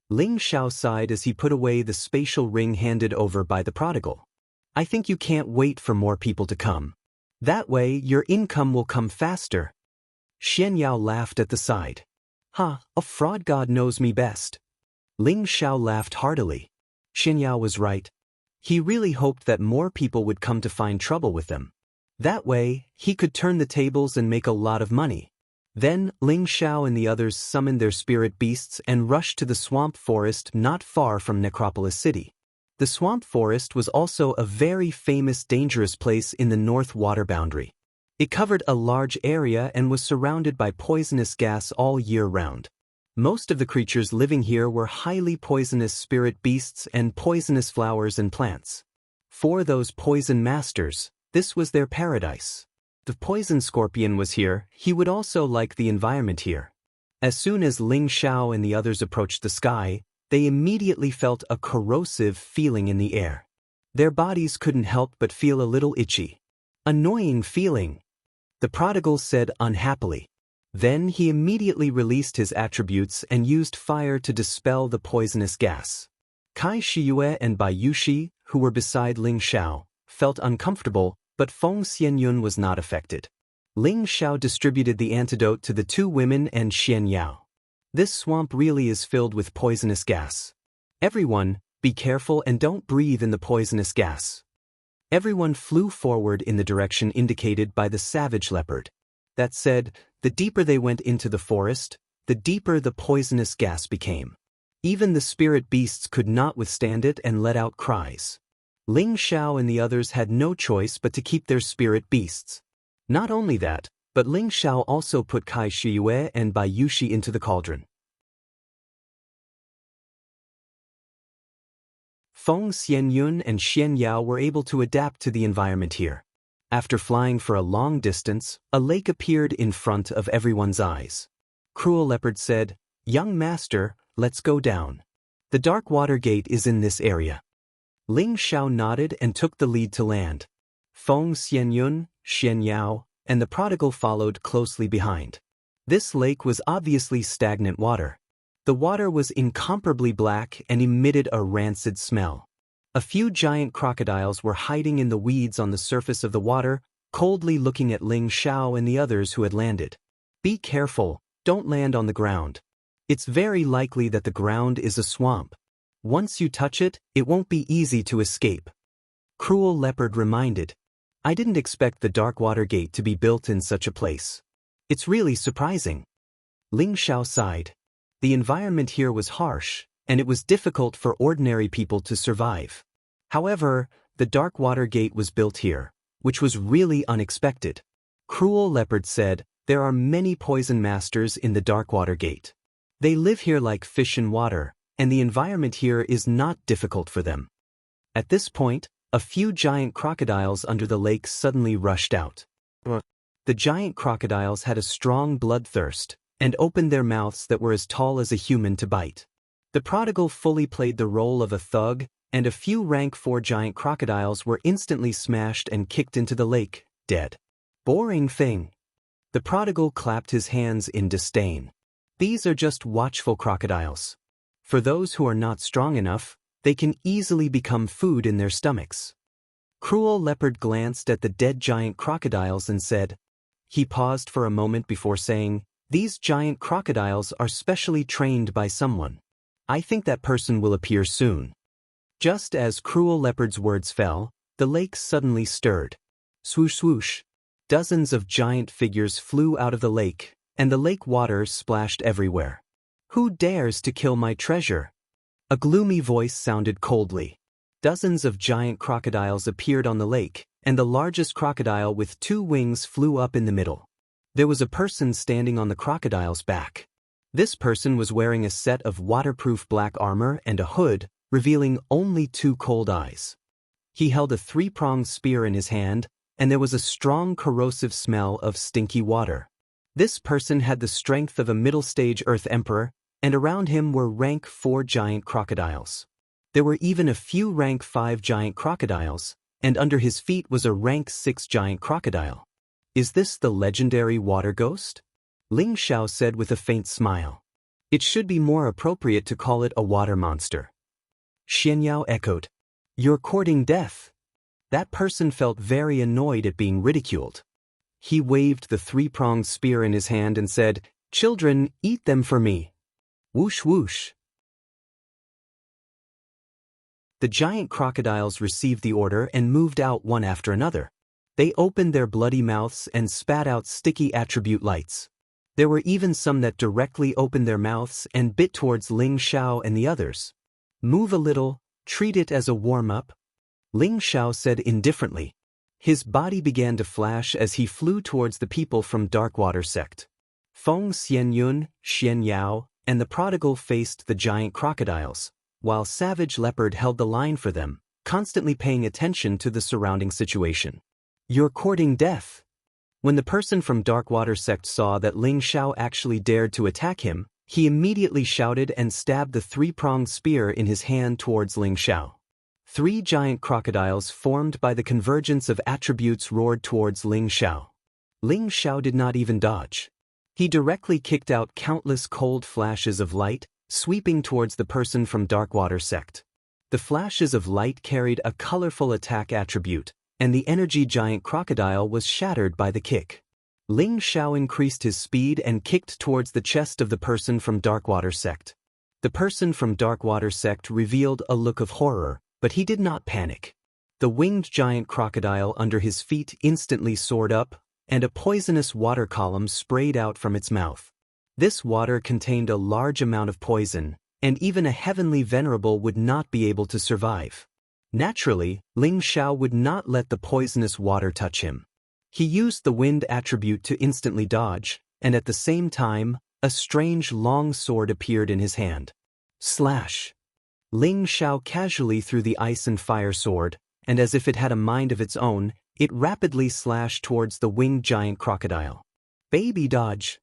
Ling Xiao sighed as he put away the spatial ring handed over by the prodigal. I think you can't wait for more people to come. That way, your income will come faster. Xian Yao laughed at the side. Ha, a fraud god knows me best. Ling Xiao laughed heartily. Xian Yao was right. He really hoped that more people would come to find trouble with them. That way, he could turn the tables and make a lot of money. Then, Ling Xiao and the others summoned their spirit beasts and rushed to the swamp forest not far from Necropolis City. The swamp forest was also a very famous dangerous place in the North Water Boundary. It covered a large area and was surrounded by poisonous gas all year round. Most of the creatures living here were highly poisonous spirit beasts and poisonous flowers and plants. For those poison masters, this was their paradise. The poison scorpion was here, he would also like the environment here. As soon as Ling Xiao and the others approached the sky, they immediately felt a corrosive feeling in the air. Their bodies couldn't help but feel a little itchy. Annoying feeling, the prodigal said unhappily. Then he immediately released his attributes and used fire to dispel the poisonous gas. Kai Shiyue and Bai Yushi, who were beside Ling Xiao, felt uncomfortable, but Feng Xianyun was not affected. Ling Xiao distributed the antidote to the two women and Xian Yao. This swamp really is filled with poisonous gas. Everyone, be careful and don't breathe in the poisonous gas. Everyone flew forward in the direction indicated by the savage leopard. That said, the deeper they went into the forest, the deeper the poisonous gas became. Even the spirit beasts could not withstand it and let out cries. Ling Xiao and the others had no choice but to keep their spirit beasts. Not only that, but Ling Xiao also put Kai Shiyue and Bai Yushi into the cauldron. Feng Xianyun and Xian Yao were able to adapt to the environment here. After flying for a long distance, a lake appeared in front of everyone's eyes. Cruel Leopard said, "Young master, let's go down. The Dark Water Gate is in this area." Ling Xiao nodded and took the lead to land. Feng Xianyun, Xian Yao, and the prodigal followed closely behind. This lake was obviously stagnant water. The water was incomparably black and emitted a rancid smell. A few giant crocodiles were hiding in the weeds on the surface of the water, coldly looking at Ling Xiao and the others who had landed. Be careful, don't land on the ground. It's very likely that the ground is a swamp. Once you touch it, it won't be easy to escape. Cruel Leopard reminded. I didn't expect the Dark Water Gate to be built in such a place. It's really surprising. Ling Xiao sighed. The environment here was harsh, and it was difficult for ordinary people to survive. However, the Dark Water Gate was built here, which was really unexpected. Cruel Leopard said, "There are many poison masters in the Dark Water Gate. They live here like fish in water, and the environment here is not difficult for them." At this point, a few giant crocodiles under the lake suddenly rushed out. The giant crocodiles had a strong bloodthirst, and opened their mouths that were as tall as a human to bite. The prodigal fully played the role of a thug, and a few rank 4 giant crocodiles were instantly smashed and kicked into the lake, dead. Boring thing. The prodigal clapped his hands in disdain. These are just watchful crocodiles. For those who are not strong enough, they can easily become food in their stomachs. Cruel Leopard glanced at the dead giant crocodiles and said, he paused for a moment before saying, "These giant crocodiles are specially trained by someone. I think that person will appear soon." Just as Cruel Leopard's words fell, the lake suddenly stirred. Swoosh swoosh. Dozens of giant figures flew out of the lake, and the lake water splashed everywhere. "Who dares to kill my treasure?" A gloomy voice sounded coldly. Dozens of giant crocodiles appeared on the lake, and the largest crocodile with 2 wings flew up in the middle. There was a person standing on the crocodile's back. This person was wearing a set of waterproof black armor and a hood, revealing only 2 cold eyes. He held a 3-pronged spear in his hand, and there was a strong corrosive smell of stinky water. This person had the strength of a middle-stage Earth Emperor, and around him were rank 4 giant crocodiles. There were even a few rank 5 giant crocodiles, and under his feet was a rank 6 giant crocodile. "Is this the legendary water ghost?" Ling Xiao said with a faint smile. "It should be more appropriate to call it a water monster." Xian Yao echoed, "You're courting death." That person felt very annoyed at being ridiculed. He waved the 3-pronged spear in his hand and said, "Children, eat them for me." Whoosh whoosh. The giant crocodiles received the order and moved out one after another. They opened their bloody mouths and spat out sticky attribute lights. There were even some that directly opened their mouths and bit towards Ling Xiao and the others. "Move a little, treat it as a warm-up," Ling Xiao said indifferently. His body began to flash as he flew towards the people from Darkwater sect. Feng Xianyun, Xian Yao, and the prodigal faced the giant crocodiles, while Savage Leopard held the line for them, constantly paying attention to the surrounding situation. "You're courting death." When the person from Darkwater sect saw that Ling Xiao actually dared to attack him, he immediately shouted and stabbed the 3-pronged spear in his hand towards Ling Xiao. 3 giant crocodiles formed by the convergence of attributes roared towards Ling Xiao. Ling Xiao did not even dodge. He directly kicked out countless cold flashes of light, sweeping towards the person from Darkwater sect. The flashes of light carried a colorful attack attribute, and the energy giant crocodile was shattered by the kick. Ling Xiao increased his speed and kicked towards the chest of the person from Darkwater sect. The person from Darkwater sect revealed a look of horror, but he did not panic. The winged giant crocodile under his feet instantly soared up, and a poisonous water column sprayed out from its mouth. This water contained a large amount of poison, and even a heavenly venerable would not be able to survive. Naturally, Ling Xiao would not let the poisonous water touch him. He used the wind attribute to instantly dodge, and at the same time, a strange long sword appeared in his hand. Slash! Ling Xiao casually threw the ice and fire sword, and as if it had a mind of its own, it rapidly slashed towards the winged giant crocodile. "Baby dodge!"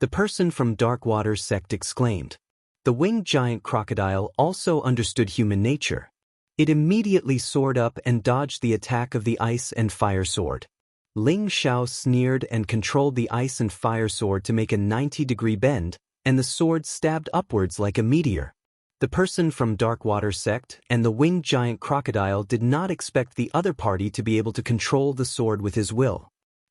The person from Darkwater sect exclaimed. The winged giant crocodile also understood human nature. It immediately soared up and dodged the attack of the ice and fire sword. Ling Xiao sneered and controlled the ice and fire sword to make a 90-degree bend, and the sword stabbed upwards like a meteor. The person from Darkwater sect and the winged giant crocodile did not expect the other party to be able to control the sword with his will.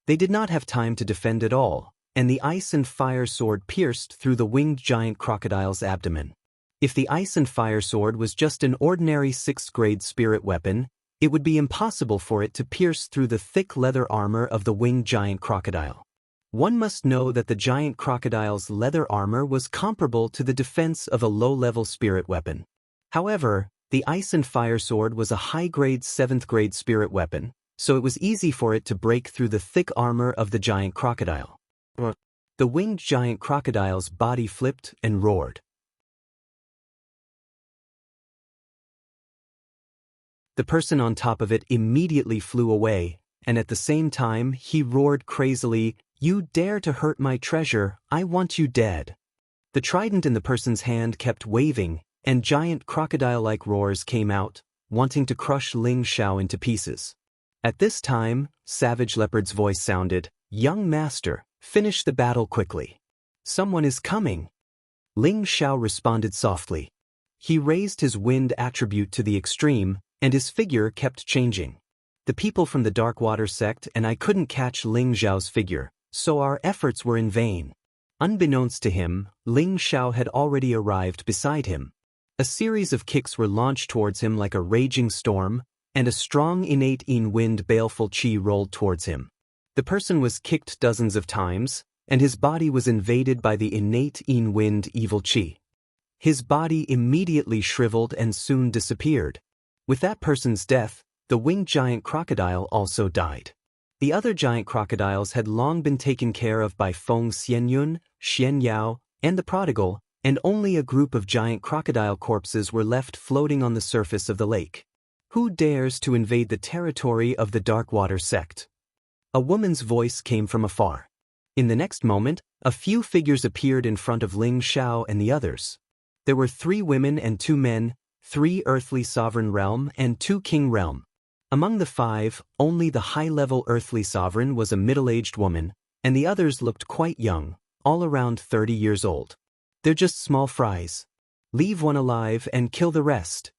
They did not have time to defend at all, and the ice and fire sword pierced through the winged giant crocodile's abdomen. If the ice and fire sword was just an ordinary 6th-grade spirit weapon, it would be impossible for it to pierce through the thick leather armor of the winged giant crocodile. One must know that the giant crocodile's leather armor was comparable to the defense of a low-level spirit weapon. However, the ice and fire sword was a high-grade 7th-grade spirit weapon, so it was easy for it to break through the thick armor of the giant crocodile. The winged giant crocodile's body flipped and roared. The person on top of it immediately flew away, and at the same time he roared crazily, "You dare to hurt my treasure, I want you dead." The trident in the person's hand kept waving, and giant crocodile-like roars came out, wanting to crush Ling Xiao into pieces. At this time, Savage Leopard's voice sounded, "Young master, finish the battle quickly. Someone is coming." Ling Xiao responded softly. He raised his wind attribute to the extreme, and his figure kept changing. The people from the Dark Water sect and I couldn't catch Ling Xiao's figure, so our efforts were in vain. Unbeknownst to him, Ling Xiao had already arrived beside him. A series of kicks were launched towards him like a raging storm, and a strong innate wind baleful qi rolled towards him. The person was kicked dozens of times, and his body was invaded by the innate wind evil qi. His body immediately shriveled and soon disappeared. With that person's death, the winged giant crocodile also died. The other giant crocodiles had long been taken care of by Feng Xianyun, Xian Yao, and the prodigal, and only a group of giant crocodile corpses were left floating on the surface of the lake. Who dares to invade the territory of the Dark Water sect? A woman's voice came from afar. In the next moment, a few figures appeared in front of Ling Xiao and the others. There were 3 women and 2 men, 3 earthly sovereign realm and 2 king realm. Among the 5, only the high-level earthly sovereign was a middle-aged woman, and the others looked quite young, all around 30 years old. They're just small fries. Leave one alive and kill the rest.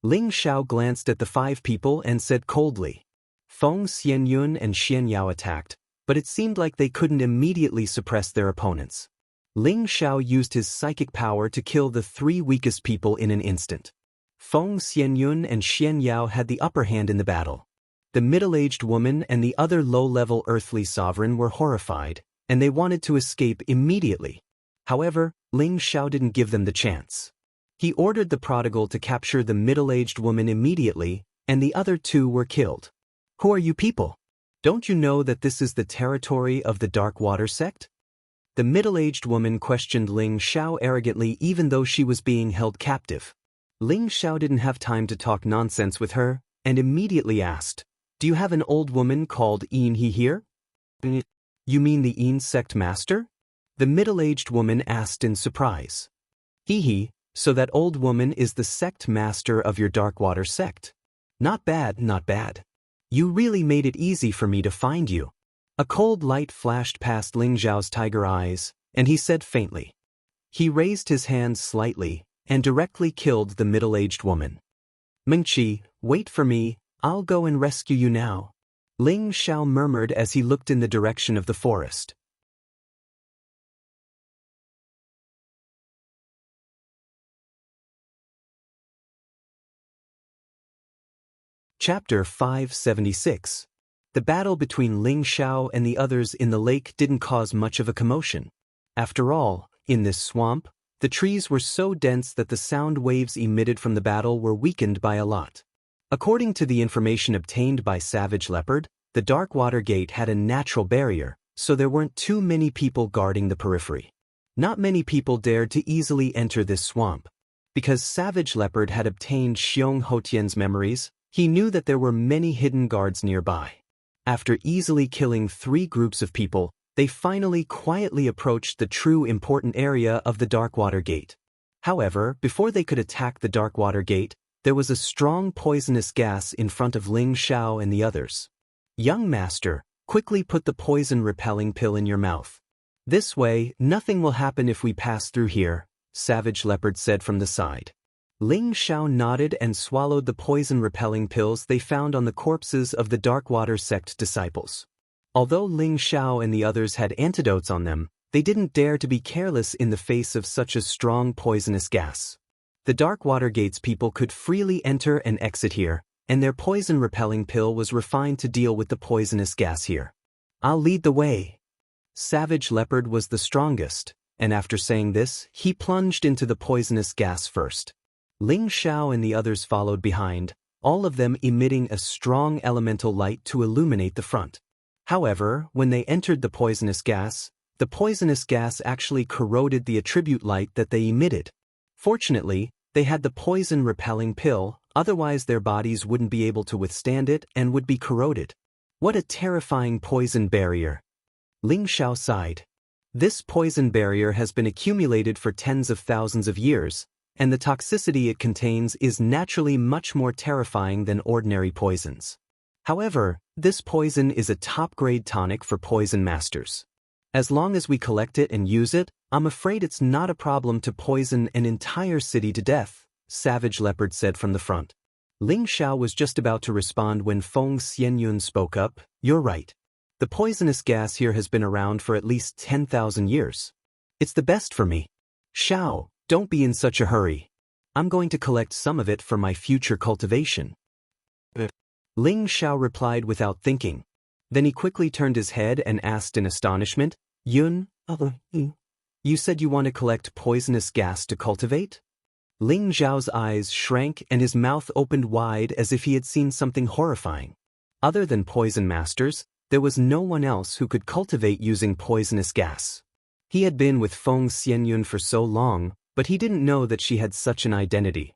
Ling Xiao glanced at the 5 people and said coldly. Feng Xianyun and Xian Yao attacked, but it seemed like they couldn't immediately suppress their opponents. Ling Xiao used his psychic power to kill the 3 weakest people in an instant. Feng Xianyun and Xian Yao had the upper hand in the battle. The middle-aged woman and the other low-level earthly sovereign were horrified, and they wanted to escape immediately. However, Ling Xiao didn't give them the chance. He ordered the prodigal to capture the middle-aged woman immediately, and the other 2 were killed. Who are you people? Don't you know that this is the territory of the Dark Water sect? The middle-aged woman questioned Ling Xiao arrogantly even though she was being held captive. Ling Xiao didn't have time to talk nonsense with her, and immediately asked, "Do you have an old woman called Yin He here?" "You mean the Yin sect master?" the middle-aged woman asked in surprise. "He, so that old woman is the sect master of your Dark Water sect. Not bad, not bad. You really made it easy for me to find you." A cold light flashed past Ling Xiao's tiger eyes, and he said faintly. He raised his hands slightly, and directly killed the middle-aged woman. "Mengqi, wait for me, I'll go and rescue you now," Ling Xiao murmured as he looked in the direction of the forest. Chapter 576. The battle between Ling Xiao and the others in the lake didn't cause much of a commotion. After all, in this swamp, the trees were so dense that the sound waves emitted from the battle were weakened by a lot. According to the information obtained by Savage Leopard, the Dark Water Gate had a natural barrier, so there weren't too many people guarding the periphery. Not many people dared to easily enter this swamp. Because Savage Leopard had obtained Xiong Hotian's memories, he knew that there were many hidden guards nearby. After easily killing 3 groups of people, they finally quietly approached the true important area of the Dark Water Gate. However, before they could attack the Dark Water Gate, there was a strong poisonous gas in front of Ling Xiao and the others. "Young master, quickly put the poison-repelling pill in your mouth. This way, nothing will happen if we pass through here," Savage Leopard said from the side. Ling Xiao nodded and swallowed the poison-repelling pills they found on the corpses of the Dark Water sect disciples. Although Ling Xiao and the others had antidotes on them, they didn't dare to be careless in the face of such a strong poisonous gas. The Dark Water Gate's people could freely enter and exit here, and their poison-repelling pill was refined to deal with the poisonous gas here. "I'll lead the way." Savage Leopard was the strongest, and after saying this, he plunged into the poisonous gas first. Ling Xiao and the others followed behind, all of them emitting a strong elemental light to illuminate the front. However, when they entered the poisonous gas actually corroded the attribute light that they emitted. Fortunately, they had the poison-repelling pill, otherwise their bodies wouldn't be able to withstand it and would be corroded. What a terrifying poison barrier! Ling Xiao sighed. This poison barrier has been accumulated for tens of thousands of years, and the toxicity it contains is naturally much more terrifying than ordinary poisons. However, this poison is a top-grade tonic for poison masters. As long as we collect it and use it, I'm afraid it's not a problem to poison an entire city to death, Savage Leopard said from the front. Ling Xiao was just about to respond when Feng Xianyun spoke up. You're right. The poisonous gas here has been around for at least 10,000 years. It's the best for me. Xiao, don't be in such a hurry. I'm going to collect some of it for my future cultivation. Ling Xiao replied without thinking. Then he quickly turned his head and asked in astonishment, Yun, you said you want to collect poisonous gas to cultivate? Ling Xiao's eyes shrank and his mouth opened wide as if he had seen something horrifying. Other than poison masters, there was no one else who could cultivate using poisonous gas. He had been with Feng Xianyun for so long, but he didn't know that she had such an identity.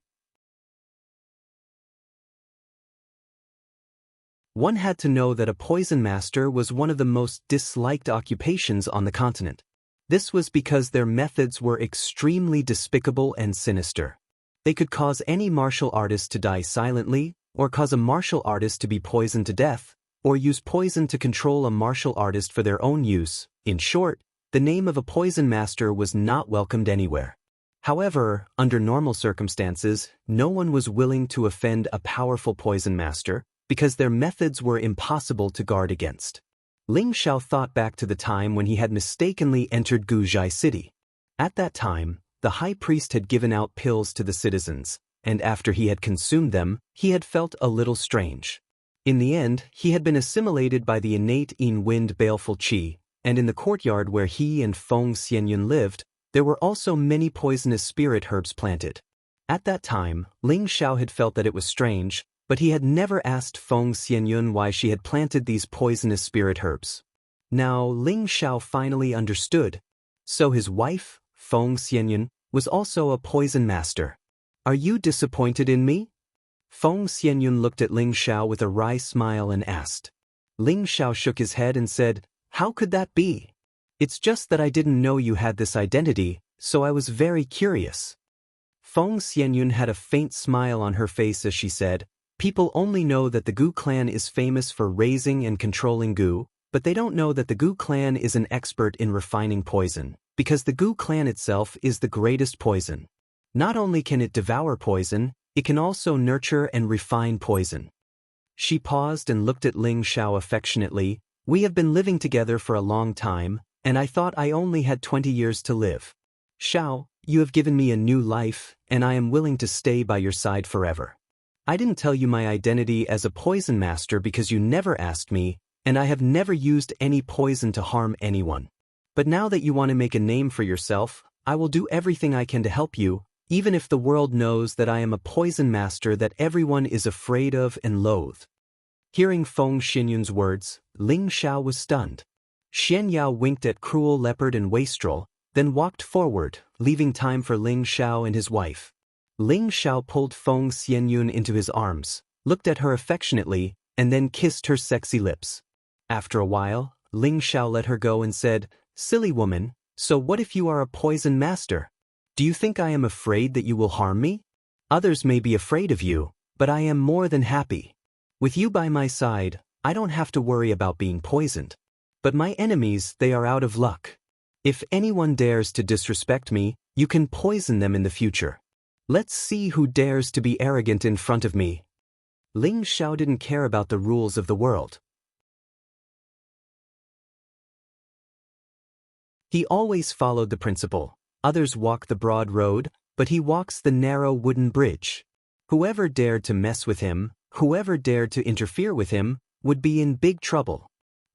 One had to know that a poison master was one of the most disliked occupations on the continent. This was because their methods were extremely despicable and sinister. They could cause any martial artist to die silently, or cause a martial artist to be poisoned to death, or use poison to control a martial artist for their own use. In short, the name of a poison master was not welcomed anywhere. However, under normal circumstances, no one was willing to offend a powerful poison master, because their methods were impossible to guard against. Ling Xiao thought back to the time when he had mistakenly entered Guzhai City. At that time, the high priest had given out pills to the citizens, and after he had consumed them, he had felt a little strange. In the end, he had been assimilated by the innate in-wind baleful qi, and in the courtyard where he and Feng Xianyun lived, there were also many poisonous spirit herbs planted. At that time, Ling Xiao had felt that it was strange, but he had never asked Feng Xianyun why she had planted these poisonous spirit herbs. Now Ling Xiao finally understood. So his wife, Feng Xianyun, was also a poison master. Are you disappointed in me? Feng Xianyun looked at Ling Xiao with a wry smile and asked. Ling Xiao shook his head and said, How could that be? It's just that I didn't know you had this identity, so I was very curious. Feng Xianyun had a faint smile on her face as she said, People only know that the Gu clan is famous for raising and controlling Gu, but they don't know that the Gu clan is an expert in refining poison, because the Gu clan itself is the greatest poison. Not only can it devour poison, it can also nurture and refine poison. She paused and looked at Ling Xiao affectionately. We have been living together for a long time, and I thought I only had 20 years to live. Xiao, you have given me a new life, and I am willing to stay by your side forever. I didn't tell you my identity as a poison master because you never asked me, and I have never used any poison to harm anyone. But now that you want to make a name for yourself, I will do everything I can to help you, even if the world knows that I am a poison master that everyone is afraid of and loathe. Hearing Feng Xianyun's words, Ling Xiao was stunned. Xian Yao winked at Cruel Leopard and Wastrel, then walked forward, leaving time for Ling Xiao and his wife. Ling Xiao pulled Feng Xianyun into his arms, looked at her affectionately, and then kissed her sexy lips. After a while, Ling Xiao let her go and said, Silly woman, so what if you are a poison master? Do you think I am afraid that you will harm me? Others may be afraid of you, but I am more than happy. With you by my side, I don't have to worry about being poisoned. But my enemies, they are out of luck. If anyone dares to disrespect me, you can poison them in the future. Let's see who dares to be arrogant in front of me. Ling Xiao didn't care about the rules of the world. He always followed the principle. Others walk the broad road, but he walks the narrow wooden bridge. Whoever dared to mess with him, whoever dared to interfere with him, would be in big trouble.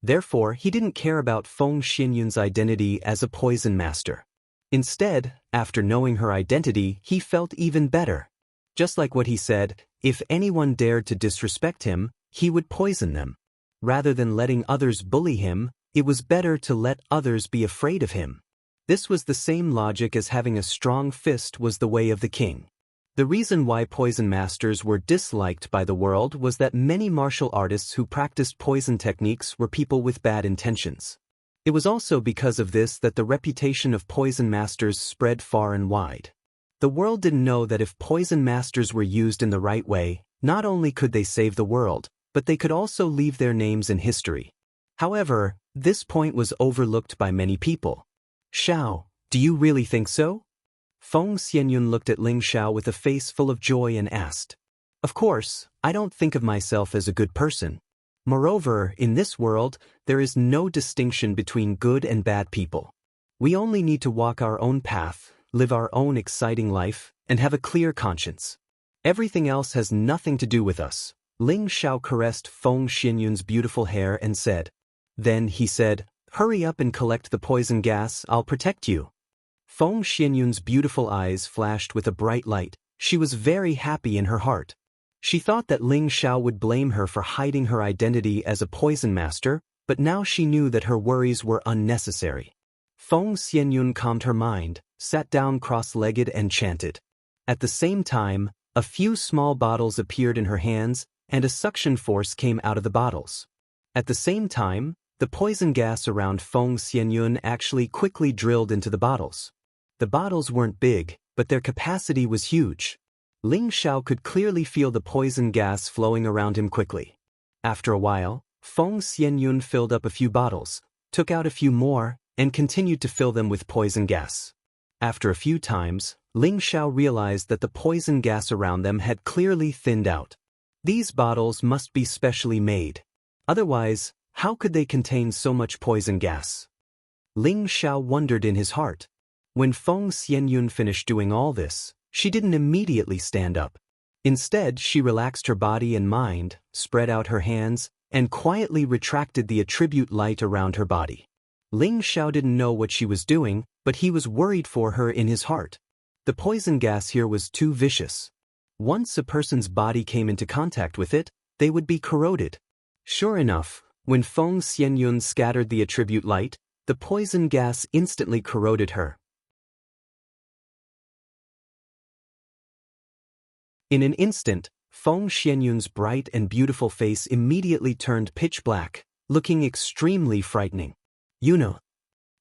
Therefore, he didn't care about Feng Xianyun's identity as a poison master. Instead, after knowing her identity, he felt even better. Just like what he said, if anyone dared to disrespect him, he would poison them. Rather than letting others bully him, it was better to let others be afraid of him. This was the same logic as having a strong fist was the way of the king. The reason why poison masters were disliked by the world was that many martial artists who practiced poison techniques were people with bad intentions. It was also because of this that the reputation of poison masters spread far and wide. The world didn't know that if poison masters were used in the right way, not only could they save the world, but they could also leave their names in history. However, this point was overlooked by many people. Xiao, do you really think so? Feng Xianyun looked at Ling Xiao with a face full of joy and asked. Of course, I don't think of myself as a good person. Moreover, in this world, there is no distinction between good and bad people. We only need to walk our own path, live our own exciting life, and have a clear conscience. Everything else has nothing to do with us. Ling Xiao caressed Feng Xianyun's beautiful hair and said. Then he said, hurry up and collect the poison gas, I'll protect you. Feng Xianyun's beautiful eyes flashed with a bright light. She was very happy in her heart. She thought that Ling Xiao would blame her for hiding her identity as a poison master, but now she knew that her worries were unnecessary. Feng Xianyun calmed her mind, sat down cross-legged and chanted. At the same time, a few small bottles appeared in her hands, and a suction force came out of the bottles. At the same time, the poison gas around Feng Xianyun actually quickly drilled into the bottles. The bottles weren't big, but their capacity was huge. Ling Xiao could clearly feel the poison gas flowing around him quickly. After a while, Feng Xianyun filled up a few bottles, took out a few more, and continued to fill them with poison gas. After a few times, Ling Xiao realized that the poison gas around them had clearly thinned out. These bottles must be specially made. Otherwise, how could they contain so much poison gas? Ling Xiao wondered in his heart. When Feng Xianyun finished doing all this, she didn't immediately stand up. Instead, she relaxed her body and mind, spread out her hands, and quietly retracted the attribute light around her body. Ling Xiao didn't know what she was doing, but he was worried for her in his heart. The poison gas here was too vicious. Once a person's body came into contact with it, they would be corroded. Sure enough, when Feng Xianyun scattered the attribute light, the poison gas instantly corroded her. In an instant, Feng Xianyun's bright and beautiful face immediately turned pitch black, looking extremely frightening. You know.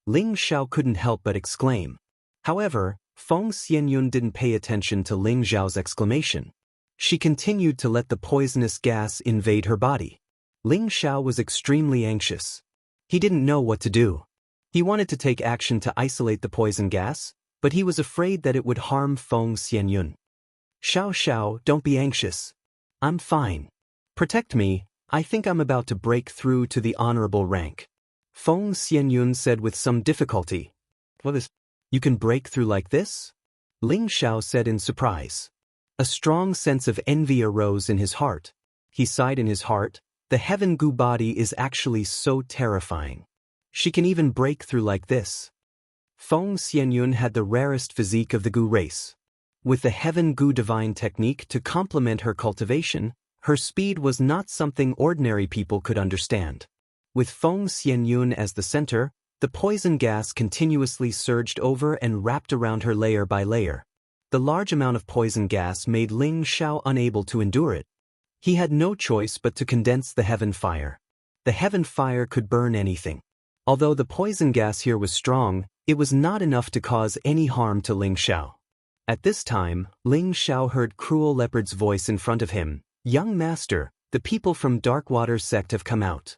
Ling Xiao couldn't help but exclaim. However, Feng Xianyun didn't pay attention to Ling Xiao's exclamation. She continued to let the poisonous gas invade her body. Ling Xiao was extremely anxious. He didn't know what to do. He wanted to take action to isolate the poison gas, but he was afraid that it would harm Feng Xianyun. Xiao, don't be anxious. I'm fine. Protect me, I think I'm about to break through to the honorable rank. Feng Xianyun said with some difficulty. What is? You can break through like this? Ling Xiao said in surprise. A strong sense of envy arose in his heart. He sighed in his heart, the heaven goo body is actually so terrifying. She can even break through like this. Feng Xianyun had the rarest physique of the goo race. With the heaven goo divine technique to complement her cultivation, her speed was not something ordinary people could understand. With Feng Xianyun as the center, the poison gas continuously surged over and wrapped around her layer by layer. The large amount of poison gas made Ling Xiao unable to endure it. He had no choice but to condense the heaven fire. The heaven fire could burn anything. Although the poison gas here was strong, it was not enough to cause any harm to Ling Xiao. At this time, Ling Xiao heard Cruel Leopard's voice in front of him. Young master, the people from Darkwater sect have come out.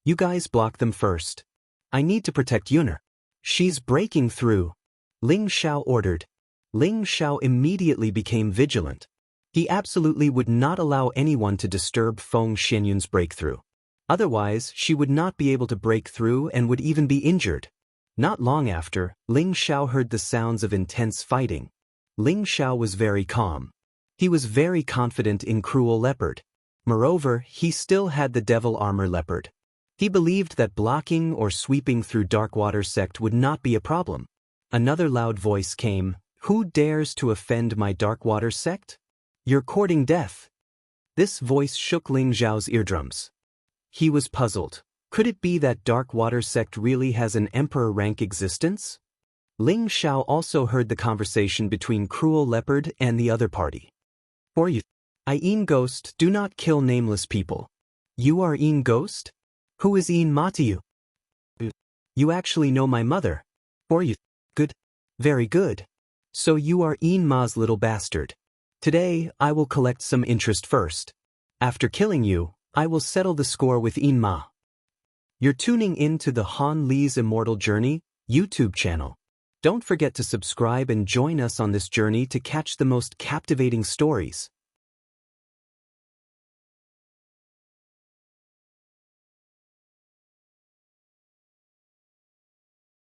You guys block them first. I need to protect Yuner. She's breaking through. Ling Xiao ordered. Ling Xiao immediately became vigilant. He absolutely would not allow anyone to disturb Feng Xianyun's breakthrough. Otherwise, she would not be able to break through and would even be injured. Not long after, Ling Xiao heard the sounds of intense fighting. Ling Xiao was very calm. He was very confident in Cruel Leopard. Moreover, he still had the Devil Armor Leopard. He believed that blocking or sweeping through Darkwater sect would not be a problem. Another loud voice came, "Who dares to offend my Darkwater sect? You're courting death." This voice shook Ling Zhao's eardrums. He was puzzled. Could it be that Darkwater sect really has an emperor rank existence? Ling Xiao also heard the conversation between Cruel Leopard and the other party. "For you, Yin Ghost, do not kill nameless people. You are Yin Ghost? Who is Yin Ma to you? You actually know my mother. For you, good. Very good. So you are Yin Ma's little bastard. Today, I will collect some interest first. After killing you, I will settle the score with Yin Ma." You're tuning in to the Han Li's Immortal Journey YouTube channel. Don't forget to subscribe and join us on this journey to catch the most captivating stories.